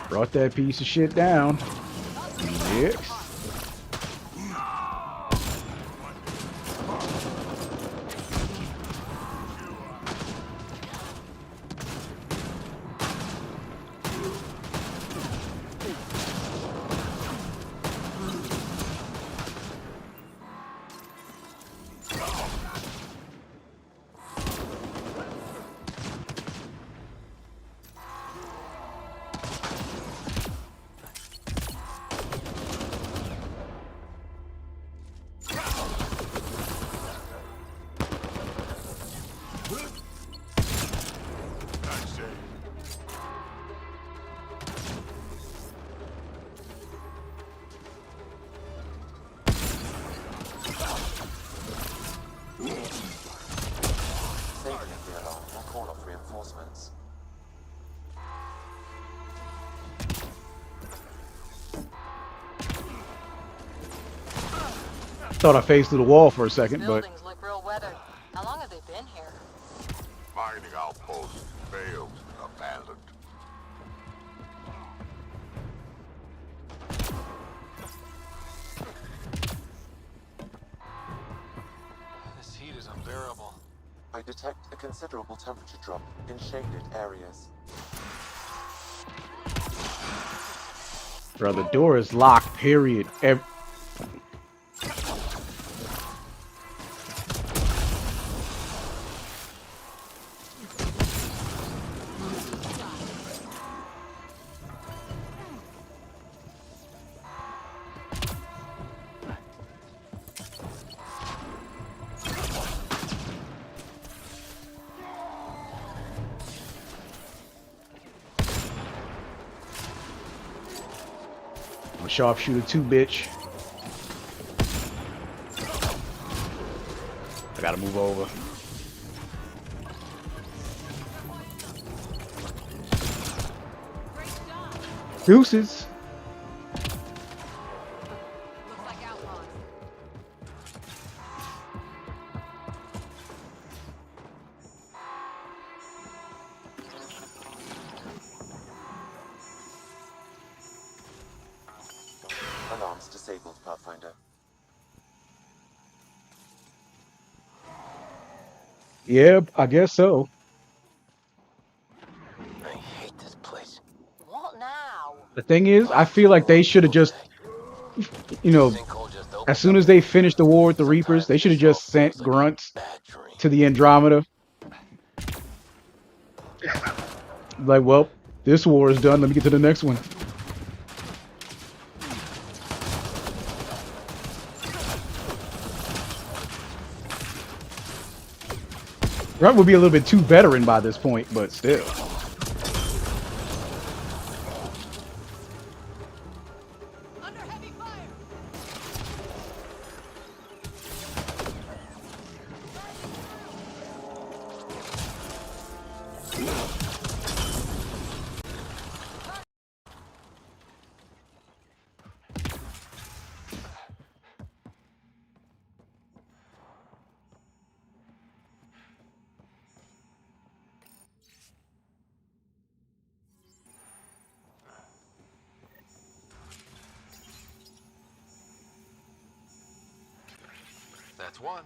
Brought that piece of shit down. Yes. Nice save. Disabling the alarm will call off reinforcements. Thought I faced through the wall for a second, but Buildings look real weathered. How long have they been here? Mining outpost failed, abandoned. This heat is unbearable. I detect a considerable temperature drop in shaded areas. bro, the door is locked. Period. I'm a sharpshooter too, bitch. I gotta move over. Deuces. Alarms disabled, Pathfinder. Yeah, I guess so. I hate this place. What now? The thing is, I feel like they should have just, you know, as soon as they finished the war with the Reapers, they should have just sent grunts to the Andromeda. Like, well, this war is done. Let me get to the next one. Grunt would be a little bit too veteran by this point, but still. That's one.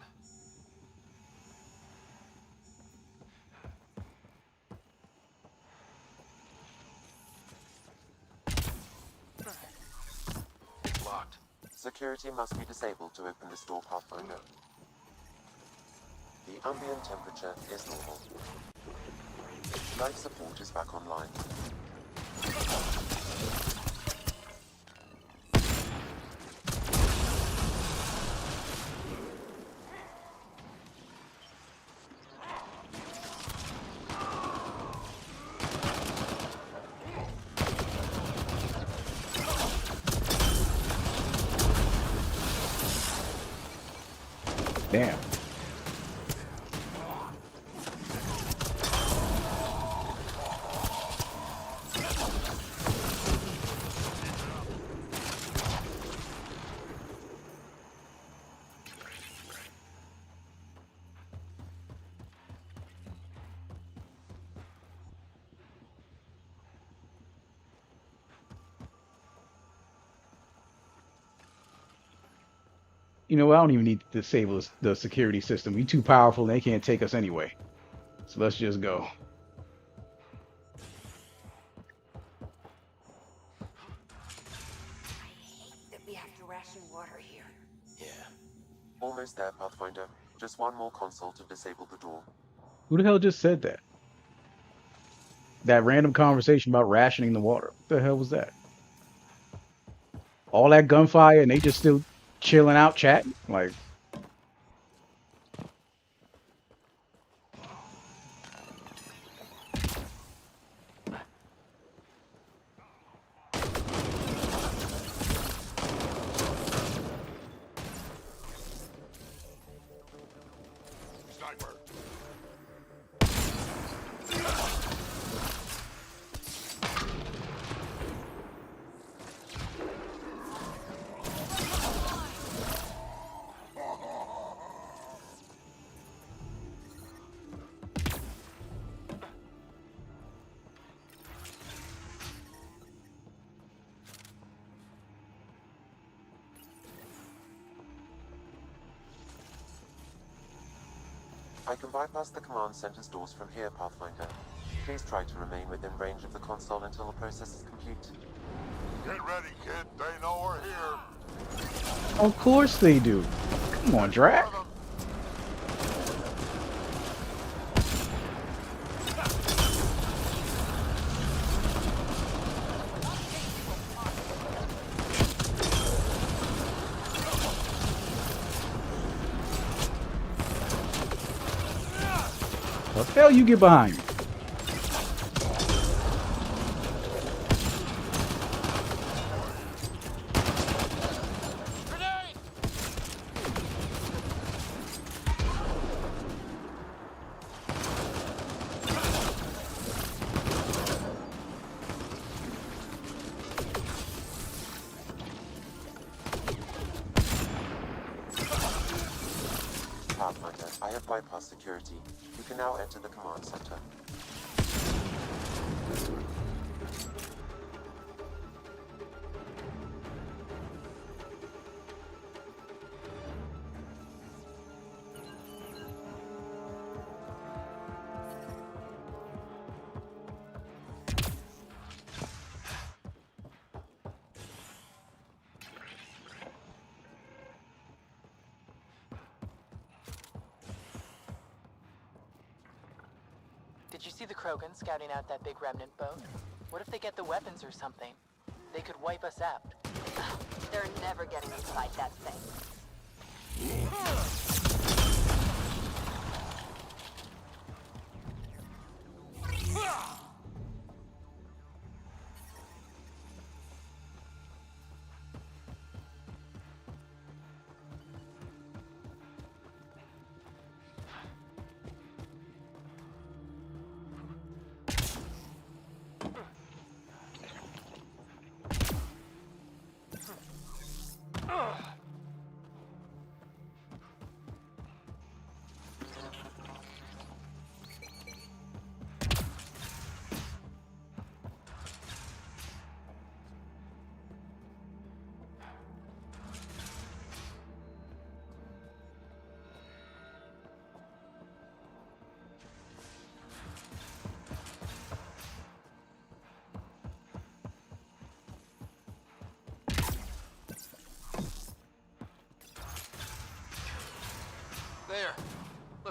It's locked. Security must be disabled to open this door, Pathfinder. The ambient temperature is normal. Life support is back online. Damn. You know, I don't even need to disable the security system. We too powerful and they can't take us anyway. So let's just go. That we have to ration water here. Yeah. Almost there, Pathfinder. Just one more console to disable the door. Who the hell just said that? That random conversation about rationing the water. What the hell was that? All that gunfire and they just still chilling out chatting? Like, Sniper. I can bypass the command center's doors from here, Pathfinder. Please try to remain within range of the console until the process is complete. Get ready, kid. They know we're here. of course they do. Come on, Drac. What the hell you get behind me? Pathfinder, I have bypassed security. You can now enter the command center. Did you see the Krogan scouting out that big remnant boat? What if they get the weapons or something? They could wipe us out. They're never getting inside that thing.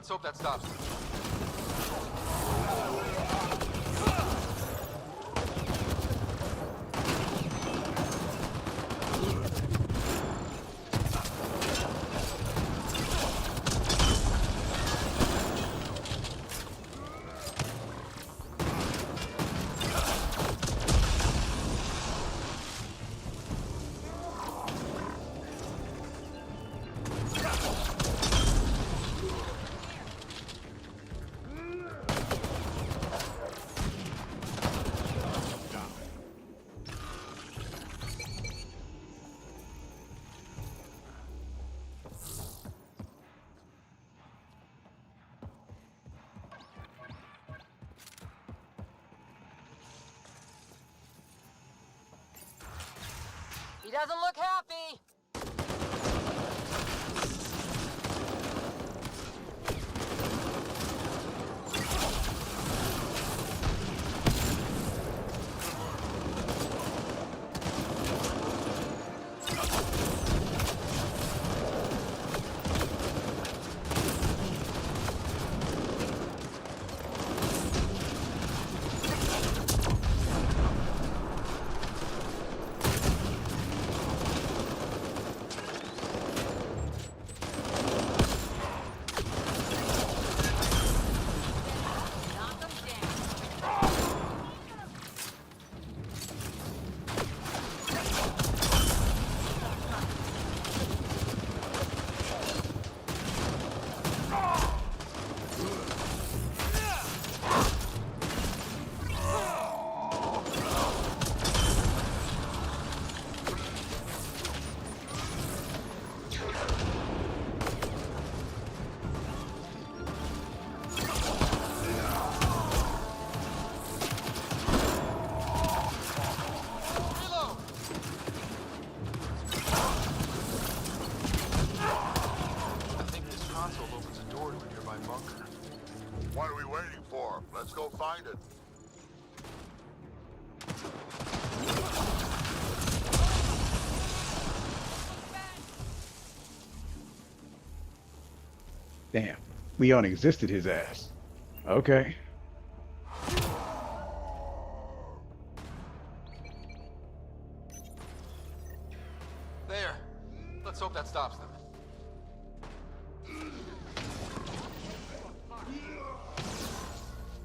Let's hope that stops them. He doesn't look happy. What are we waiting for? Let's go find it. Damn. Leon existed his ass. Okay. There. Let's hope that stops them.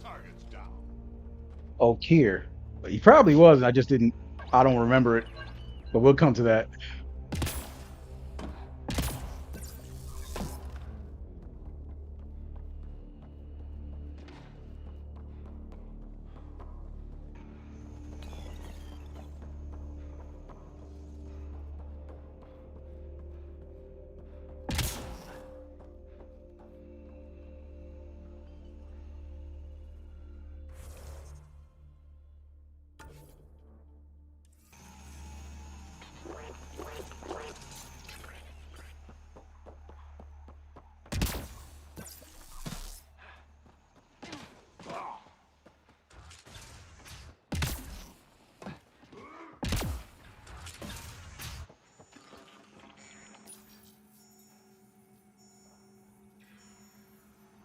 Target's down. Oh, Kier. He probably was. I just didn't. I don't remember it. But we'll come to that.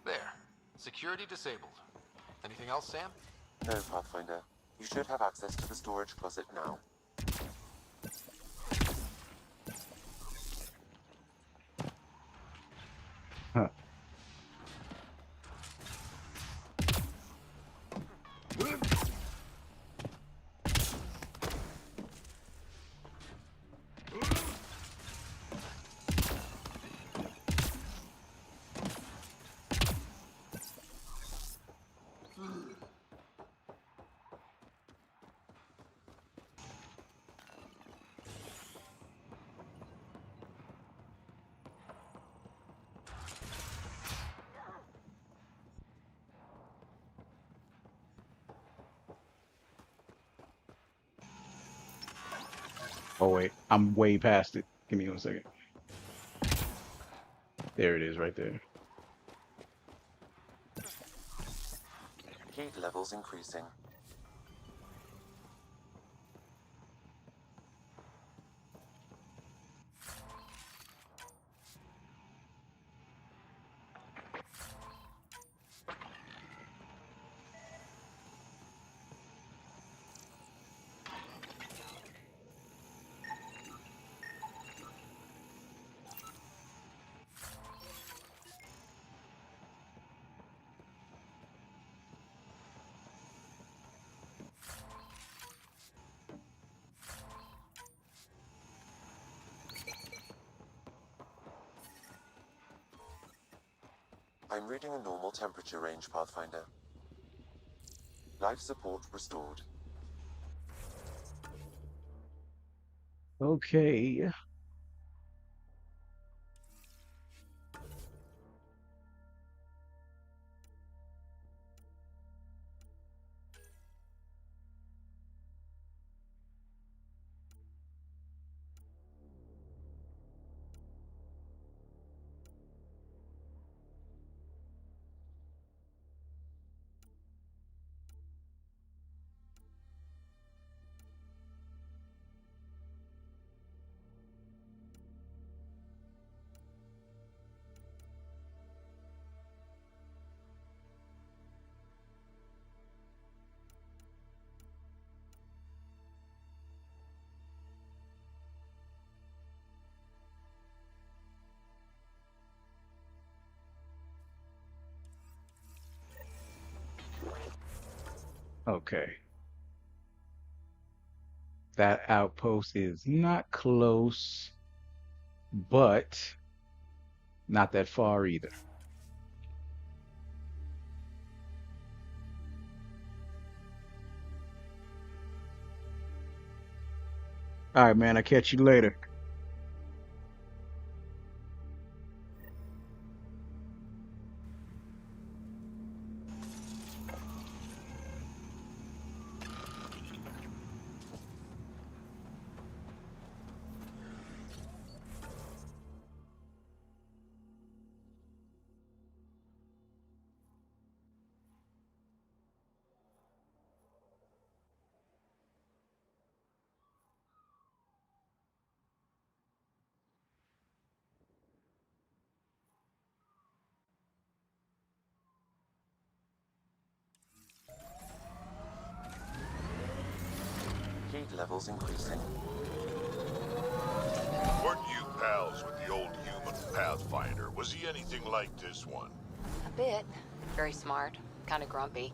There. Security disabled. Anything else, Sam? No, Pathfinder. You should have access to the storage closet now. Huh. Oh wait, I'm way past it. Give me 1 second. There it is, right there. Heat levels increasing. I'm reading a normal temperature range, Pathfinder. Life support restored. Okay. Okay. That outpost is not close, but not that far either. All right, man. I'll catch you later. Heat levels increasing. Weren't you pals with the old human Pathfinder? Was he anything like this one? A bit. Very smart. Kind of grumpy.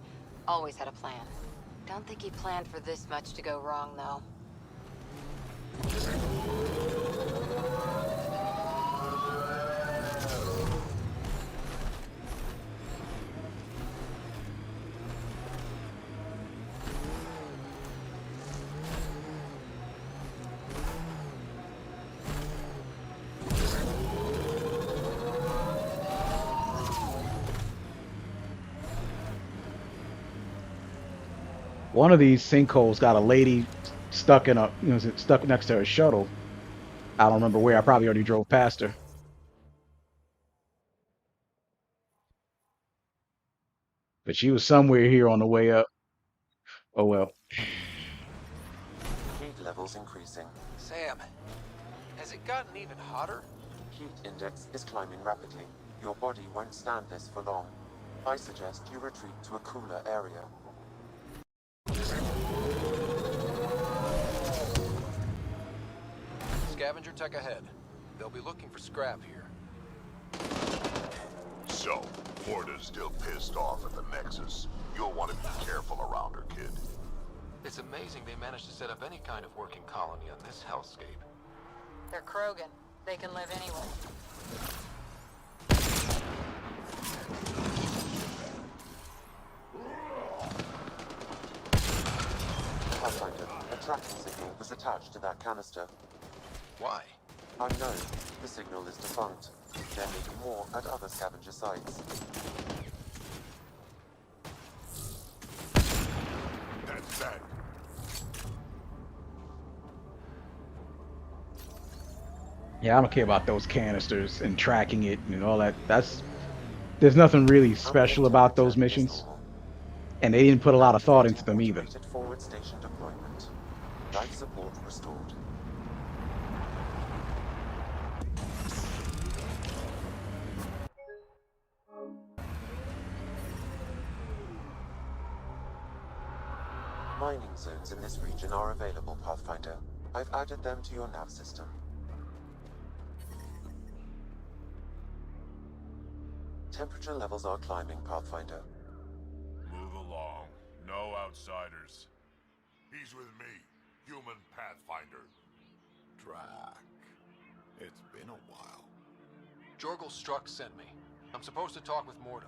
Always had a plan. Don't think he planned for this much to go wrong, though. One of these sinkholes got a lady stuck in a, stuck next to her shuttle. I don't remember where. I probably already drove past her, but she was somewhere here on the way up. Oh well. Heat levels increasing. Sam, has it gotten even hotter? Heat index is climbing rapidly. Your body won't stand this for long. I suggest you retreat to a cooler area. Scavenger tech ahead. They'll be looking for scrap here. So, Morta's still pissed off at the Nexus. You'll want to be careful around her, kid. It's amazing they managed to set up any kind of working colony on this hellscape. They're Krogan. They can live anywhere. Pathfinder, a tracking signal was attached to that canister. Why? Unknown. The signal is defunct. There may be more at other scavenger sites. That's that. Yeah, I don't care about those canisters and tracking it and all that. There's nothing really special about those missions, and they didn't put a lot of thought into them either. Forward station deployment. Life support restored. Mining zones in this region are available, Pathfinder. I've added them to your nav system. Temperature levels are climbing, Pathfinder. Move along. No outsiders. He's with me, human Pathfinder. Drac. It's been a while. Jorgel Struck sent me. I'm supposed to talk with Morta.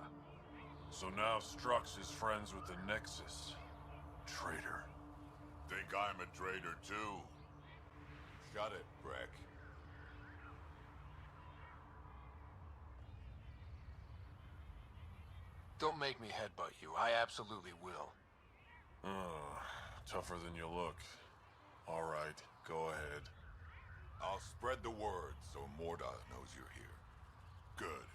So now Strux is friends with the Nexus. Traitor. Think I'm a traitor too? Shut it, Breck. Don't make me headbutt you. I absolutely will. Tougher than you look. All right, go ahead. I'll spread the word so Morda knows you're here. Good.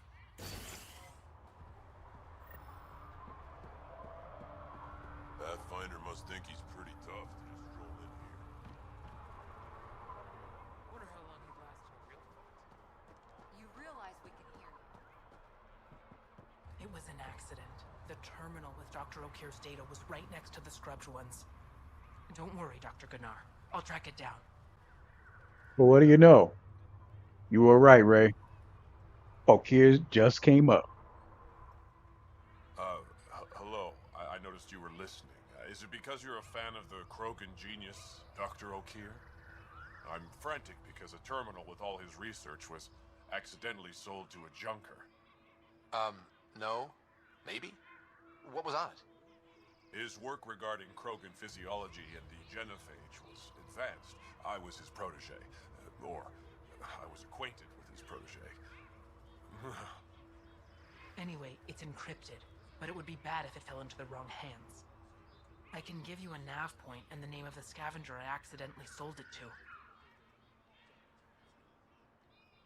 Pathfinder must think he's pretty tough to just stroll in here. I wonder how long he'd last in a real fight. You realize we can hear you. It was an accident. The terminal with Dr. O'Keefe's data was right next to the scrubbed ones. Don't worry, Dr. Gunnar. I'll track it down. But what do you know? You were right, Ray. O'Keefe just came up. Hello. I noticed you were listening. Is it because you're a fan of the Krogan genius, Dr. O'Keefe? I'm frantic because a terminal with all his research was accidentally sold to a junker. No. Maybe? What was on it? His work regarding Krogan physiology and the genophage was advanced. I was his protege. Or, I was acquainted with his protege. Anyway, it's encrypted, but it would be bad if it fell into the wrong hands. I can give you a nav point and the name of the scavenger I accidentally sold it to.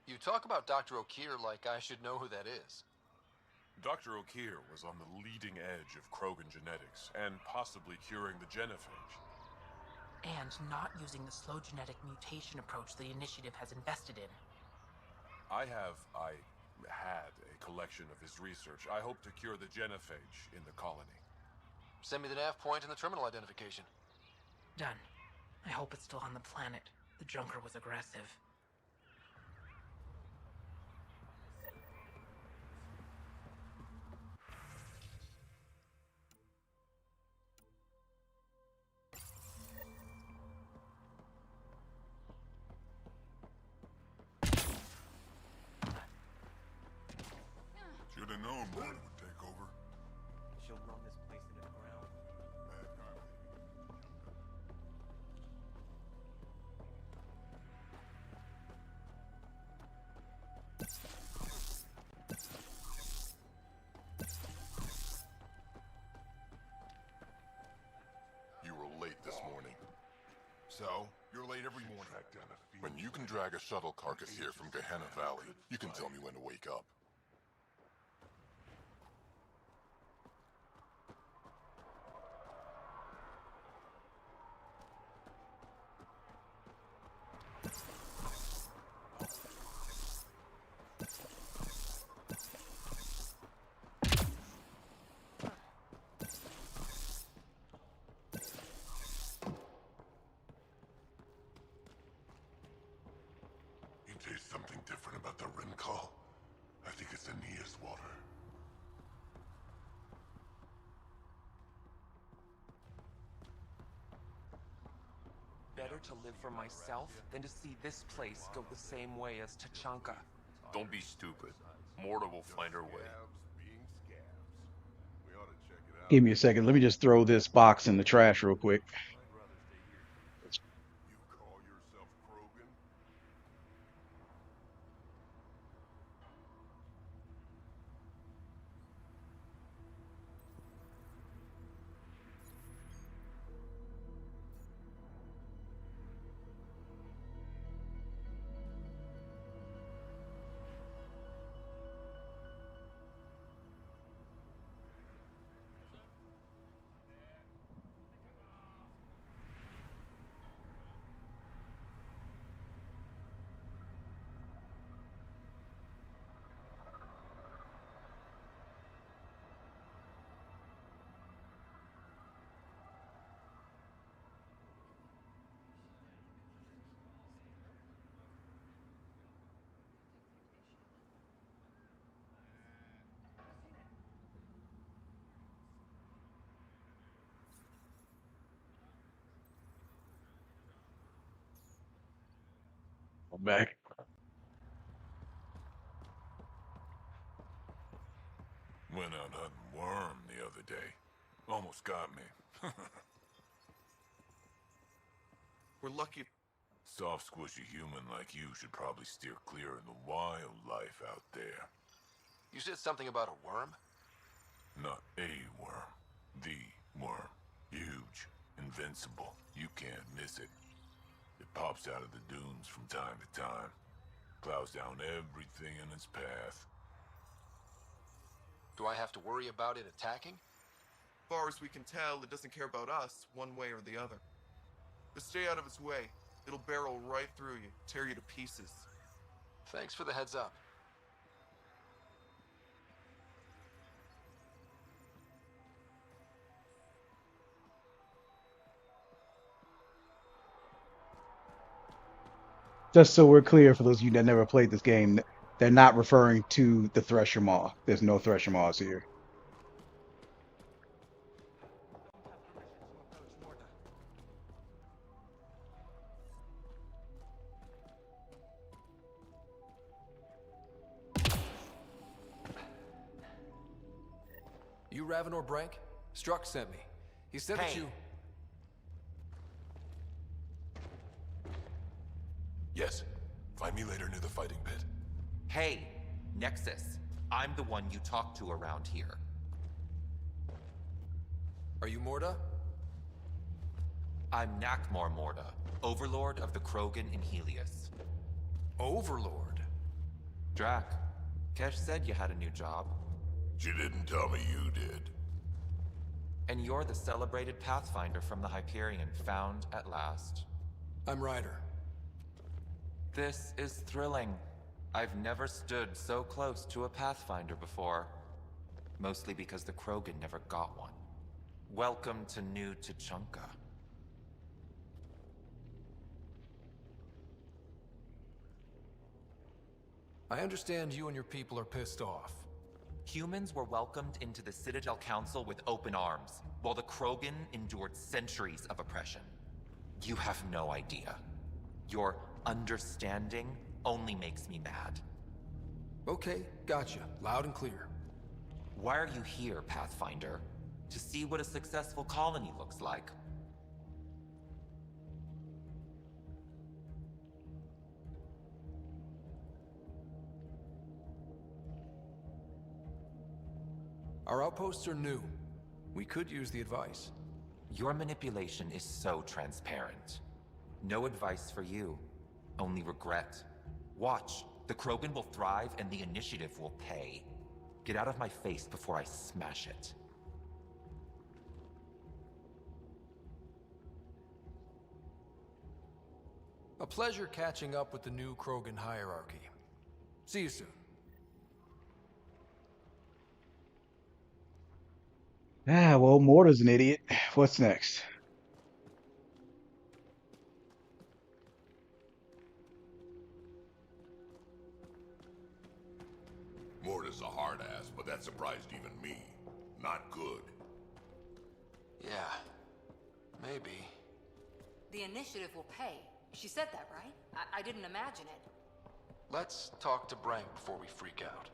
You talk about Dr. O'Keefe like I should know who that is. Dr. O'Keefe was on the leading edge of Krogan genetics, and possibly curing the genophage. And not using the slow genetic mutation approach the Initiative has invested in. I had a collection of his research. I hope to cure the genophage in the colony. Send me the nav point and the terminal identification. Done. I hope it's still on the planet. The Junker was aggressive. Should have known Morda would take over. She'll run this place into the ground. You were late this morning. So, you're late every morning. When you can drag a shuttle carcass here from Gehenna Valley, you can tell me when to wake up. You taste something different about the Rimcall? I think it's Aeneas water. Better to live for myself than to see this place go the same way as Tachanka. Don't be stupid. Morta will find her way. Give me a second. Let me just throw this box in the trash real quick. I'm back. Went out hunting worm the other day. Almost got me. We're lucky. Soft, squishy human like you should probably steer clear of the wildlife out there. You said something about a worm? Not a worm. The worm. Huge. Invincible. You can't miss it. It pops out of the dunes from time to time. Plows down everything in its path. Do I have to worry about it attacking? As far as we can tell, it doesn't care about us, one way or the other. But stay out of its way. It'll barrel right through you, tear you to pieces. Thanks for the heads up. Just so we're clear, for those of you that never played this game, they're not referring to the Thresher Maw. There's no Thresher Maws here. You Ravenor Brank? Struck sent me. He said that you... Yes. Find me later near the fighting pit. Hey, Nexus. I'm the one you talk to around here. Are you Morda? I'm Nakmor Morda, Overlord of the Krogan in Helios. Overlord? Drac, Kesh said you had a new job. She didn't tell me you did. And you're the celebrated Pathfinder from the Hyperion, found at last. I'm Ryder. This is thrilling. I've never stood so close to a Pathfinder before. Mostly because the Krogan never got one. Welcome to New Tuchanka. I understand you and your people are pissed off. Humans were welcomed into the Citadel Council with open arms, while the Krogan endured centuries of oppression. You have no idea. Your understanding only makes me mad. Okay, gotcha. Loud and clear. Why are you here, Pathfinder? To see what a successful colony looks like. Our outposts are new. We could use the advice. Your manipulation is so transparent. No advice for you. Only regret. Watch. The Krogan will thrive and the initiative will pay. Get out of my face before I smash it. A pleasure catching up with the new Krogan hierarchy. See you soon. Ah, well, Morta's an idiot. What's next? Morta's a hard ass, but that surprised even me. Not good. Yeah, maybe. The initiative will pay. She said that, right? I didn't imagine it. Let's talk to Brank before we freak out.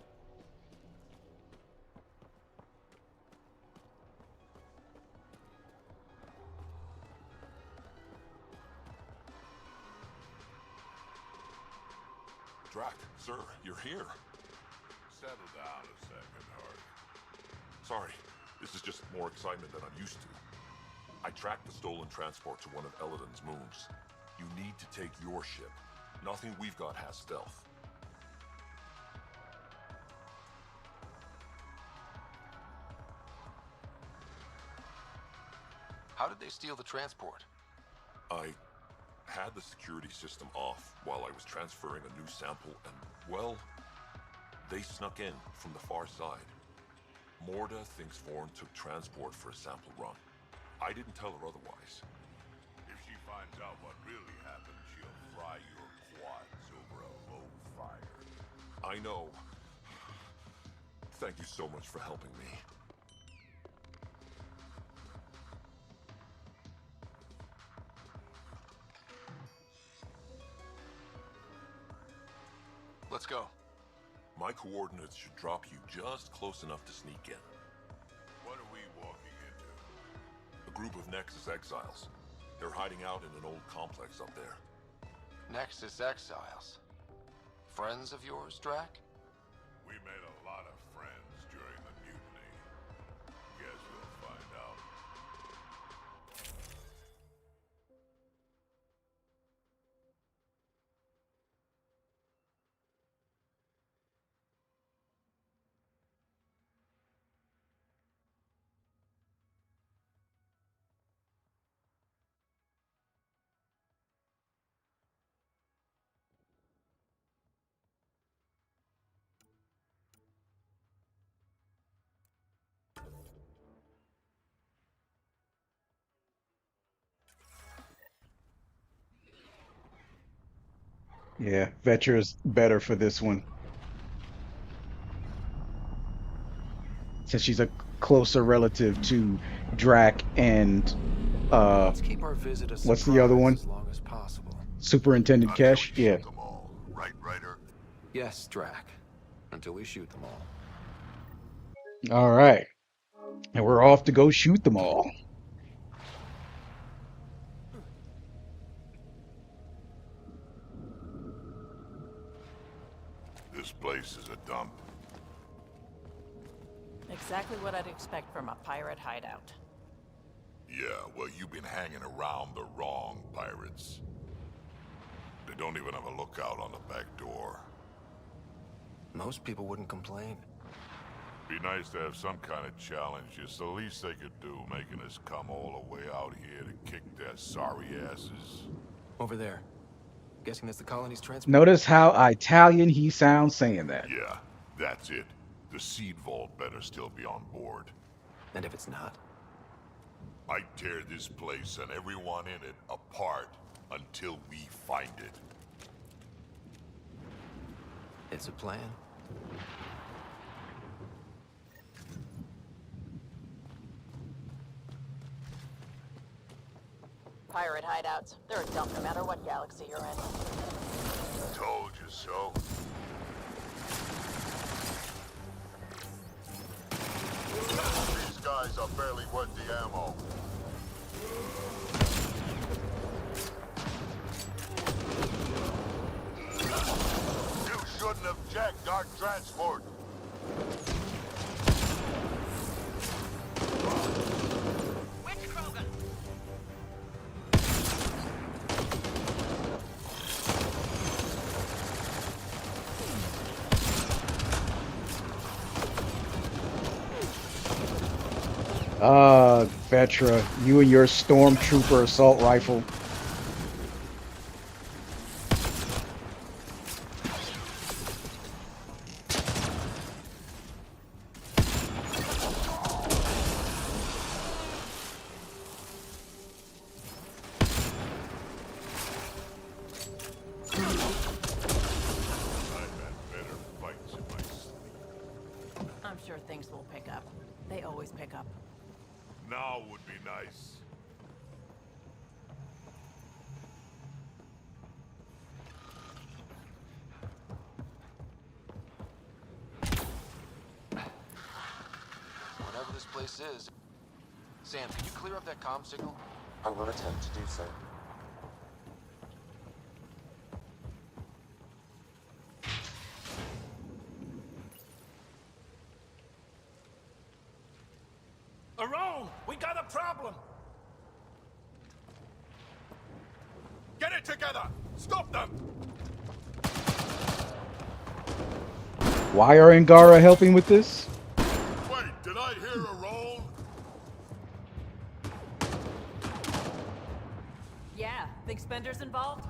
Drac, sir, you're here. Settle down a second, Hart. Sorry, this is just more excitement than I'm used to. I tracked the stolen transport to one of Eladin's moons. You need to take your ship. Nothing we've got has stealth. How did they steal the transport? I had the security system off while I was transferring a new sample and, well, they snuck in from the far side. Morda thinks Vorn took transport for a sample run. I didn't tell her otherwise. If she finds out what really happened, she'll fry your quads over a low fire. I know. Thank you so much for helping me. Let's go. My coordinates should drop you just close enough to sneak in. What are we walking into? A group of Nexus exiles. They're hiding out in an old complex up there. Nexus exiles. Friends of yours, Drac? We made a lot of friends during the mutiny. Guess we'll find out. Yeah, Vetra's better for this one since she's a closer relative to Drac and Let's keep our visit a what's the other surprise one? as long as possible. Superintendent Kesh? Yeah. Right, Ryder? Yes, Drac. Until we shoot them all. All right. And we're off to go shoot them all. This place is a dump. Exactly what I'd expect from a pirate hideout. Yeah, well, you've been hanging around the wrong pirates. They don't even have a lookout on the back door. Most people wouldn't complain. Be nice to have some kind of challenge. It's the least they could do, making us come all the way out here to kick their sorry asses. Over there. Guessing that's the colony's transport. Notice how Italian he sounds saying that. Yeah, that's it. The seed vault better still be on board. And if it's not? I tear this place and everyone in it apart until we find it. It's a plan. Pirate hideouts. They're a dump no matter what galaxy you're in. Told you so. These guys are barely worth the ammo. You shouldn't have jacked our transport. Which Krogan? Vetra, you and your stormtrooper assault rifle. I'm sure things will pick up. They always pick up. Now would be nice. Whatever this place is. Sam, can you clear up that comm signal? I will attempt to do so. Around! We got a problem! Get it together! Stop them! Why are Angara helping with this? Wait, did I hear a roll? Yeah, think Spender's involved?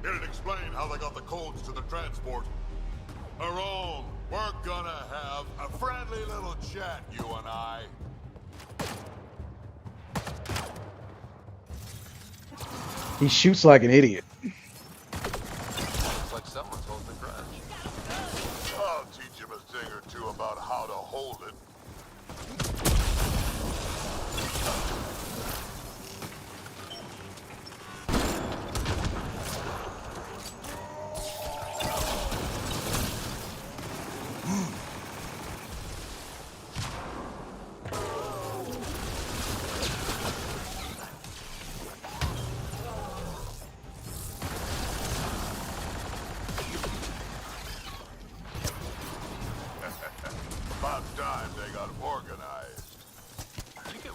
It'd explain how they got the codes to the transport. Harold, we're gonna have a friendly little chat, you and I. He shoots like an idiot. Looks like someone's holding a grudge. I'll teach him a thing or two about how to hold it.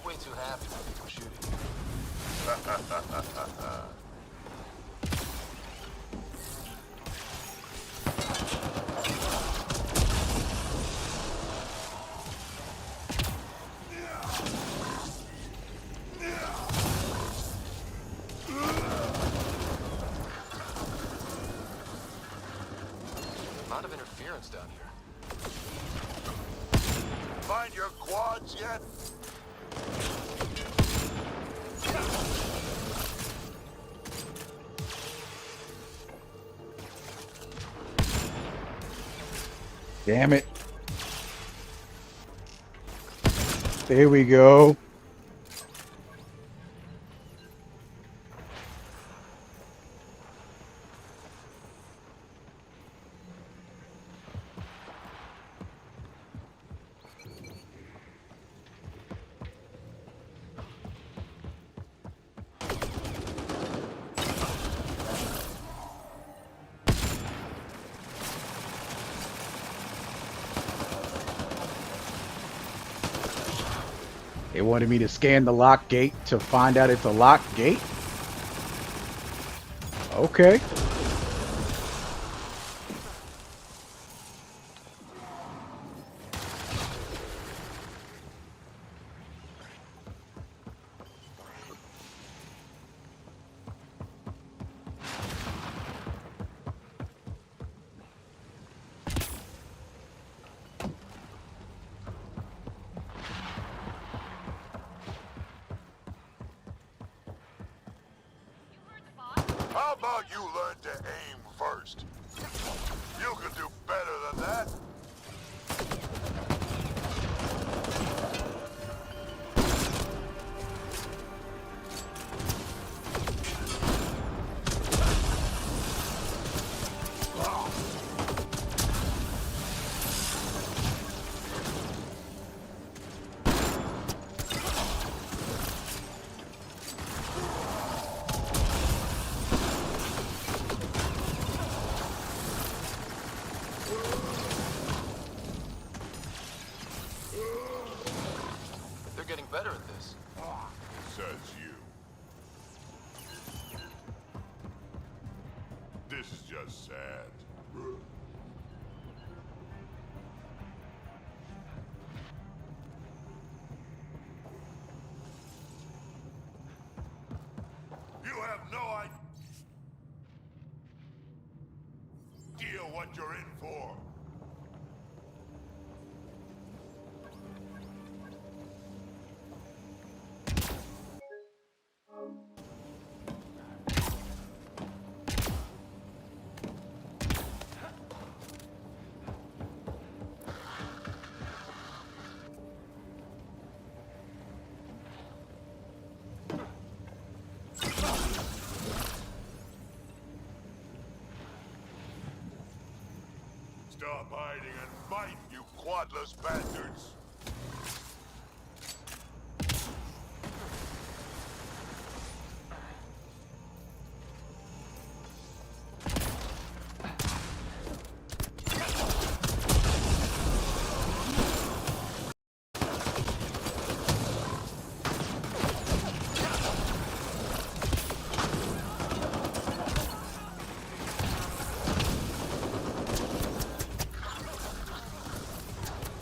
way too happy when people shoot at you. A lot of interference down here. Find your quads yet? Damn it. There we go. They wanted me to scan the lock gate to find out it's a locked gate. Okay. How about you learn to aim first? You can do better than that. They're getting better at this. Says you. This is just sad. You have no idea what you're in for. Stop hiding and fight, you quadless bastards!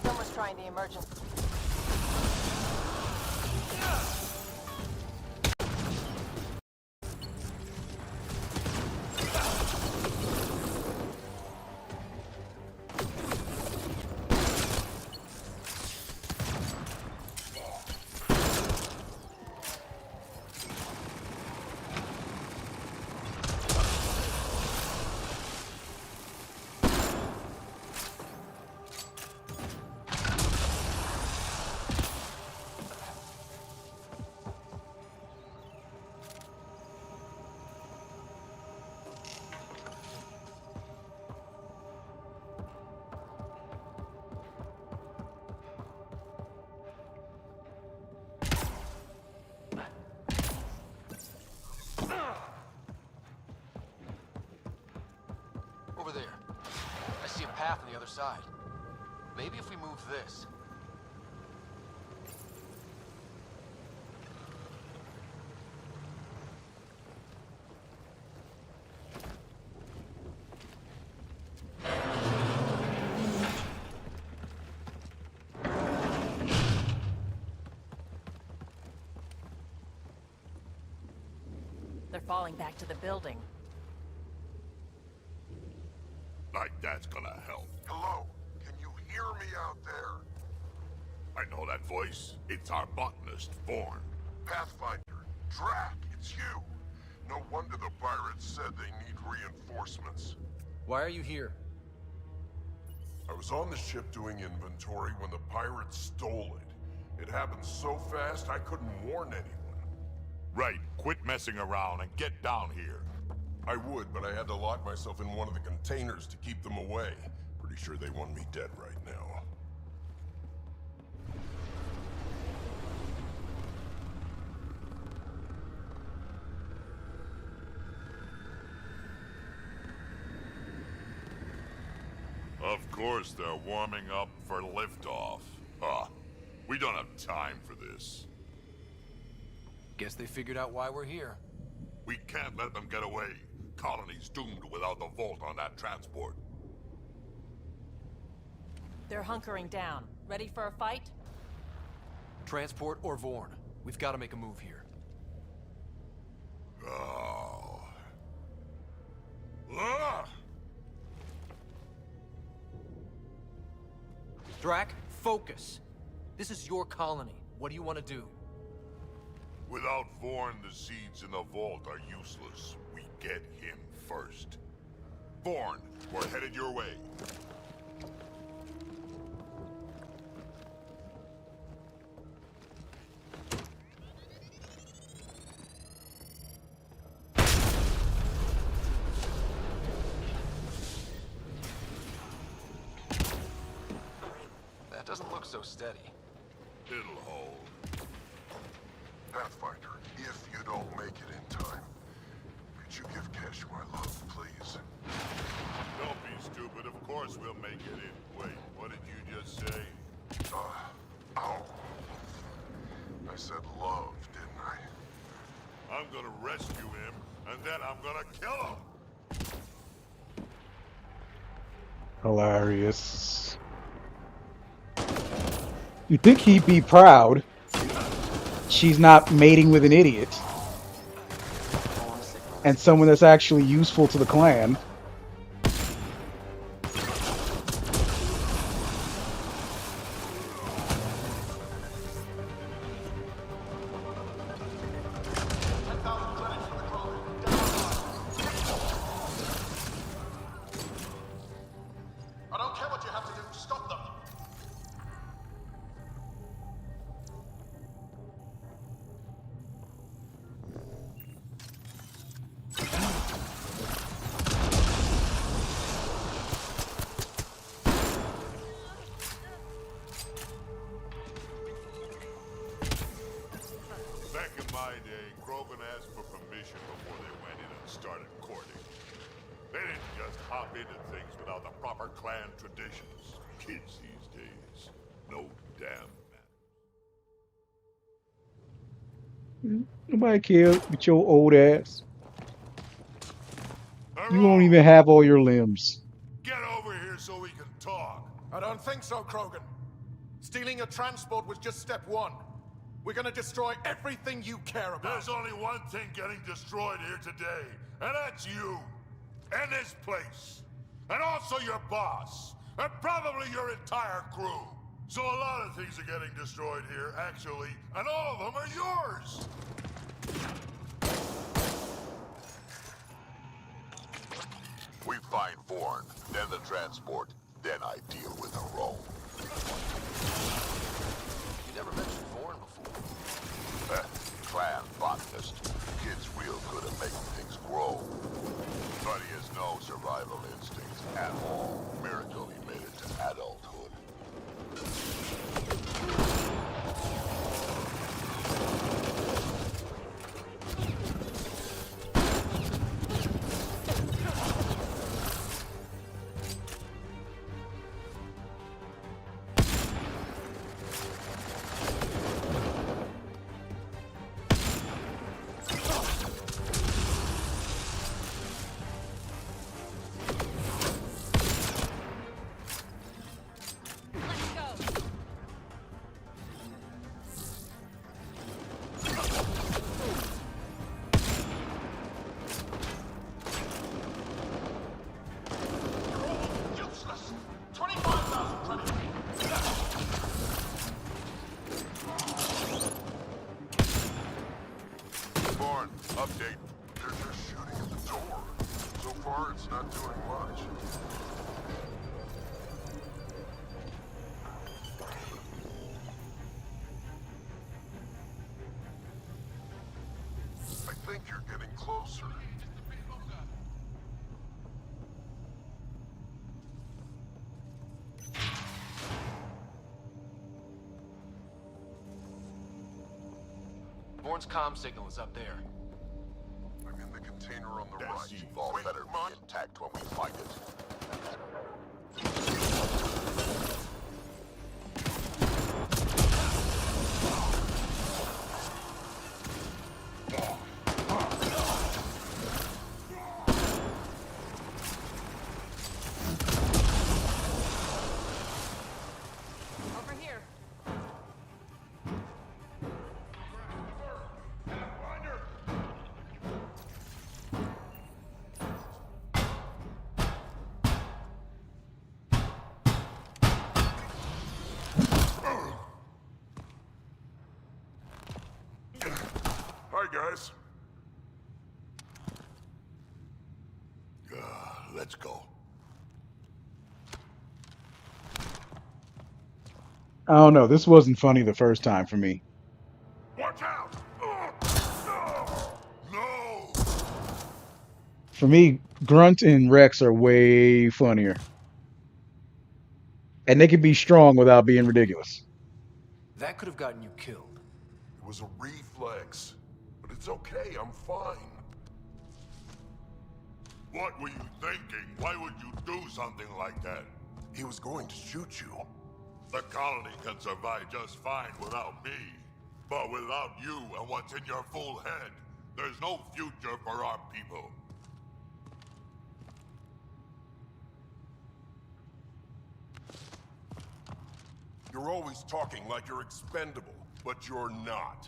Someone's trying the emergency. Over there. I see a path on the other side. Maybe if we move this. They're falling back to the building. Like that's gonna help. Hello? Can you hear me out there? I know that voice. It's our botanist, Vorn. Pathfinder, Drac, it's you. No wonder the pirates said they need reinforcements. Why are you here? I was on the ship doing inventory when the pirates stole it. It happened so fast I couldn't warn anyone. Right, quit messing around and get down here. I would, but I had to lock myself in one of the containers to keep them away. Pretty sure they want me dead right now. Of course they're warming up for liftoff. We don't have time for this. Guess they figured out why we're here. We can't let them get away. Colony's doomed without the vault on that transport. They're hunkering down. Ready for a fight? Transport or Vorn. We've got to make a move here. Oh. Ah! Drac, focus. This is your colony. What do you want to do? Without Vorn, the seeds in the vault are useless. We get him first. Vorn, we're headed your way. That doesn't look so steady. It'll hold. Pathfinder, if you don't make it in time, could you give Kesh my love, please? Don't be stupid. Of course we'll make it in. Wait, what did you just say? Ow. I said love, didn't I? I'm gonna rescue him, and then I'm gonna kill him. Hilarious. You'd think he'd be proud. She's not mating with an idiot. And someone that's actually useful to the clan. I don't care what you have to do. Stop them. Back in my day, Krogan asked for permission before they went in and started courting. They didn't just hop into things without the proper clan traditions. Kids these days, no damn Nobody cares with your old ass. You won't even have all your limbs. Get over here so we can talk. I don't think so, Krogan. Stealing a transport was just step one. We're gonna destroy everything you care about. There's only one thing getting destroyed here today, and that's you. And this place. And also your boss. And probably your entire crew. So a lot of things are getting destroyed here, actually, and all of them are yours. We find Vorn, then the transport, then I deal with the Rome. You never mentioned Vorn before. Clan botanist. Kid's real good at making things grow. But he has no survival instincts at all. Miracle he made it to adulthood. Update. They're just shooting at the door. So far, it's not doing much. I think you're getting closer. Bourne's comm signal is up there. I'm in the container on the right. Vault better be intact when we find it. Over here. Hi, guys. Let's go. I don't know. This wasn't funny the first time for me. Watch out! No! For me, Grunt and Rex are way funnier. And they can be strong without being ridiculous. That could have gotten you killed. It was a reflex. But it's okay, I'm fine. What were you thinking? Why would you do something like that? He was going to shoot you. The colony can survive just fine without me. But without you and what's in your full head, there's no future for our people. You're always talking like you're expendable, but you're not.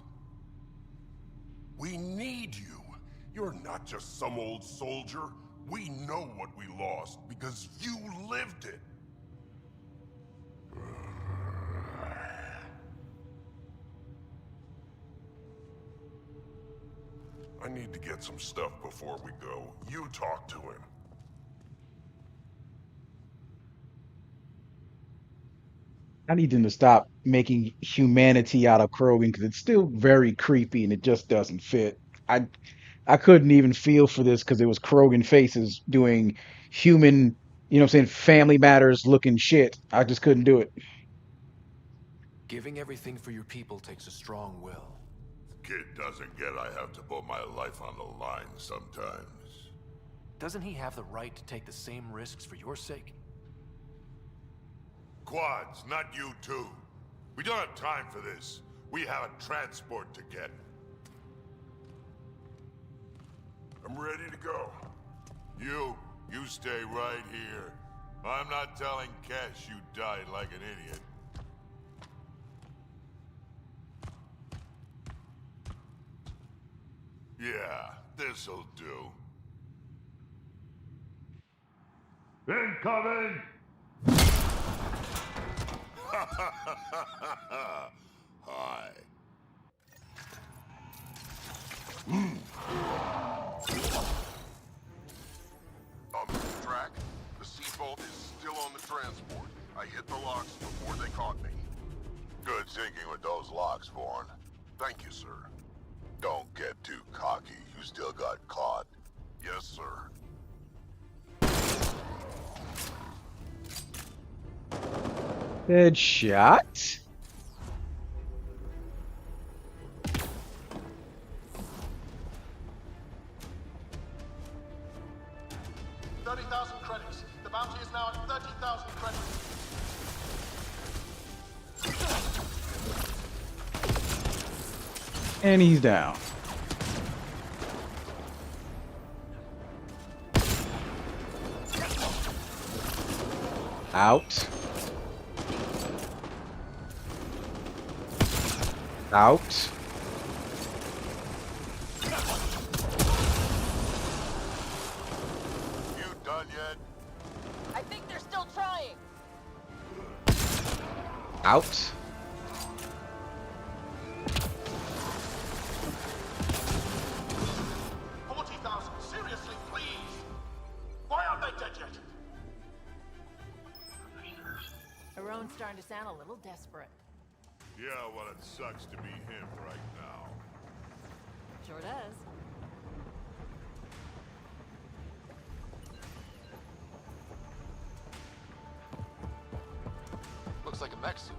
We need you. You're not just some old soldier. We know what we lost because you lived it. I need to get some stuff before we go. You talk to him. I need them to stop making humanity out of Krogan because it's still very creepy and it just doesn't fit. I couldn't even feel for this because it was Krogan faces doing human, you know what I'm saying, family matters looking shit. I just couldn't do it. Giving everything for your people takes a strong will. Kid doesn't get I have to put my life on the line sometimes. Doesn't he have the right to take the same risks for your sake? Quads, not you two. We don't have time for this. We have a transport to get. I'm ready to go. You stay right here. I'm not telling Cash you died like an idiot. Yeah, this'll do. Incoming! Hi. Track. The seatbelt is still on the transport. I hit the locks before they caught me. Good thinking with those locks, Vaughn. Thank you, sir. Don't get too cocky. You still got caught. Yes, sir. Headshot. Credits. The bounty is now at 30,000 credits. And he's down. Out. Out. You done yet? I think they're still trying. Out. starting to sound a little desperate. Yeah, well, it sucks to be him right now. Sure does. Looks like a mech suit.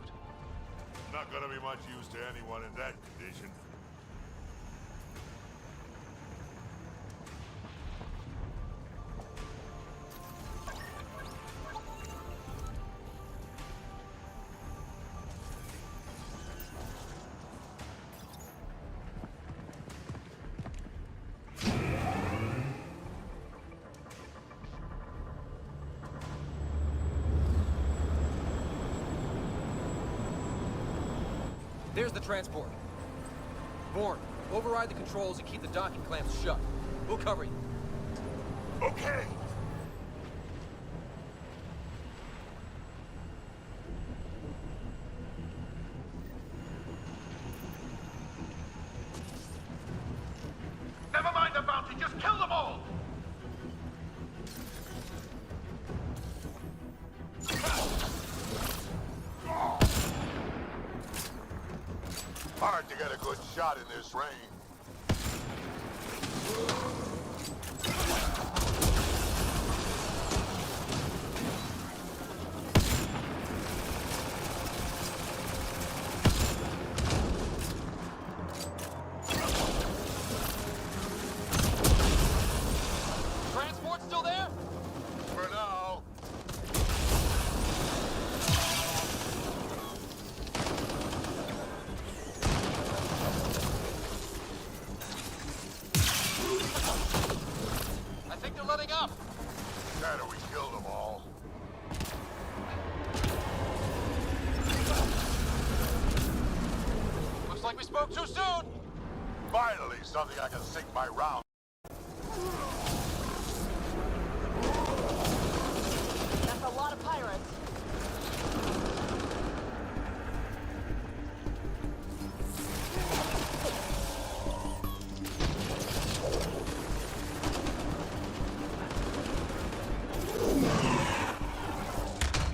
Not gonna be much use to anyone in that condition. There's the transport. Bourne, override the controls and keep the docking clamps shut. We'll cover you. Okay! Never mind the bounty, just kill them all! Hard to get a good shot in this rain. Transport still there? For now. I think they're letting up. Better we killed them all. Looks like we spoke too soon. Finally, something I can sink my round. That's a lot of pirates.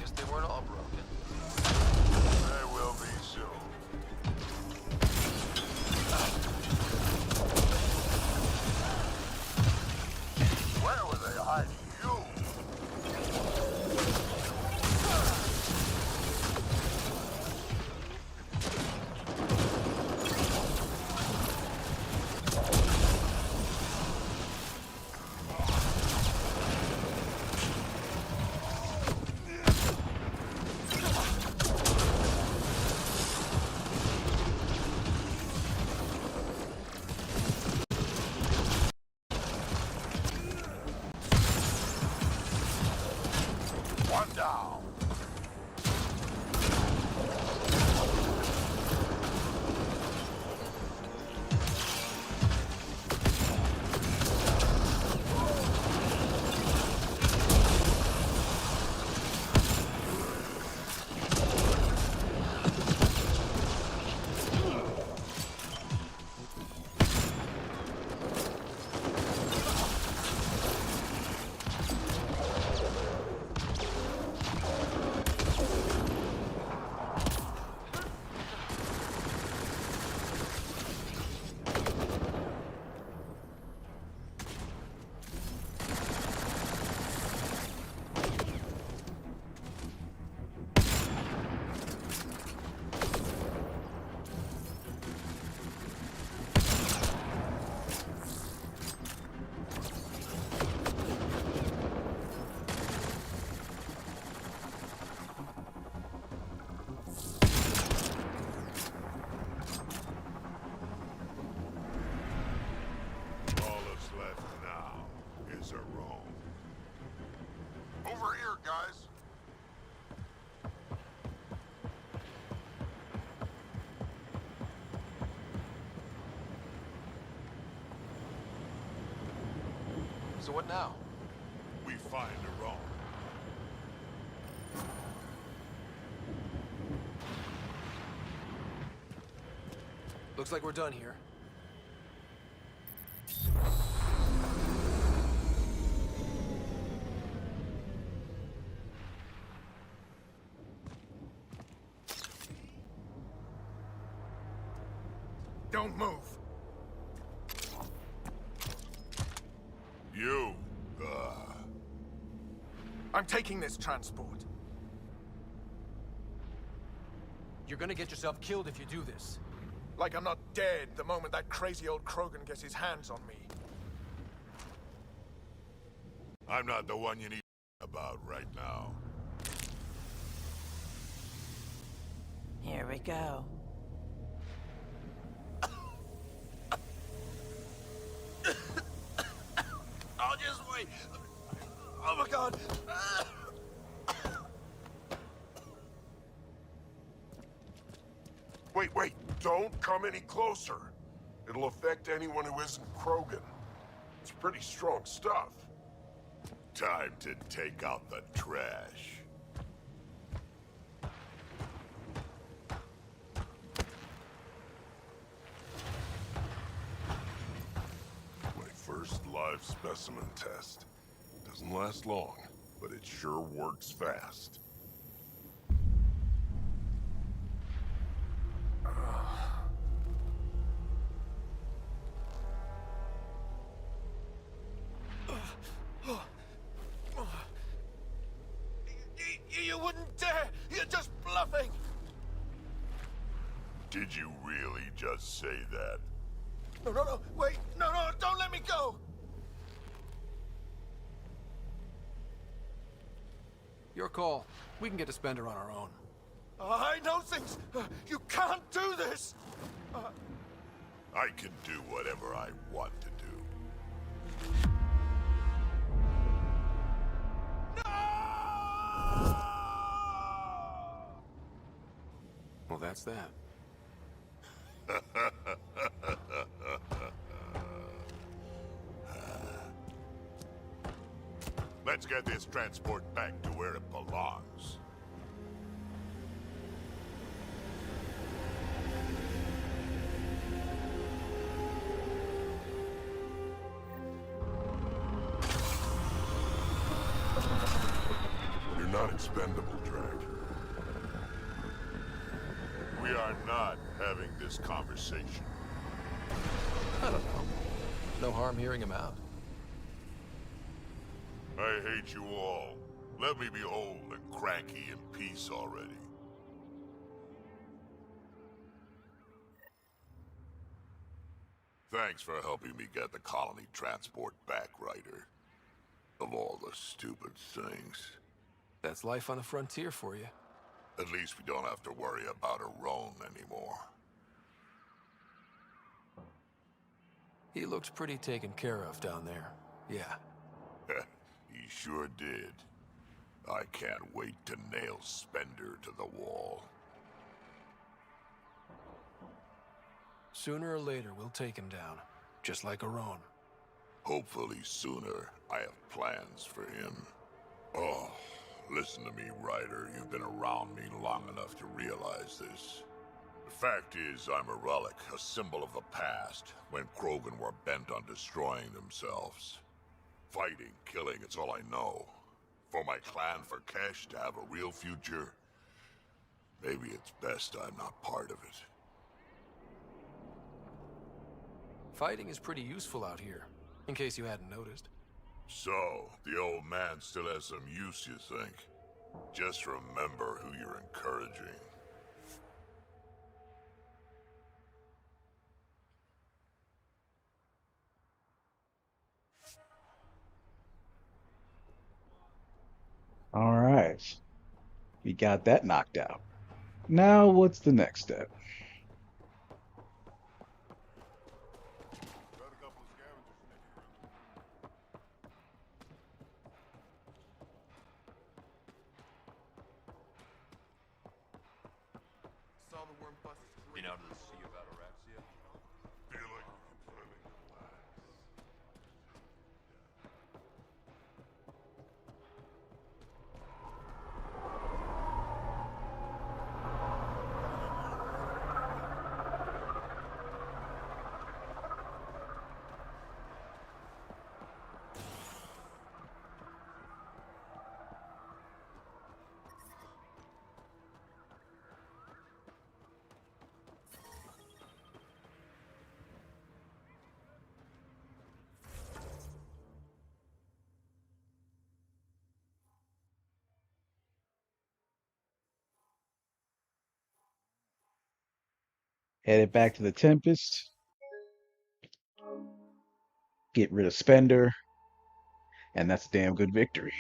Guess they weren't all broken. They will be soon. Where were they hiding you? One down. All that's left now is a roam. Over here, guys. So what now? We find a roam. Looks like we're done here. Don't move. You, I'm taking this transport. You're gonna get yourself killed if you do this. Like I'm not dead the moment that crazy old Krogan gets his hands on me. I'm not the one you need about right now. Here we go. I'll just wait. Oh my god. Wait, don't come any closer. It'll affect anyone who isn't Krogan. It's pretty strong stuff. Time to take out the trash. My first live specimen test. Doesn't last long, but it sure works fast. You wouldn't dare! You're just bluffing! Did you really just say that? No, wait! No, don't let me go! Your call. We can get to Spender on our own. I know things! You can't do this! I can do whatever I want to do. Well, that's that. Let's get this transport back to where it belongs. You're not expendable, Drake. We are not having this conversation. I don't know. No harm hearing him out. I hate you all. Let me be old and cranky in peace already. Thanks for helping me get the colony transport back, Ryder. Of all the stupid things. That's life on the frontier for you. At least we don't have to worry about Aron anymore. He looked pretty taken care of down there. Yeah. He sure did. I can't wait to nail Spender to the wall. Sooner or later, we'll take him down. Just like Aron. Hopefully sooner. I have plans for him. Oh, listen to me, Ryder. You've been around me long enough to realize this. The fact is, I'm a relic, a symbol of the past, when Krogan were bent on destroying themselves. Fighting, killing, it's all I know. For my clan, for Kesh to have a real future, maybe it's best I'm not part of it. Fighting is pretty useful out here, in case you hadn't noticed. So, the old man still has some use, you think? Just remember who you're encouraging. All right. We got that knocked out. Now, what's the next step? Saw the worm bust. Been out to the Sea of Ataraxia? Feel like we can finally relax. Headed back to the Tempest, get rid of Spender, and that's a damn good victory.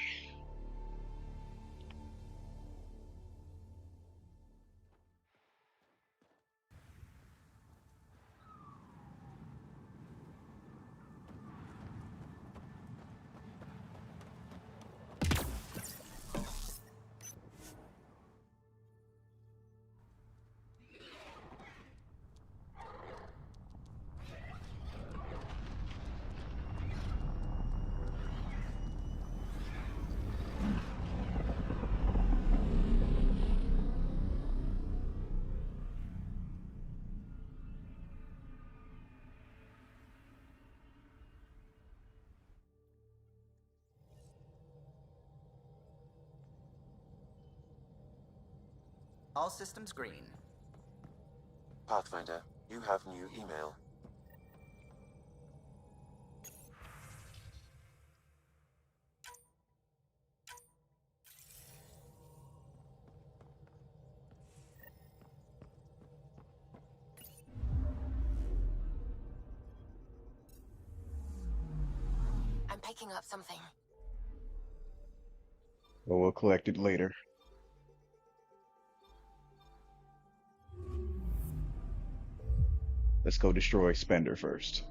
All systems green. Pathfinder, you have new email. I'm picking up something. But we'll collect it later. Let's go destroy Spender first.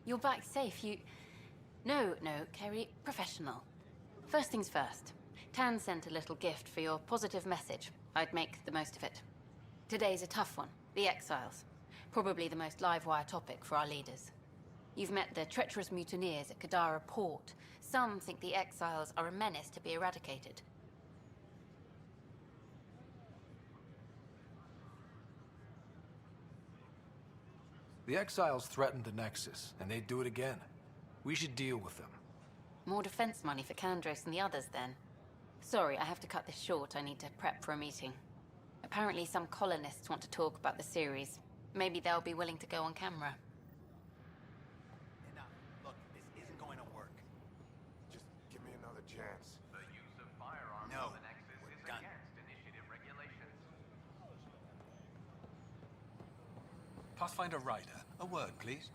You're back safe. No, Kerry, professional. First things first. Tan sent a little gift for your positive message. I'd make the most of it. Today's a tough one. The Exiles. Probably the most live-wire topic for our leaders. You've met the treacherous mutineers at Kadara Port. Some think the Exiles are a menace to be eradicated. The Exiles threatened the Nexus, and they'd do it again. We should deal with them. More defense money for Kandros and the others, then. Sorry, I have to cut this short. I need to prep for a meeting. Apparently some colonists want to talk about the series. Maybe they'll be willing to go on camera. Enough. Look, this isn't going to work. Just give me another chance. The use of firearms on the Nexus is against initiative regulations. Pathfinder Ryder, a word, please.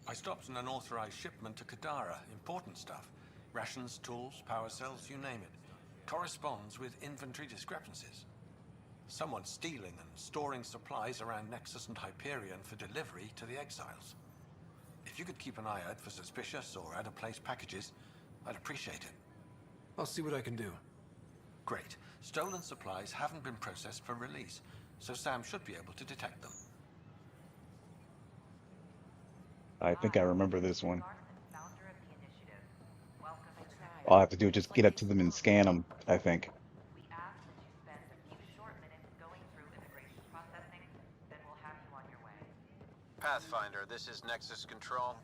I stopped an unauthorized shipment to Kadara. Important stuff. Rations, tools, power cells, you name it. Corresponds with inventory discrepancies. Someone's stealing and storing supplies around Nexus and Hyperion for delivery to the Exiles. If you could keep an eye out for suspicious or out-of-place packages, I'd appreciate it. I'll see what I can do. Great. Stolen supplies haven't been processed for release, so Sam should be able to detect them. I think I remember this one. All I have to do is just get up to them and scan them, I think. Pathfinder, this is Nexus Control.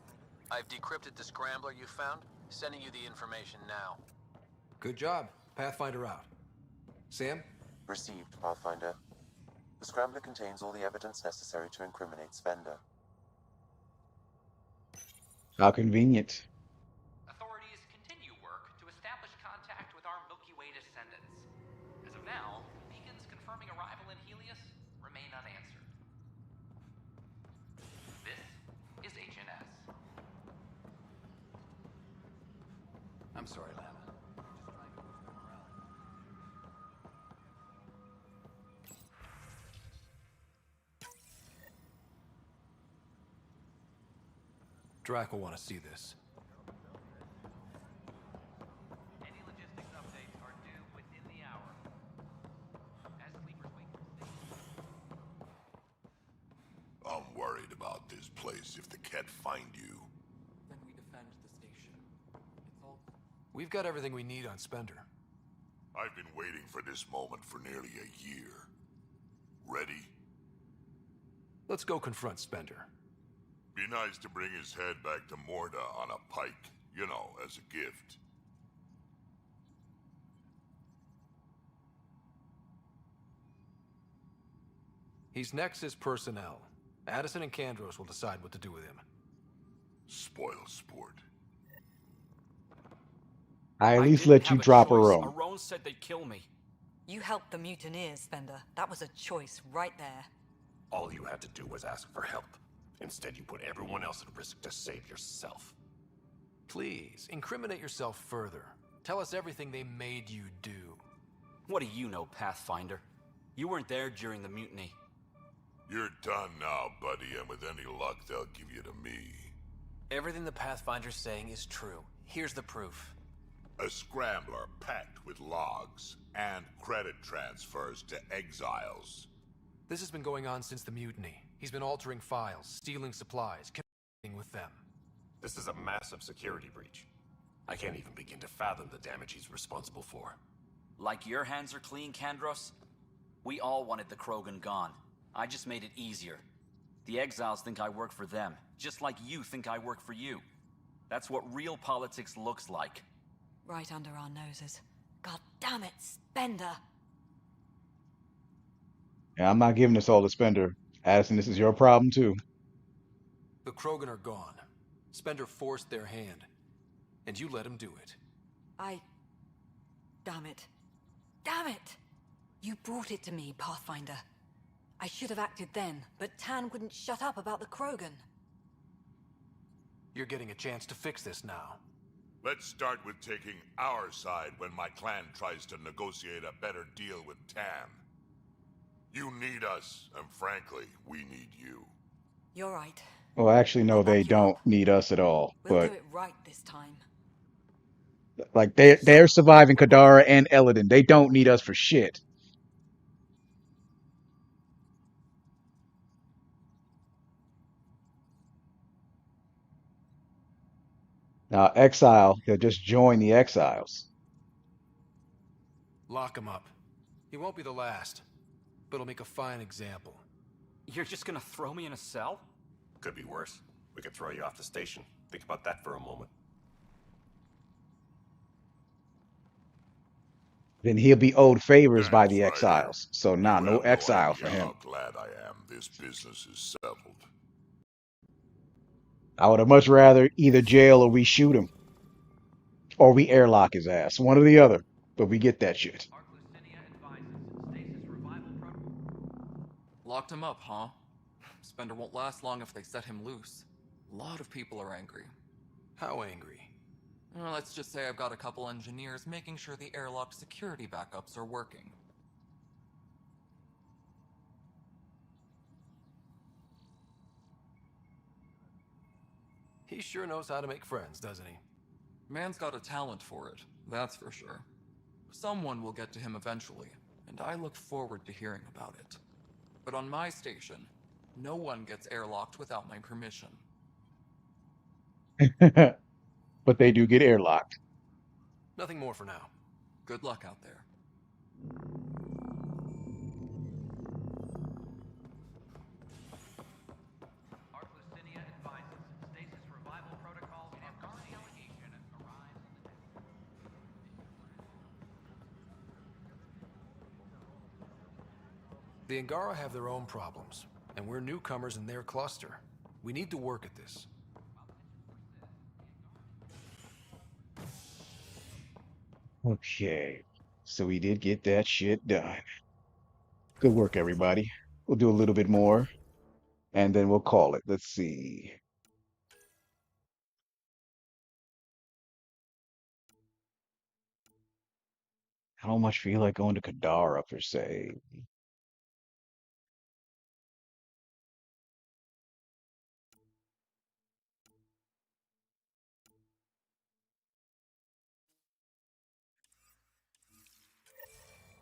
I've decrypted the scrambler you found. Sending you the information now. Good job. Pathfinder out. Sam? Received, Pathfinder. The scrambler contains all the evidence necessary to incriminate Spender. How convenient. Authorities continue work to establish contact with our Milky Way descendants. As of now, beacons confirming arrival in Helios remain unanswered. This is HNS. I'm sorry, Lama. Drac will want to see this. Any logistics updates are due within the hour. As sleepers wait for I'm worried about this place if the Ket find you. Then we defend the station. It's all... We've got everything we need on Spender. I've been waiting for this moment for nearly a year. Ready? Let's go confront Spender. Be nice to bring his head back to Morda on a pike, you know, as a gift. He's Nexus personnel. Addison and Kandros will decide what to do with him. Spoil sport. I at least let you drop her own. Arone said they'd kill me. You helped the mutineers, Spender. That was a choice right there. All you had to do was ask for help. Instead, you put everyone else at risk to save yourself. Please, incriminate yourself further. Tell us everything they made you do. What do you know, Pathfinder? You weren't there during the mutiny. You're done now, buddy, and with any luck, they'll give you to me. Everything the Pathfinder's saying is true. Here's the proof. A scrambler packed with logs and credit transfers to exiles. This has been going on since the mutiny. He's been altering files, stealing supplies, communicating with them. This is a massive security breach. I can't even begin to fathom the damage he's responsible for. Like your hands are clean, Kandros? We all wanted the Krogan gone. I just made it easier. The exiles think I work for them, just like you think I work for you. That's what real politics looks like. Right under our noses. God damn it, Spender! Yeah, I'm not giving this all to Spender. Addison, this is your problem too. The Krogan are gone. Spender forced their hand. And you let him do it. Damn it. Damn it! You brought it to me, Pathfinder. I should have acted then, but Tan wouldn't shut up about the Krogan. You're getting a chance to fix this now. Let's start with taking our side when my clan tries to negotiate a better deal with Tan. You need us, and frankly, we need you. You're right. Well, actually, no, they don't need us at all. We'll But do it right this time. like they're surviving Kadara and Eladin. They don't need us for shit. Now, Exile, he'll just join the Exiles. Lock him up. He won't be the last, but he'll make a fine example. You're just gonna throw me in a cell? Could be worse. We could throw you off the station. Think about that for a moment. Then he'll be owed favors by the right. Exiles. So nah, no You have exile idea for him. how glad I am this business is settled. I would have much rather either jail or we shoot him. Or we airlock his ass. One or the other. But we get that shit. Locked him up, huh? Spender won't last long if they set him loose. A lot of people are angry. How angry? Well, let's just say I've got a couple engineers making sure the airlock security backups are working. He sure knows how to make friends, doesn't he? Man's got a talent for it, that's for sure. Someone will get to him eventually, and I look forward to hearing about it. But on my station, no one gets airlocked without my permission. But they do get airlocked. Nothing more for now. Good luck out there. The Angara have their own problems, and we're newcomers in their cluster. We need to work at this. Okay. So we did get that shit done. Good work, everybody. We'll do a little bit more and then we'll call it. Let's see. I don't much feel like going to Kadara per se.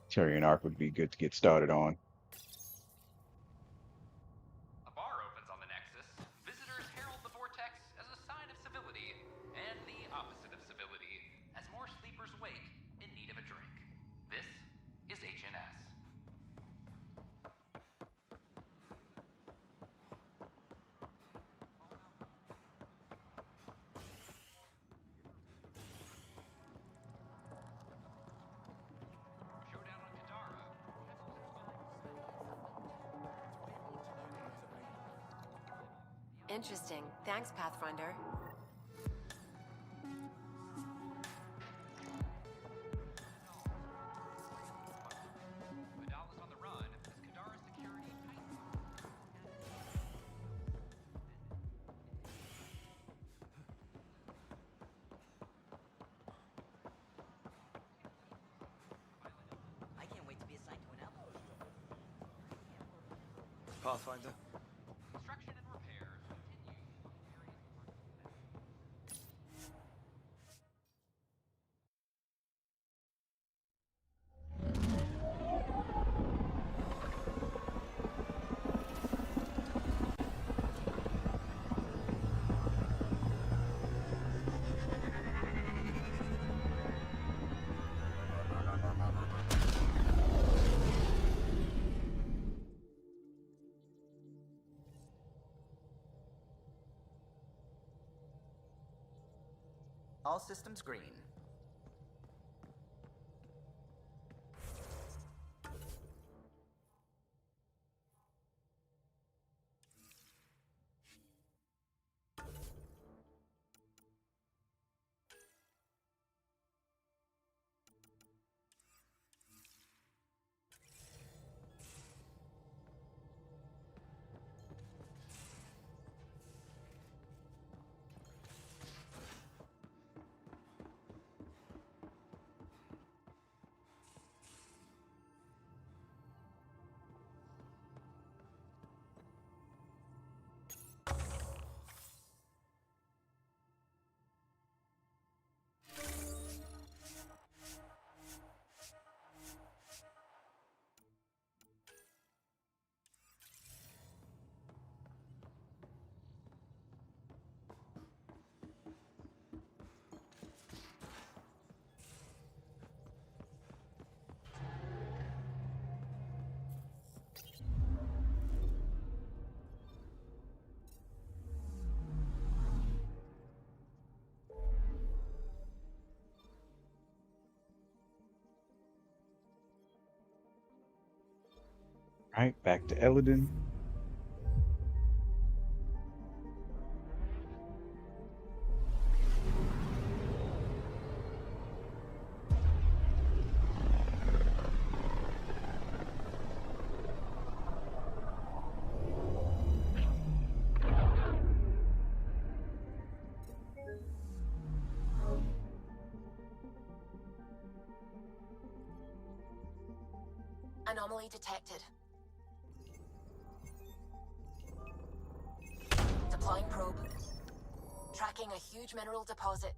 Terry and Arc would be good to get started on. A bar opens on the Nexus. Visitors herald the vortex as a sign of civility, and the opposite of civility, as more sleepers wake in need of a drink. This is HNS. Interesting. Thanks, Pathfinder. Adala's on the run as Kadara's security tightens. I can't wait to be assigned to an outpost. Pathfinder? Construction and repairs continue. All systems green. All right, back to Eldon. Anomaly detected. Deploying probe. Tracking a huge mineral deposit.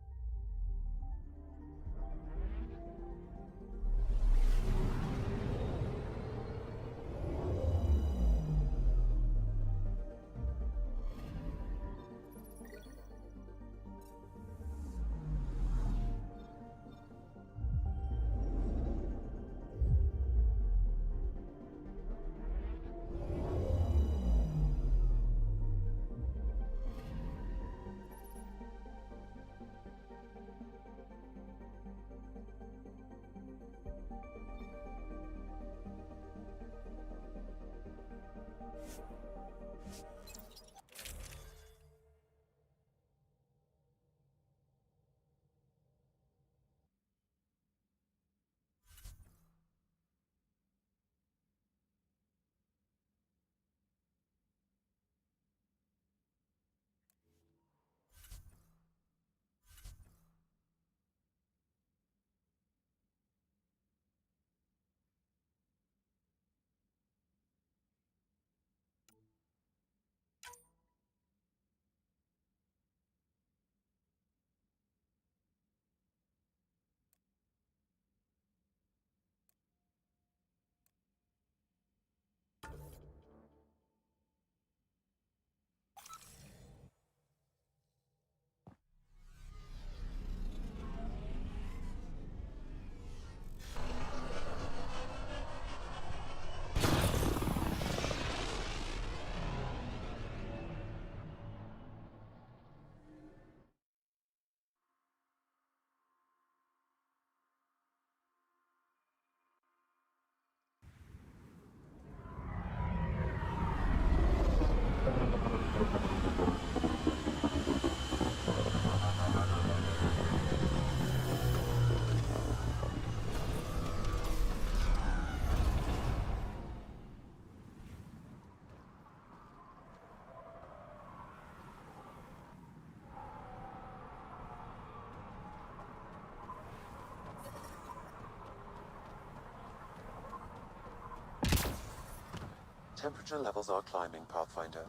Temperature levels are climbing, Pathfinder.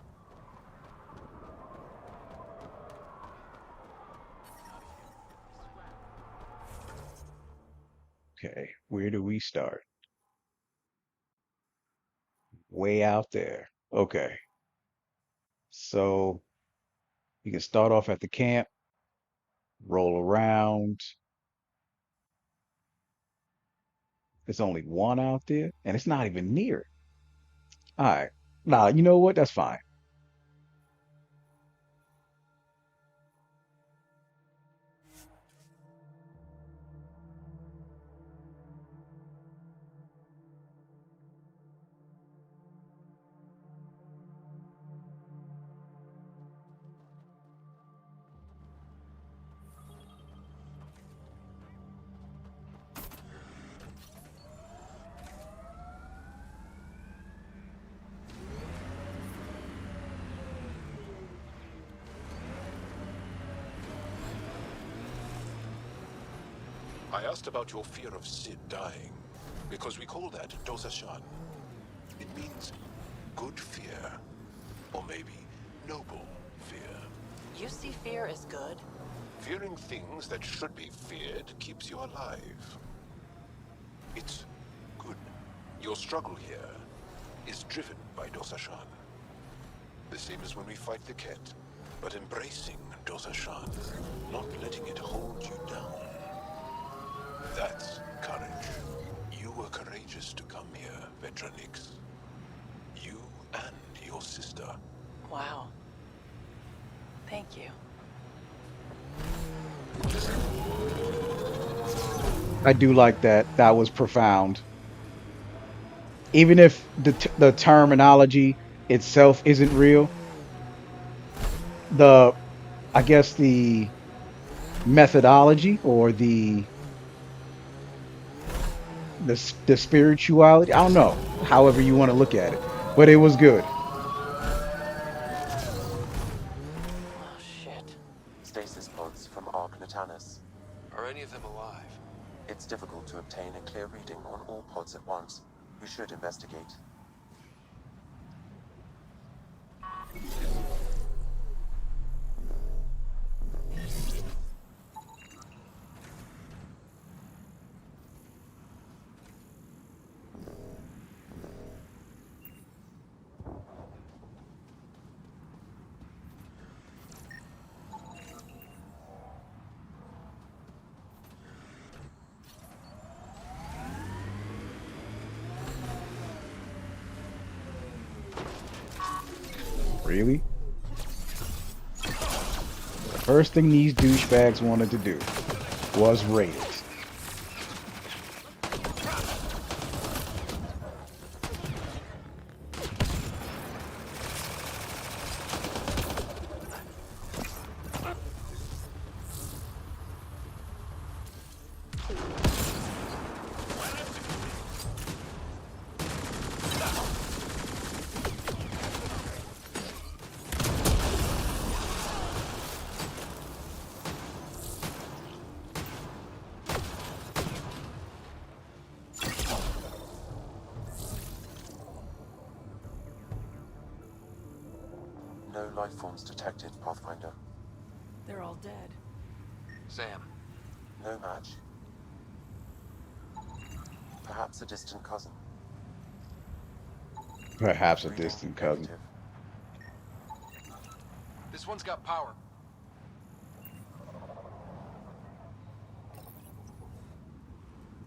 Okay, where do we start? Way out there. Okay, so you can start off at the camp, roll around. There's only one out there, and it's not even near. All right. Nah, you know what? That's fine. I asked about your fear of Sid dying, because we call that Dosashan. It means good fear, or maybe noble fear. You see fear as good? Fearing things that should be feared keeps you alive. It's good. Your struggle here is driven by Dosashan. The same as when we fight the Ket, but embracing Dosashan, not letting it hold you down. That's courage. You were courageous to come here, Vetranix. You and your sister. Wow. Thank you. I do like that. That was profound. Even if the terminology itself isn't real, the I guess the methodology or the spirituality, I don't know, however you want to look at it, but it was good. Oh, shit. Stasis pods from Ark Natanus. Are any of them alive? It's difficult to obtain a clear reading on all pods at once. We should investigate. Really? The first thing these douchebags wanted to do was raid it. No life forms detected, Pathfinder. They're all dead. Sam. No match. Perhaps a distant cousin. Perhaps a Reading distant cousin. negative. This one's got power.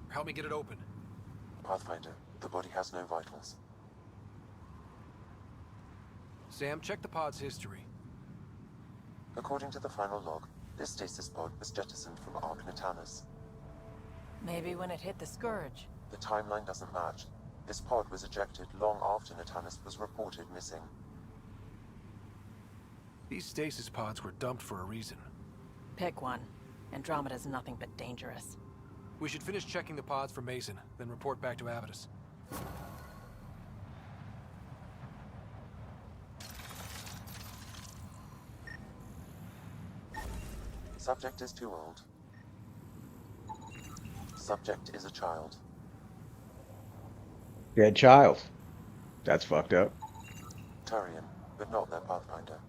Help me get it open. Pathfinder, the body has no vitals. Sam, check the pod's history. According to the final log, this stasis pod was jettisoned from Ark Natanus. Maybe when it hit the Scourge. The timeline doesn't match. This pod was ejected long after Natanus was reported missing. These stasis pods were dumped for a reason. Pick one. Andromeda's nothing but dangerous. We should finish checking the pods for Mason, then report back to Avidus. Subject is too old. Subject is a child. Dead child. That's fucked up. Turian, but not their Pathfinder.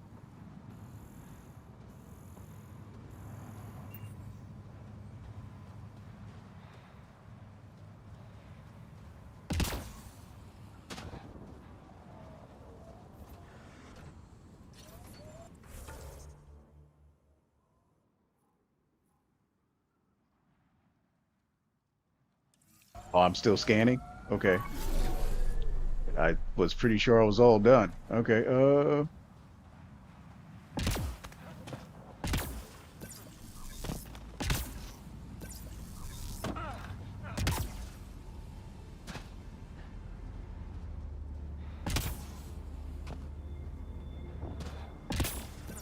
Oh, I'm still scanning? Okay. I was pretty sure I was all done. Okay,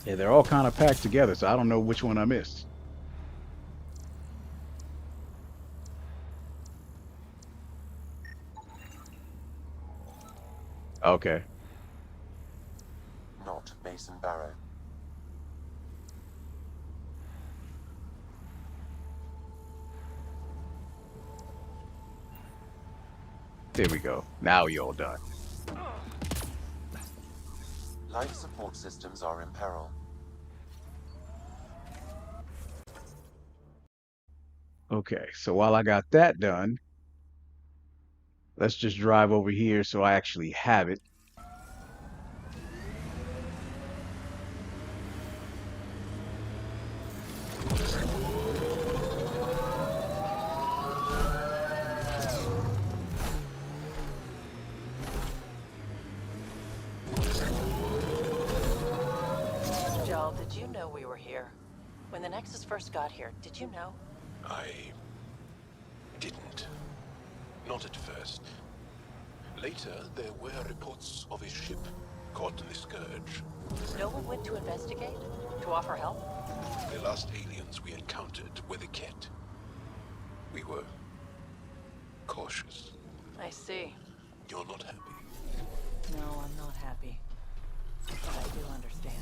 yeah, they're all kind of packed together, so I don't know which one I missed. Okay. Not Mason Barrow. There we go. Now you're all done. Life support systems are in peril. Okay, so while I got that done, let's just drive over here so I actually have it. Joel, did you know we were here? When the Nexus first got here, did you know? I didn't. Not at first. Later, there were reports of a ship caught in the Scourge. No one went to investigate? To offer help? The last aliens we encountered were the Ket. We were cautious. I see. You're not happy. No, I'm not happy. But I do understand.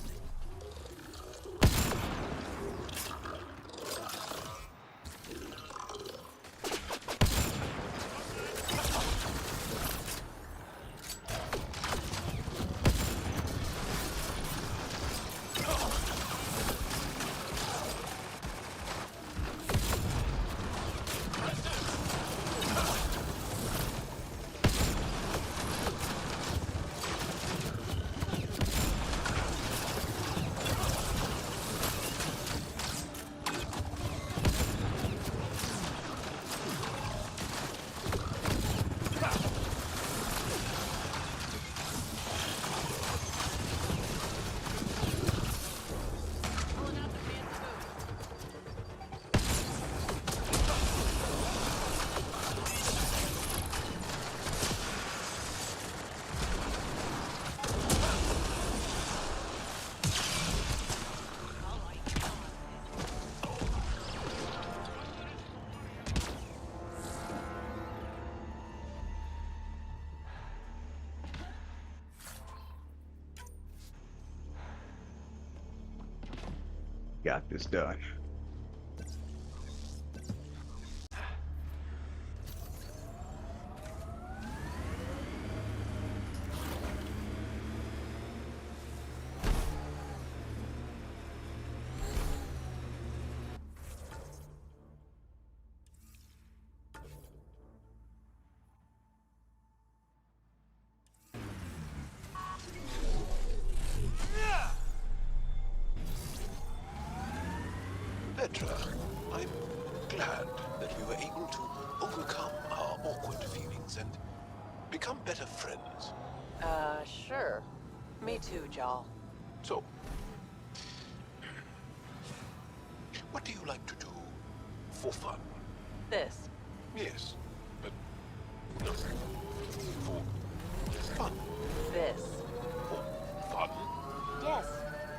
Got this done. Petra, I'm glad that we were able to overcome our awkward feelings and become better friends. Sure. Me too, Joel. So, what do you like to do for fun? This. Yes, but no, for fun. This. For fun? Yes.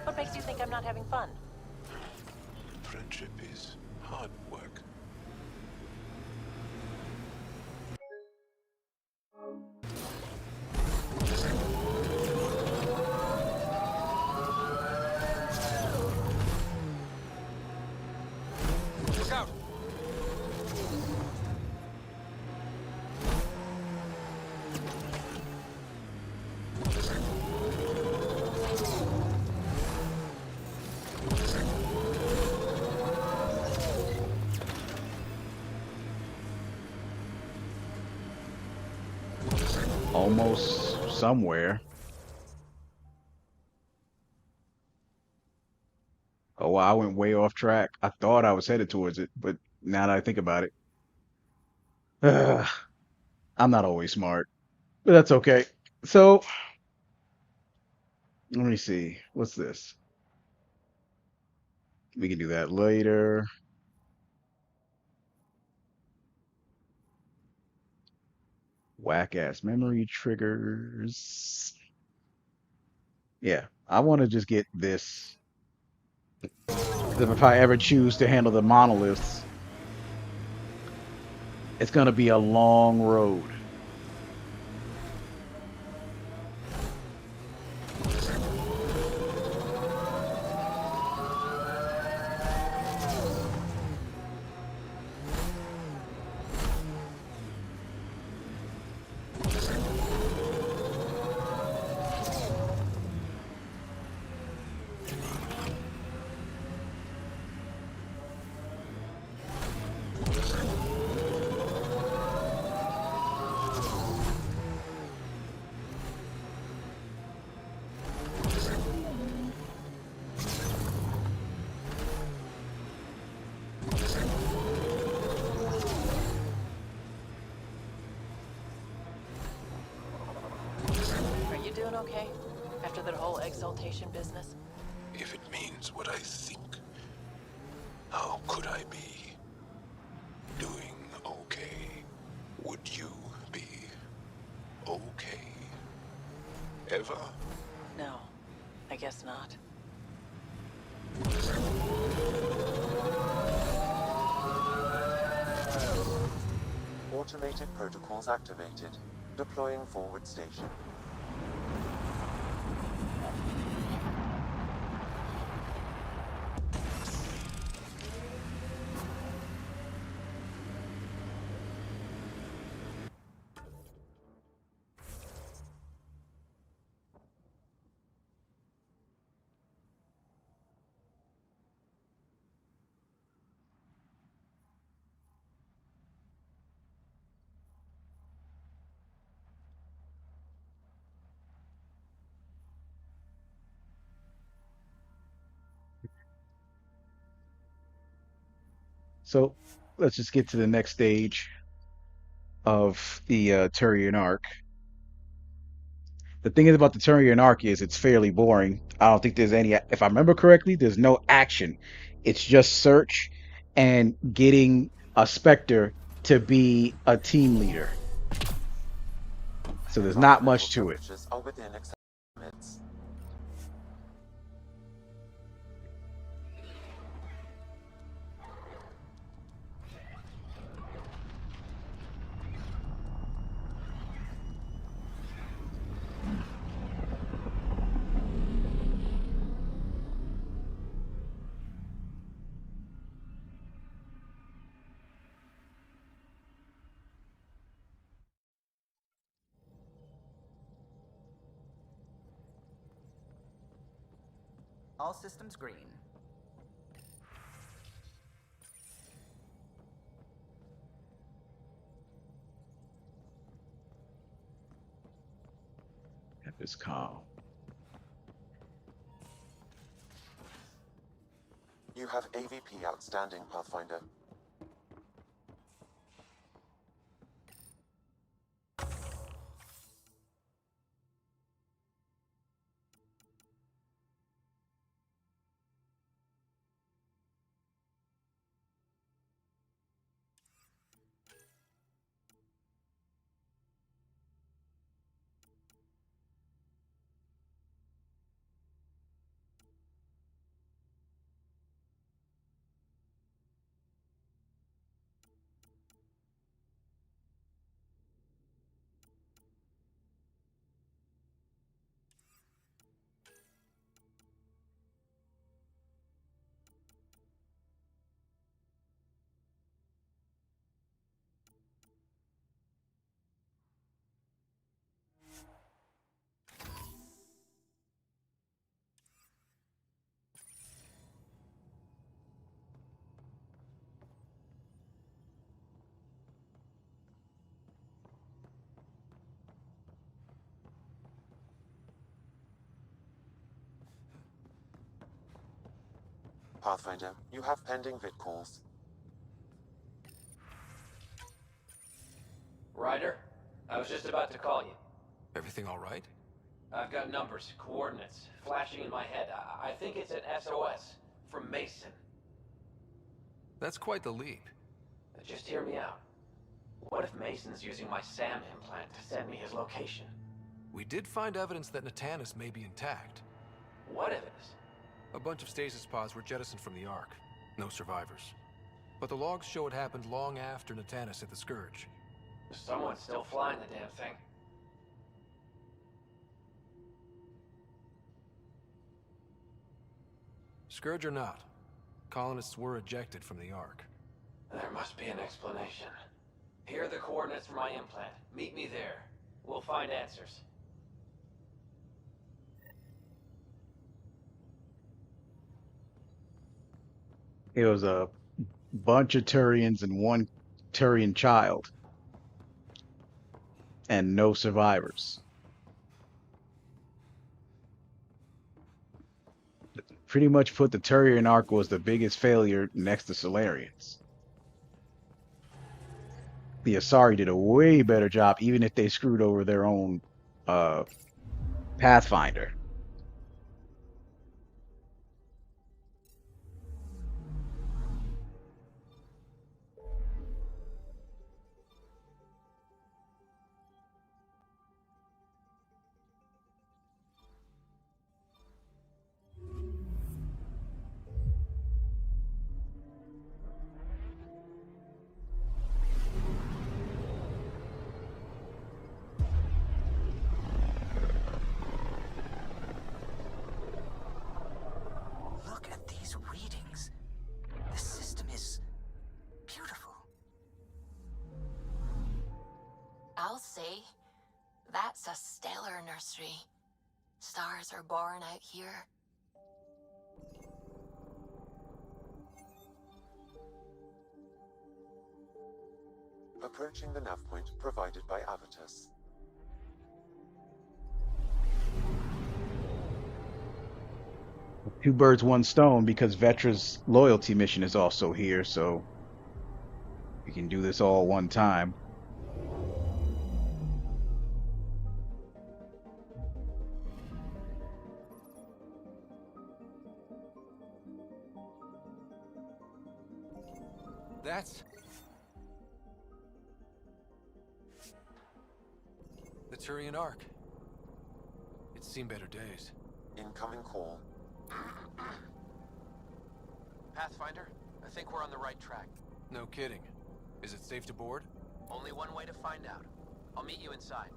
What makes you think I'm not having fun? Friendship is hard work. Look out! almost somewhere. Oh, wow, I went way off track. I thought I was headed towards it, but now that I think about it, I'm not always smart, but that's okay. So let me see. What's this? We can do that later. Whack ass memory triggers. Yeah, I want to just get this. 'Cause if I ever choose to handle the monoliths, it's gonna be a long road. Are you doing okay? After that whole exaltation business? If it means what I think, how could I be doing okay? Would you be okay? Ever? No, I guess not. Automated protocols activated. Deploying forward station. So let's just get to the next stage of the Turian arc. The thing is about the Turian arc is it's fairly boring. I don't think there's any, if I remember correctly, there's no action. It's just search and getting a Spectre to be a team leader. So there's not Environmental much to it. temperatures are within acceptable limits. All systems green. At this calm. You have AVP outstanding, Pathfinder. Pathfinder, you have pending vid calls. Ryder, I was just about to call you. Everything all right? I've got numbers, coordinates, flashing in my head. I think it's an SOS from Mason. That's quite the leap. Just hear me out. What if Mason's using my SAM implant to send me his location? We did find evidence that Natanis may be intact. What evidence? A bunch of stasis pods were jettisoned from the Ark. No survivors. But the logs show it happened long after Natanis hit the Scourge. Someone's still flying the damn thing. Scourge or not, colonists were ejected from the Ark. There must be an explanation. Here are the coordinates for my implant. Meet me there. We'll find answers. It was a bunch of Turians and one Turian child, and no survivors. Pretty much put the Turian arc was the biggest failure next to Solarians. The Asari did a way better job, even if they screwed over their own Pathfinder. Look at these readings. The system is beautiful. I'll say, that's a stellar nursery. Stars are born out here. Approaching the nav point provided by Avitus. Two birds, one stone, because Vetra's loyalty mission is also here, so we can do this all one time. That's... the Turian Ark. It's seen better days. Incoming call. Pathfinder, I think we're on the right track. No kidding. Is it safe to board? Only one way to find out. I'll meet you inside.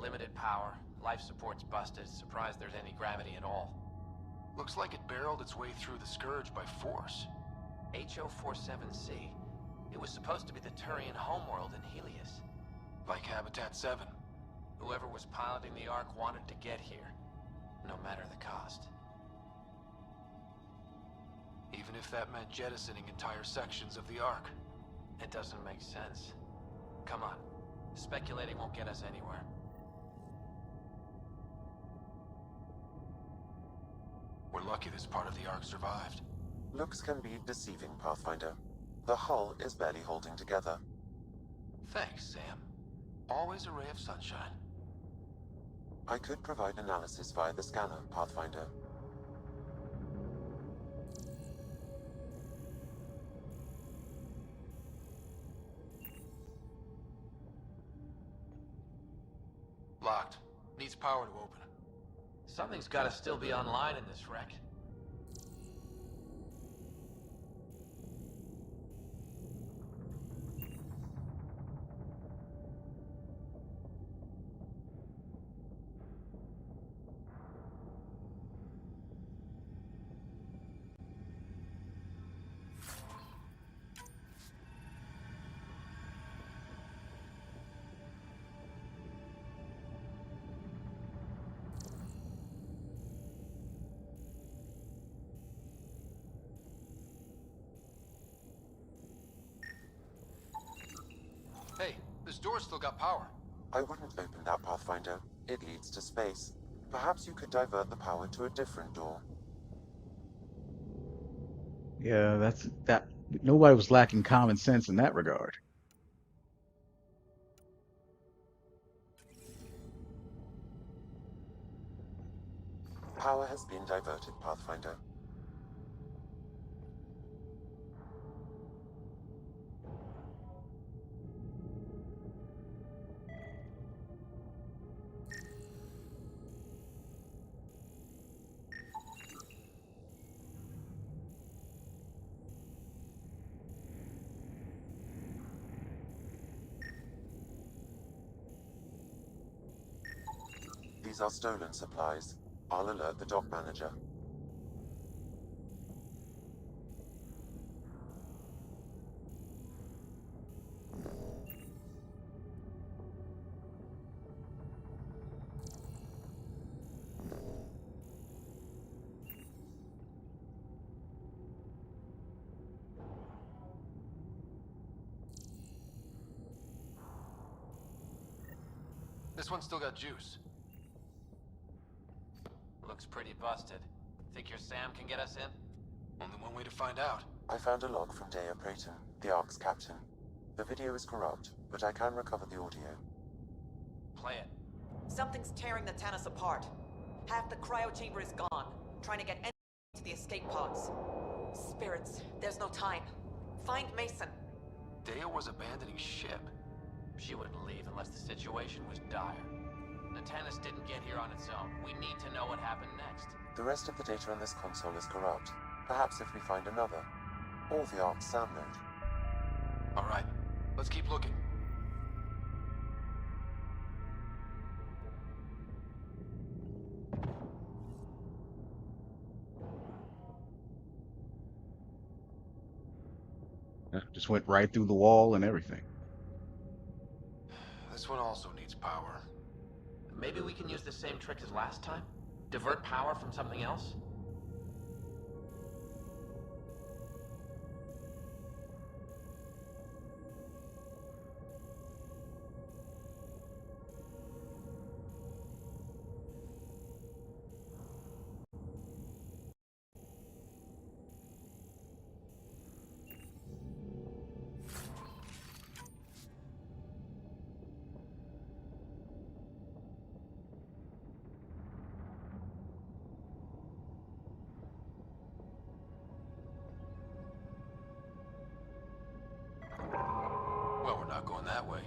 Limited power. Life support's busted. Surprised there's any gravity at all. Looks like it barreled its way through the Scourge by force. HO47C. It was supposed to be the Turian homeworld in Helios. Like Habitat 7. Whoever was piloting the Ark wanted to get here, no matter the cost. Even if that meant jettisoning entire sections of the Ark. It doesn't make sense. Come on. Speculating won't get us anywhere. We're lucky this part of the Ark survived. Looks can be deceiving, Pathfinder. The hull is barely holding together. Thanks, Sam. Always a ray of sunshine. I could provide analysis via the scanner, Pathfinder. Locked. Needs power to open. Something's gotta still be online in this wreck. door's still got power. I wouldn't open that, Pathfinder. It leads to space. Perhaps you could divert the power to a different door. Yeah, that's that. Nobody was lacking common sense in that regard. Power has been diverted, Pathfinder. These are stolen supplies. I'll alert the dock manager. This one's still got juice. Looks pretty busted. Think your Sam can get us in? Only one way to find out. I found a log from Dea Prayton, the Ark's captain. The video is corrupt, but I can recover the audio. Play it. Something's tearing the Tannis apart. Half the cryo chamber is gone, trying to get to the escape pods. Spirits, there's no time. Find Mason. Dea was abandoning ship. She wouldn't leave unless the situation was dire. The Tannis didn't get here on its own. We need to know what happened next. The rest of the data on this console is corrupt. Perhaps if we find another. Or the Ark's SAM node. Alright, let's keep looking. Just went right through the wall and everything. This one also needs power. Maybe we can use the same trick as last time? Divert power from something else? Well, we're not going that way.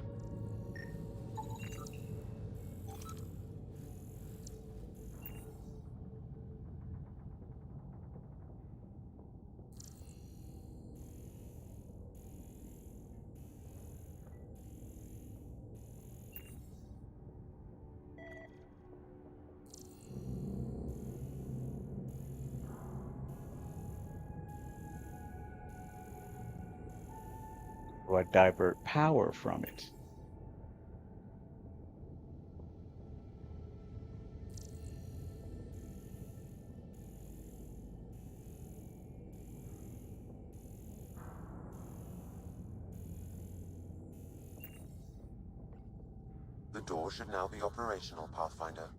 Or divert power from it. The door should now be operational, Pathfinder.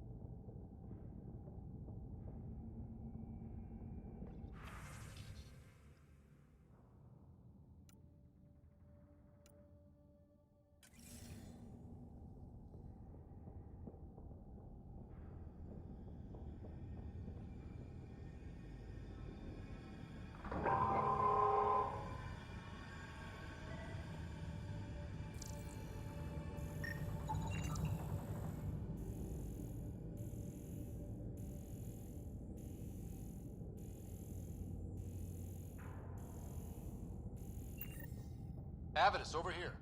Avidus, over here.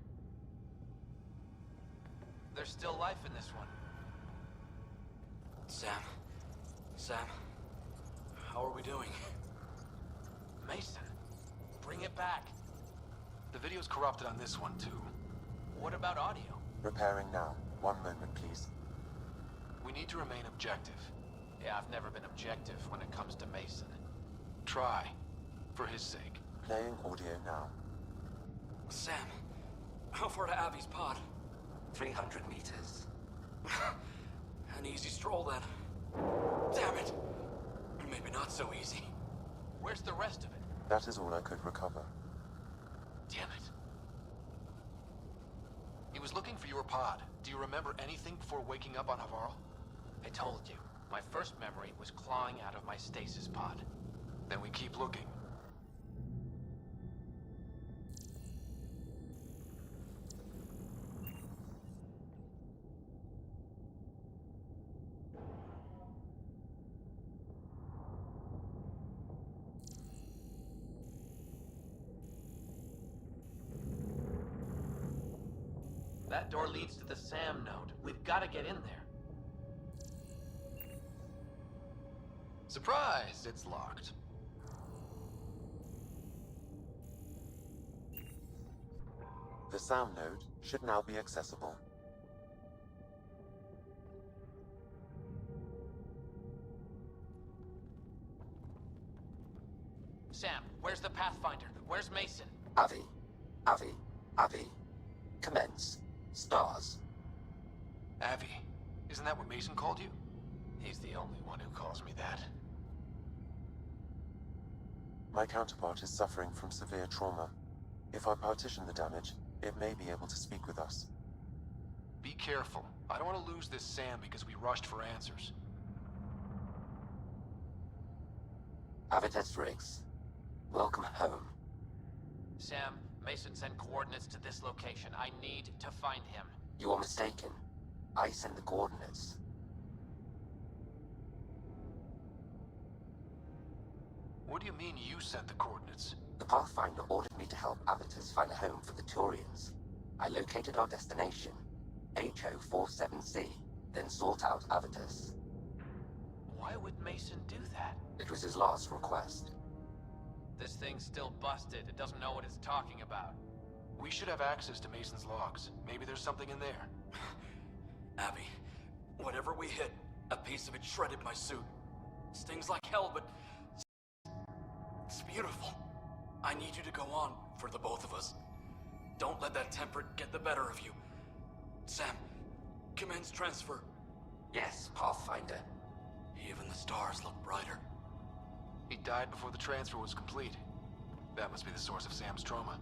There's still life in this one. Sam, how are we doing? Mason, bring it back. The video's corrupted on this one, too. What about audio? Repairing now. One moment, please. We need to remain objective. Yeah, I've never been objective when it comes to Mason. Try, for his sake. Playing audio now. Sam, how far to Abby's pod? 300 meters. An easy stroll then. Damn it! Maybe not so easy. Where's the rest of it? That is all I could recover. Damn it. He was looking for your pod. Do you remember anything before waking up on Havarl? I told you. My first memory was clawing out of my stasis pod. Then we keep looking. That door leads to the SAM node. We've got to get in there. Surprise! It's locked. The SAM node should now be accessible. Sam, where's the Pathfinder? Where's Mason? Avi. Commence. Stars. Avi. Isn't that what Mason called you? He's the only one who calls me that. My counterpart is suffering from severe trauma. If I partition the damage, it may be able to speak with us. Be careful. I don't want to lose this Sam because we rushed for answers. Avitus Riggs. Welcome home. Sam, Mason sent coordinates to this location. I need to find him. You are mistaken. I sent the coordinates. What do you mean you sent the coordinates? The Pathfinder ordered me to help Avitus find a home for the Turians. I located our destination, HO47C, then sought out Avitus. Why would Mason do that? It was his last request. This thing's still busted. It doesn't know what it's talking about. We should have access to Mason's logs. Maybe there's something in there. Abby, whatever we hit, a piece of it shredded my suit. Stings like hell, but it's beautiful. I need you to go on for the both of us. Don't let that temper get the better of you. Sam, commence transfer. Yes, Pathfinder. Even the stars look brighter. He died before the transfer was complete. That must be the source of Sam's trauma.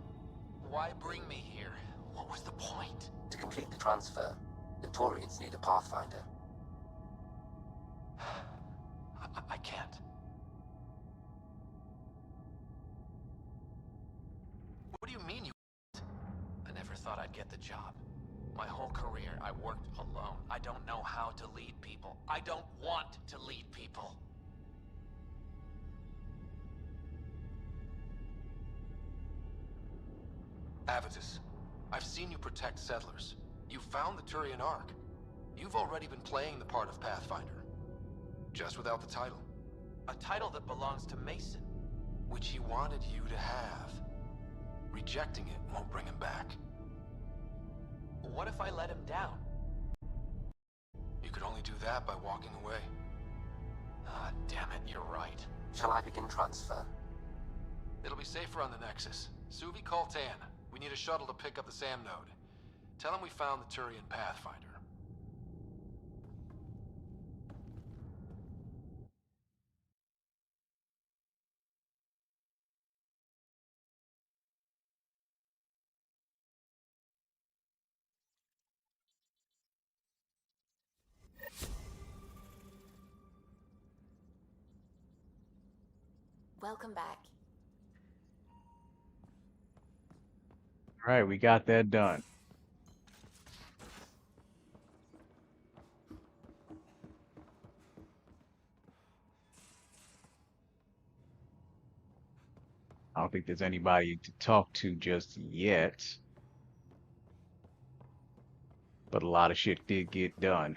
Why bring me here? What was the point? To complete the transfer, the Turians need a Pathfinder. I can't. What do you mean you can't? I never thought I'd get the job. My whole career, I worked alone. I don't know how to lead people. I don't want to lead people. Avitus, I've seen you protect settlers. You found the Turian Ark. You've already been playing the part of Pathfinder. Just without the title. A title that belongs to Mason. Which he wanted you to have. Rejecting it won't bring him back. What if I let him down? You could only do that by walking away. Ah, damn it, you're right. Shall I begin transfer? It'll be safer on the Nexus. Suvi, call Tan. We need a shuttle to pick up the SAM node. Tell him we found the Turian Pathfinder. Welcome back. All right, we got that done. I don't think there's anybody to talk to just yet. But a lot of shit did get done.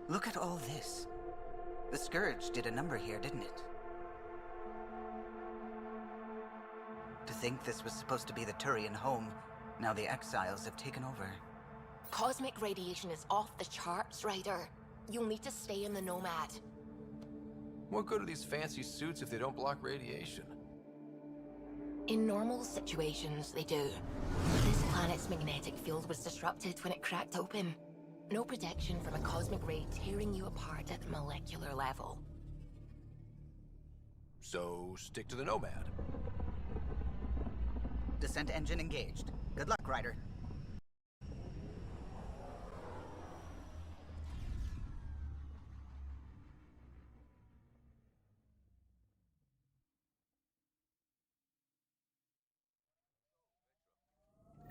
Look at all this. The Scourge did a number here, didn't it? To think this was supposed to be the Turian home, now the Exiles have taken over. Cosmic radiation is off the charts, Ryder. You'll need to stay in the Nomad. What good are these fancy suits if they don't block radiation? In normal situations, they do. This planet's magnetic field was disrupted when it cracked open. No protection from a cosmic ray tearing you apart at the molecular level. So, stick to the Nomad. Descent engine engaged. Good luck, Ryder.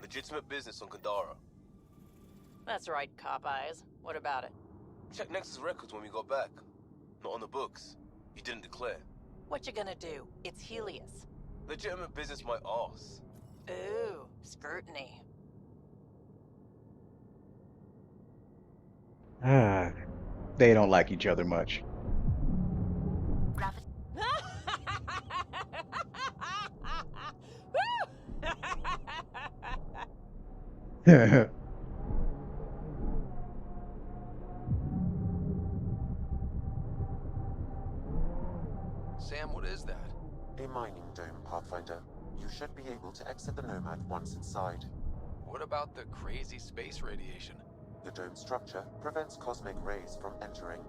Legitimate business on Kadara. That's right, Cop Eyes. What about it? Check Nexus records when we got back. Not on the books. You didn't declare. What you gonna do? It's Helios. Legitimate business my arse. Ooh, scrutiny. They don't like each other much. Sam, what is that? A mining dome, Pathfinder. You should be able to exit the Nomad once inside. What about the crazy space radiation? The dome structure prevents cosmic rays from entering.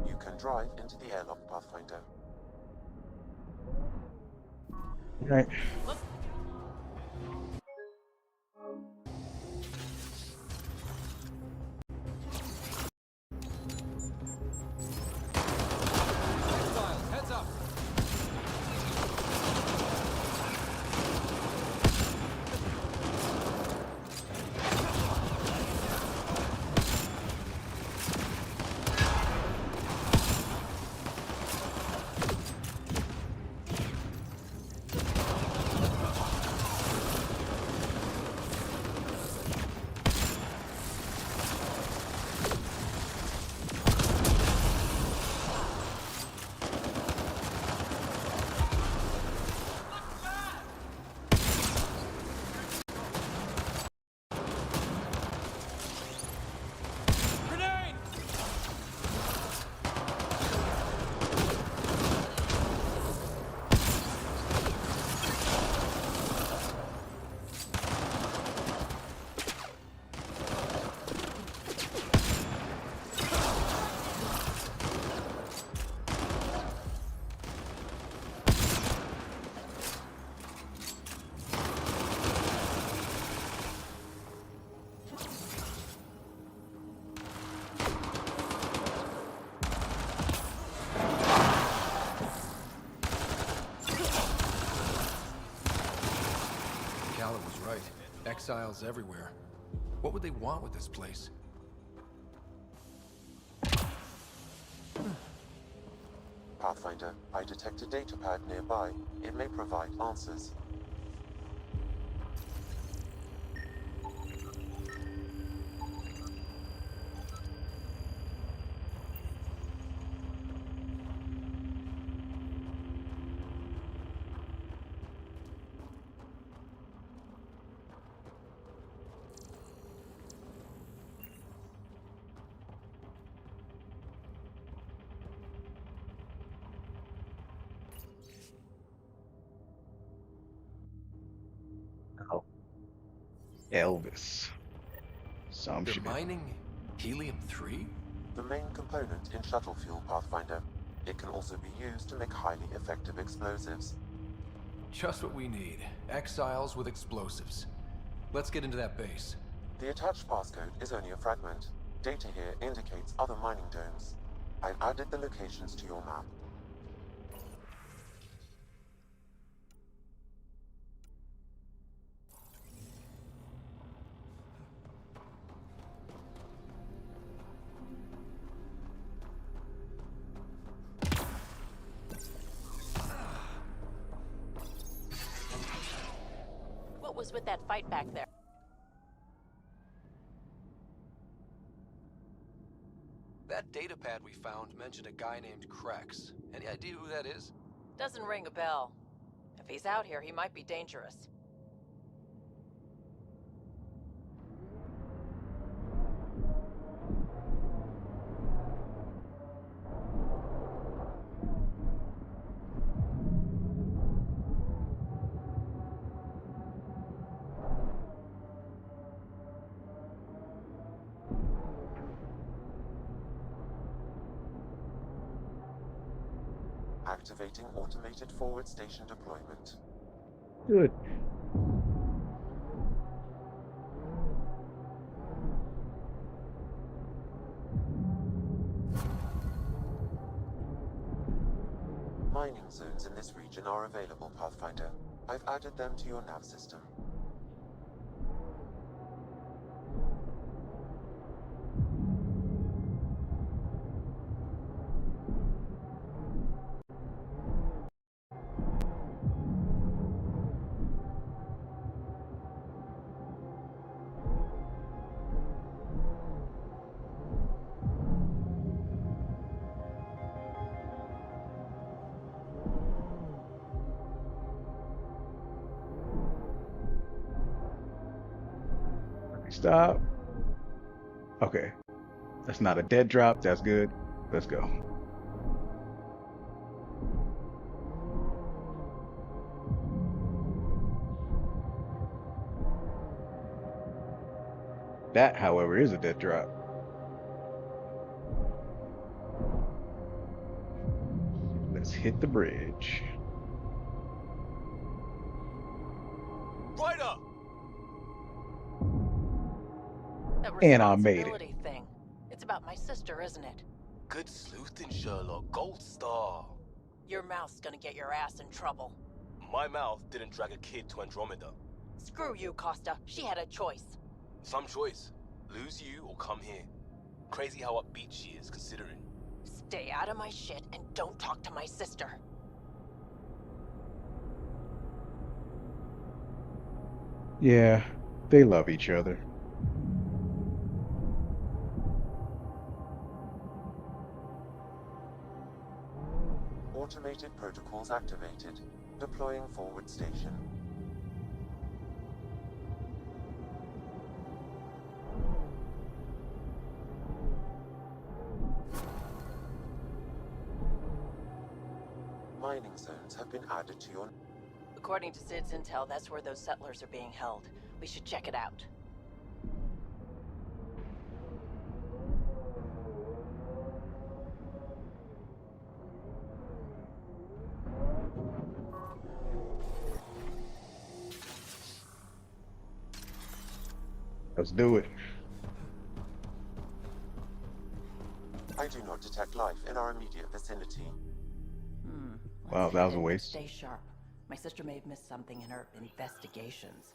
You can drive into the airlock, Pathfinder. Right. Heads up! Exiles everywhere. What would they want with this place? Pathfinder, I detect a datapad nearby. It may provide answers. Oh. Elvis. Some They're shit. mining helium-3? The main component in shuttle fuel, Pathfinder. It can also be used to make highly effective explosives. Just what we need. Exiles with explosives. Let's get into that base. The attached passcode is only a fragment. Data here indicates other mining domes. I've added the locations to your map. What was with that fight back there? That datapad we found mentioned a guy named Krex. Any idea who that is? Doesn't ring a bell. If he's out here, he might be dangerous. Activating automated forward station deployment. Good. Mining zones in this region are available, Pathfinder. I've added them to your nav system. Stop. Okay. That's not a dead drop. That's good. Let's go. That, however, is a dead drop. Let's hit the bridge. Right up! That And I made it. responsibility thing. It's about my sister, isn't it? Good sleuthing, Sherlock. Gold star. Your mouth's gonna get your ass in trouble. My mouth didn't drag a kid to Andromeda. Screw you, Costa. She had a choice. Some choice. Lose you or come here. Crazy how upbeat she is, considering. Stay out of my shit and don't talk to my sister. Yeah, they love each other. Automated protocols activated. Deploying forward station. Mining zones have been added to your... According to Sid's intel, that's where those settlers are being held. We should check it out. Let's do it. I do not detect life in our immediate vicinity. Wow, that was a waste. Stay sharp. My sister may have missed something in her investigations.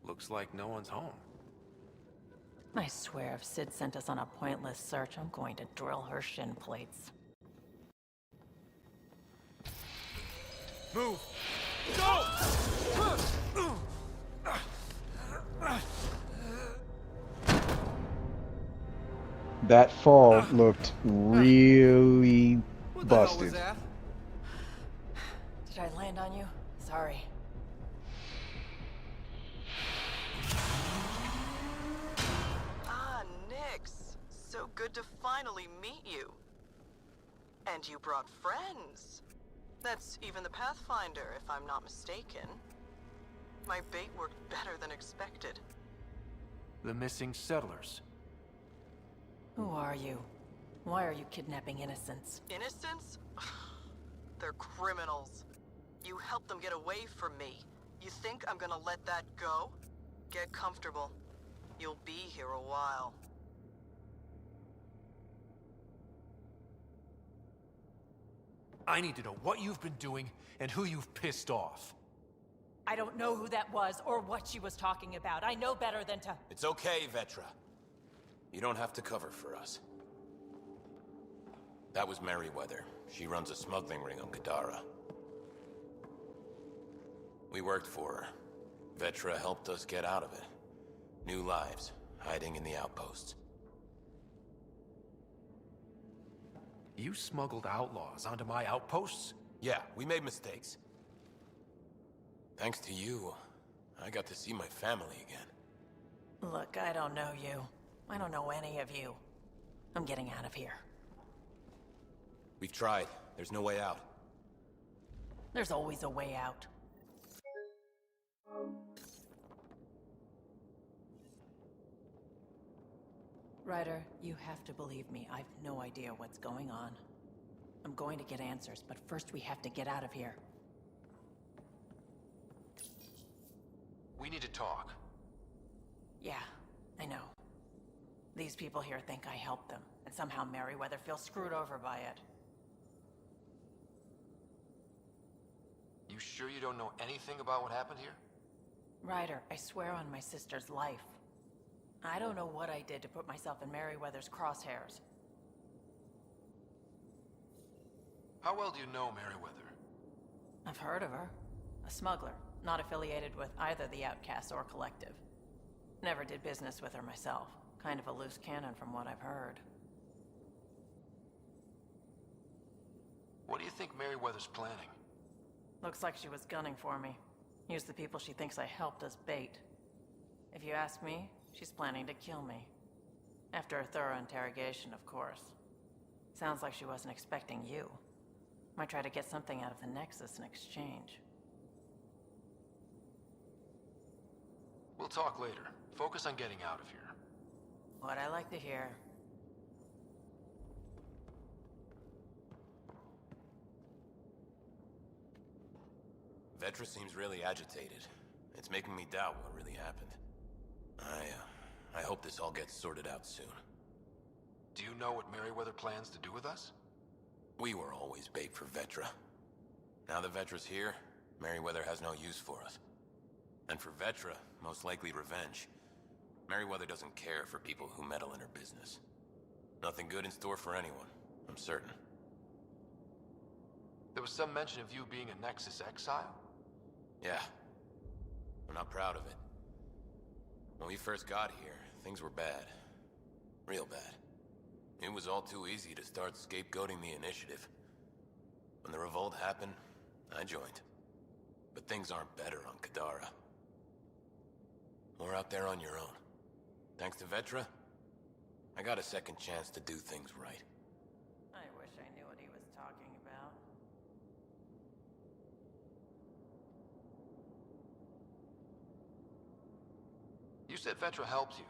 Looks like no one's home. I swear if Sid sent us on a pointless search, I'm going to drill her shin plates. Move! Go! That fall looked really What the hell was busted. that? Did I land on you? Sorry. Ah, Nix. So good to finally meet you. And you brought friends. That's even the Pathfinder, if I'm not mistaken. My bait worked better than expected. The missing settlers. Who are you? Why are you kidnapping innocents? Innocents? They're criminals. You helped them get away from me. You think I'm gonna let that go? Get comfortable. You'll be here a while. I need to know what you've been doing and who you've pissed off. I don't know who that was or what she was talking about. I know better than to... It's okay, Vetra. You don't have to cover for us. That was Merryweather. She runs a smuggling ring on Kadara. We worked for her. Vetra helped us get out of it. New lives, hiding in the outposts. You smuggled outlaws onto my outposts? Yeah, we made mistakes. Thanks to you, I got to see my family again. Look, I don't know you. I don't know any of you. I'm getting out of here. We've tried. There's no way out. There's always a way out. Ryder, you have to believe me. I've no idea what's going on. I'm going to get answers, but first we have to get out of here. We need to talk. Yeah, I know. These people here think I helped them, and somehow Merryweather feels screwed over by it. You sure you don't know anything about what happened here? Ryder, I swear on my sister's life. I don't know what I did to put myself in Merryweather's crosshairs. How well do you know Merryweather? I've heard of her. A smuggler, not affiliated with either the Outcasts or Collective. Never did business with her myself. Kind of a loose cannon from what I've heard. What do you think Merryweather's planning? Looks like she was gunning for me. Use the people she thinks I helped as bait. If you ask me, she's planning to kill me. After a thorough interrogation, of course. Sounds like she wasn't expecting you. Might try to get something out of the Nexus in exchange. We'll talk later. Focus on getting out of here. What I like to hear. Vetra seems really agitated. It's making me doubt what really happened. I hope this all gets sorted out soon. Do you know what Merryweather plans to do with us? We were always bait for Vetra. Now that Vetra's here, Merryweather has no use for us. And for Vetra, most likely revenge. Merryweather doesn't care for people who meddle in her business. Nothing good in store for anyone, I'm certain. There was some mention of you being a Nexus exile? Yeah. I'm not proud of it. When we first got here, things were bad. Real bad. It was all too easy to start scapegoating the initiative. When the revolt happened, I joined. But things aren't better on Kadara. Or out there on your own. Thanks to Vetra, I got a second chance to do things right. I wish I knew what he was talking about. You said Vetra helped you.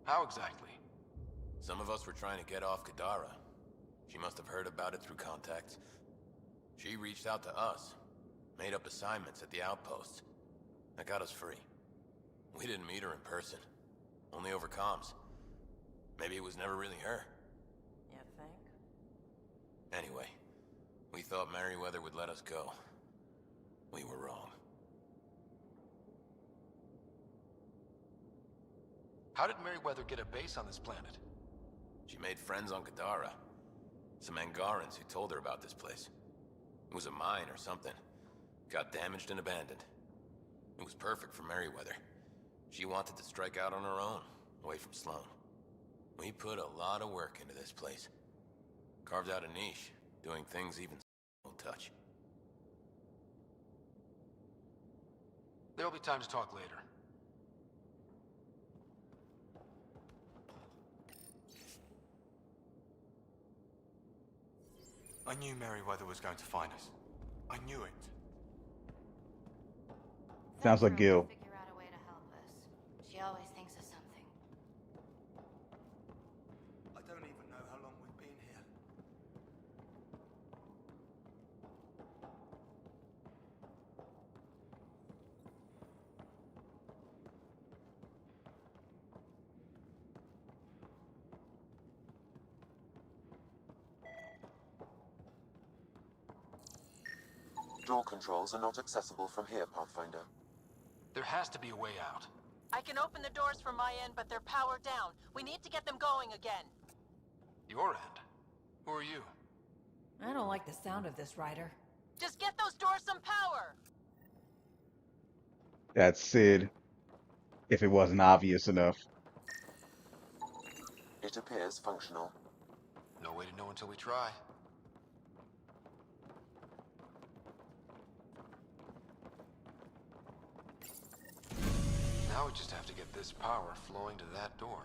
How exactly? Some of us were trying to get off Kadara. She must have heard about it through contacts. She reached out to us, made up assignments at the outposts. That got us free. We didn't meet her in person, only over comms. Maybe it was never really her. You think? Anyway, we thought Merryweather would let us go. We were wrong. How did Merryweather get a base on this planet? She made friends on Kadara. Some Angarans who told her about this place. It was a mine or something. Got damaged and abandoned. It was perfect for Merryweather. She wanted to strike out on her own, away from Sloan. We put a lot of work into this place. Carved out a niche, doing things even won't touch. There'll be time to talk later. I knew Merryweather was going to find us. I knew it. Sounds like Gil. Figure out a way to help us. She always thinks of something. I don't even know how long we've been here. Door controls are not accessible from here, Pathfinder. There has to be a way out. I can open the doors from my end, but they're powered down. We need to get them going again. Your end? Who are you? I don't like the sound of this, Ryder. Just get those doors some power! That's Sid, if it wasn't obvious enough. It appears functional. No way to know until we try. Now we just have to get this power flowing to that door.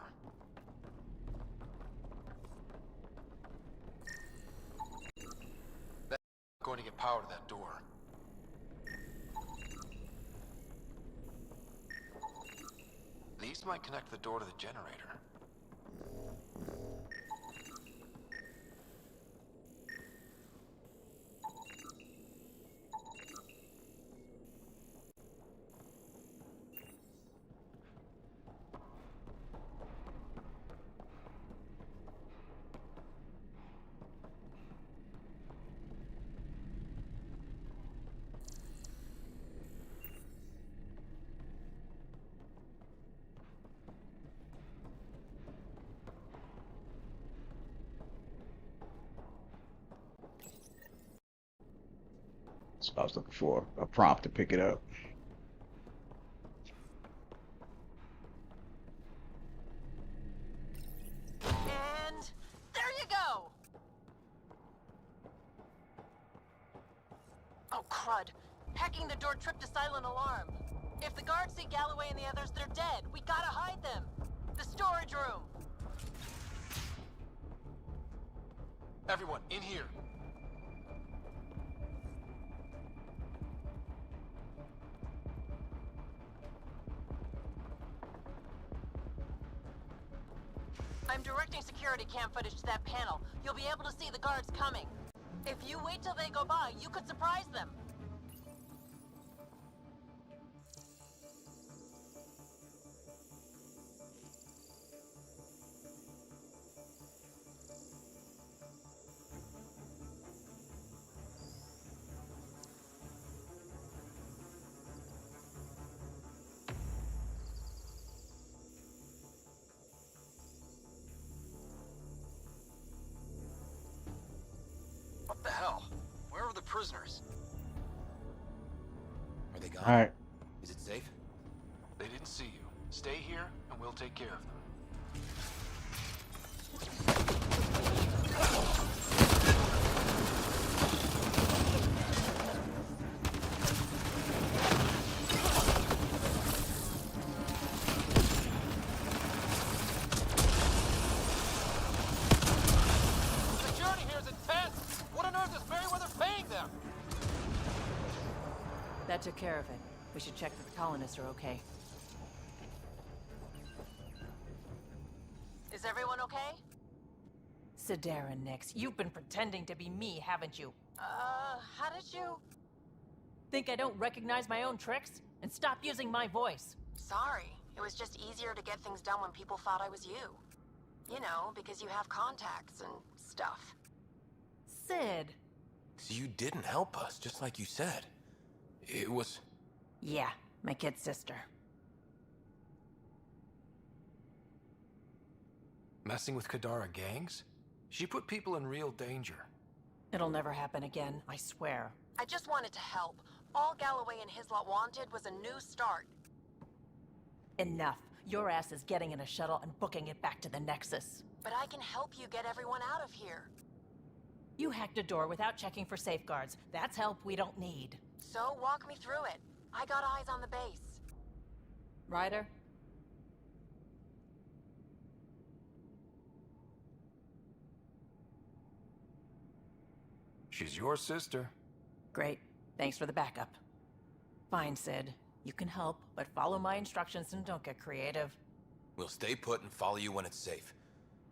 That's going to get power to that door. These might connect the door to the generator. So I was looking for a prompt to pick it up. And there you go! Oh, crud. Hacking the door tripped a silent alarm. If the guards see Galloway and the others, they're dead. We gotta hide them. The storage room. Everyone, in here. I'm directing security cam footage to that panel. You'll be able to see the guards coming. If you wait till they go by, you could surprise them. What the hell? Where are the prisoners? Are they gone? All right. Is it safe? They didn't see you. Stay here, and we'll take care of them. Security here is intense! What on earth is Merryweather paying them? That took care of it. We should check that the colonists are okay. Is everyone okay? Sidera, Nix, you've been pretending to be me, haven't you? How did you... Think I don't recognize my own tricks? And stop using my voice. Sorry. It was just easier to get things done when people thought I was you. You know, because you have contacts and stuff. Sid. So you didn't help us, just like you said. It was... Yeah, my kid sister. Messing with Kadara gangs? She put people in real danger. It'll never happen again, I swear. I just wanted to help. All Galloway and his lot wanted was a new start. Enough. Your ass is getting in a shuttle and booking it back to the Nexus. But I can help you get everyone out of here. You hacked a door without checking for safeguards. That's help we don't need. So walk me through it. I got eyes on the base. Ryder? She's your sister. Great. Thanks for the backup. Fine, Sid. You can help, but follow my instructions and don't get creative. We'll stay put and follow you when it's safe.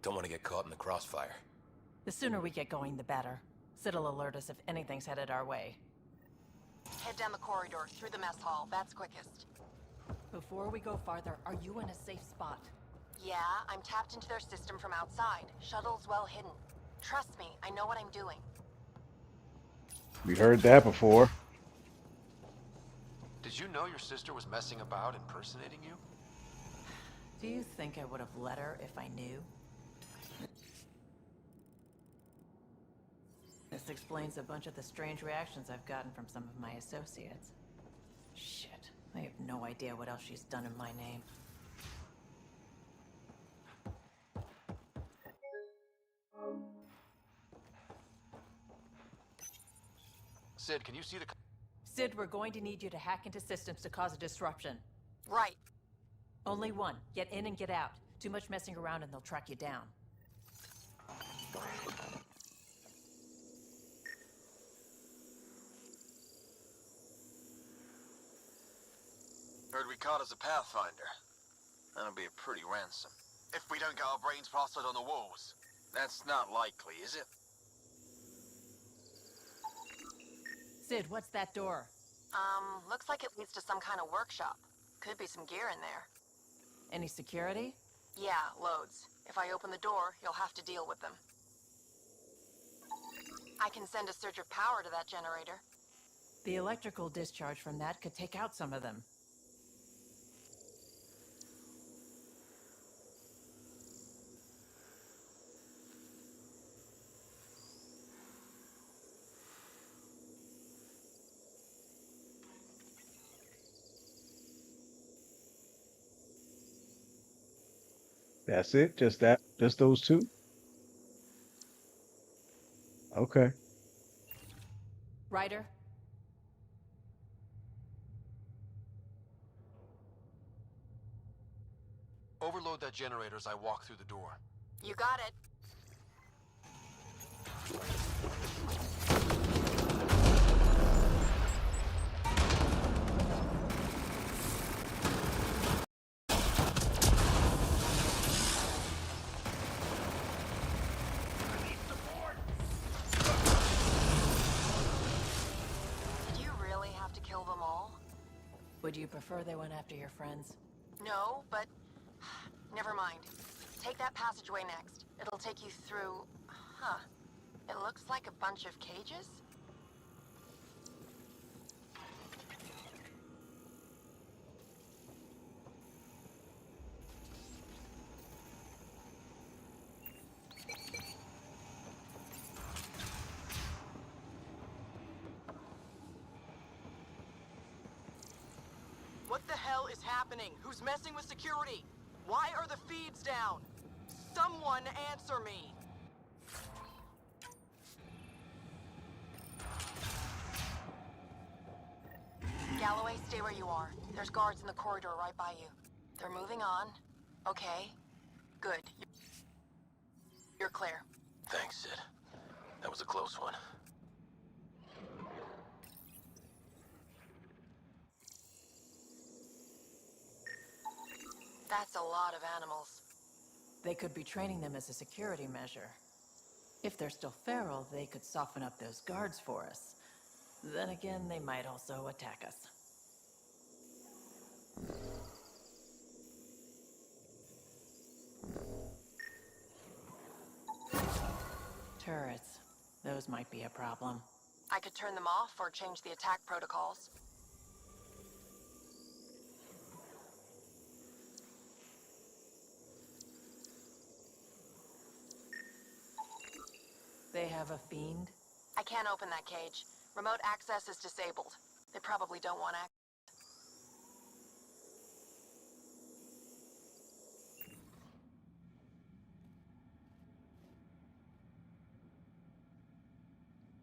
Don't want to get caught in the crossfire. The sooner we get going, the better. Sid'll alert us if anything's headed our way. Head down the corridor, through the mess hall. That's quickest. Before we go farther, are you in a safe spot? Yeah, I'm tapped into their system from outside. Shuttle's well hidden. Trust me, I know what I'm doing. We heard that before. know your sister was messing about impersonating you? Do you think I would have let her if I knew? This explains a bunch of the strange reactions I've gotten from some of my associates. Shit, I have no idea what else she's done in my name. Sid, can you see the... Sid, we're going to need you to hack into systems to cause a disruption. Right. Only one. Get in and get out. Too much messing around and they'll track you down. Heard we caught as a Pathfinder. That'll be a pretty ransom. If we don't get our brains plastered on the walls. That's not likely, is it? Sid, what's that door? Looks like it leads to some kind of workshop. Could be some gear in there. Any security? Yeah, loads. If I open the door, you'll have to deal with them. I can send a surge of power to that generator. The electrical discharge from that could take out some of them. That's it? Just that? Just those two? Okay. Ryder? Overload that generator as I walk through the door. You got it. Did you really have to kill them all? Would you prefer they went after your friends? No, but... Never mind. Take that passageway next. It'll take you through... Huh. It looks like a bunch of cages? What the hell is happening? Who's messing with security? Why are the feeds down? Someone answer me! Galloway, stay where you are. There's guards in the corridor right by you. They're moving on. Okay. Good. You're clear. Thanks, Sid. That was a close one. That's a lot of animals. They could be training them as a security measure. If they're still feral, they could soften up those guards for us. Then again, they might also attack us. Turrets. Those might be a problem. I could turn them off or change the attack protocols. They have a fiend? I can't open that cage. Remote access is disabled. They probably don't want access.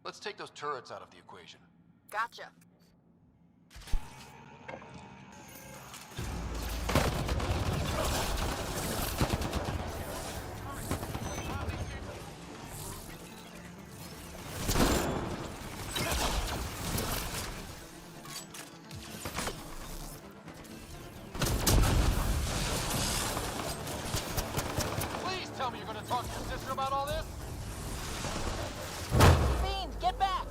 Let's take those turrets out of the equation. Gotcha. Please tell me you're gonna talk to your sister about all this? Fiend, get back!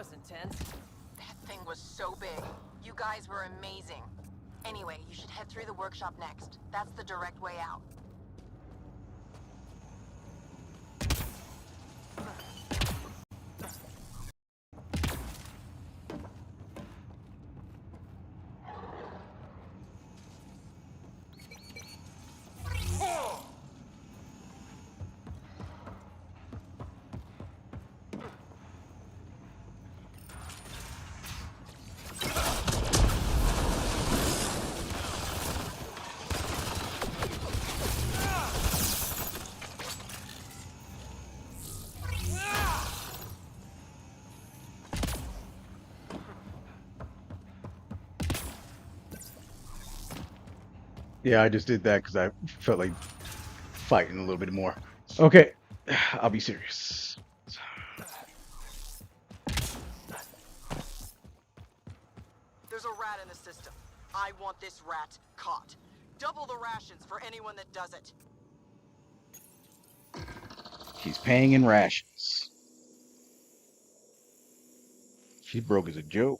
was intense. That thing was so big. You guys were amazing. Anyway, you should head through the workshop next. That's the direct way out. Yeah, I just did that because I felt like fighting a little bit more. Okay, I'll be serious. There's a rat in the system. I want this rat caught. Double the rations for anyone that does it. She's paying in rations. She's broke as a joke.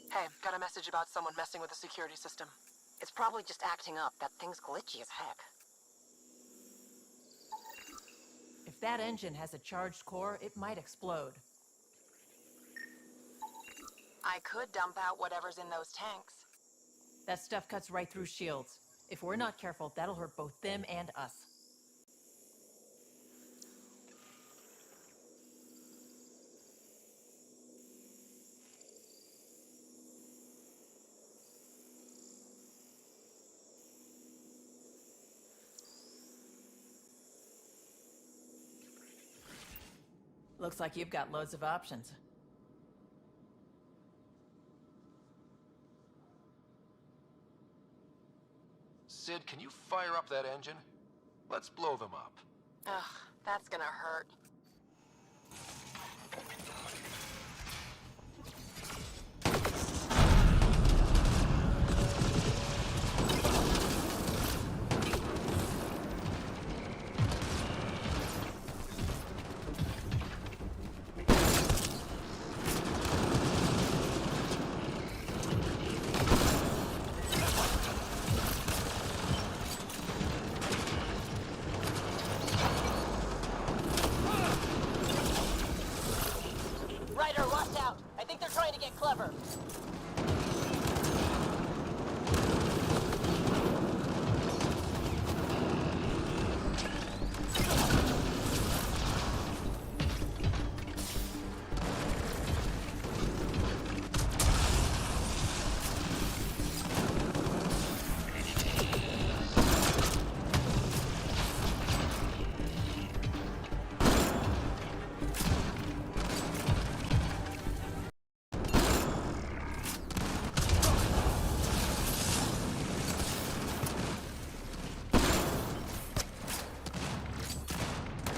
Hey, got a message about someone messing with the security system. It's probably just acting up. That thing's glitchy as heck. If that engine has a charged core, it might explode. I could dump out whatever's in those tanks. That stuff cuts right through shields. If we're not careful, that'll hurt both them and us. Looks like you've got loads of options. Sid, can you fire up that engine? Let's blow them up. Ugh, that's gonna hurt. Ryder, watch out! I think they're trying to get clever.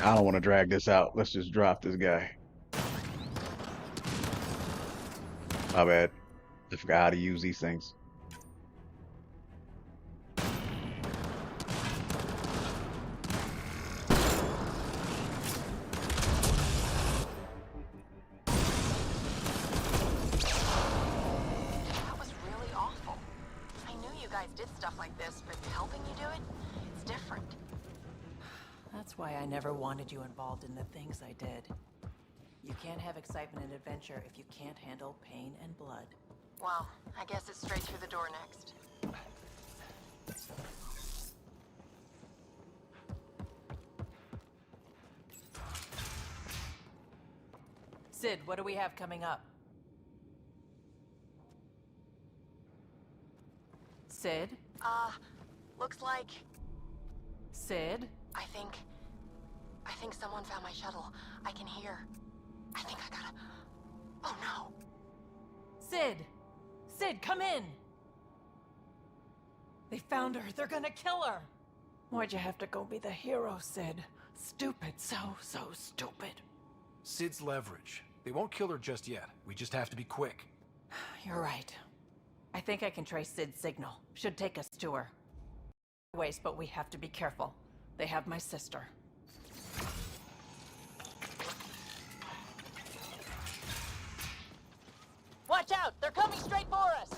I don't want to drag this out. Let's just drop this guy. My bad. I forgot how to use these things. That was really awful. I knew you guys did stuff like this, but helping you do it, it's different. That's why I never wanted you involved in the things I did. You can't have excitement and adventure if you can't handle pain and blood. Well, I guess it's straight through the door next. Sid, what do we have coming up? Sid? Looks like... Sid? I think someone found my shuttle. I can hear. I think I gotta... Oh no! Sid! Sid, come in! They found her. They're gonna kill her! Why'd you have to go be the hero, Sid? Stupid. So stupid. Sid's leverage. They won't kill her just yet. We just have to be quick. You're right. I think I can trace Sid's signal. Should take us to her. Waste, but we have to be careful. They have my sister. Watch out! They're coming straight for us!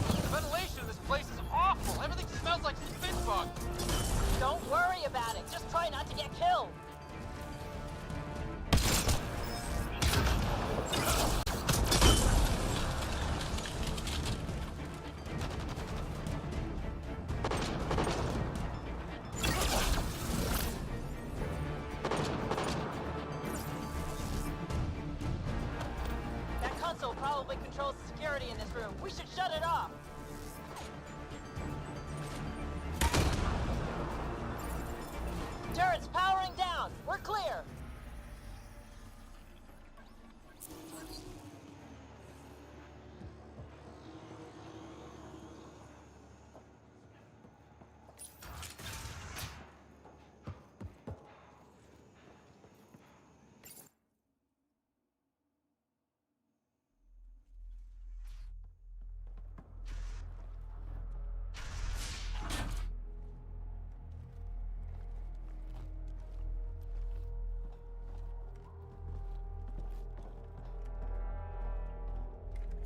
The ventilation in this place is awful. Everything smells like spit bug. Don't worry about it. Just try not to get killed. That console probably controls the security in this room. We should shut it off. Turrets powering down. We're clear.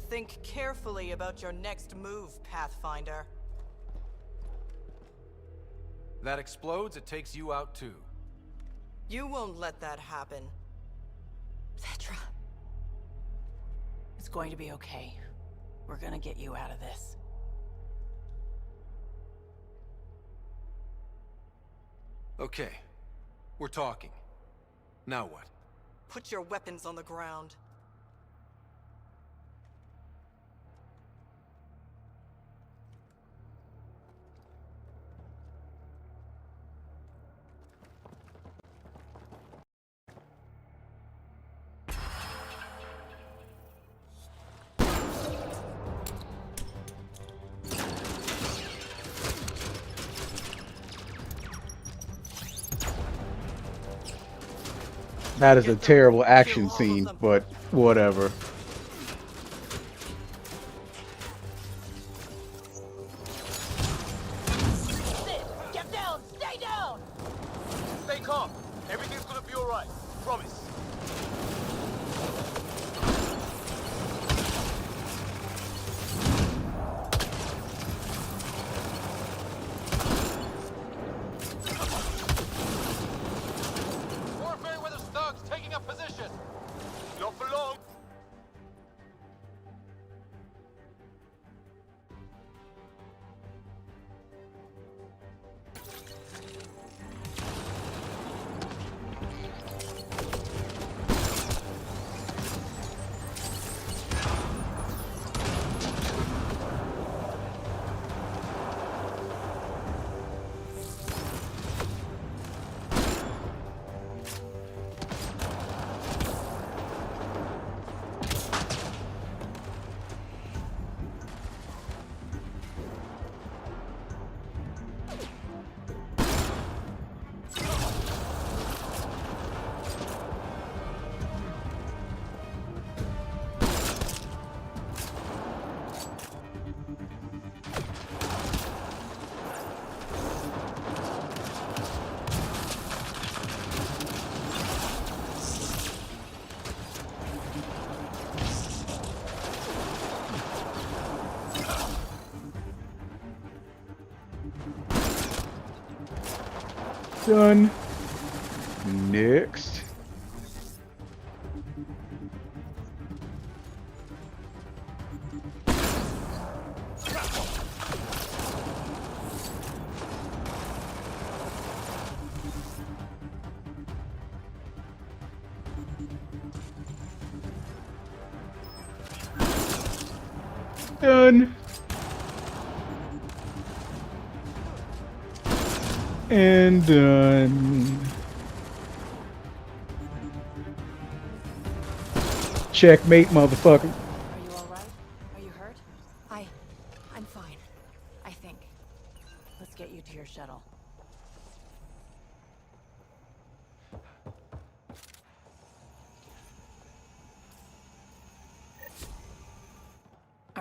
Think carefully about your next move, Pathfinder. That explodes, it takes you out too. You won't let that happen. Petra. It's going to be okay. We're gonna get you out of this. Okay. We're talking. Now what? Put your weapons on the ground. That is a terrible action scene, but whatever. Sid, get down! Stay down! Stay calm. Everything's gonna be alright. Promise. More Fairweather's thugs taking up position. Not for long. Done. Next. Done. And done. Checkmate, motherfucker. Are you alright? Are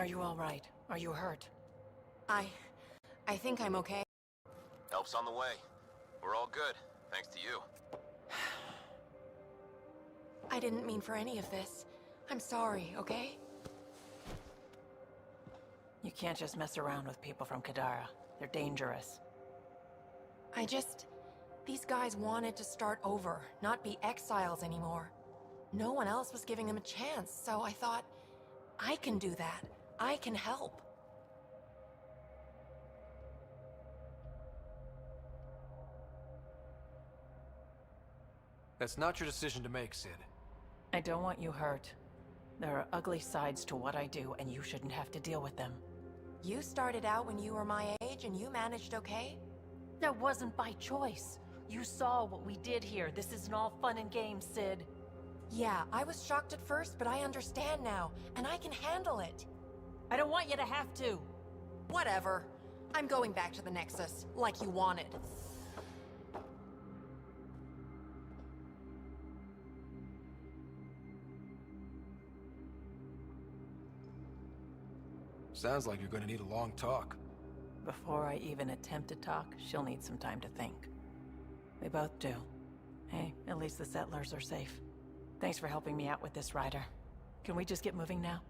Are you all right? Are you hurt? I think I'm okay. Help's on the way. We're all good, thanks to you. I didn't mean for any of this. I'm sorry, okay? You can't just mess around with people from Kadara. They're dangerous. These guys wanted to start over, not be exiles anymore. No one else was giving them a chance, so I thought, I can do that. I can help. That's not your decision to make, Sid. I don't want you hurt. There are ugly sides to what I do, and you shouldn't have to deal with them. You started out when you were my age, and you managed okay? That wasn't by choice. You saw what we did here. This isn't all fun and games, Sid. Yeah, I was shocked at first, but I understand now, and I can handle it. I don't want you to have to. Whatever. I'm going back to the Nexus, like you wanted. Sounds like you're gonna need a long talk. Before I even attempt to talk, she'll need some time to think. We both do. Hey, at least the settlers are safe. Thanks for helping me out with this, Ryder. Can we just get moving now?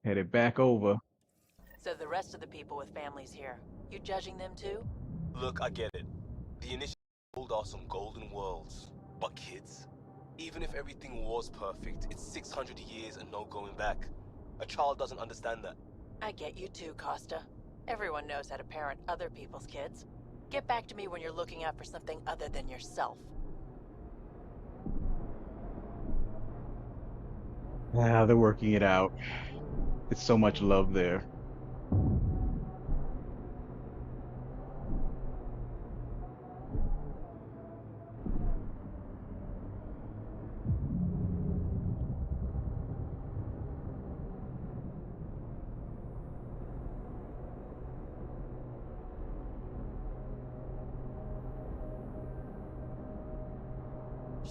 Headed back over. So the rest of the people with families here, you judging them too? Look, I get it. The initial gold are some golden worlds. But kids, even if everything was perfect, it's 600 years and no going back. A child doesn't understand that. I get you too, Costa. Everyone knows how to parent other people's kids. Get back to me when you're looking out for something other than yourself. Ah, they're working it out. It's so much love there.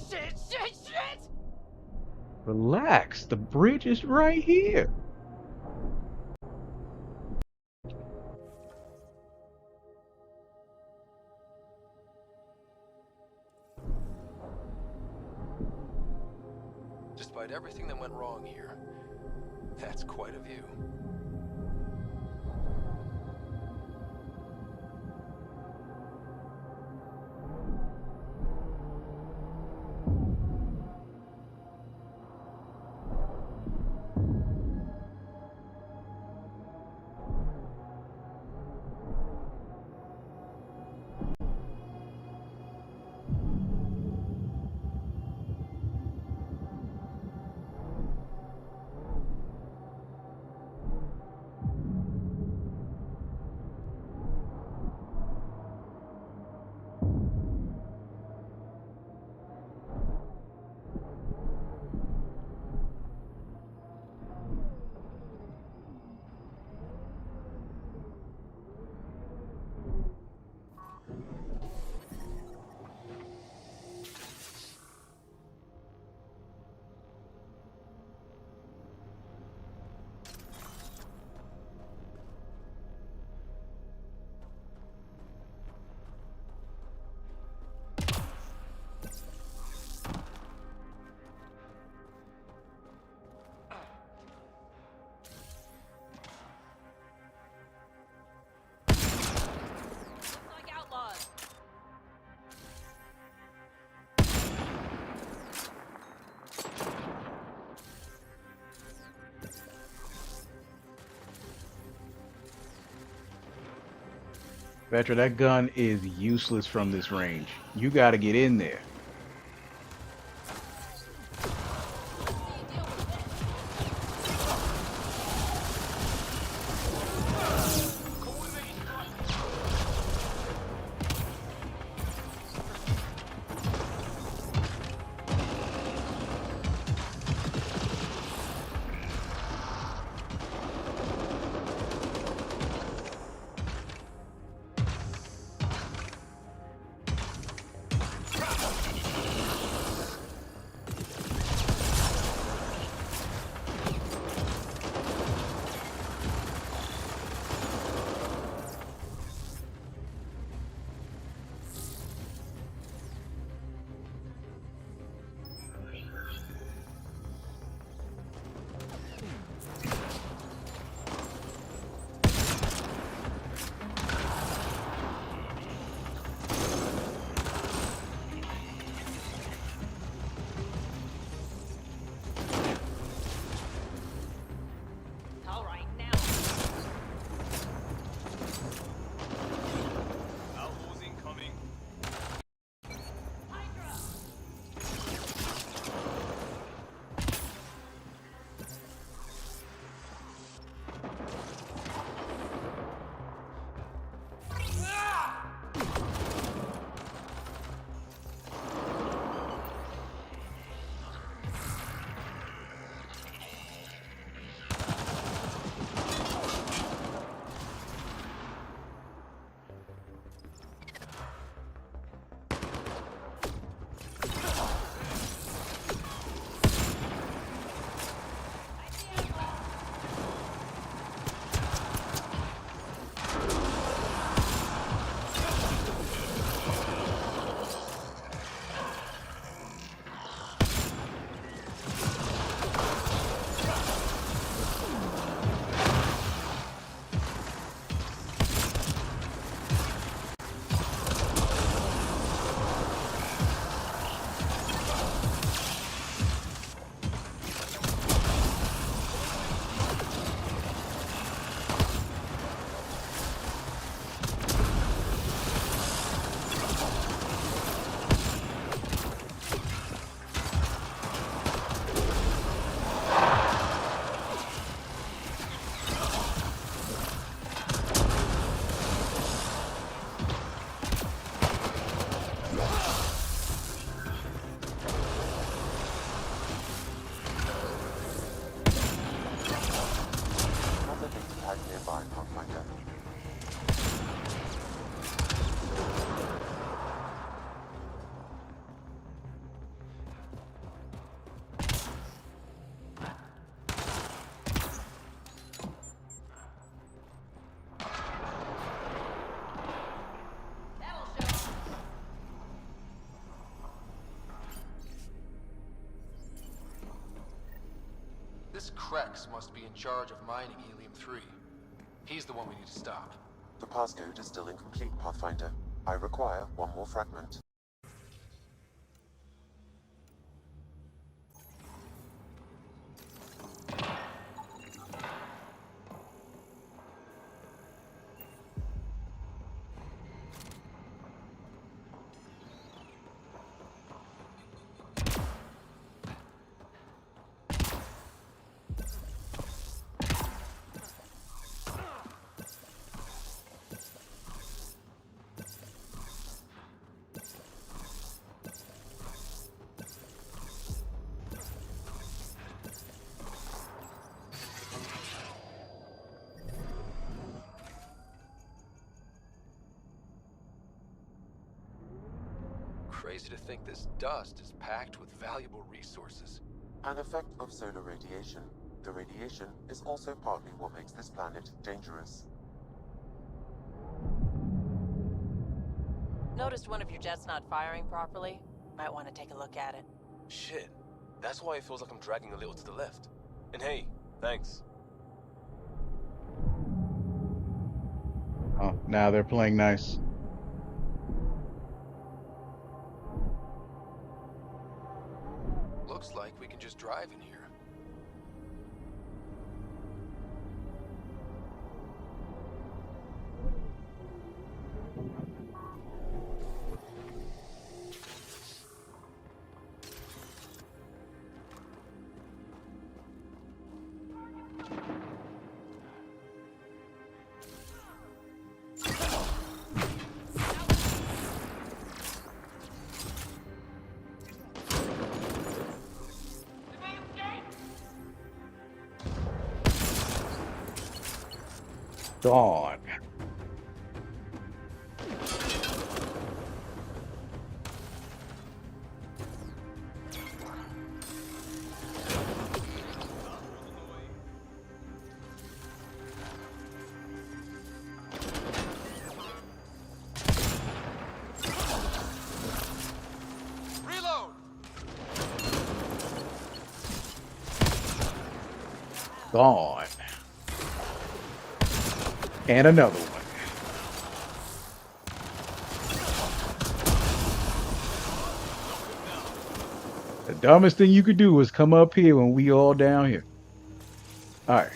Shit! Relax. The bridge is right here. Despite everything that went wrong here, that's quite a view. Vetra, that gun is useless from this range. You got to get in there. All right, now. Outlaws incoming. Another data tag nearby, Pathfinder. This Krex must be in charge of mining Helium-3. He's the one we need to stop. The passcode is still incomplete, Pathfinder. I require one more fragment. Crazy to think this dust is packed with valuable resources. An effect of solar radiation. The radiation is also partly what makes this planet dangerous. Noticed one of your jets not firing properly? Might want to take a look at it. Shit. That's why it feels like I'm dragging a little to the left. And hey, thanks. Oh, now they're playing nice. Looks like we can just drive in here. Gone. Reload! Gone. And another one. The dumbest thing you could do was come up here when we all down here. All right.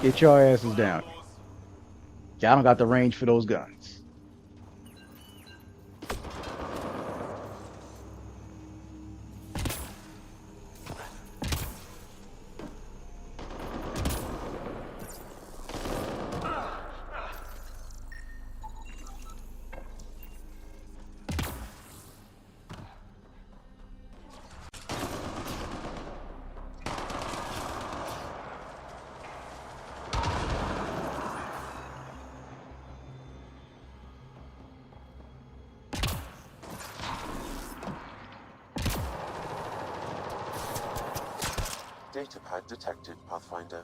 Get your asses down. Y'all don't got the range for those guns. Datapad detected, Pathfinder.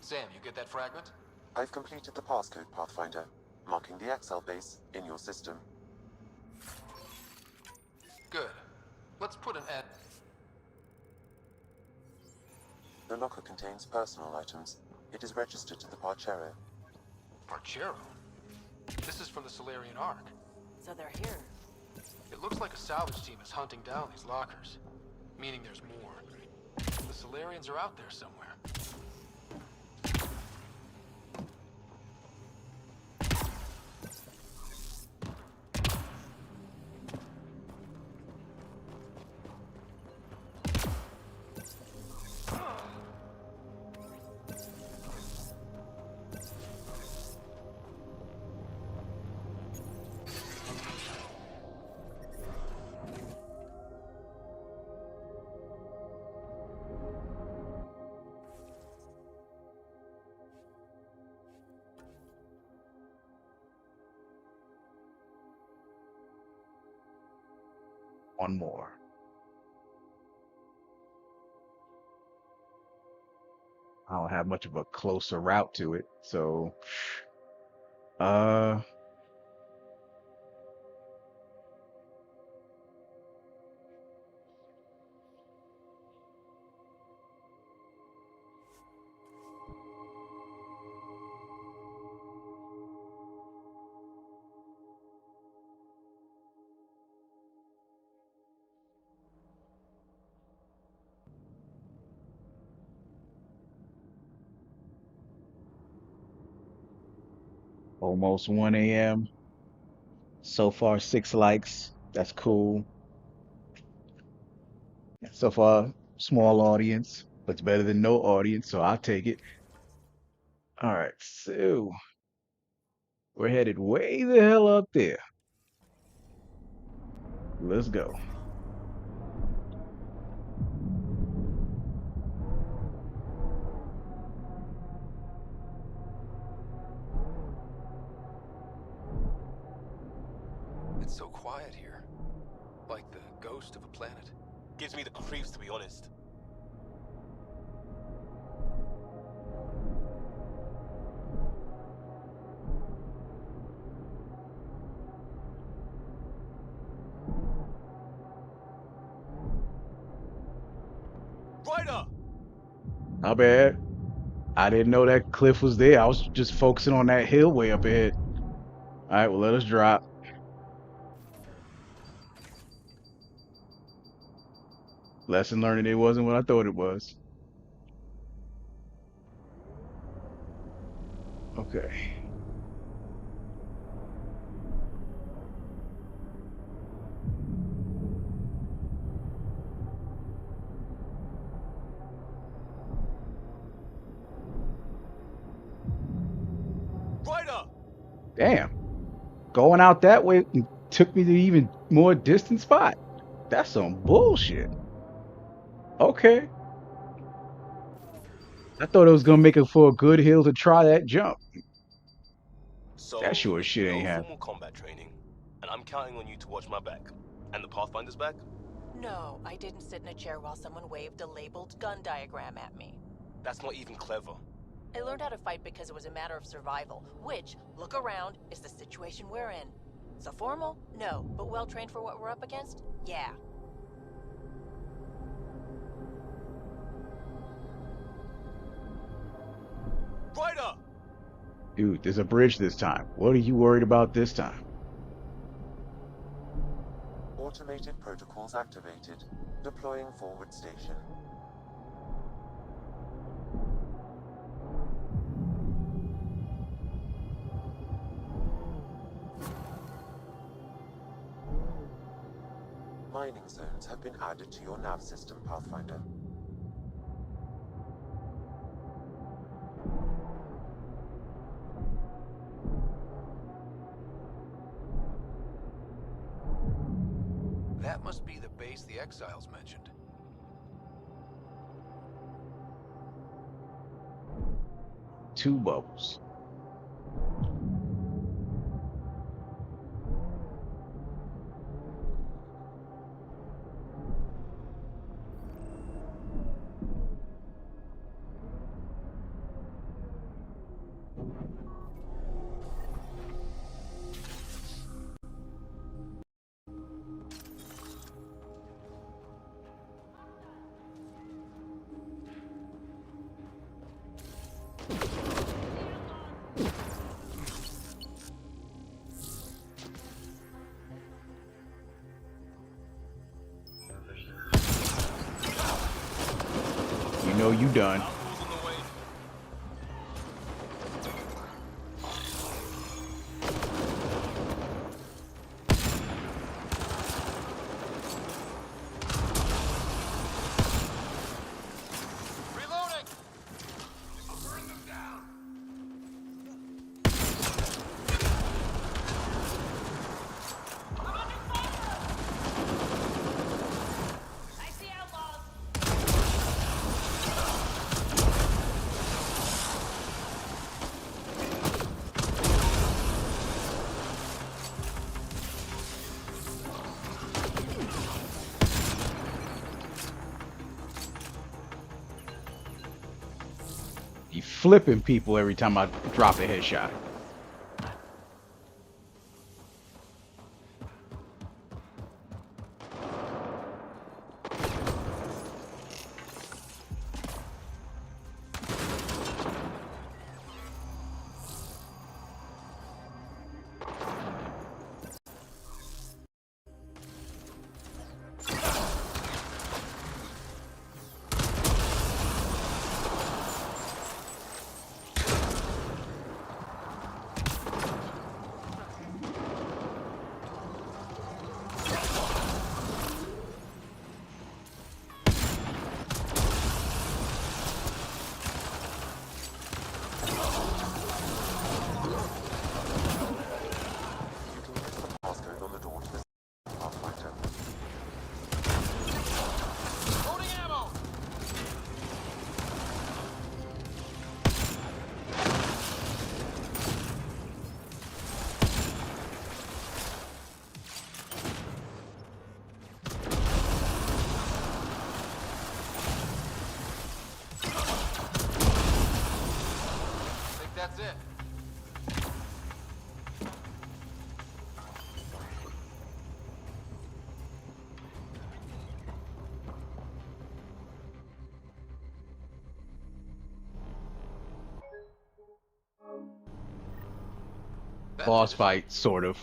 Sam, you get that fragment? I've completed the passcode, Pathfinder, marking the XL base in your system. Good. Let's put an end. The locker contains personal items. It is registered to the Parcero. Parcero? This is from the Solarian Ark. So they're here. It looks like a salvage team is hunting down these lockers, meaning there's more. The Solarians are out there somewhere. One more. I don't have much of a closer route to it, so uh almost 1 a.m. So far, 6 likes. That's cool. So far, small audience, but it's better than no audience, so I'll take it. All right, so we're headed way the hell up there. Let's go. It's so quiet here. Like the ghost of a planet. Gives me the creeps, to be honest. Ryder! Not bad. I didn't know that cliff was there. I was just focusing on that hill way up ahead. All right, well, let us drop. Lesson learned, it wasn't what I thought it was. Okay. Damn. Going out that way took me to even more distant spot. That's some bullshit. Okay. I thought it was gonna make it for a good hill to try that jump. That So, sure as if shit you ain't go happening. formal combat training, and I'm counting on you to watch my back, and the Pathfinder's back, No, I didn't sit in a chair while someone waved a labeled gun diagram at me. that's not even clever. I learned how to fight because it was a matter of survival, which, look around, is the situation we're in. So formal? No. But well trained for what we're up against? Yeah. Ryder! Dude, there's a bridge this time. What are you worried about this time? Automated protocols activated. Deploying forward station. Mining zones have been added to your nav system, Pathfinder. That must be the base the Exiles mentioned. Two bubbles. You know you done. You flipping people every time I drop a headshot. Passcode on the door to the Pathfinder. Loading ammo! I think that's it. Boss fight, sort of.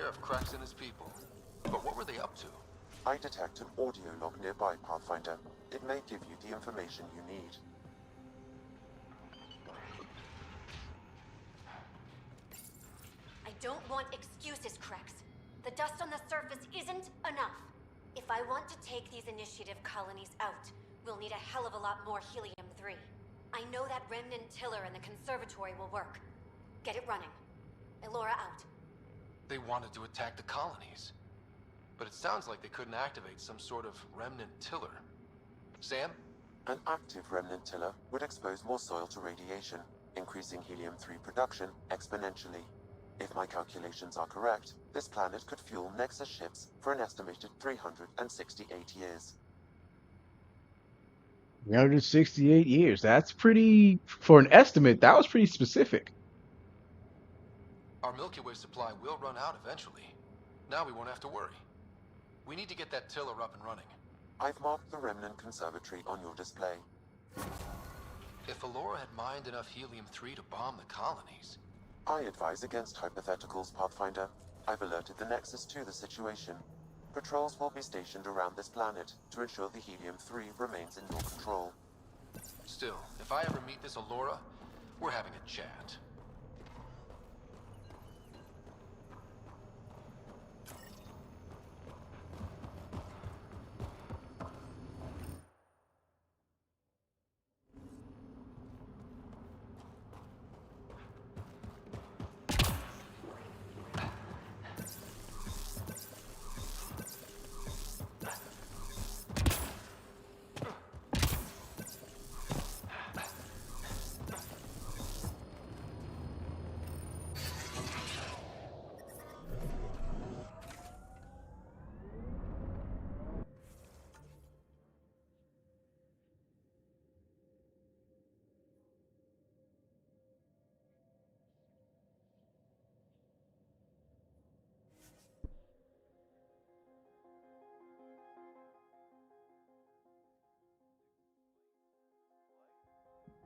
care of Krax and his people. But what were they up to? I detect an audio log nearby, Pathfinder. It may give you the information you need. I don't want excuses, Krax. The dust on the surface isn't enough. If I want to take these initiative colonies out, we'll need a hell of a lot more helium-3. I know that remnant tiller in the conservatory will work. Get it running. Elora out. They wanted to attack the colonies. But it sounds like they couldn't activate some sort of remnant tiller. Sam? An active remnant tiller would expose more soil to radiation, increasing helium-3 production exponentially. If my calculations are correct, this planet could fuel Nexus ships for an estimated 368 years. 368 years. That's pretty, for an estimate, that was pretty specific. Our Milky Way supply will run out eventually. Now we won't have to worry. We need to get that tiller up and running. I've marked the remnant conservatory on your display. If Elora had mined enough helium-3 to bomb the colonies... I advise against hypotheticals, Pathfinder. I've alerted the Nexus to the situation. Patrols will be stationed around this planet to ensure the helium-3 remains in your control. Still, if I ever meet this Elora, we're having a chat.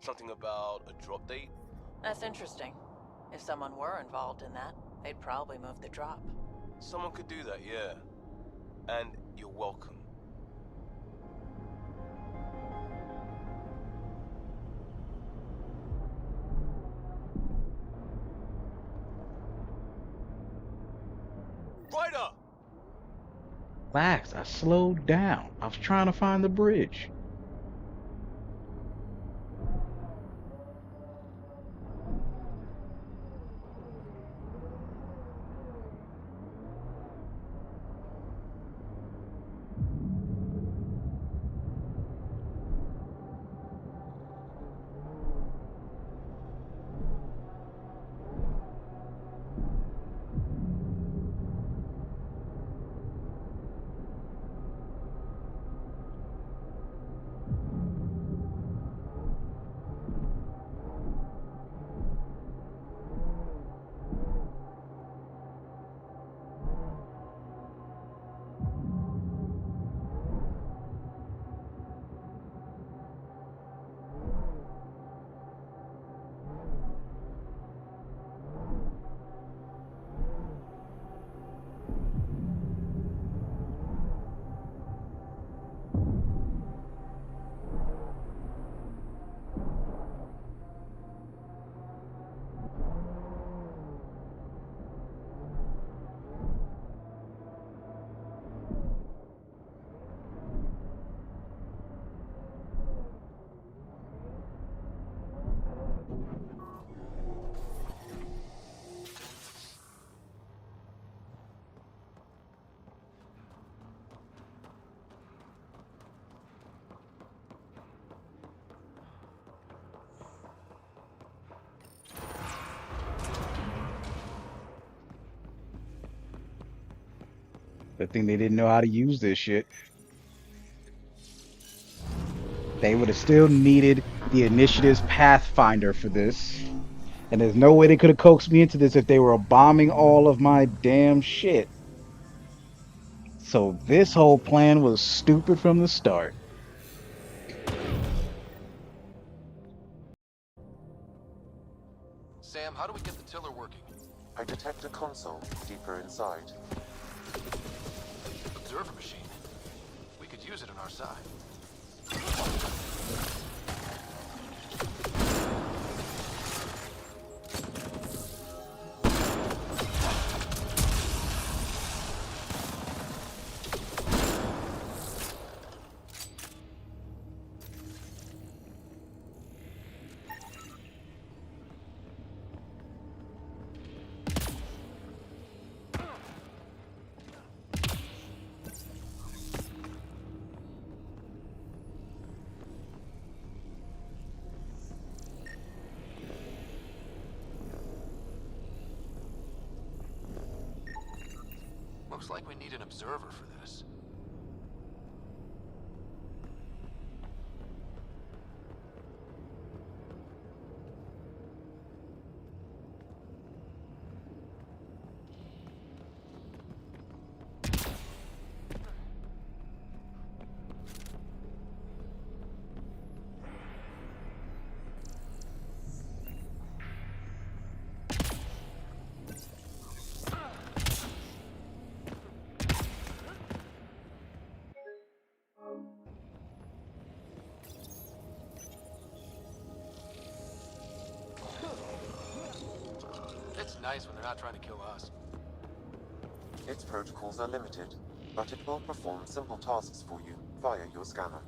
Something about a drop date? That's interesting. If someone were involved in that, they'd probably move the drop. Someone could do that, yeah. And you're welcome. Ryder! Relax, I slowed down. I was trying to find the bridge. Good thing they didn't know how to use this shit. They would have still needed the initiative's Pathfinder for this. And there's no way they could have coaxed me into this if they were bombing all of my damn shit. So this whole plan was stupid from the start. Sam, how do we get the tiller working? I detect a console deeper inside. Observer machine. We could use it on our side. Looks like we need an observer for this. It's nice when they're not trying to kill us. Its protocols are limited, but it will perform simple tasks for you via your scanner.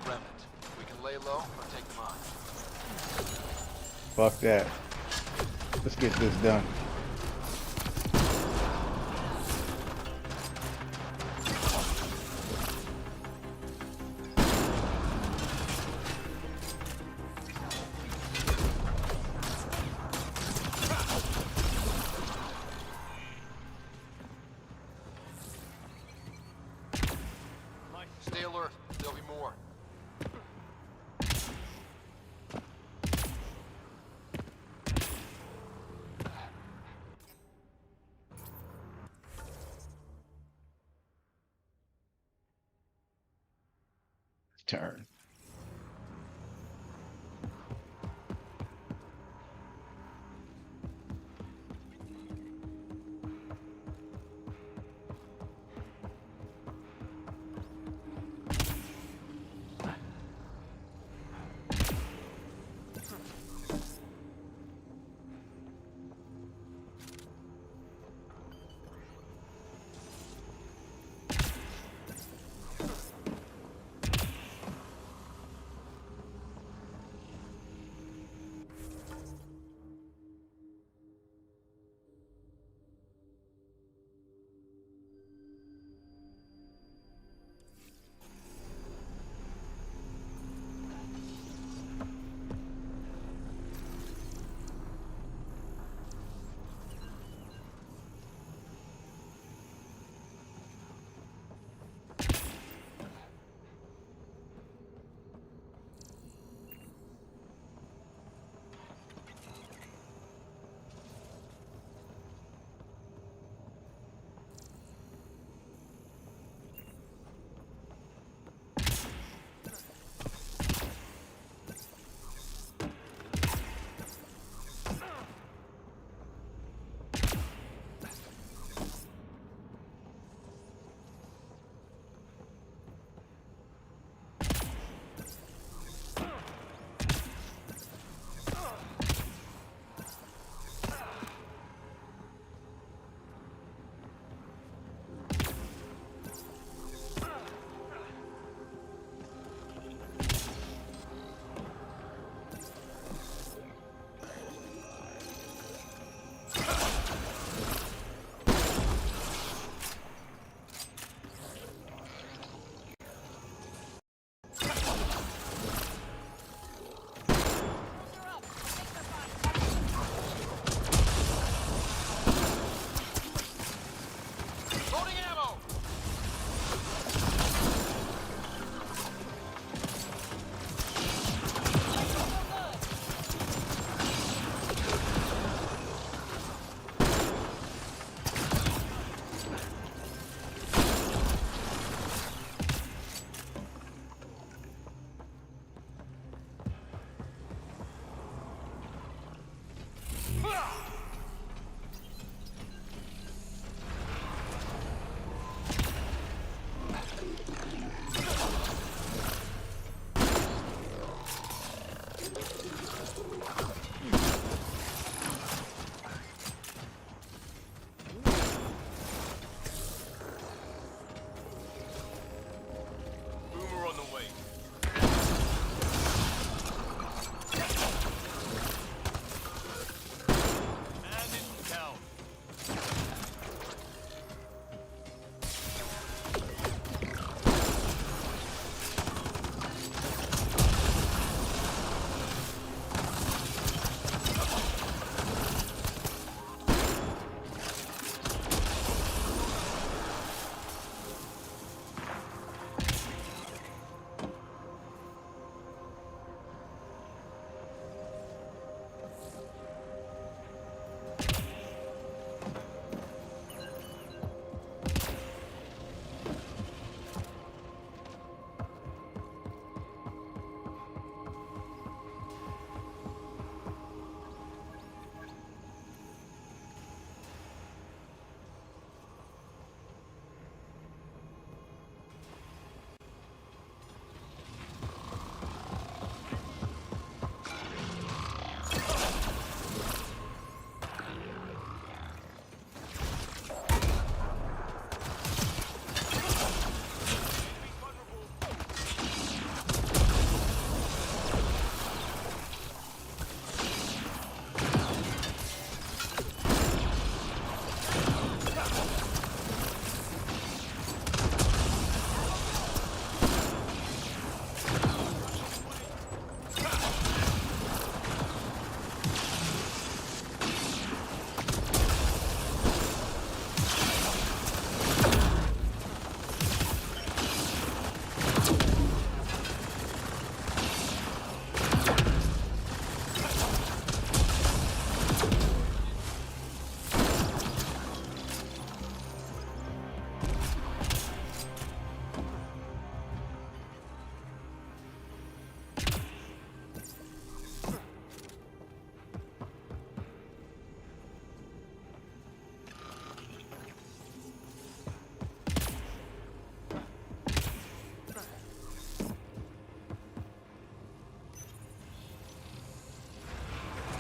Remnant. We can lay low or take them on. Fuck that. Let's get this done. Stay alert. There'll be more. Turn.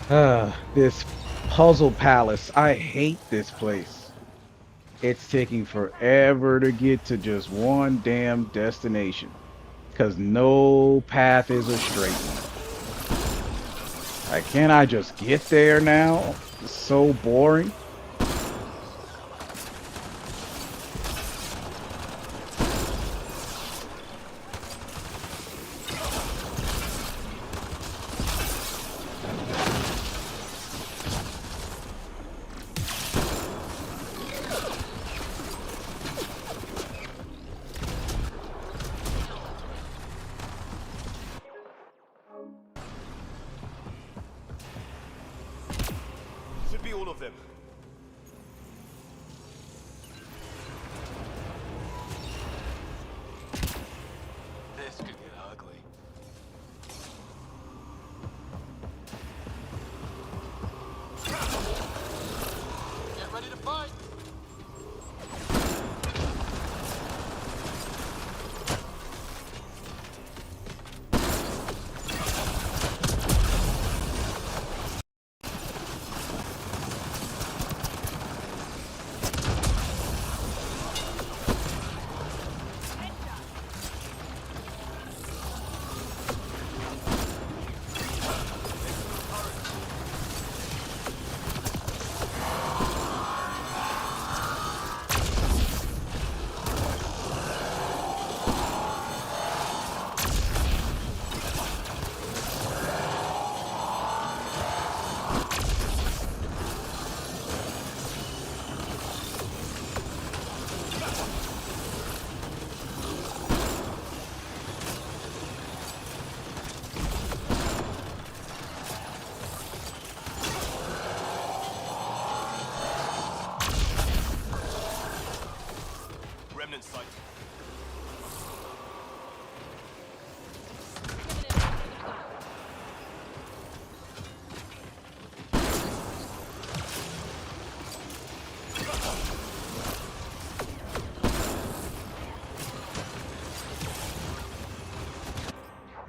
This puzzle palace. I hate this place. It's taking forever to get to just one damn destination. Because no path is a straight one. Like, can't I just get there now? It's so boring. Should be all of them. This could get ugly. Get ready to fight! Remnant sight.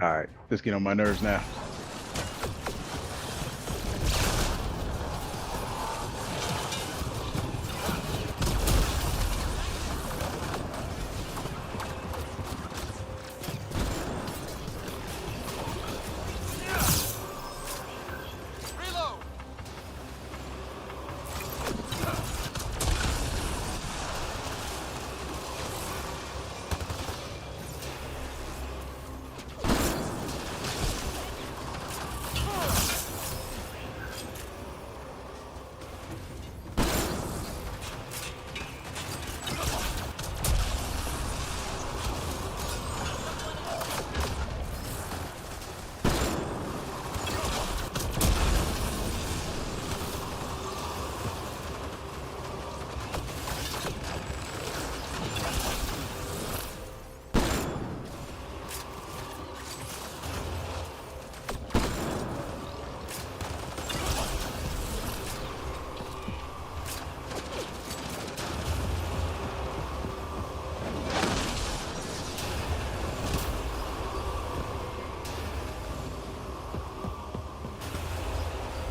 All right, let's get on my nerves now. Reload!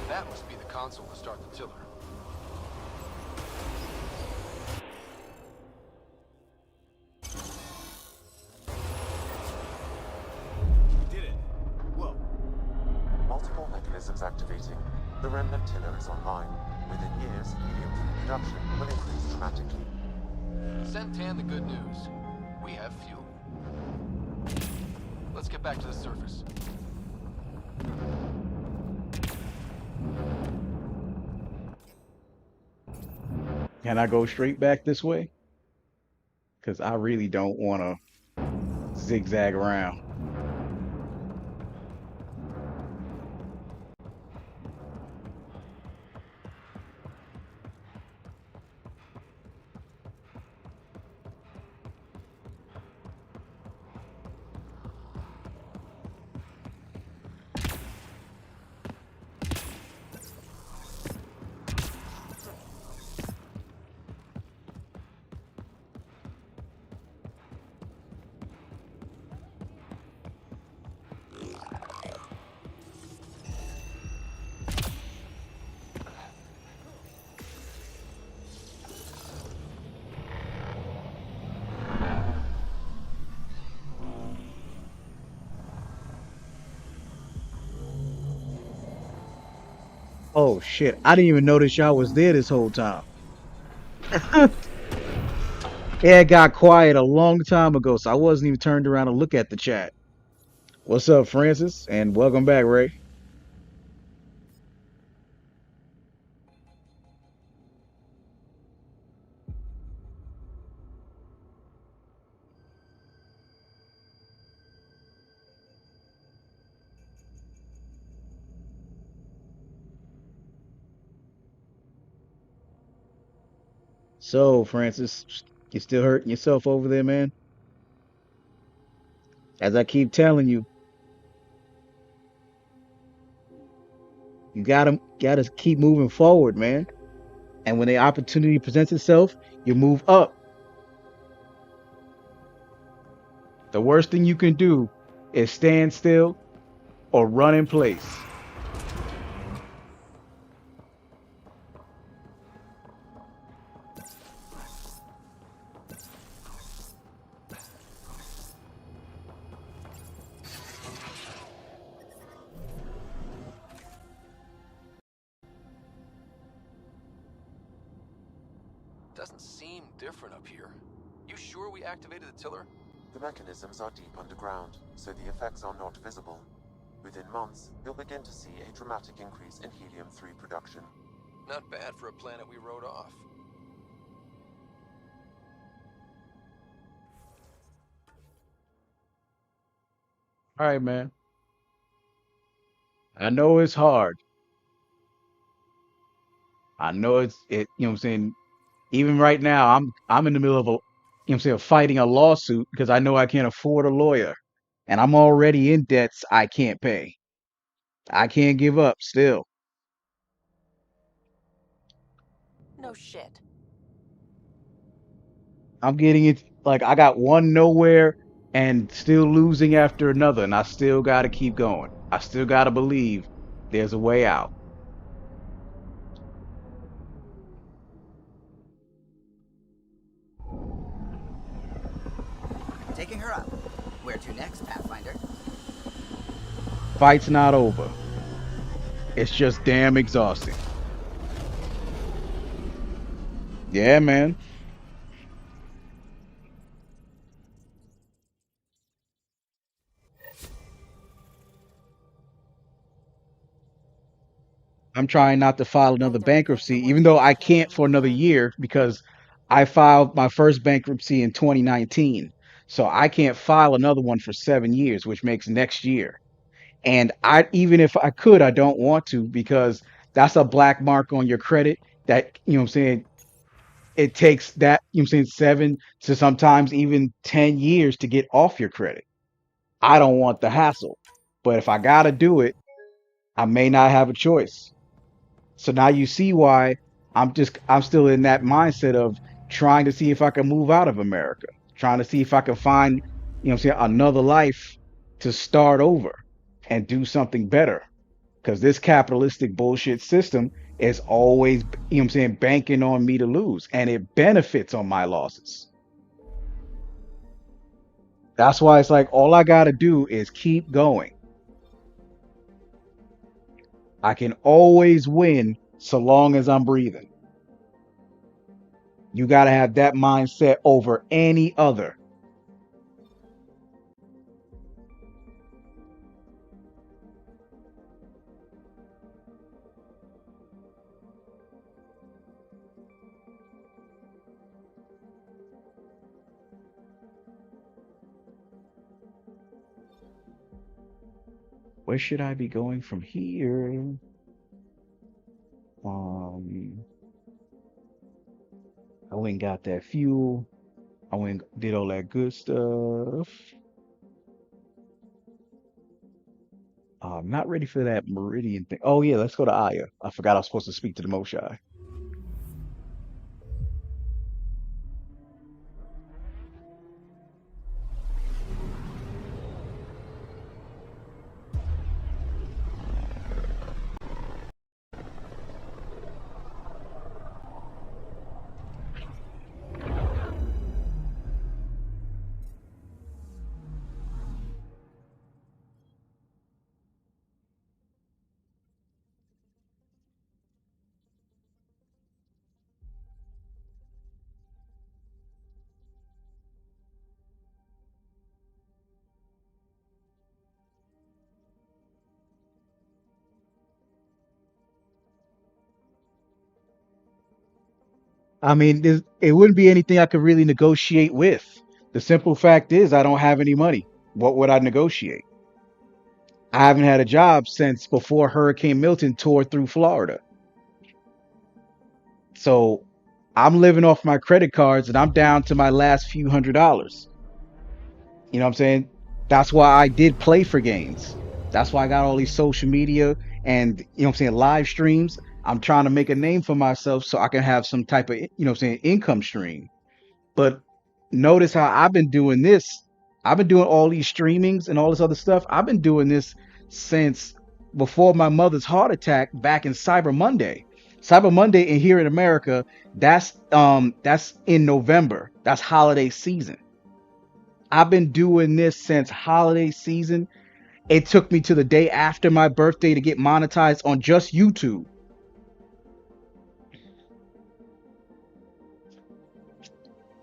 That must be the console to start the tiller. Did it. Whoa. Multiple mechanisms activating. The remnant tiller is online. Within years, helium fuel production will increase dramatically. Send Tan the good news. We have fuel. Let's get back to the surface. Can I go straight back this way? Because I really don't want to zigzag around. Oh shit! I didn't even notice y'all was there this whole time. It got quiet a long time ago, so I wasn't even turned around to look at the chat. What's up, Francis? And welcome back, Ray. So, Francis, you still hurting yourself over there, man? As I keep telling you, you gotta keep moving forward, man. And when the opportunity presents itself, you move up. The worst thing you can do is stand still or run in place. Doesn't seem different up here. You sure we activated the tiller? The mechanisms are deep underground, so the effects are not visible. Within months, you'll begin to see a dramatic increase in helium-3 production. Not bad for a planet we wrote off. All right, man. I know it's hard. I know you know what I'm saying? Even right now, I'm in the middle of I'm saying, fighting a lawsuit because I know I can't afford a lawyer. And I'm already in debts I can't pay. I can't give up still. No shit. I'm getting it like I got one nowhere and still losing after another, and I still got to keep going. I still got to believe there's a way out. Taking her up. Where to next, Pathfinder? Fight's not over. It's just damn exhausting. Yeah, man. I'm trying not to file another bankruptcy, even though I can't for another year because I filed my first bankruptcy in 2019. So I can't file another one for 7 years, which makes next year. And I, even if I could, I don't want to because that's a black mark on your credit that, you know what I'm saying, it takes that, you know what I'm saying, 7 to sometimes even 10 years to get off your credit. I don't want the hassle. But if I got to do it, I may not have a choice. So now you see why I'm still in that mindset of trying to see if I can move out of America, trying to see if I can find, you know what I'm saying, another life to start over and do something better. Because this capitalistic bullshit system is always, you know what I'm saying, banking on me to lose and it benefits on my losses. That's why it's like all I got to do is keep going. I can always win so long as I'm breathing. You got to have that mindset over any other. Where should I be going from here? Um, I went and got that fuel. I went and did all that good stuff. I'm not ready for that Meridian thing. Oh yeah, let's go to Aya. I forgot I was supposed to speak to the Moshai. I mean, it wouldn't be anything I could really negotiate with. The simple fact is, I don't have any money. What would I negotiate? I haven't had a job since before Hurricane Milton tore through Florida. So I'm living off my credit cards and I'm down to my last few $100s. You know what I'm saying? That's why I did play for gains. That's why I got all these social media and, you know what I'm saying, live streams. I'm trying to make a name for myself so I can have some type of, you know what I'm saying, income stream. But notice how I've been doing this. I've been doing all these streamings and all this other stuff. I've been doing this since before my mother's heart attack back in Cyber Monday. Cyber Monday in here in America, that's in November. That's holiday season. I've been doing this since holiday season. It took me to the day after my birthday to get monetized on just YouTube.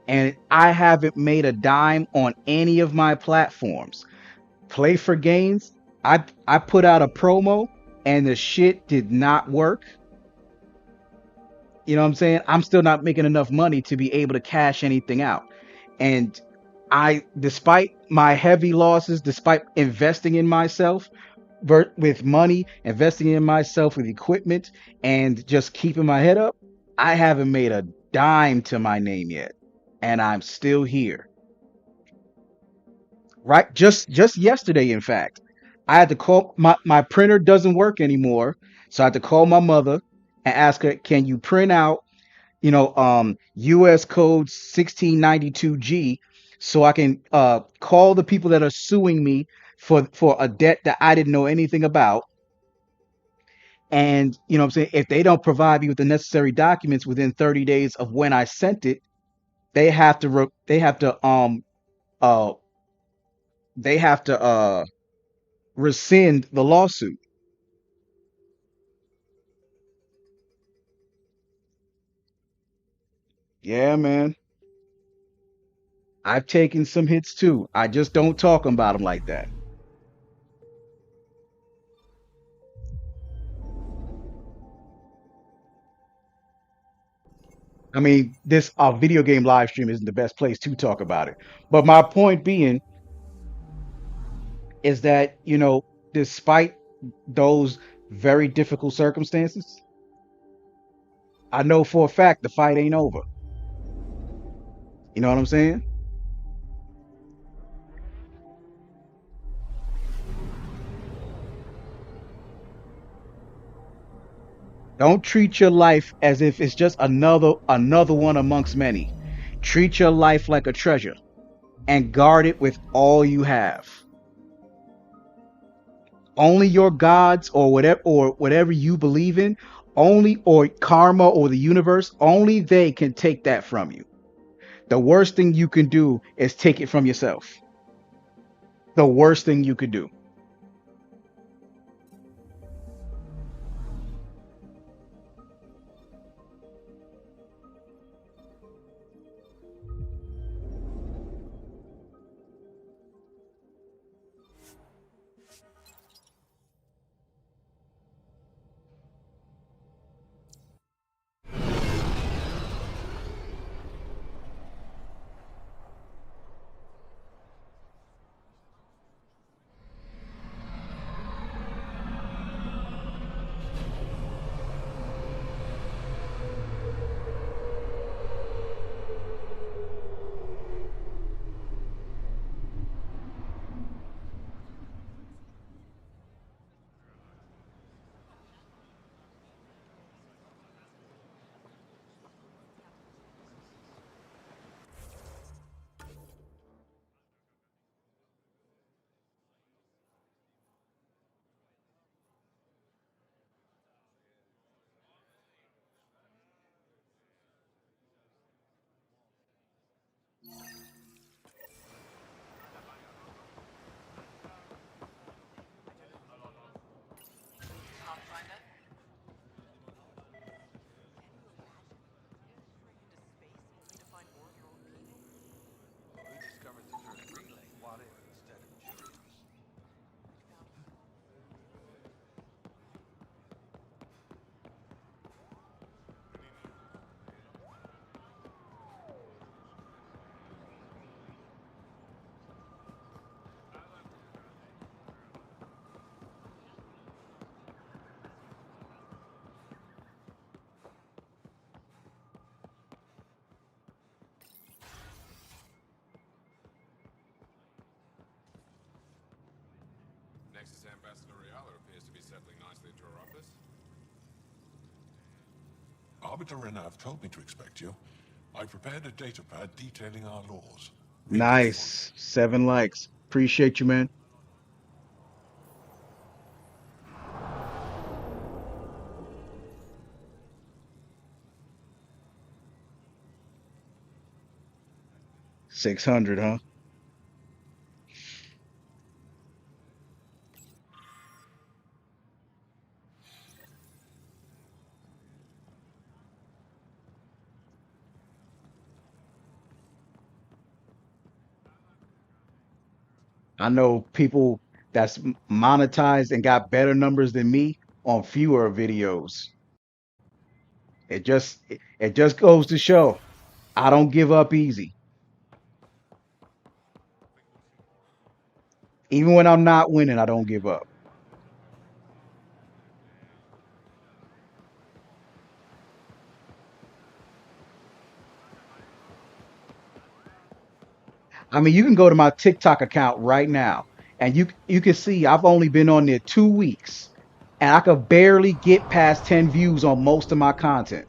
And I haven't made a dime on any of my platforms. Play for gains. I put out a promo and the shit did not work. You know what I'm saying? I'm still not making enough money to be able to cash anything out. And despite my heavy losses, despite investing in myself with money, investing in myself with equipment, and just keeping my head up, I haven't made a dime to my name yet. And I'm still here. Right? Just yesterday, in fact. I had to call my printer doesn't work anymore. So I had to call my mother and ask her, can you print out, US code 1692G so I can call the people that are suing me for a debt that I didn't know anything about. And you know what I'm saying, if they don't provide me with the necessary documents within 30 days of when I sent it, they have to they have to uh they have to rescind the lawsuit. Yeah, man. I've taken some hits too. I just don't talk about them like that. I mean, this video game live stream isn't the best place to talk about it. But my point being is that, despite those very difficult circumstances, I know for a fact the fight ain't over. You know what I'm saying? Don't treat your life as if it's just another one amongst many. Treat your life like a treasure and guard it with all you have. Only your gods or whatever you believe in, only or karma or the universe, only they can take that from you. The worst thing you can do is take it from yourself. The worst thing you could do. Nexus Ambassador Riala appears to be settling nicely into her office. Arbiter Renav told me to expect you. I prepared a datapad detailing our laws. Nice. 7 likes. Appreciate you, man. $600, huh? I know people that's monetized and got better numbers than me on fewer videos. It just goes to show I don't give up easy. Even when I'm not winning, I don't give up. I mean, you can go to my TikTok account right now and you can see I've only been on there 2 weeks and I could barely get past 10 views on most of my content.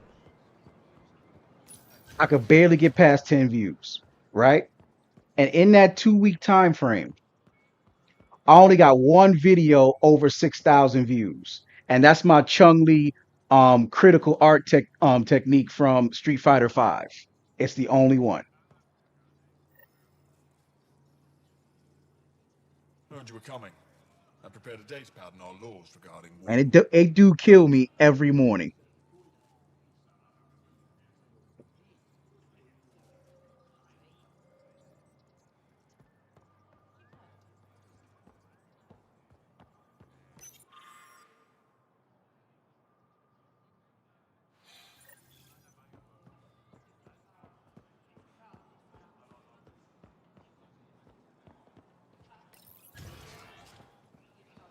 I could barely get past 10 views, right? And in that 2 week time frame, I only got one video over 6,000 views, and that's my Chung Li critical art technique from Street Fighter 5. It's the only one, Heard you were coming. I prepared a datapad on our laws regarding war. and it do kill me every morning.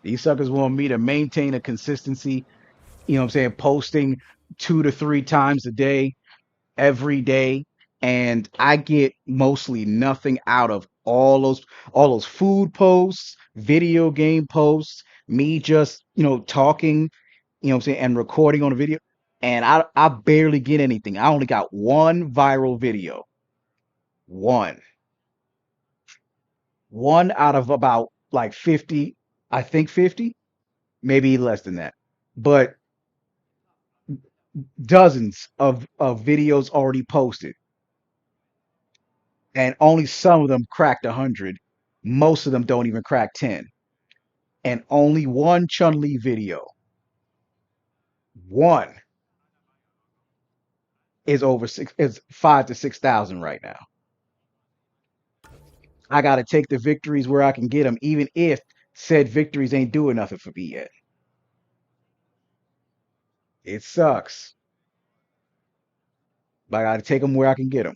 These suckers want me to maintain a consistency, you know what I'm saying, posting 2 to 3 times a day, every day, and I get mostly nothing out of all those food posts, video game posts, me just, talking, you know what I'm saying, and recording on a video, and I barely get anything. I only got one viral video. One. One out of about like 50, I think 50, maybe less than that. But dozens of videos already posted, and only some of them cracked 100. Most of them don't even crack 10. And only one Chun Li video, one, is 5 to 6,000 right now. I got to take the victories where I can get them, even if said victories ain't doing nothing for me yet. It sucks, but I got to take them where I can get them.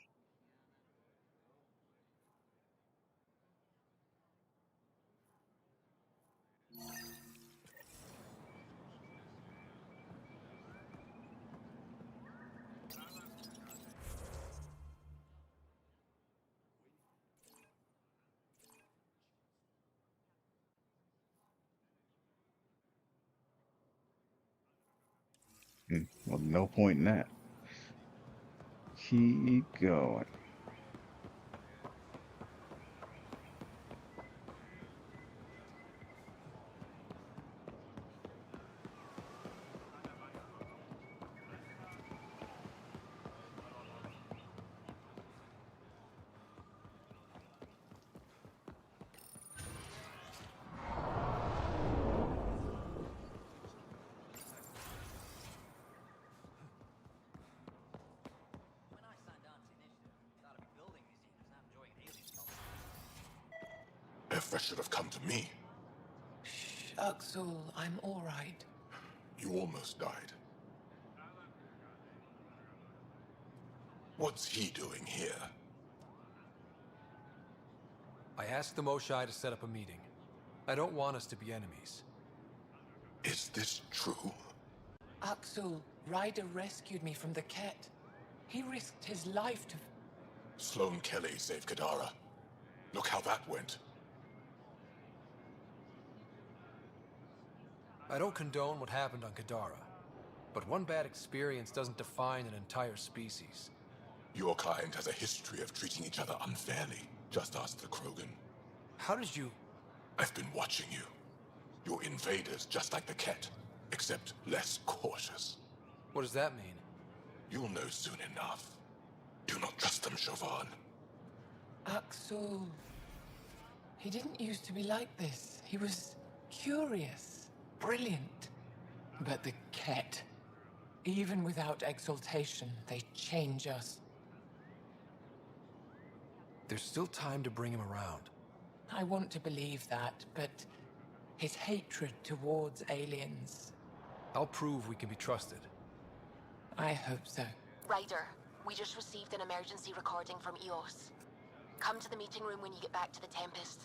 Well, no point in that. Keep going. Efra should have come to me. Axel, I'm all right. You almost died. What's he doing here? I asked the Moshai to set up a meeting. I don't want us to be enemies. Is this true? Axel, Ryder rescued me from the Ket. He risked his life to... Sloane Kelly saved Kadara. Look how that went. I don't condone what happened on Kadara, but one bad experience doesn't define an entire species. Your kind has a history of treating each other unfairly. Just ask the Krogan. How did you... I've been watching you. You're invaders just like the Ket, except less cautious. What does that mean? You'll know soon enough. Do not trust them, Chauvin. Axel... He didn't used to be like this. He was curious, brilliant. But the Ket, even without exaltation, they change us. There's still time to bring him around. I want to believe that, but his hatred towards aliens... I'll prove we can be trusted. I hope so. Ryder, we just received an emergency recording from EOS. Come to the meeting room when you get back to the Tempest.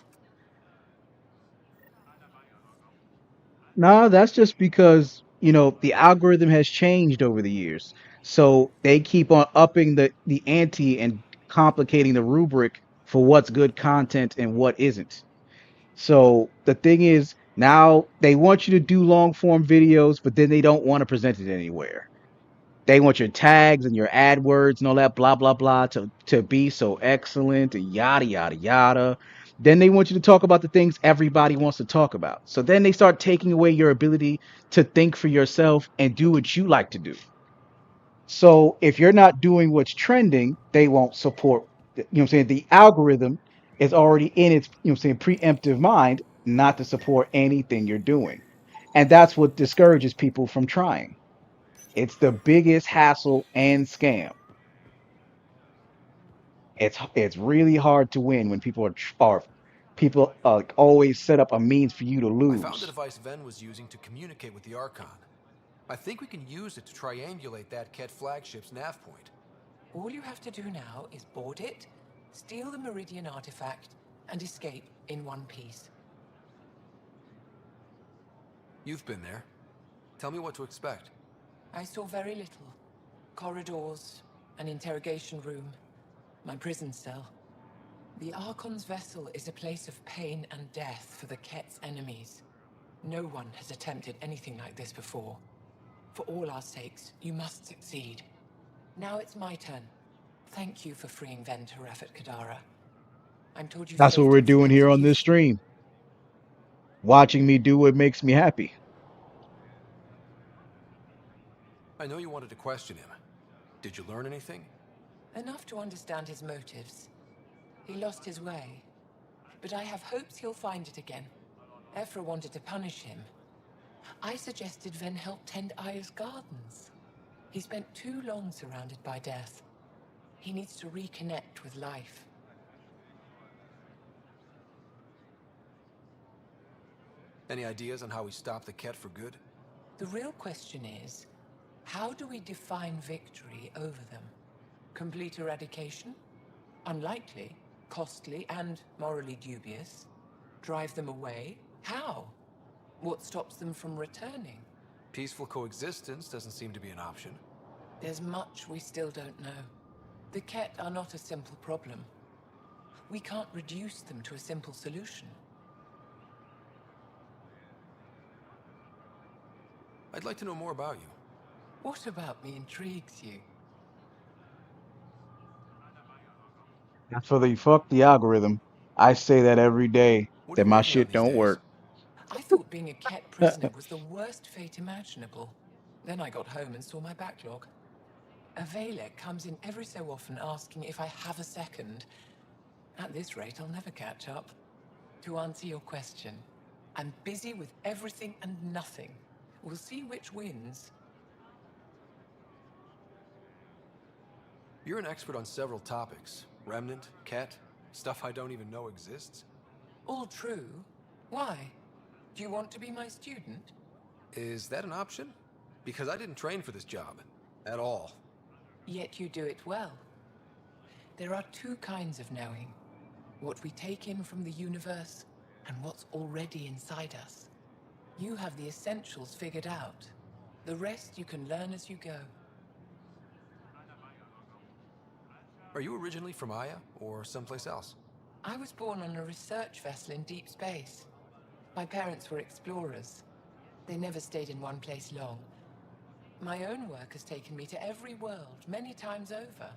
Nah, that's just because, the algorithm has changed over the years. So they keep on upping the ante and complicating the rubric for what's good content and what isn't. So the thing is, now they want you to do long form videos, but then they don't want to present it anywhere. They want your tags and your AdWords and all that blah blah blah to be so excellent and yada yada yada. Then they want you to talk about the things everybody wants to talk about. So then they start taking away your ability to think for yourself and do what you like to do. So if you're not doing what's trending, they won't support. The algorithm is already in its preemptive mind not to support anything you're doing. And that's what discourages people from trying. It's the biggest hassle and scam. It's really hard to win when people always set up a means for you to I found the lose. device Ven was using to communicate with the Archon. I think we can use it to triangulate that Ket flagship's nav point. All you have to do now is board it, steal the Meridian artifact, and escape in one piece. You've been there. Tell me what to expect. I saw very little. Corridors, an interrogation room, my prison cell. The Archon's vessel is a place of pain and death for the Ket's enemies. No one has attempted anything like this before. For all our sakes, you must succeed. Now it's my turn. Thank you for freeing Ven to Rafat Kadara. I'm told you That's what saved we're him from doing here on this execution. stream. Watching me do what makes me happy. I know you wanted to question him. Did you learn anything? Enough to understand his motives. He lost his way. But I have hopes he'll find it again. Ephra wanted to punish him. I suggested Ven help tend Aya's gardens. He spent too long surrounded by death. He needs to reconnect with life. Any ideas on how we stop the Ket for good? The real question is, how do we define victory over them? Complete eradication? Unlikely, costly, and morally dubious. Drive them away? How? What stops them from returning? Peaceful coexistence doesn't seem to be an option. There's much we still don't know. The Ket are not a simple problem. We can't reduce them to a simple solution. I'd like to know more about you. What about me intrigues you? That's for the fuck the algorithm. I say that every day What are that you my working on shit these don't days? work. I thought being a Ket prisoner was the worst fate imaginable. Then I got home and saw my backlog. A Valek comes in every so often asking if I have a second. At this rate, I'll never catch up. To answer your question, I'm busy with everything and nothing. We'll see which wins. You're an expert on several topics. Remnant, Ket, stuff I don't even know exists. All true. Why? Do you want to be my student? Is that an option? Because I didn't train for this job. At all. Yet you do it well. There are two kinds of knowing. What we take in from the universe, and what's already inside us. You have the essentials figured out. The rest you can learn as you go. Are you originally from Aya, or someplace else? I was born on a research vessel in deep space. My parents were explorers. They never stayed in one place long. My own work has taken me to every world, many times over.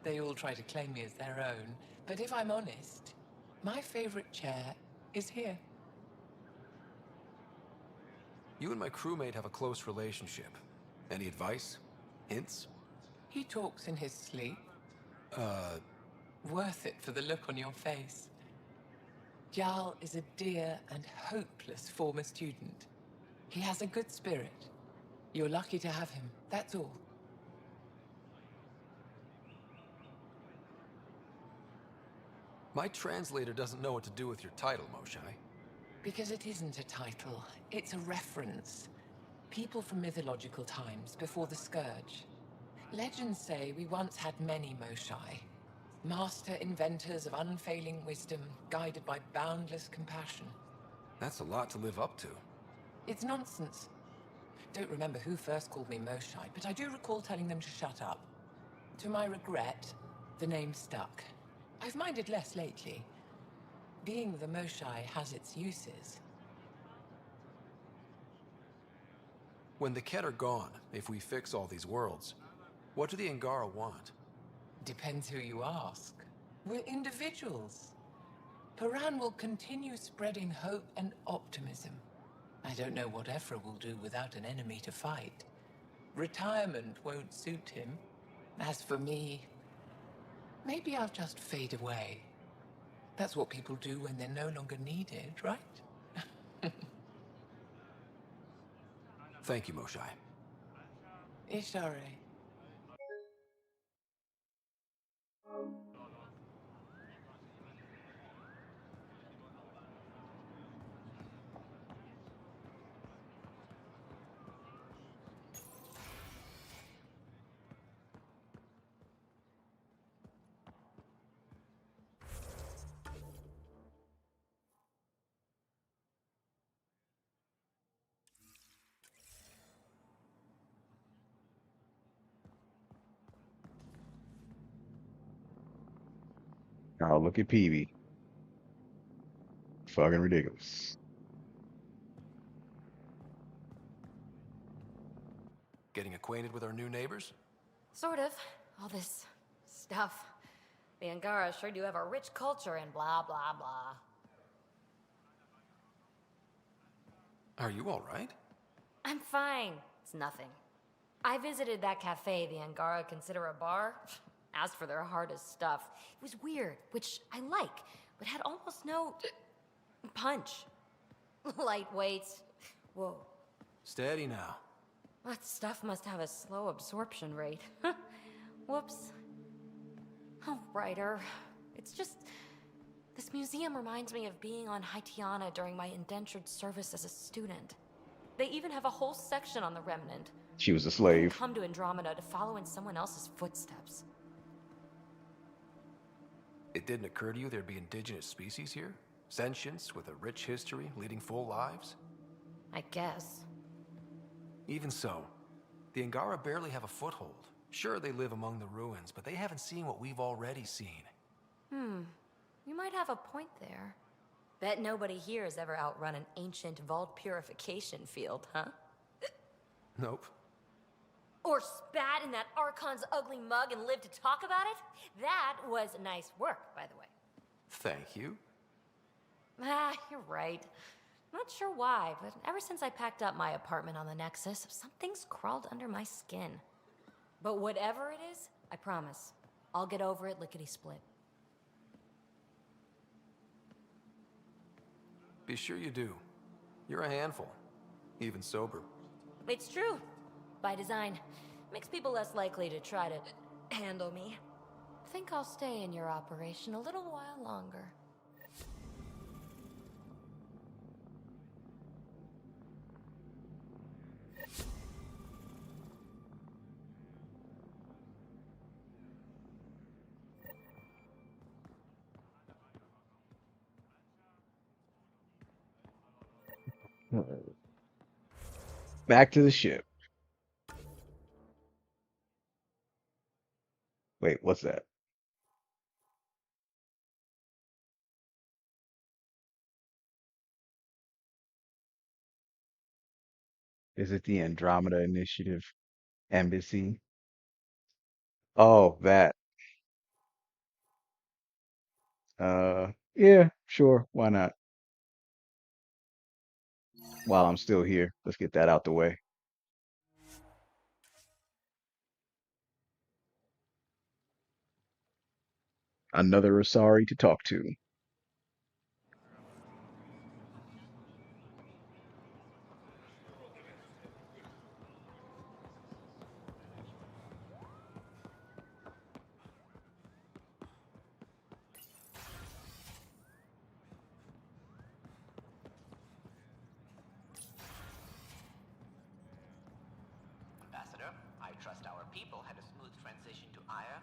They all try to claim me as their own, but if I'm honest, my favorite chair is here. You and my crewmate have a close relationship. Any advice? Hints? He talks in his sleep. Worth it for the look on your face. Jarl is a dear and hopeless former student. He has a good spirit. You're lucky to have him, that's all. My translator doesn't know what to do with your title, Moshai. Because it isn't a title, it's a reference. People from mythological times, before the Scourge. Legends say we once had many Moshai. Master inventors of unfailing wisdom, guided by boundless compassion. That's a lot to live up to. It's nonsense. Don't remember who first called me Moshai, but I do recall telling them to shut up. To my regret, the name stuck. I've minded less lately. Being the Moshai has its uses. When the Ket are gone, if we fix all these worlds, what do the Angara want? Depends who you ask. We're individuals. Paran will continue spreading hope and optimism. I don't know what Ephra will do without an enemy to fight. Retirement won't suit him. As for me, maybe I'll just fade away. That's what people do when they're no longer needed, right? Thank you, Moshai. Ishare. Oh, look at Peavy. Fucking ridiculous. Getting acquainted with our new neighbors? Sort of. All this stuff. The Angara sure do have a rich culture and blah, blah, blah. Are you all right? I'm fine. It's nothing. I visited that cafe the Angara consider a bar. Asked for their hardest stuff. It was weird, which I like, but had almost no punch. Lightweight. Whoa. Steady now. That stuff must have a slow absorption rate. Whoops. Oh, Ryder. It's just... This museum reminds me of being on Haitiana during my indentured service as a student. They even have a whole section on the Remnant. She was a You slave. come to Andromeda to follow in someone else's footsteps. It didn't occur to you there'd be indigenous species here? Sentients with a rich history, leading full lives? I guess. Even so, the Angara barely have a foothold. Sure, they live among the ruins, but they haven't seen what we've already seen. You might have a point there. Bet nobody here has ever outrun an ancient vault purification field, huh? Nope. Or spat in that Archon's ugly mug and lived to talk about it? That was nice work, by the way. Thank you. You're right. Not sure why, but ever since I packed up my apartment on the Nexus, something's crawled under my skin. But whatever it is, I promise, I'll get over it lickety-split. Be sure you do. You're a handful. Even sober. It's true. By design. Makes people less likely to try to handle me. Think I'll stay in your operation a little while longer. Back to the ship. Wait, what's that? Is it the Andromeda Initiative Embassy? Oh, that. Yeah, sure. Why not? While I'm still here, let's get that out the way. Another Asari to talk to. Ambassador, I trust our people had a smooth transition to Aya.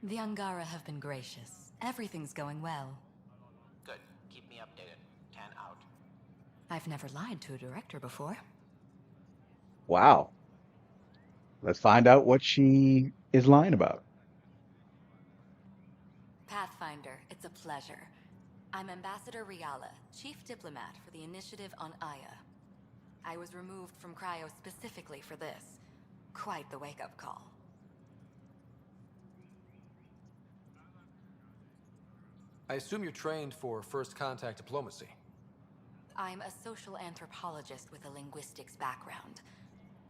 The Angara have been gracious. Everything's going well. Good. Keep me updated. Tan out. I've never lied to a director before. Wow. Let's find out what she is lying about. Pathfinder, it's a pleasure. I'm Ambassador Riala, Chief Diplomat for the Initiative on Aya. I was removed from Cryo specifically for this. Quite the wake-up call. I assume you're trained for first contact diplomacy. I'm a social anthropologist with a linguistics background.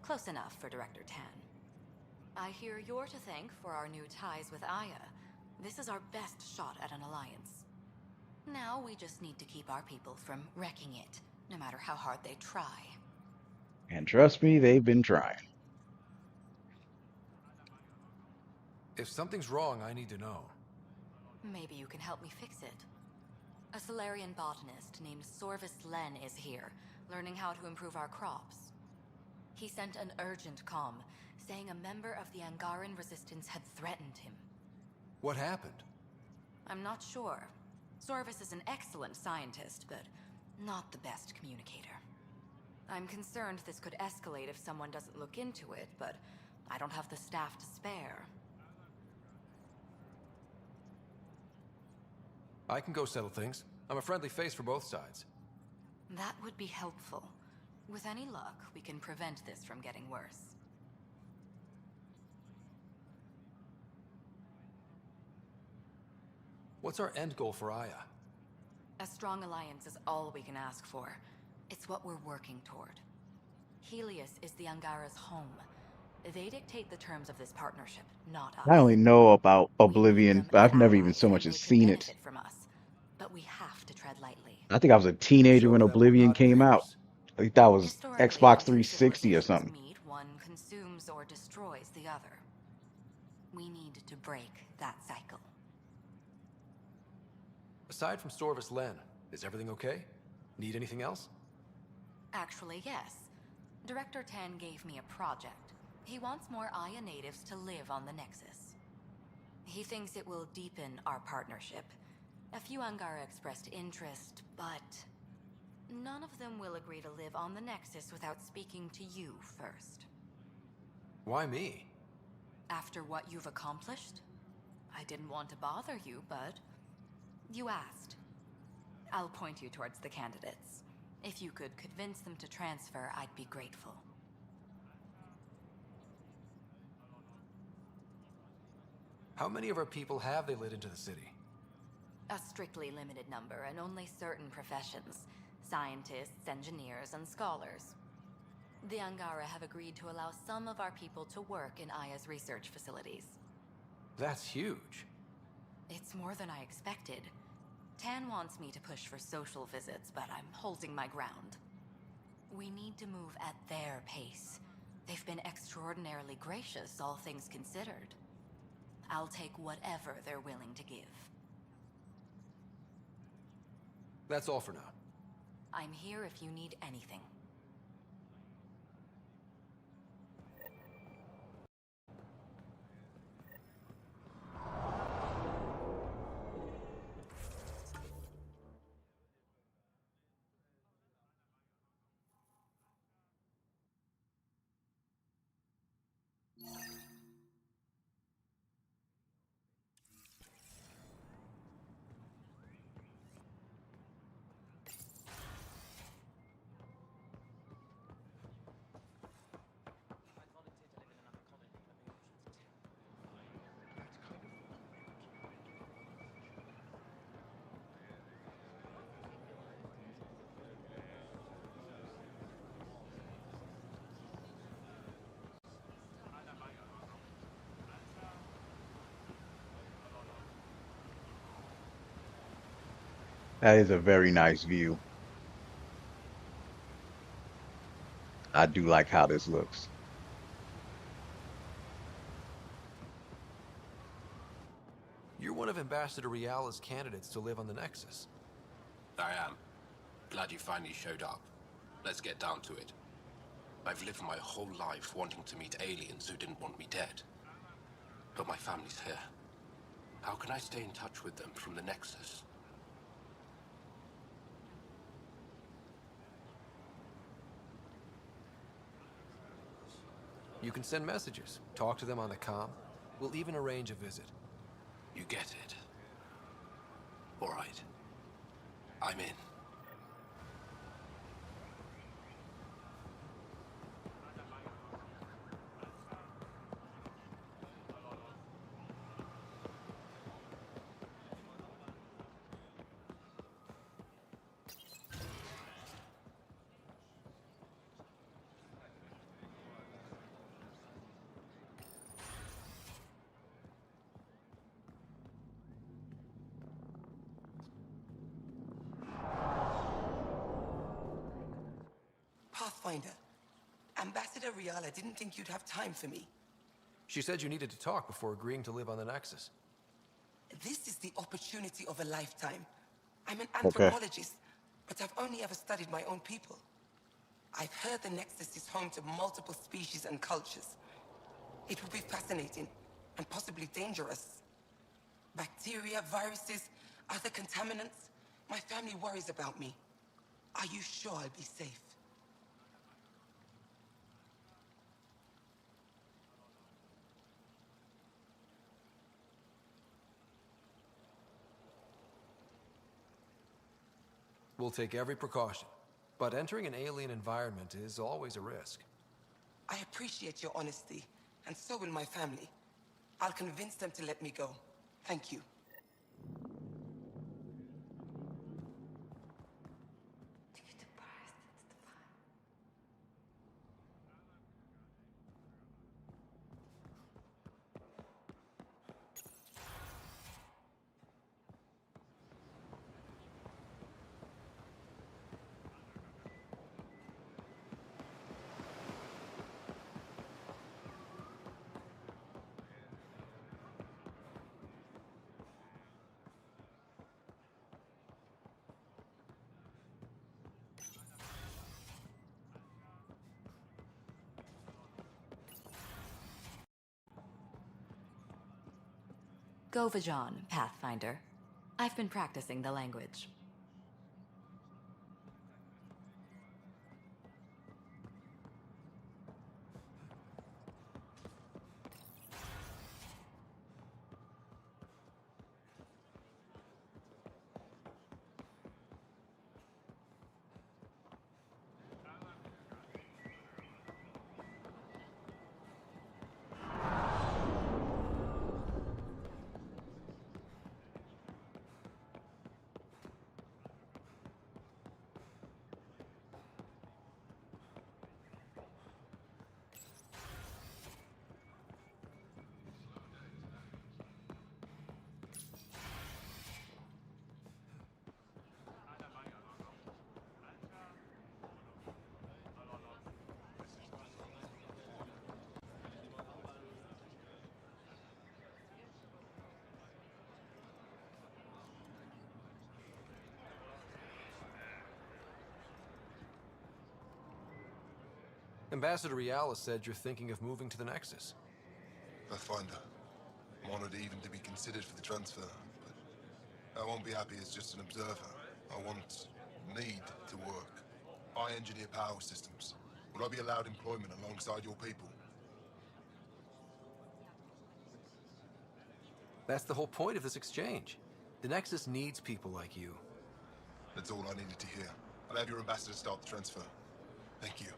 Close enough for Director Tan. I hear you're to thank for our new ties with Aya. This is our best shot at an alliance. Now we just need to keep our people from wrecking it, no matter how hard they try. And trust me, they've been trying. If something's wrong, I need to know. Maybe you can help me fix it. A Solarian botanist named Sorvis Len is here, learning how to improve our crops. He sent an urgent comm, saying a member of the Angaran resistance had threatened him. What happened? I'm not sure. Sorvis is an excellent scientist, but not the best communicator. I'm concerned this could escalate if someone doesn't look into it, but I don't have the staff to spare. I can go settle things. I'm a friendly face for both sides. That would be helpful. With any luck, we can prevent this from getting worse. What's our end goal for Aya? A strong alliance is all we can ask for. It's what we're working toward. Helios is the Angara's home. They dictate the terms of this partnership, not us. I only know about We need Oblivion, them but as I've never even allies, so much and as they could seen it. benefit from us. But we have to tread lightly. I think I was a teenager Show when them we're Oblivion not came out. invaders. I think that was Historically, Xbox when two 360 or civilizations something. meet, one consumes or destroys the other. We need to break that cycle. Aside from Sorvis Len, is everything okay? Need anything else? Actually, yes. Director Tan gave me a project. He wants more Aya natives to live on the Nexus. He thinks it will deepen our partnership. A few Angara expressed interest, but none of them will agree to live on the Nexus without speaking to you first. Why me? After what you've accomplished? I didn't want to bother you, but you asked. I'll point you towards the candidates. If you could convince them to transfer, I'd be grateful. How many of our people have they let into the city? A strictly limited number, and only certain professions. Scientists, engineers, and scholars. The Angara have agreed to allow some of our people to work in Aya's research facilities. That's huge. It's more than I expected. Tan wants me to push for social visits, but I'm holding my ground. We need to move at their pace. They've been extraordinarily gracious, all things considered. I'll take whatever they're willing to give. That's all for now. I'm here if you need anything. That is a very nice view. I do like how this looks. You're one of Ambassador Reala's candidates to live on the Nexus. I am. Glad you finally showed up. Let's get down to it. I've lived my whole life wanting to meet aliens who didn't want me dead. But my family's here. How can I stay in touch with them from the Nexus? You can send messages, talk to them on the comm. We'll even arrange a visit. You get it. All right. I'm in. Pathfinder, Ambassador Reala didn't think you'd have time for me. She said you needed to talk before agreeing to live on the Nexus. This is the opportunity of a lifetime. I'm an Okay. anthropologist, but I've only ever studied my own people. I've heard the Nexus is home to multiple species and cultures. It will be fascinating and possibly dangerous. Bacteria, viruses, other contaminants. My family worries about me. Are you sure I'll be safe? We'll take every precaution, but entering an alien environment is always a risk. I appreciate your honesty, and so will my family. I'll convince them to let me go. Thank you. Govajon, Pathfinder. I've been practicing the language. Ambassador Reala said you're thinking of moving to the Nexus. Pathfinder. I'm honored even to be considered for the transfer, but I won't be happy as just an observer. Need to work. I engineer power systems. Will I be allowed employment alongside your people? That's the whole point of this exchange. The Nexus needs people like you. That's all I needed to hear. I'll have your ambassador start the transfer. Thank you.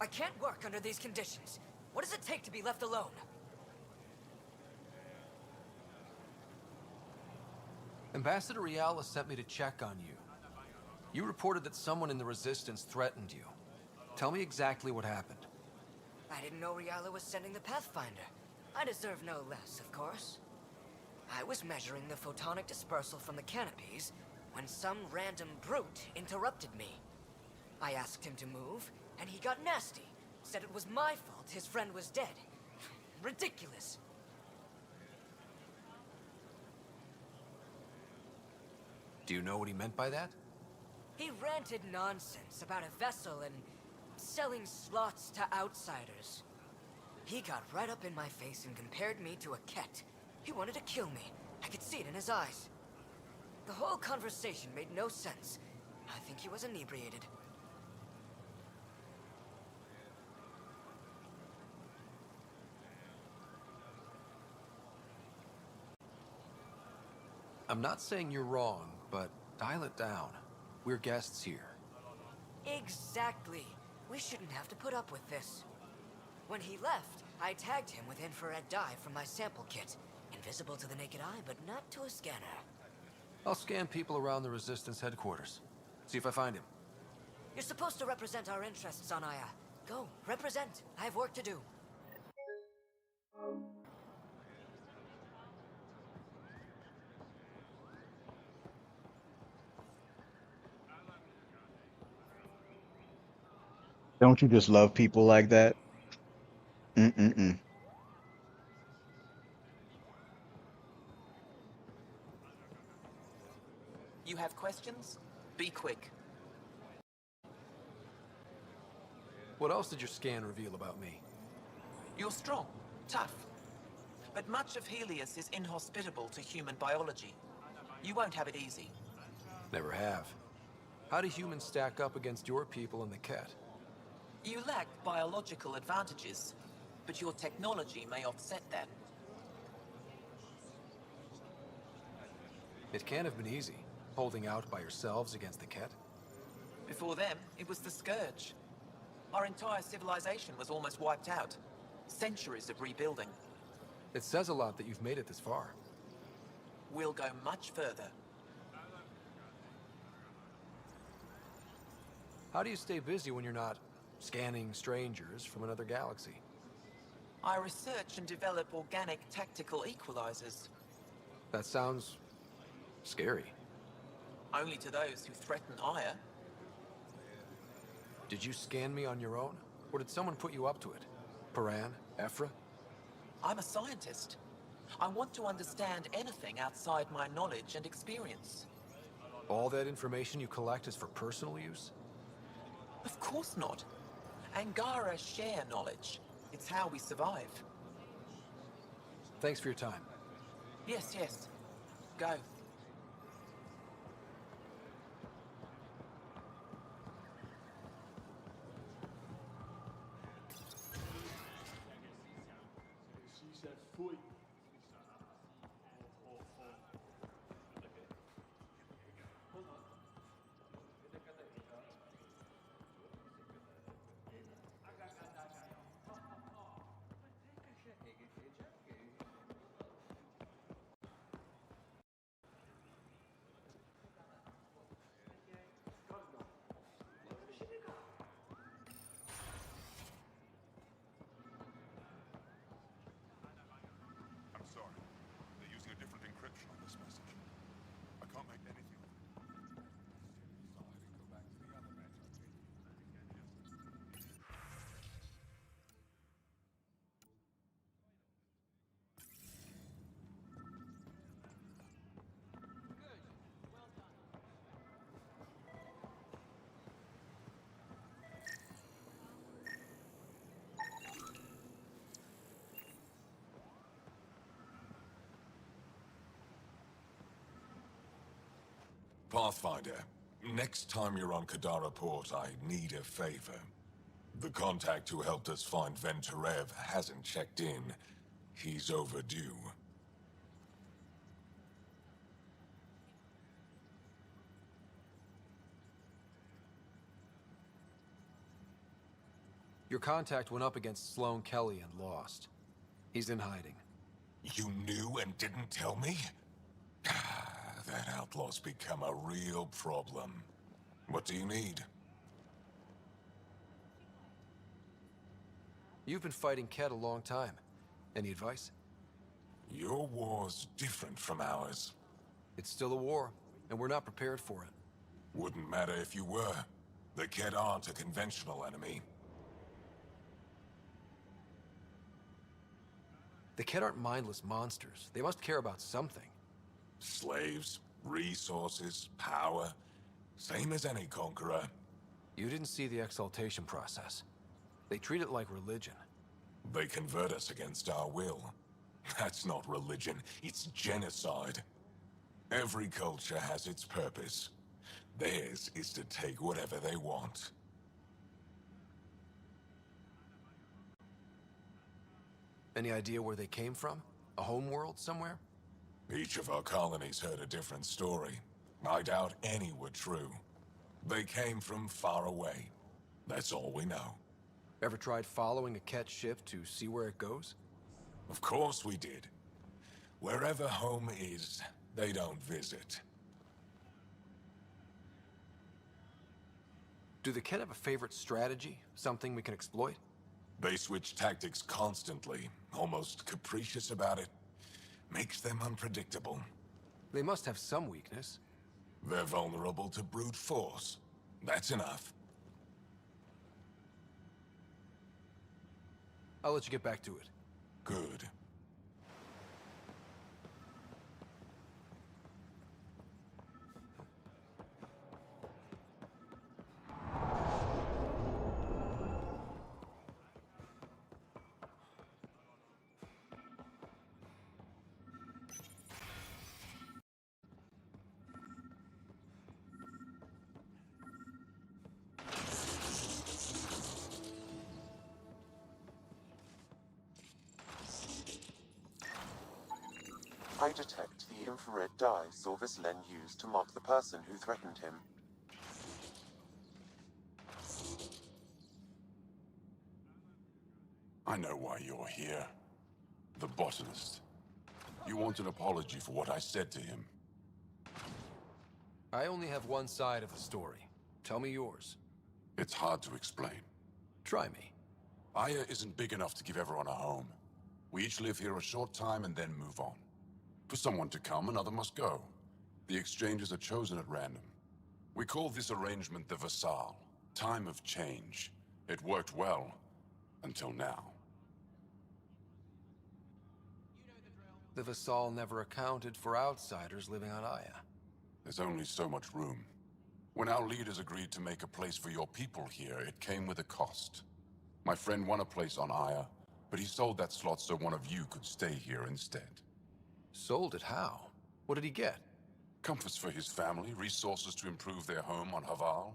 I can't work under these conditions. What does it take to be left alone? Ambassador Riala sent me to check on you. You reported that someone in the Resistance threatened you. Tell me exactly what happened. I didn't know Riala was sending the Pathfinder. I deserve no less, of course. I was measuring the photonic dispersal from the canopies when some random brute interrupted me. I asked him to move, and he got nasty. Said it was my fault his friend was dead. Ridiculous. Do you know what he meant by that? He ranted nonsense about a vessel and selling slots to outsiders. He got right up in my face and compared me to a cat. He wanted to kill me. I could see it in his eyes. The whole conversation made no sense. I think he was inebriated. I'm not saying you're wrong, but dial it down. We're guests here. Exactly. We shouldn't have to put up with this. When he left, I tagged him with infrared dye from my sample kit. Invisible to the naked eye, but not to a scanner. I'll scan people around the Resistance headquarters. See if I find him. You're supposed to represent our interests on Aya. Go, represent. I have work to do. Don't you just love people like that? Mm-mm-mm. You have questions? Be quick. What else did your scan reveal about me? You're strong, tough. But much of Helios is inhospitable to human biology. You won't have it easy. Never have. How do humans stack up against your people and the Ket? You lack biological advantages, but your technology may offset that. It can't have been easy, holding out by yourselves against the Ket. Before them, it was the Scourge. Our entire civilization was almost wiped out. Centuries of rebuilding. It says a lot that you've made it this far. We'll go much further. How do you stay busy when you're not scanning strangers from another galaxy? I research and develop organic tactical equalizers. That sounds scary. Only to those who threaten Aya. Did you scan me on your own? Or did someone put you up to it? Paran? Ephra? I'm a scientist. I want to understand anything outside my knowledge and experience. All that information you collect is for personal use? Of course not. Angara share knowledge. It's how we survive. Thanks for your time. Yes, yes. Go. I'm sorry. They're using a different encryption on this message. I can't make anything of it. Pathfinder, next time you're on Kadara Port, I need a favor. The contact who helped us find Venturev hasn't checked in. He's overdue. Your contact went up against Sloane Kelly and lost. He's in hiding. You knew and didn't tell me? That outlaw's become a real problem. What do you need? You've been fighting Ket a long time. Any advice? Your war's different from ours. It's still a war, and we're not prepared for it. Wouldn't matter if you were. The Ket aren't a conventional enemy. The Ket aren't mindless monsters. They must care about something. Slaves, resources, power. Same as any conqueror. You didn't see the exaltation process. They treat it like religion. They convert us against our will. That's not religion, it's genocide. Every culture has its purpose. Theirs is to take whatever they want. Any idea where they came from? A homeworld somewhere? Each of our colonies heard a different story. I doubt any were true. They came from far away. That's all we know. Ever tried following a Ket ship to see where it goes? Of course we did. Wherever home is, they don't visit. Do the Ket have a favorite strategy? Something we can exploit? They switch tactics constantly, almost capricious about it. Makes them unpredictable. They must have some weakness. They're vulnerable to brute force. That's enough. I'll let you get back to it. Good. I detect the infrared dye Sorvis Len used to mark the person who threatened him. I know why you're here. The botanist. You want an apology for what I said to him. I only have one side of the story. Tell me yours. It's hard to explain. Try me. Aya isn't big enough to give everyone a home. We each live here a short time and then move on. For someone to come, another must go. The exchanges are chosen at random. We call this arrangement the Vassal. Time of change. It worked well, until now. The Vassal never accounted for outsiders living on Aya. There's only so much room. When our leaders agreed to make a place for your people here, it came with a cost. My friend won a place on Aya, but he sold that slot so one of you could stay here instead. Sold it how? What did he get? Comforts for his family, resources to improve their home on Haval.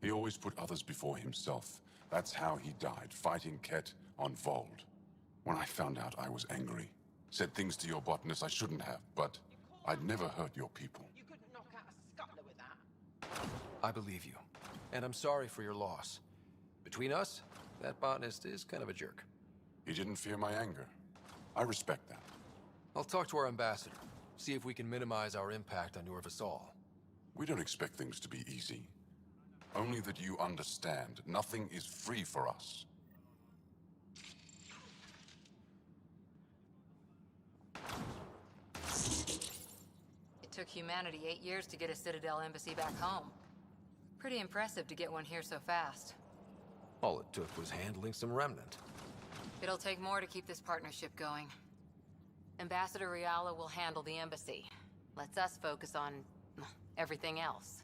He always put others before himself. That's how he died, fighting Ket on Vold. When I found out, I was angry. Said things to your botanist I shouldn't have, but I'd never hurt your people. You couldn't knock out a scuttler with that. I believe you. And I'm sorry for your loss. Between us, that botanist is kind of a jerk. He didn't fear my anger. I respect that. I'll talk to our ambassador. See if we can minimize our impact on your Vassal. We don't expect things to be easy. Only that you understand, nothing is free for us. It took humanity 8 years to get a Citadel embassy back home. Pretty impressive to get one here so fast. All it took was handling some remnant. It'll take more to keep this partnership going. Ambassador Riala will handle the embassy. Lets us focus on everything else.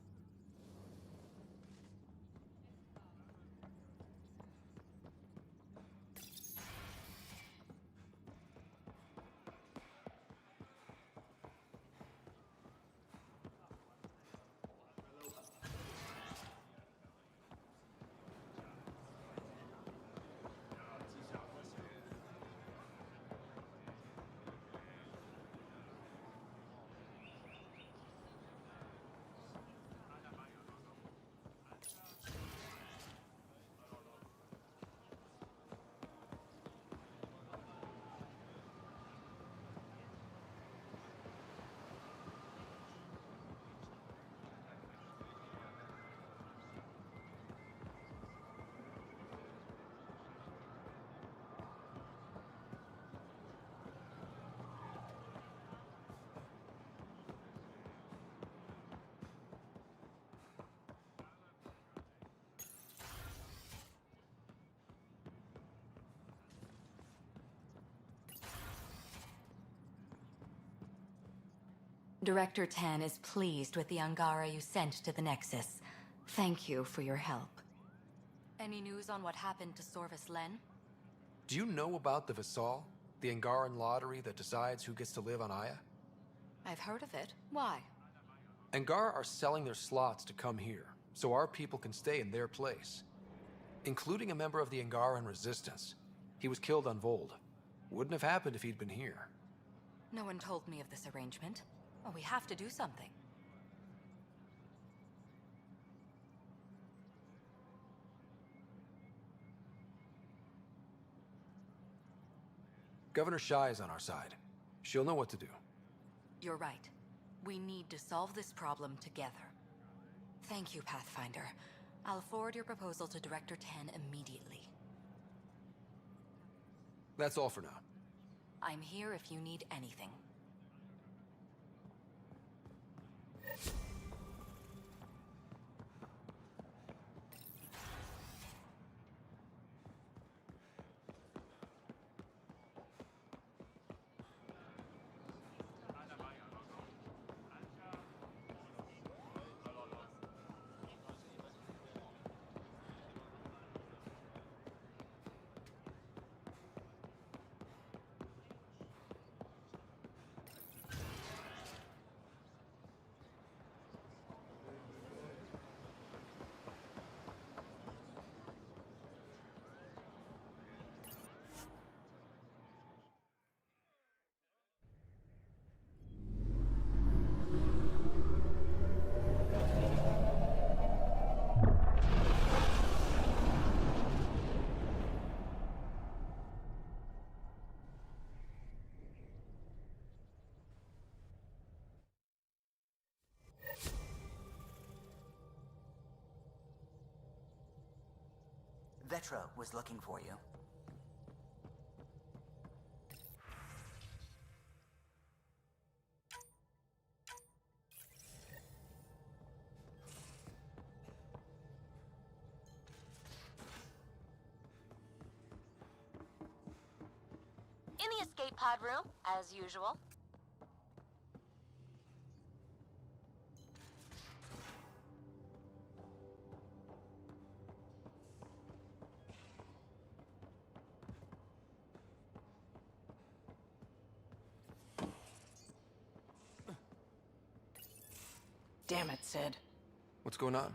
Director Tan is pleased with the Angara you sent to the Nexus. Thank you for your help. Any news on what happened to Sorvis Len? Do you know about the Visal? The Angaran lottery that decides who gets to live on Aya? I've heard of it. Why? Angara are selling their slots to come here, so our people can stay in their place. Including a member of the Angaran resistance. He was killed on Vold. Wouldn't have happened if he'd been here. No one told me of this arrangement. Well, we have to do something. Governor Shai is on our side. She'll know what to do. You're right. We need to solve this problem together. Thank you, Pathfinder. I'll forward your proposal to Director Tan immediately. That's all for now. I'm here if you need anything. Vetra was looking for you. In the escape pod room, as usual. Damn it, Sid. What's going on?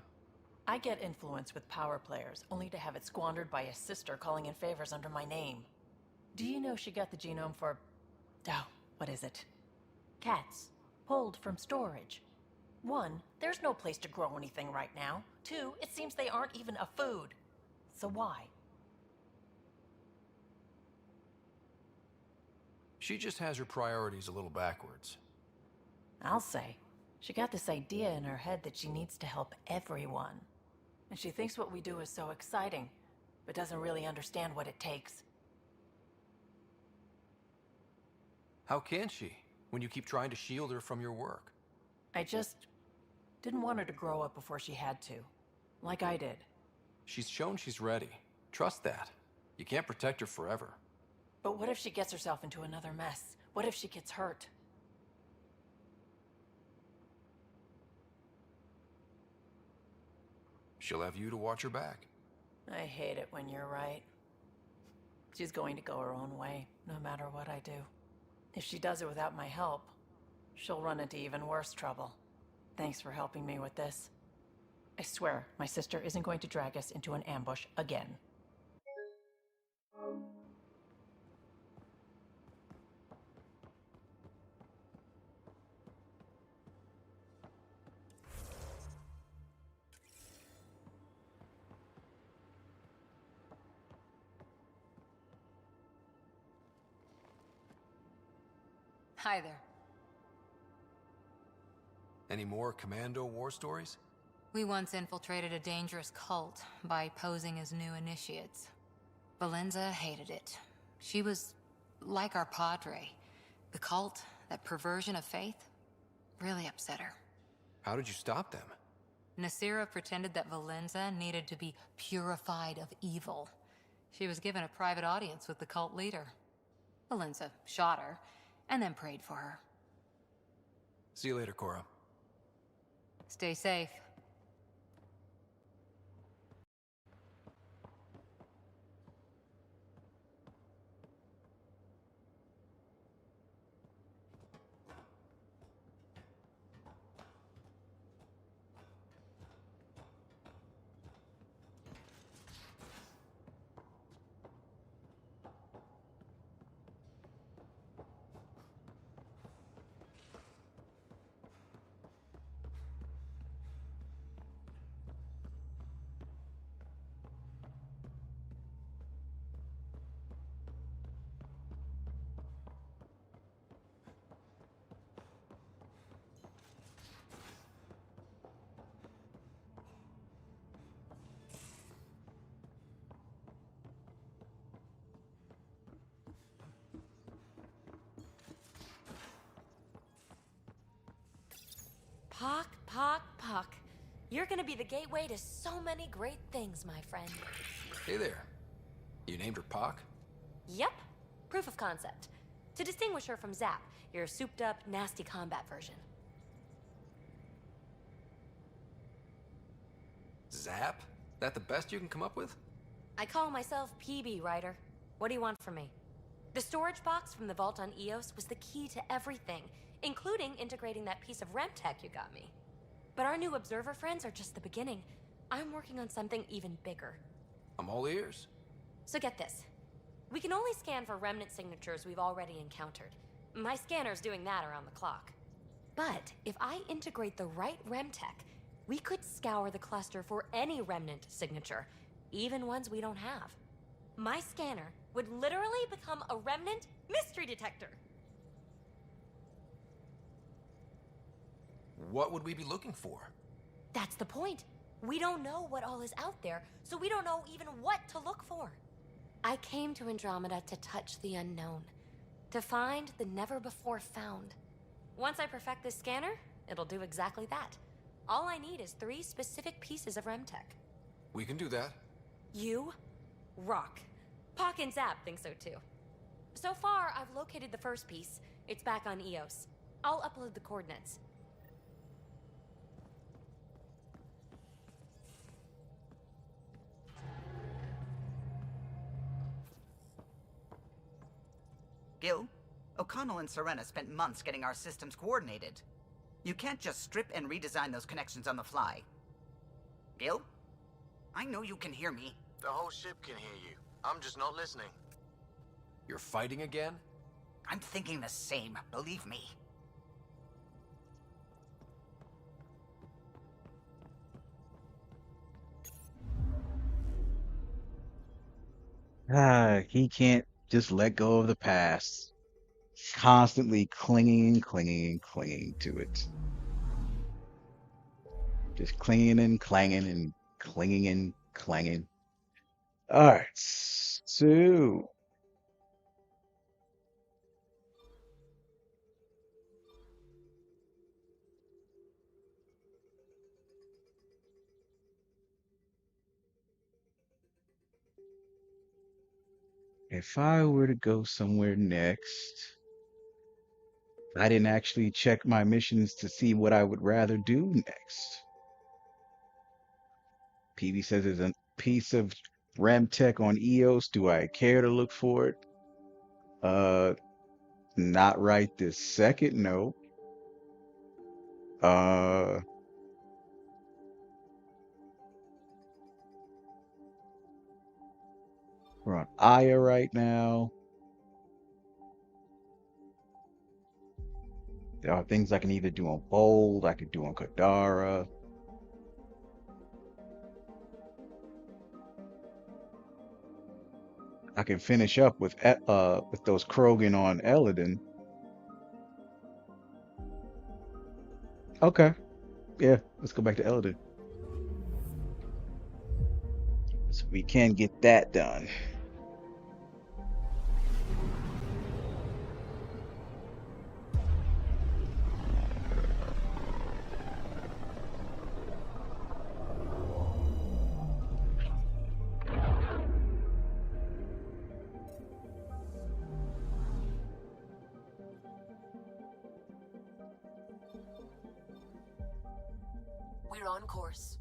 I get influence with power players, only to have it squandered by a sister calling in favors under my name. Do you know she got the genome for... oh, what is it? Cats. Pulled from storage. 1, there's no place to grow anything right now. 2, it seems they aren't even a food. So why? She just has her priorities a little backwards. I'll say. She got this idea in her head that she needs to help everyone. And she thinks what we do is so exciting, but doesn't really understand what it takes. How can she, when you keep trying to shield her from your work? I just didn't want her to grow up before she had to, like I did. She's shown she's ready. Trust that. You can't protect her forever. But what if she gets herself into another mess? What if she gets hurt? She'll have you to watch her back. I hate it when you're right. She's going to go her own way, no matter what I do. If she does it without my help, she'll run into even worse trouble. Thanks for helping me with this. I swear, my sister isn't going to drag us into an ambush again. Hi there. Any more commando war stories? We once infiltrated a dangerous cult by posing as new initiates. Valenza hated it. She was like our padre. The cult, that perversion of faith, really upset her. How did you stop them? Nasira pretended that Valenza needed to be purified of evil. She was given a private audience with the cult leader. Valenza shot her, and then prayed for her. See you later, Cora. Stay safe. Pock. You're gonna be the gateway to so many great things, my friend. Hey there. You named her Pac? Yep. Proof of concept. To distinguish her from Zap, your souped-up, nasty combat version. Zap? That the best you can come up with? I call myself PB, Ryder. What do you want from me? The storage box from the vault on Eos was the key to everything, including integrating that piece of REM tech you got me. But our new observer friends are just the beginning. I'm working on something even bigger. I'm all ears. So get this. We can only scan for remnant signatures we've already encountered. My scanner's doing that around the clock. But if I integrate the right REM tech, we could scour the cluster for any remnant signature, even ones we don't have. My scanner would literally become a remnant mystery detector. What would we be looking for? That's the point. We don't know what all is out there, so we don't know even what to look for. I came to Andromeda to touch the unknown, to find the never-before-found. Once I perfect this scanner, it'll do exactly that. All I need is 3 specific pieces of REMTech. We can do that. You rock. Pock and Zap think so too. So far, I've located the first piece. It's back on Eos. I'll upload the coordinates. Gil, O'Connell and Serena spent months getting our systems coordinated. You can't just strip and redesign those connections on the fly. Gil? I know you can hear me. The whole ship can hear you. I'm just not listening. You're fighting again? I'm thinking the same, believe me. He can't just let go of the past. Constantly clinging to it. Just clinging and clanging and clinging and clanging. All right, so if I were to go somewhere next, I didn't actually check my missions to see what I would rather do next. PB says there's a piece of RAM tech on Eos. Do I care to look for it? Not right this second, no. Uh, we're on Aya right now. There are things I can either do on Bold, I could do on Kadara. I can finish up with those Krogan on Eladin. Okay. Yeah, let's go back to Eladin. So we can get that done. We're on course.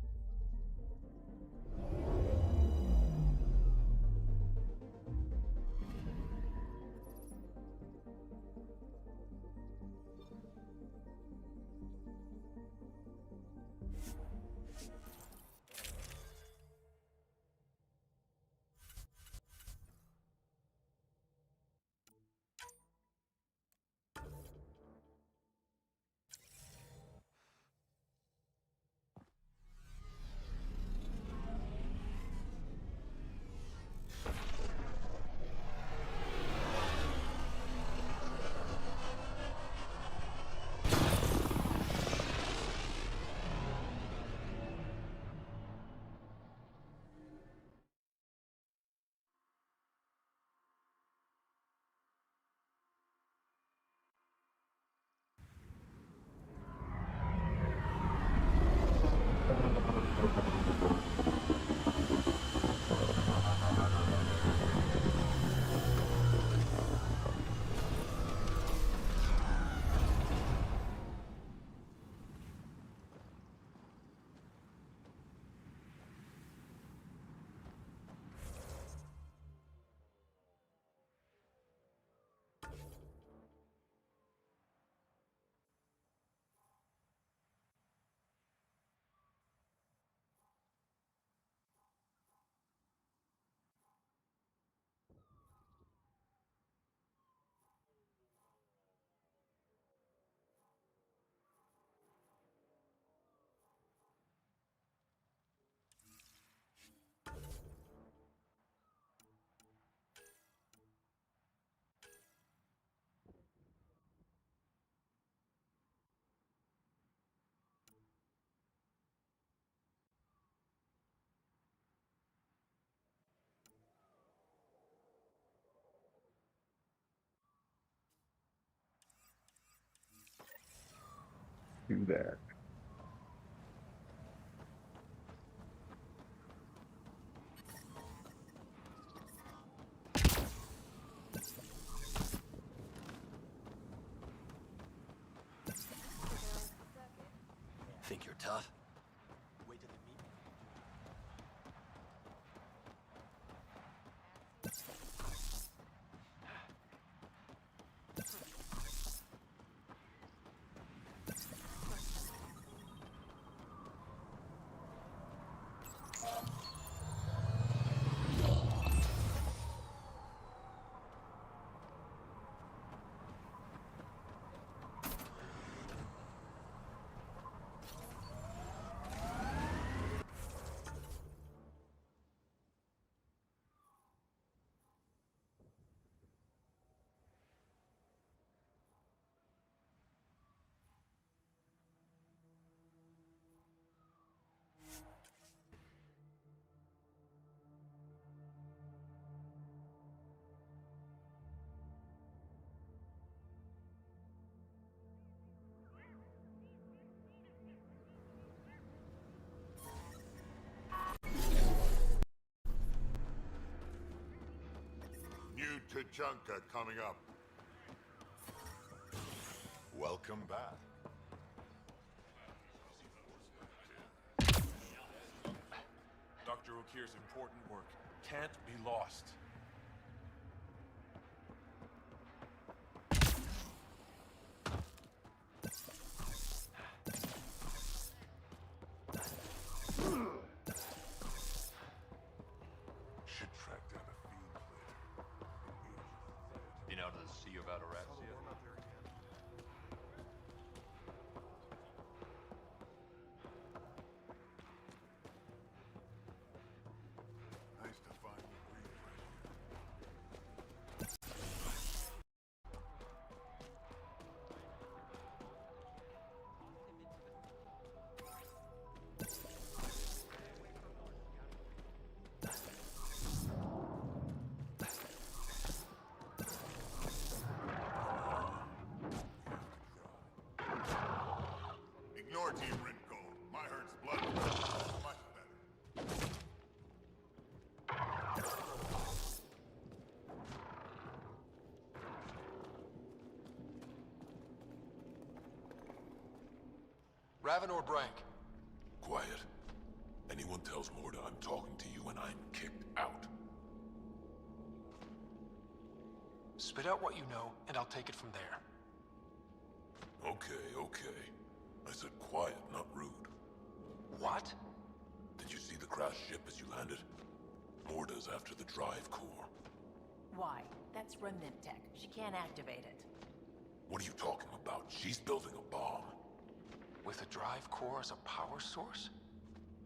Do that. Think you're tough? New Tachanka coming up. Welcome back. Dr. Okir's important work can't be lost. Should track down a field player. Been out of the Sea of Adorax yet? Nice to find you breathe fresh Ignore Team Rinko. My hurt's blood. Much better. Raven or Brank? quiet. Anyone tells Morta I'm talking to you and I'm kicked out. Spit out what you know, and I'll take it from there. Okay, okay. I said quiet, not rude. What? Did you see the crashed ship as you landed? Morta's after the drive core. Why? That's remnant tech. She can't activate it. What are you talking about? She's building a bomb. With a drive core as a power source?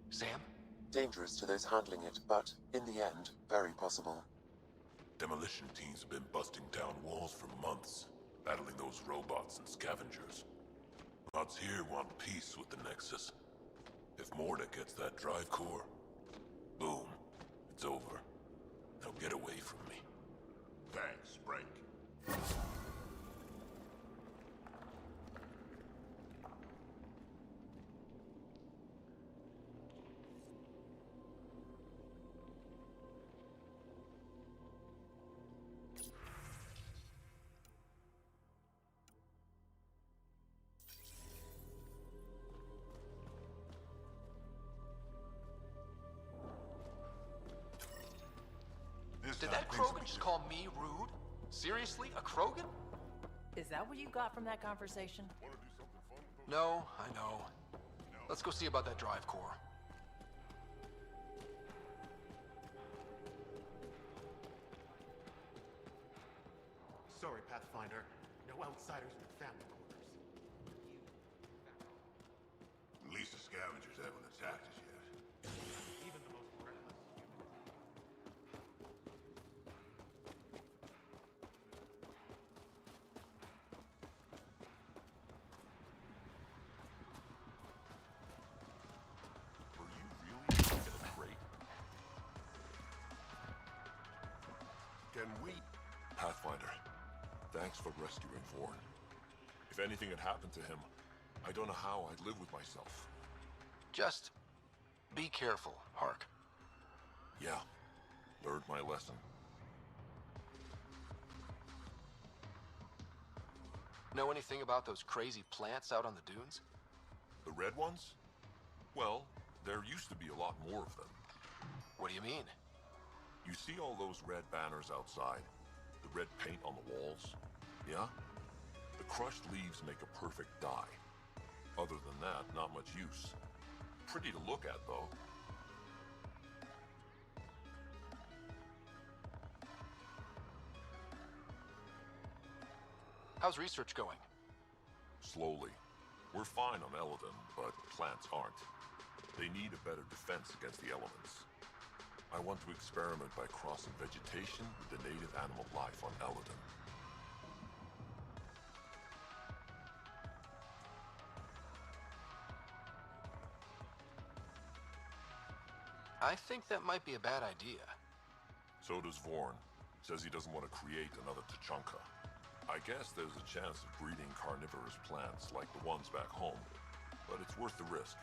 Sam? Dangerous to those handling it, but, in the end, very possible. Demolition teams have been busting down walls for months, battling those robots and scavengers. Gods here want peace with the Nexus. If Morta gets that drive core, boom, it's over. Now get away from me. Thanks, Frank. Did that Krogan just call me rude? Seriously? A Krogan? Is that what you got from that conversation? No, I know. Let's go see about that drive core. Sorry, Pathfinder. No outsiders in the family quarters. At least the scavengers haven't attacked us yet. Even the most reckless Were you really in a crate? Can we... Pathfinder, thanks for rescuing Vorn. If anything had happened to him, I don't know how I'd live with myself. Just be careful, Hark. Yeah, learned my lesson. Know anything about those crazy plants out on the dunes? The red ones? Well, there used to be a lot more of them. What do you mean? You see all those red banners outside? The red paint on the walls? Yeah? The crushed leaves make a perfect dye. Other than that, not much use. Pretty to look at, though. How's research going? Slowly. We're fine on Eladon, but plants aren't. They need a better defense against the elements. I want to experiment by crossing vegetation with the native animal life on Eladon. I think that might be a bad idea. So does Vorn. Says he doesn't want to create another Tachanka. I guess there's a chance of breeding carnivorous plants like the ones back home, but it's worth the risk.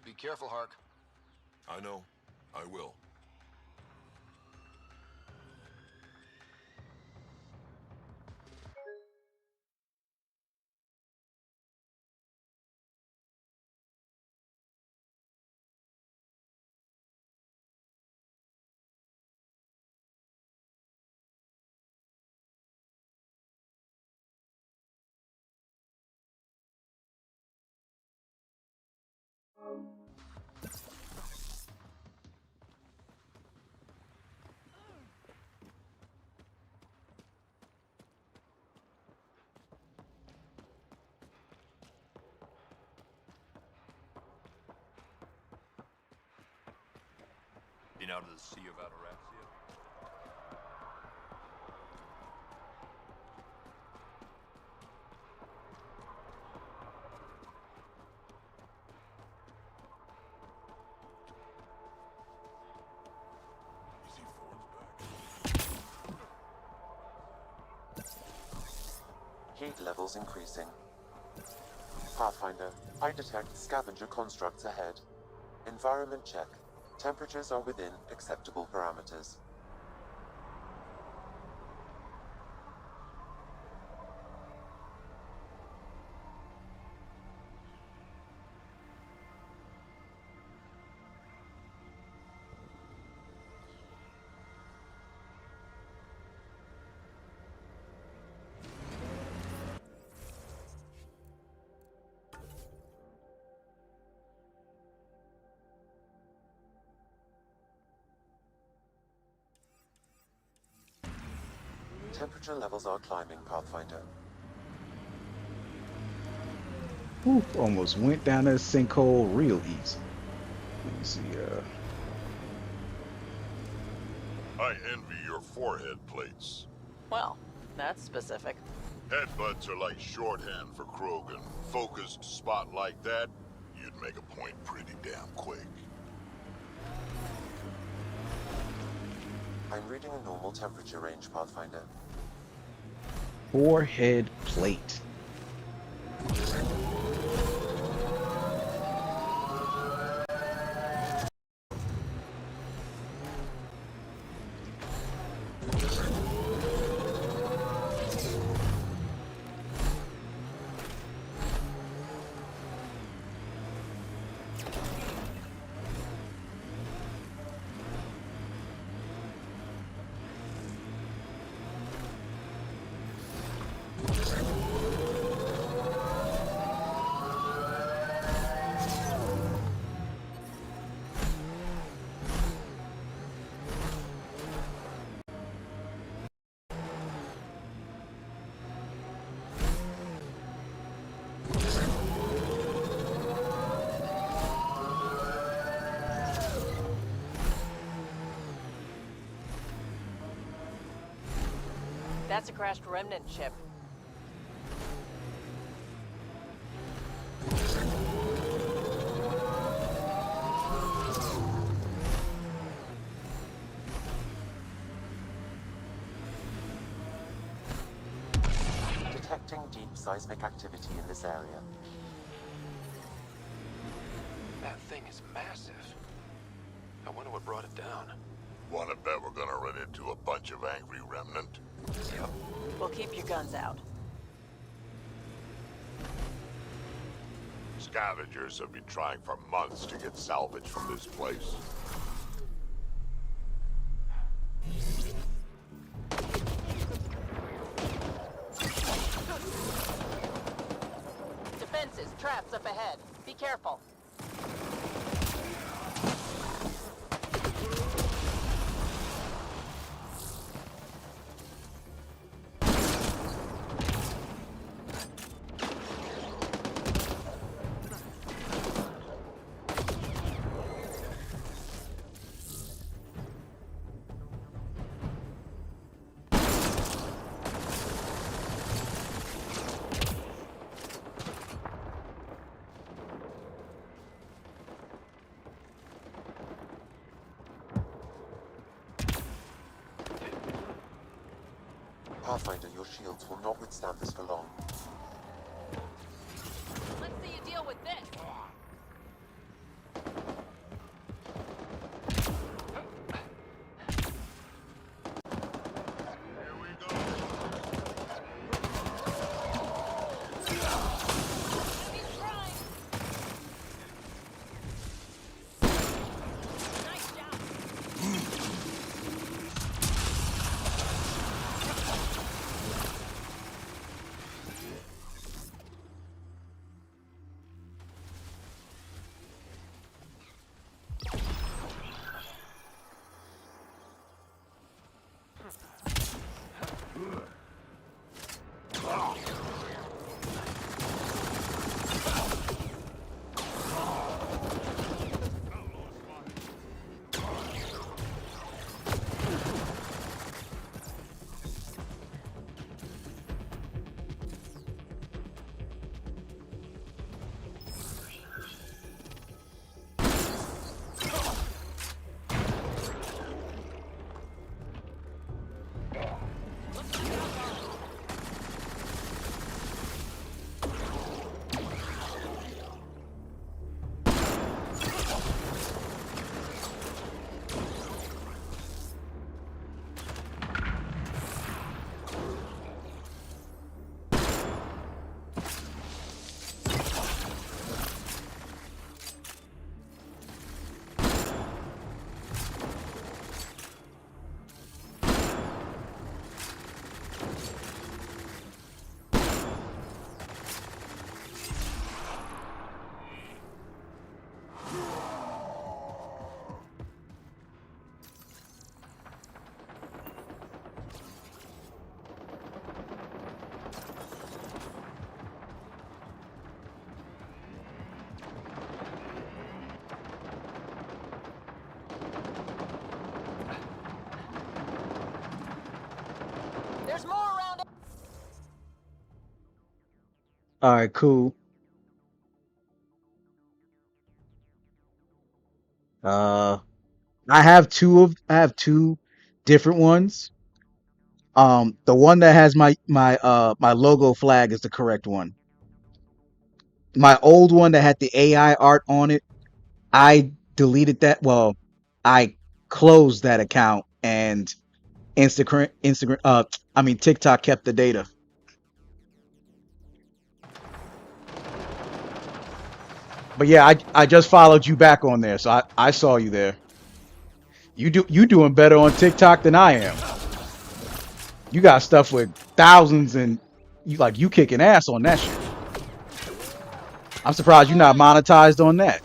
Be careful, Hark. I know. I will. Been out of the Sea of Ataraxia? You see Vorn's back. Heat levels increasing. Pathfinder, I detect scavenger constructs ahead. Environment check. Temperatures are within acceptable parameters. Temperature levels are climbing, Pathfinder. Whew, almost went down a sinkhole real easy. Let me see. I envy your forehead plates. Well, that's specific. Headbutts are like shorthand for Krogan. Focused spot like that, you'd make a point pretty damn quick. I'm reading a normal temperature range, Pathfinder. Forehead plate. That's a crashed remnant ship. Detecting deep seismic activity in this area. That thing is massive. I wonder what brought it down. Wanna bet we're gonna run into a bunch of angry remnant? Yep. Well, keep your guns out. Scavengers have been trying for months to get salvage from this place. Defenses, traps up ahead. Be careful. Pathfinder, your shields will not withstand this for long. Let's see you deal with this. All right, cool. Uh, I have two different ones. The one that has my logo flag is the correct one. My old one that had the AI art on it, I deleted that. Well, I closed that account, and Instagram, I mean TikTok kept the data. But yeah, I just followed you back on there, so I saw you there. You doing better on TikTok than I am. You got stuff with thousands, and you kicking ass on that shit. I'm surprised you're not monetized on that.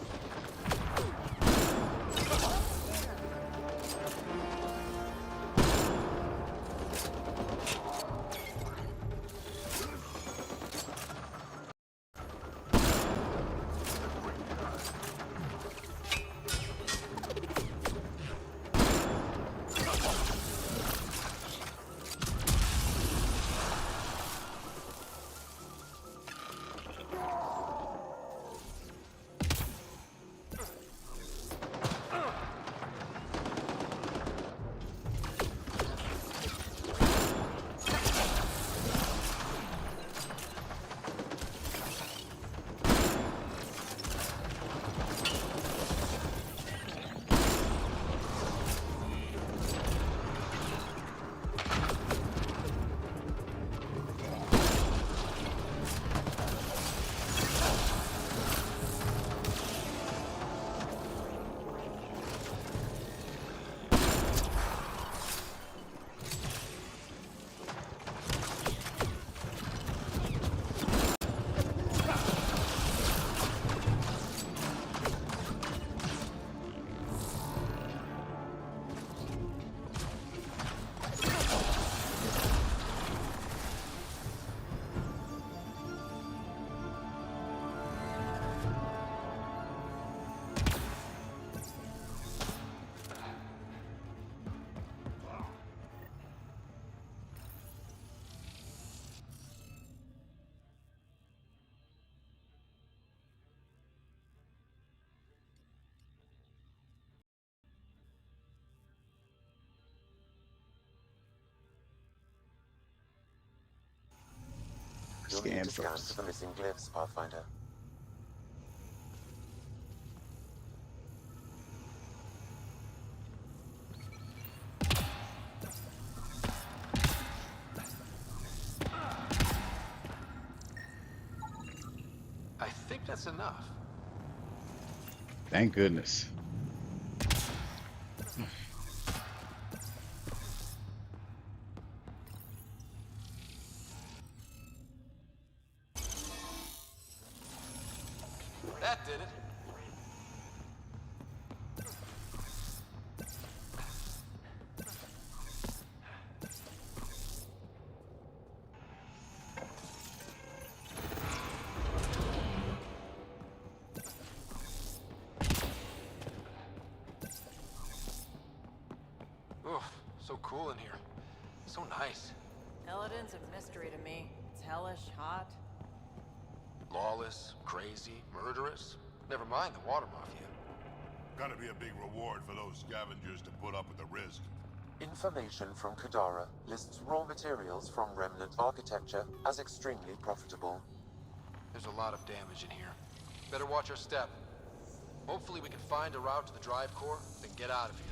You'll need Scan to scan for first. the missing glyphs, Pathfinder. I think that's enough. Thank goodness. That did it. Oof, so cool in here. So nice. Elodin's a mystery to me. It's hellish, hot. Lawless, crazy, murderous. Never mind the water mafia. Gonna be a big reward for those scavengers to put up with the risk. Information from Kadara lists raw materials from remnant architecture as extremely profitable. There's a lot of damage in here. Better watch our step. Hopefully we can find a route to the drive core, then get out of here.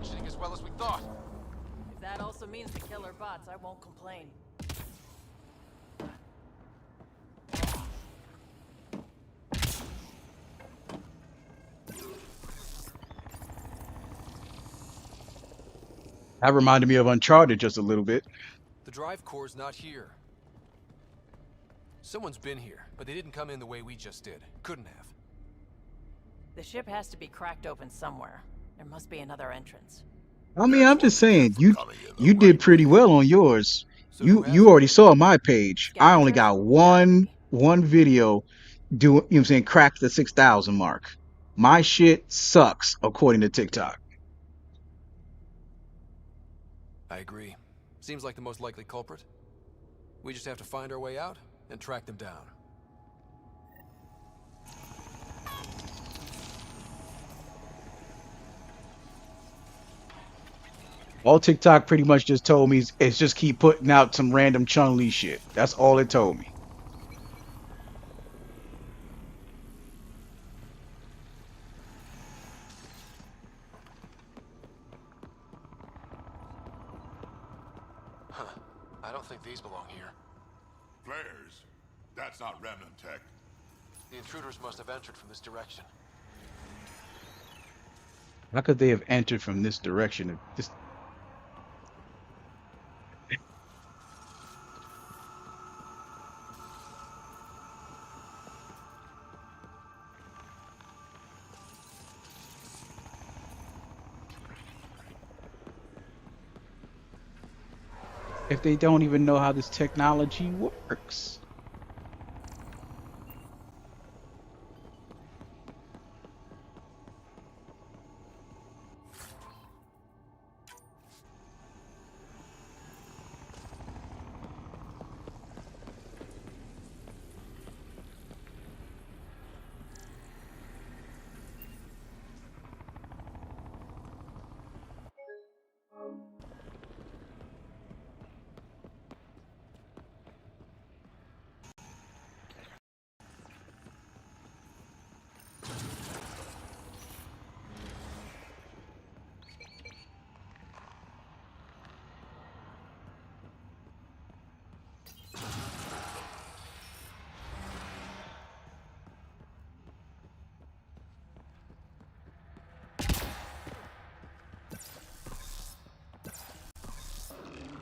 functioning as well as we thought. If that also means the killer bots, I won't complain. That reminded me of Uncharted just a little bit. The drive core's not here. Someone's been here, but they didn't come in the way we just did. Couldn't have. The ship has to be cracked open somewhere. There must be another entrance. I mean, I'm just saying, you did pretty well on yours. You already saw my page. I only got one video do, you know what I'm saying, crack the 6,000 mark. My shit sucks according to TikTok. I agree. Seems like the most likely culprit. We just have to find our way out and track them down. All TikTok pretty much just told me is just keep putting out some random Chun-Li shit. That's all it told me. Huh. I don't think these belong here. Flares? That's not remnant tech. The intruders must have entered from this direction. How could they have entered from this direction? This... If they don't even know how this technology works.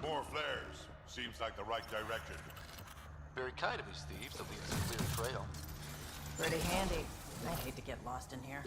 More flares. Seems like the right direction. Very kind of these thieves to leave us a clear trail. Pretty handy. I'd hate to get lost in here.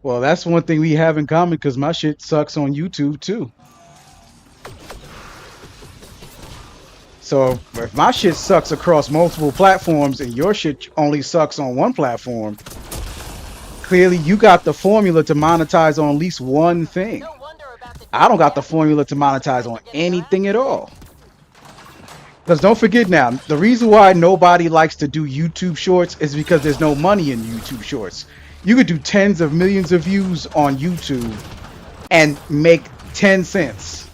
Well, that's one thing we have in common because my shit sucks on YouTube too. So if my shit sucks across multiple platforms and your shit only sucks on one platform, clearly you got the formula to monetize on at least one thing. I don't got the formula to monetize on anything at all. Because don't forget now, the reason why nobody likes to do YouTube shorts is because there's no money in YouTube shorts. You could do tens of millions of views on YouTube and make 10 cents.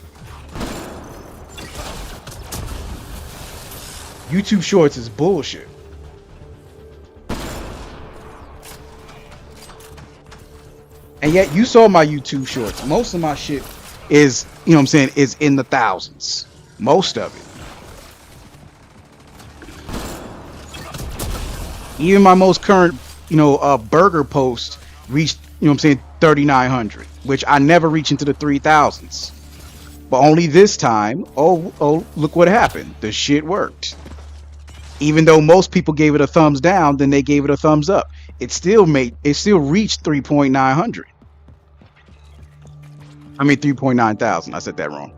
YouTube shorts is bullshit. And yet you saw my YouTube shorts. Most of my shit is, you know what I'm saying, is in the thousands. Most of it. Even my most current, burger post reached, you know what I'm saying, 3,900, which I never reach into the 3,000s. But only this time, oh, look what happened. The shit worked. Even though most people gave it a thumbs down, then they gave it a thumbs up. It still reached 3,900. I mean 3.9 thousand. I said that wrong.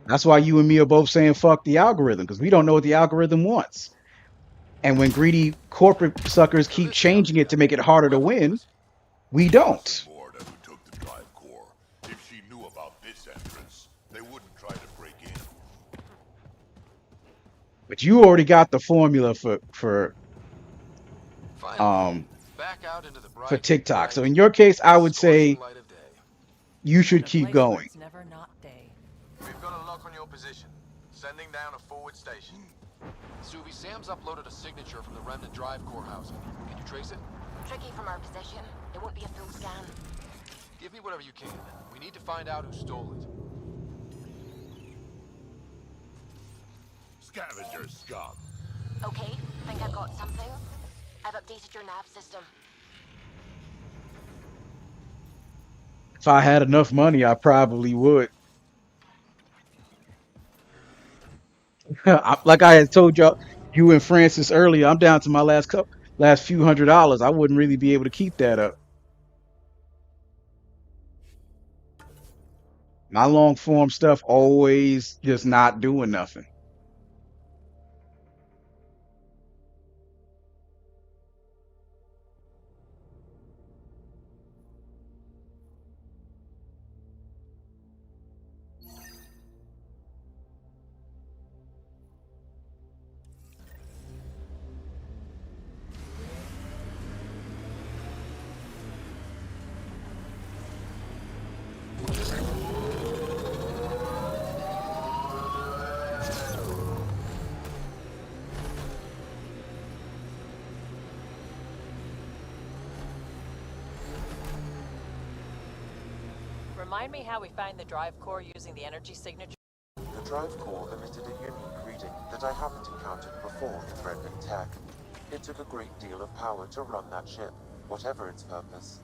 That's why you and me are both saying fuck the algorithm, because we don't know what the algorithm wants. And when greedy corporate suckers keep changing it to make it harder to win, we don't. Morta who took the drive core. If she knew about this entrance, they wouldn't try to break in. But you already got the formula for Finally, um back out into the for bright, TikTok. So bright, in your case, I would scorching say light of day. you should A keep place where going. it's never not day. We've got a lock on your position. Sending down a forward station. Suvi, Sam's uploaded a signature from the Remnant Drive core housing. Can you trace it? Tricky from our position. It won't be a full scan. Give me whatever you can. We need to find out who stole it. Scavenger scum. Okay, think I've got something. I've updated your nav system. If I had enough money, I probably would. Like I had told y'all, you and Francis earlier, I'm down to my last few $100s. I wouldn't really be able to keep that up. My long form stuff always just not doing nothing. Remind me how we find the drive core using the energy signature. The drive core emitted a unique reading that I haven't encountered before with Remnant tech. It took a great deal of power to run that ship, whatever its purpose.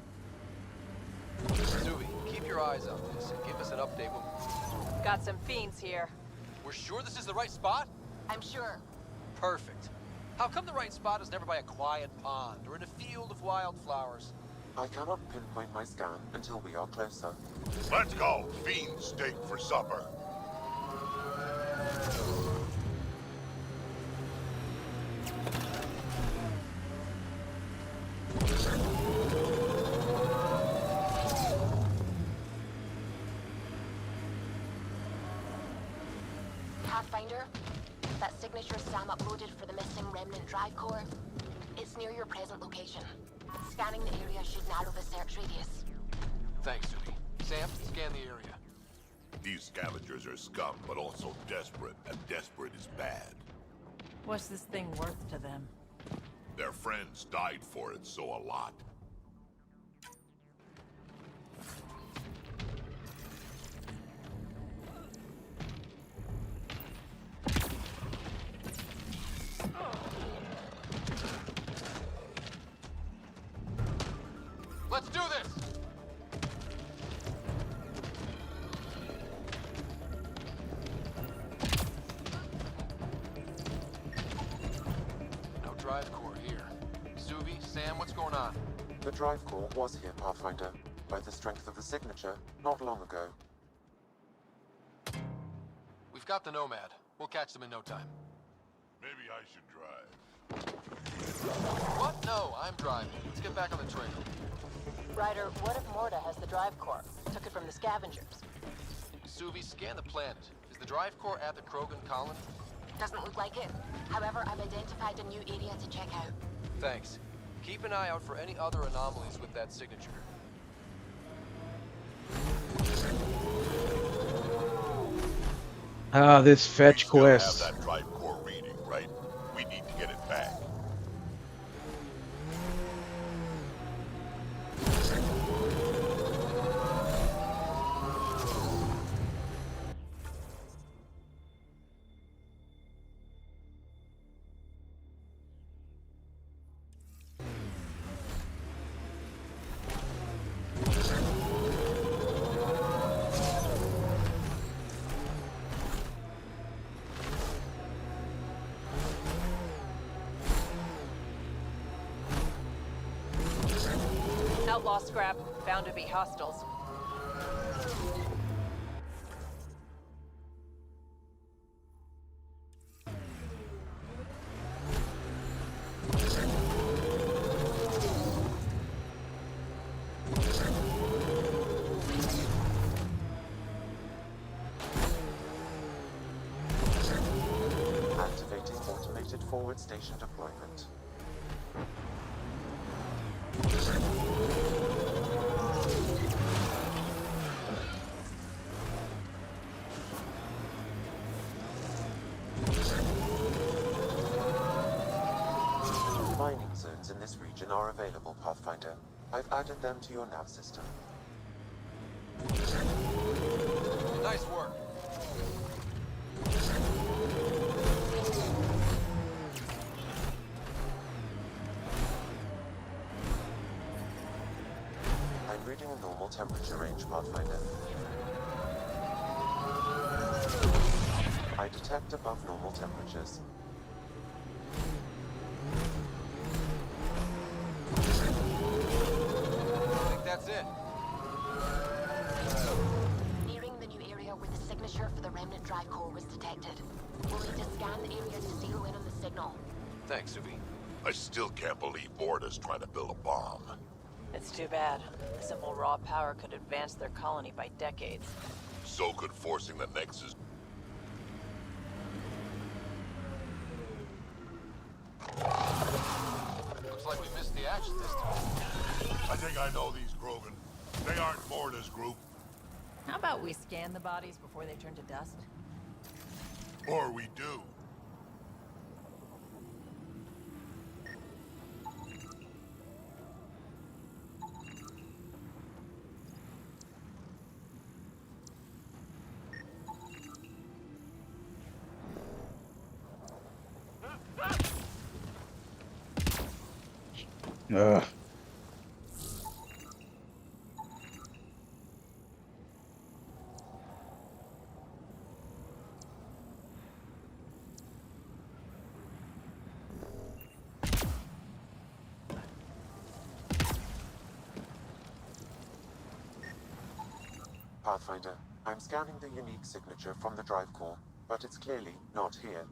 Suvi, keep your eyes on this and give us an update when... Got some fiends here. We're sure this is the right spot? I'm sure. Perfect. How come the right spot is never by a quiet pond or in a field of wildflowers? I cannot pinpoint my scan until we are closer. Let's go. Fiend steak for supper. Pathfinder, that signature Sam uploaded for the missing Remnant drive core, it's near your present location. Scanning the area should narrow the search radius. Thanks, Suvi. Sam, scan the area. These scavengers are scum, but also desperate, and desperate is bad. What's this thing worth to them? Their friends died for it, so a lot. Let's do this! No drive core here. Suvi, Sam, what's going on? The drive core was here, Pathfinder, by the strength of the signature, not long ago. We've got the Nomad. We'll catch them in no time. Maybe I should drive. What? No, I'm driving. Let's get back on the trail. Ryder, what if Morta has the drive core? Took it from the scavengers. Suvi, scan the planet. Is the drive core at the Krogan colony? Doesn't look like it. However, I've identified a new area to check out. Thanks. Keep an eye out for any other anomalies with that signature. Ah, this fetch Still have quest. that drive core reading, right? We need to get it back. Outlaw scrap, found to be hostiles. Activating automated forward station deployment. Mining zones in this region are available, Pathfinder. I've added them to your nav system. Nice work. I'm reading a normal temperature range, Pathfinder. I detect above normal temperatures. I think that's it. Nearing the new area where the signature for the remnant drive core was detected. We'll need to scan the area to zero in on the signal. Thanks, Subi. I still can't believe Borda's trying to build a bomb. It's too bad. Simple raw power could advance their colony by decades. So could forcing the Nexus. Looks like we missed the action this time. I think I know these Krogan. They aren't Borda's group. How about we scan the bodies before they turn to dust? Or we do. Ugh. Pathfinder, I'm scanning the unique signature from the drive core, but it's clearly not here.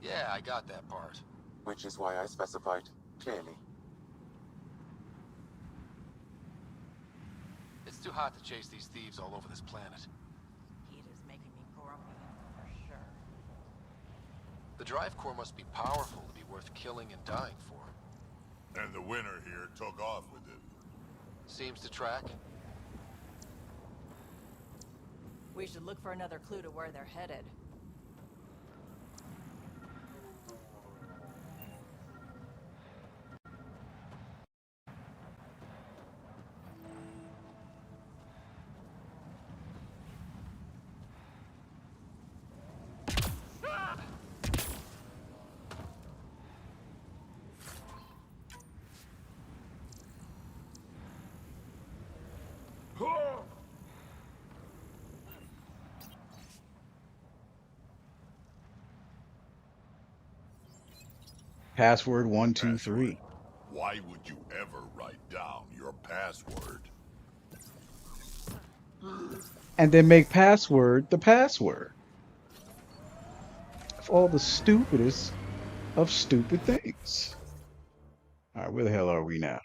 Yeah, I got that part. Which is why I specified clearly. It's too hot to chase these thieves all over this planet. Heat is making me grumpy, for sure. The drive core must be powerful to be worth killing and dying for. And the winner here took off with it. Seems to track. We should look for another clue to where they're headed. Password 123. Why would you ever write down your password? And then make password the password. Of all the stupidest of stupid things. All right, where the hell are we now?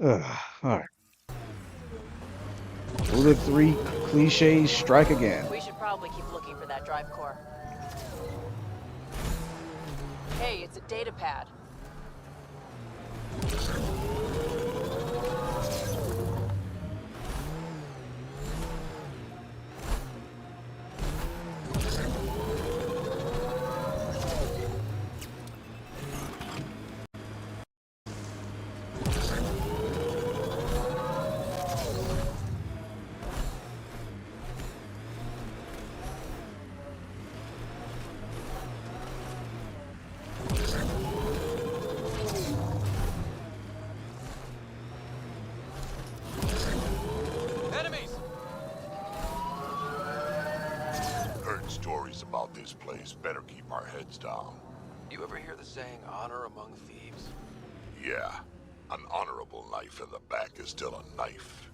Ugh, all right. Will the three cliches strike again? We should probably keep looking for that drive core. Hey, it's a data pad. Heard stories about this place. Better keep our heads down. You ever hear the saying, honor among thieves? Yeah, an honorable knife in the back is still a knife.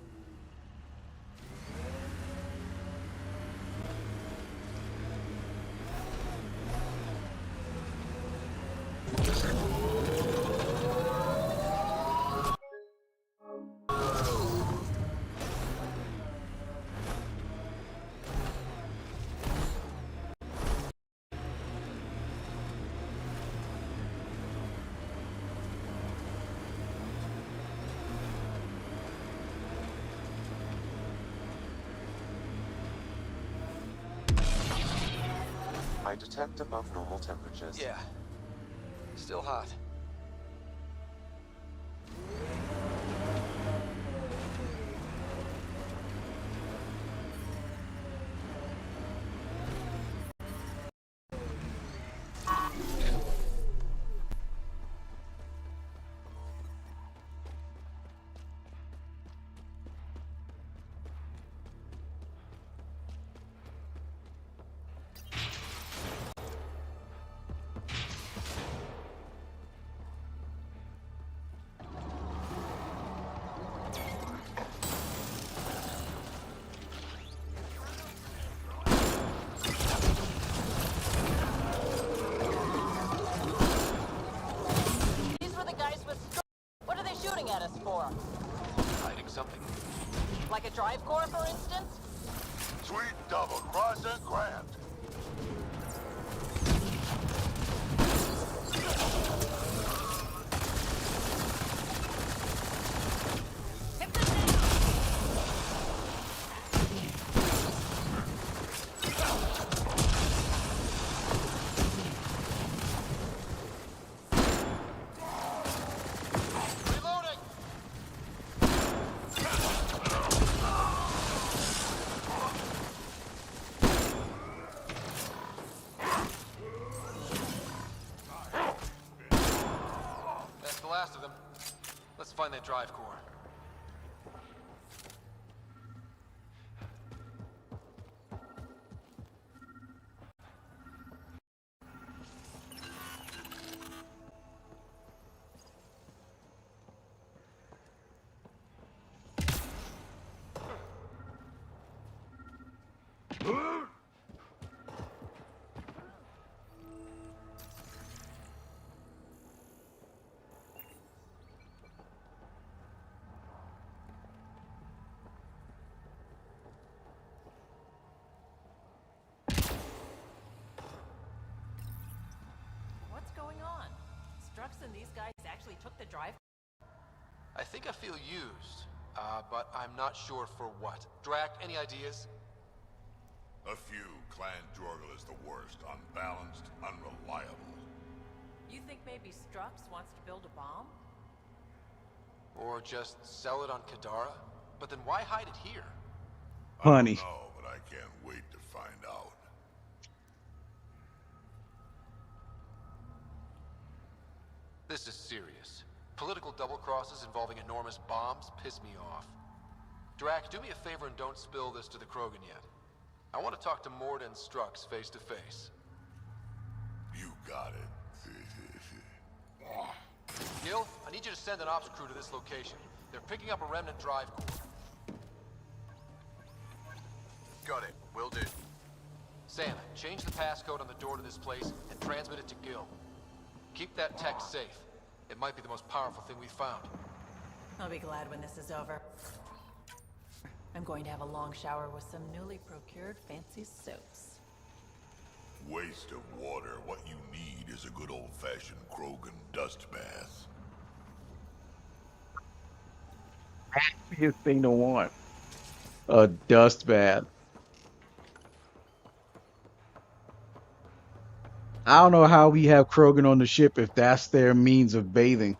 I detect above normal temperatures. Yeah. Still hot. These were the guys with What are they shooting at us for? Hiding something? Like a drive core, for instance? Sweet double crossing Grant. That's the last of them. Let's find that drive core. What's going on? Strux and these guys actually took the drive? I think I feel used, but I'm not sure for what. Drac, any ideas? A few. Clan Jorgel is the worst. Unbalanced, unreliable. You think maybe Strux wants to build a bomb? Or just sell it on Kadara? But then why hide it here? Honey. I don't know, but I can't wait to find out. This is serious. Political double crosses involving enormous bombs piss me off. Drac, do me a favor and don't spill this to the Krogan yet. I want to talk to Morda and Strux face to face. You got it. Gil, I need you to send an ops crew to this location. They're picking up a remnant drive core. Got it. Will do. Sam, change the passcode on the door to this place and transmit it to Gil. Keep that tech safe. It might be the most powerful thing we've found. I'll be glad when this is over. I'm going to have a long shower with some newly procured fancy soaps. Waste of water. What you need is a good old-fashioned Krogan dust bath. His thing to want. A dust bath. I don't know how we have Krogan on the ship if that's their means of bathing.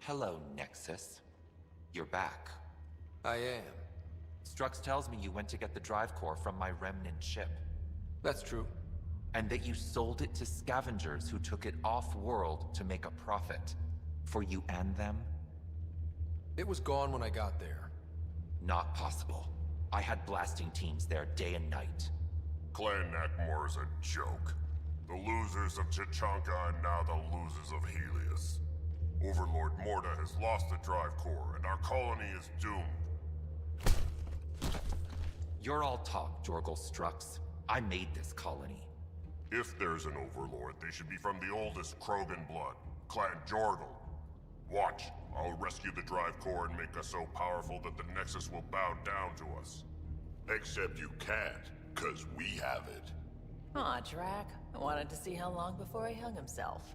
Hello, Nexus. You're back. I am. Strux tells me you went to get the drive core from my remnant ship. That's true. And that you sold it to scavengers who took it off-world to make a profit. For you and them? It was gone when I got there. Not possible. I had blasting teams there day and night. Clan Nakmor is a joke. The losers of Chichanka and now the losers of Helios. Overlord Morta has lost the drive core, and our colony is doomed. You're all talk, Jorgal Strux. I made this colony. If there's an overlord, they should be from the oldest Krogan blood, Clan Jorgal. Watch, I'll rescue the drive core and make us so powerful that the Nexus will bow down to us. Except you can't, 'cause we have it. Aw, Drac. I wanted to see how long before he hung himself.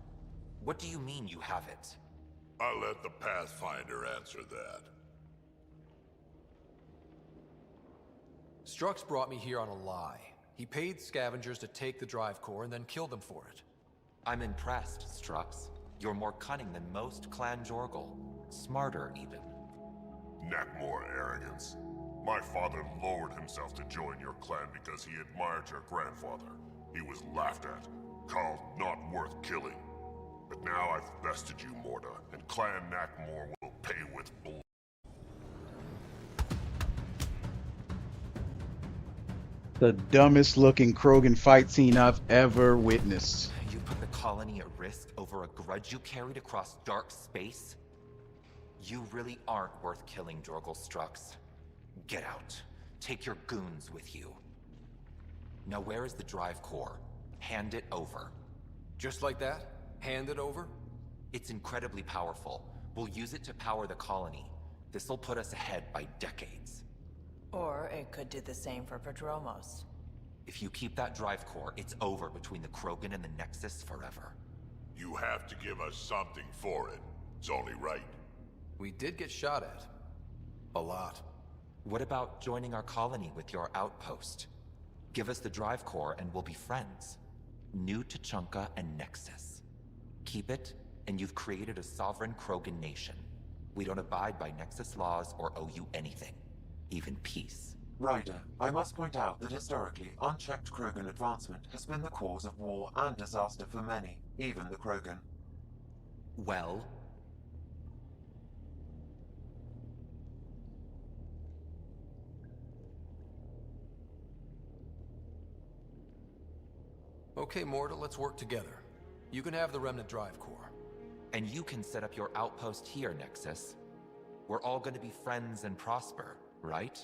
What do you mean you have it? I'll let the Pathfinder answer that. Strux brought me here on a lie. He paid scavengers to take the drive core and then kill them for it. I'm impressed, Strux. You're more cunning than most Clan Jorgal. Smarter, even. Nakmor arrogance. My father lowered himself to join your clan because he admired your grandfather. He was laughed at, called not worth killing. But now I've bested you, Morta, and Clan Nakmor will pay with blood. The dumbest looking Krogan fight scene I've ever witnessed. You put the colony at risk over a grudge you carried across dark space? You really aren't worth killing, Jorgal Strux. Get out. Take your goons with you. Now where is the drive core? Hand it over. Just like that? Hand it over? It's incredibly powerful. We'll use it to power the colony. This'll put us ahead by decades. Or it could do the same for Prodromos. If you keep that drive core, it's over between the Krogan and the Nexus forever. You have to give us something for it. It's only right. We did get shot at. A lot. What about joining our colony with your outpost? Give us the drive core and we'll be friends. New Tuchanka and Nexus. Keep it, and you've created a sovereign Krogan nation. We don't abide by Nexus laws or owe you anything. Even peace. Ryder, I must point out that historically, unchecked Krogan advancement has been the cause of war and disaster for many, even the Krogan. Well? Okay, Morta, let's work together. You can have the Remnant drive core. And you can set up your outpost here, Nexus. We're all gonna be friends and prosper, right?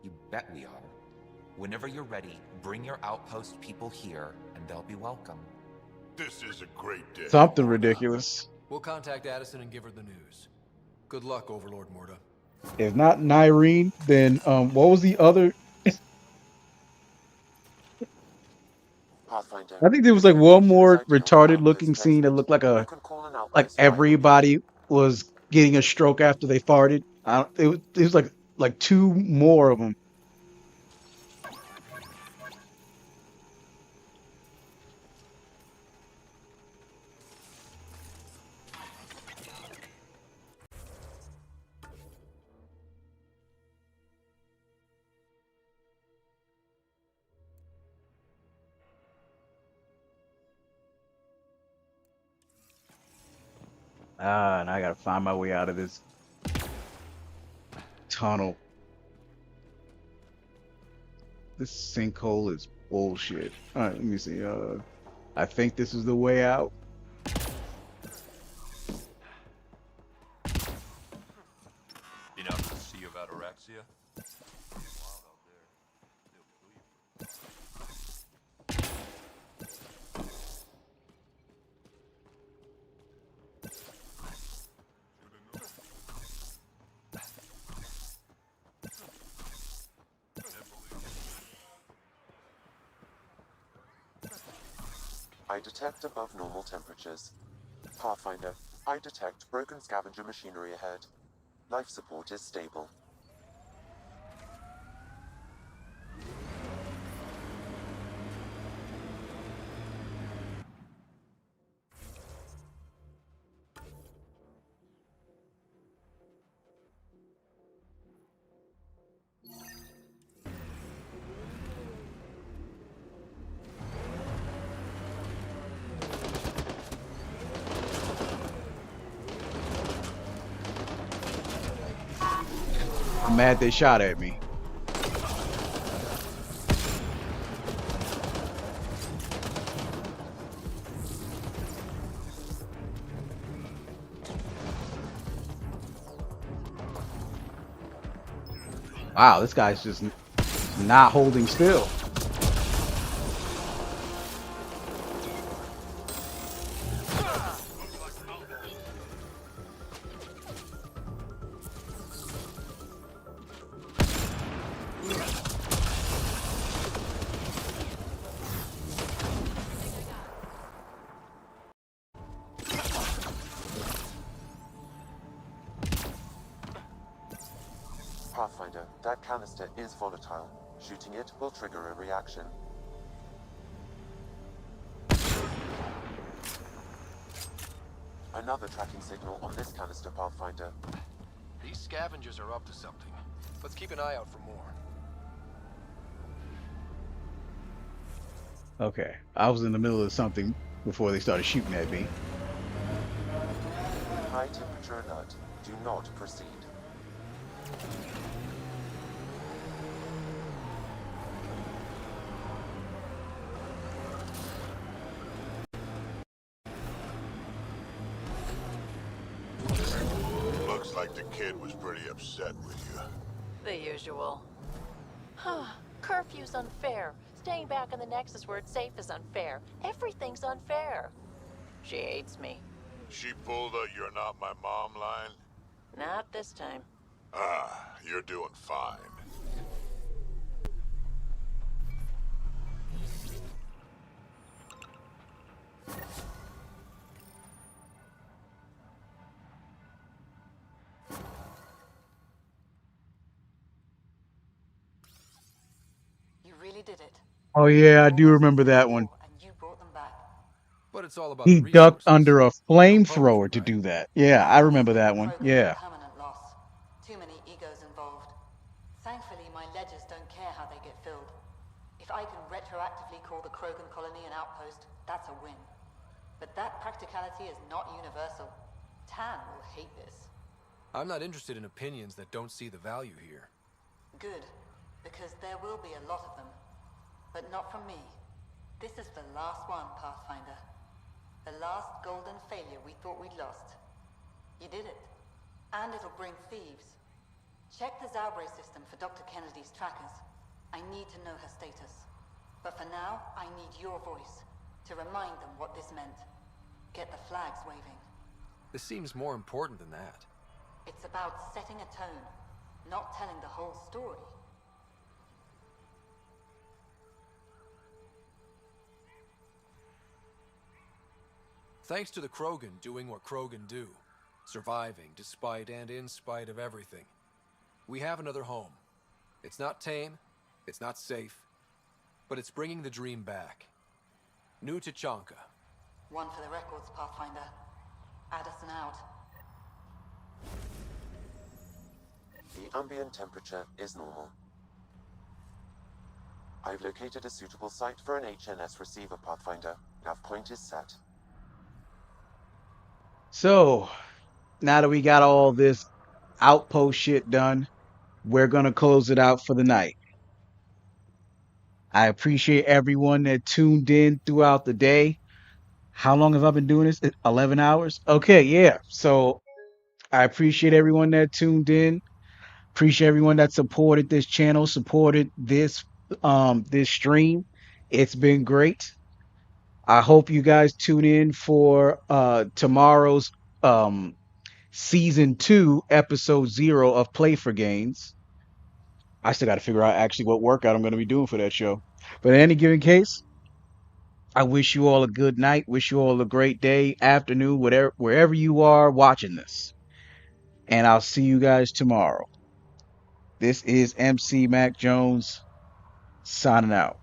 You bet we are. Whenever you're ready, bring your outpost people here, and they'll be welcome. This is a great day. Something ridiculous. We'll contact Addison and give her the news. Good luck, Overlord Morta. If not Nyreen, then what was the other? Pathfinder. I think there was like one more retarded looking scene that looked like everybody was getting a stroke after they farted. It was like two more of them. And I gotta find my way out of this tunnel. This sinkhole is bullshit. All right, let me see. I think this is the way out. Enough to see about Araxia? I detect above normal temperatures. Pathfinder, I detect broken scavenger machinery ahead. Life support is stable. I'm mad they shot at me. Wow, this guy's just not holding still. Pathfinder, that canister is volatile. Shooting it will trigger a reaction. Another tracking signal on this canister, Pathfinder. These scavengers are up to something. Let's keep an eye out for more. Okay, I was in the middle of something before they started shooting at me. High temperature alert. Do not proceed. Looks like the kid was pretty upset with you. The usual. Curfew's unfair. Staying back in the Nexus where it's safe is unfair. Everything's unfair. She hates me. She pulled a "you're not my mom" line? Not this time. Ah, you're doing fine. You really did it. Oh yeah, I do remember that one. And you brought them back. But it's all about He the ducked resources. under a No flamethrower poaching, to right? do that. Yeah, I remember that one. Krogan's Yeah. a permanent loss. Too many egos involved. Thankfully, my ledgers don't care how they get filled. If I can retroactively call the Krogan colony an outpost, that's a win. But that practicality is not universal. Tan will hate this. I'm not interested in opinions that don't see the value here. Good, because there will be a lot of them. But not from me. This is the last one, Pathfinder. The last golden failure we thought we'd lost. You did it. And it'll bring thieves. Check the Zaubre system for Dr. Kennedy's trackers. I need to know her status. But for now, I need your voice to remind them what this meant. Get the flags waving. This seems more important than that. It's about setting a tone, not telling the whole story. Thanks to the Krogan doing what Krogan do, surviving despite and in spite of everything, we have another home. It's not tame, it's not safe, but it's bringing the dream back. New Tachanka. One for the records, Pathfinder. Addison out. The ambient temperature is normal. I've located a suitable site for an HNS receiver, Pathfinder. Nav point is set. So, now that we got all this outpost shit done, we're gonna close it out for the night. I appreciate everyone that tuned in throughout the day. How long have I been doing this? 11 hours? Okay, yeah. So I appreciate everyone that tuned in. Appreciate everyone that supported this channel, supported this stream. It's been great. I hope you guys tune in for tomorrow's um season 2, episode 0 of Play for Gains. I still got to figure out actually what workout I'm going to be doing for that show. But in any given case, I wish you all a good night. Wish you all a great day, afternoon, whatever, wherever you are watching this. And I'll see you guys tomorrow. This is MC Mac Jones signing out.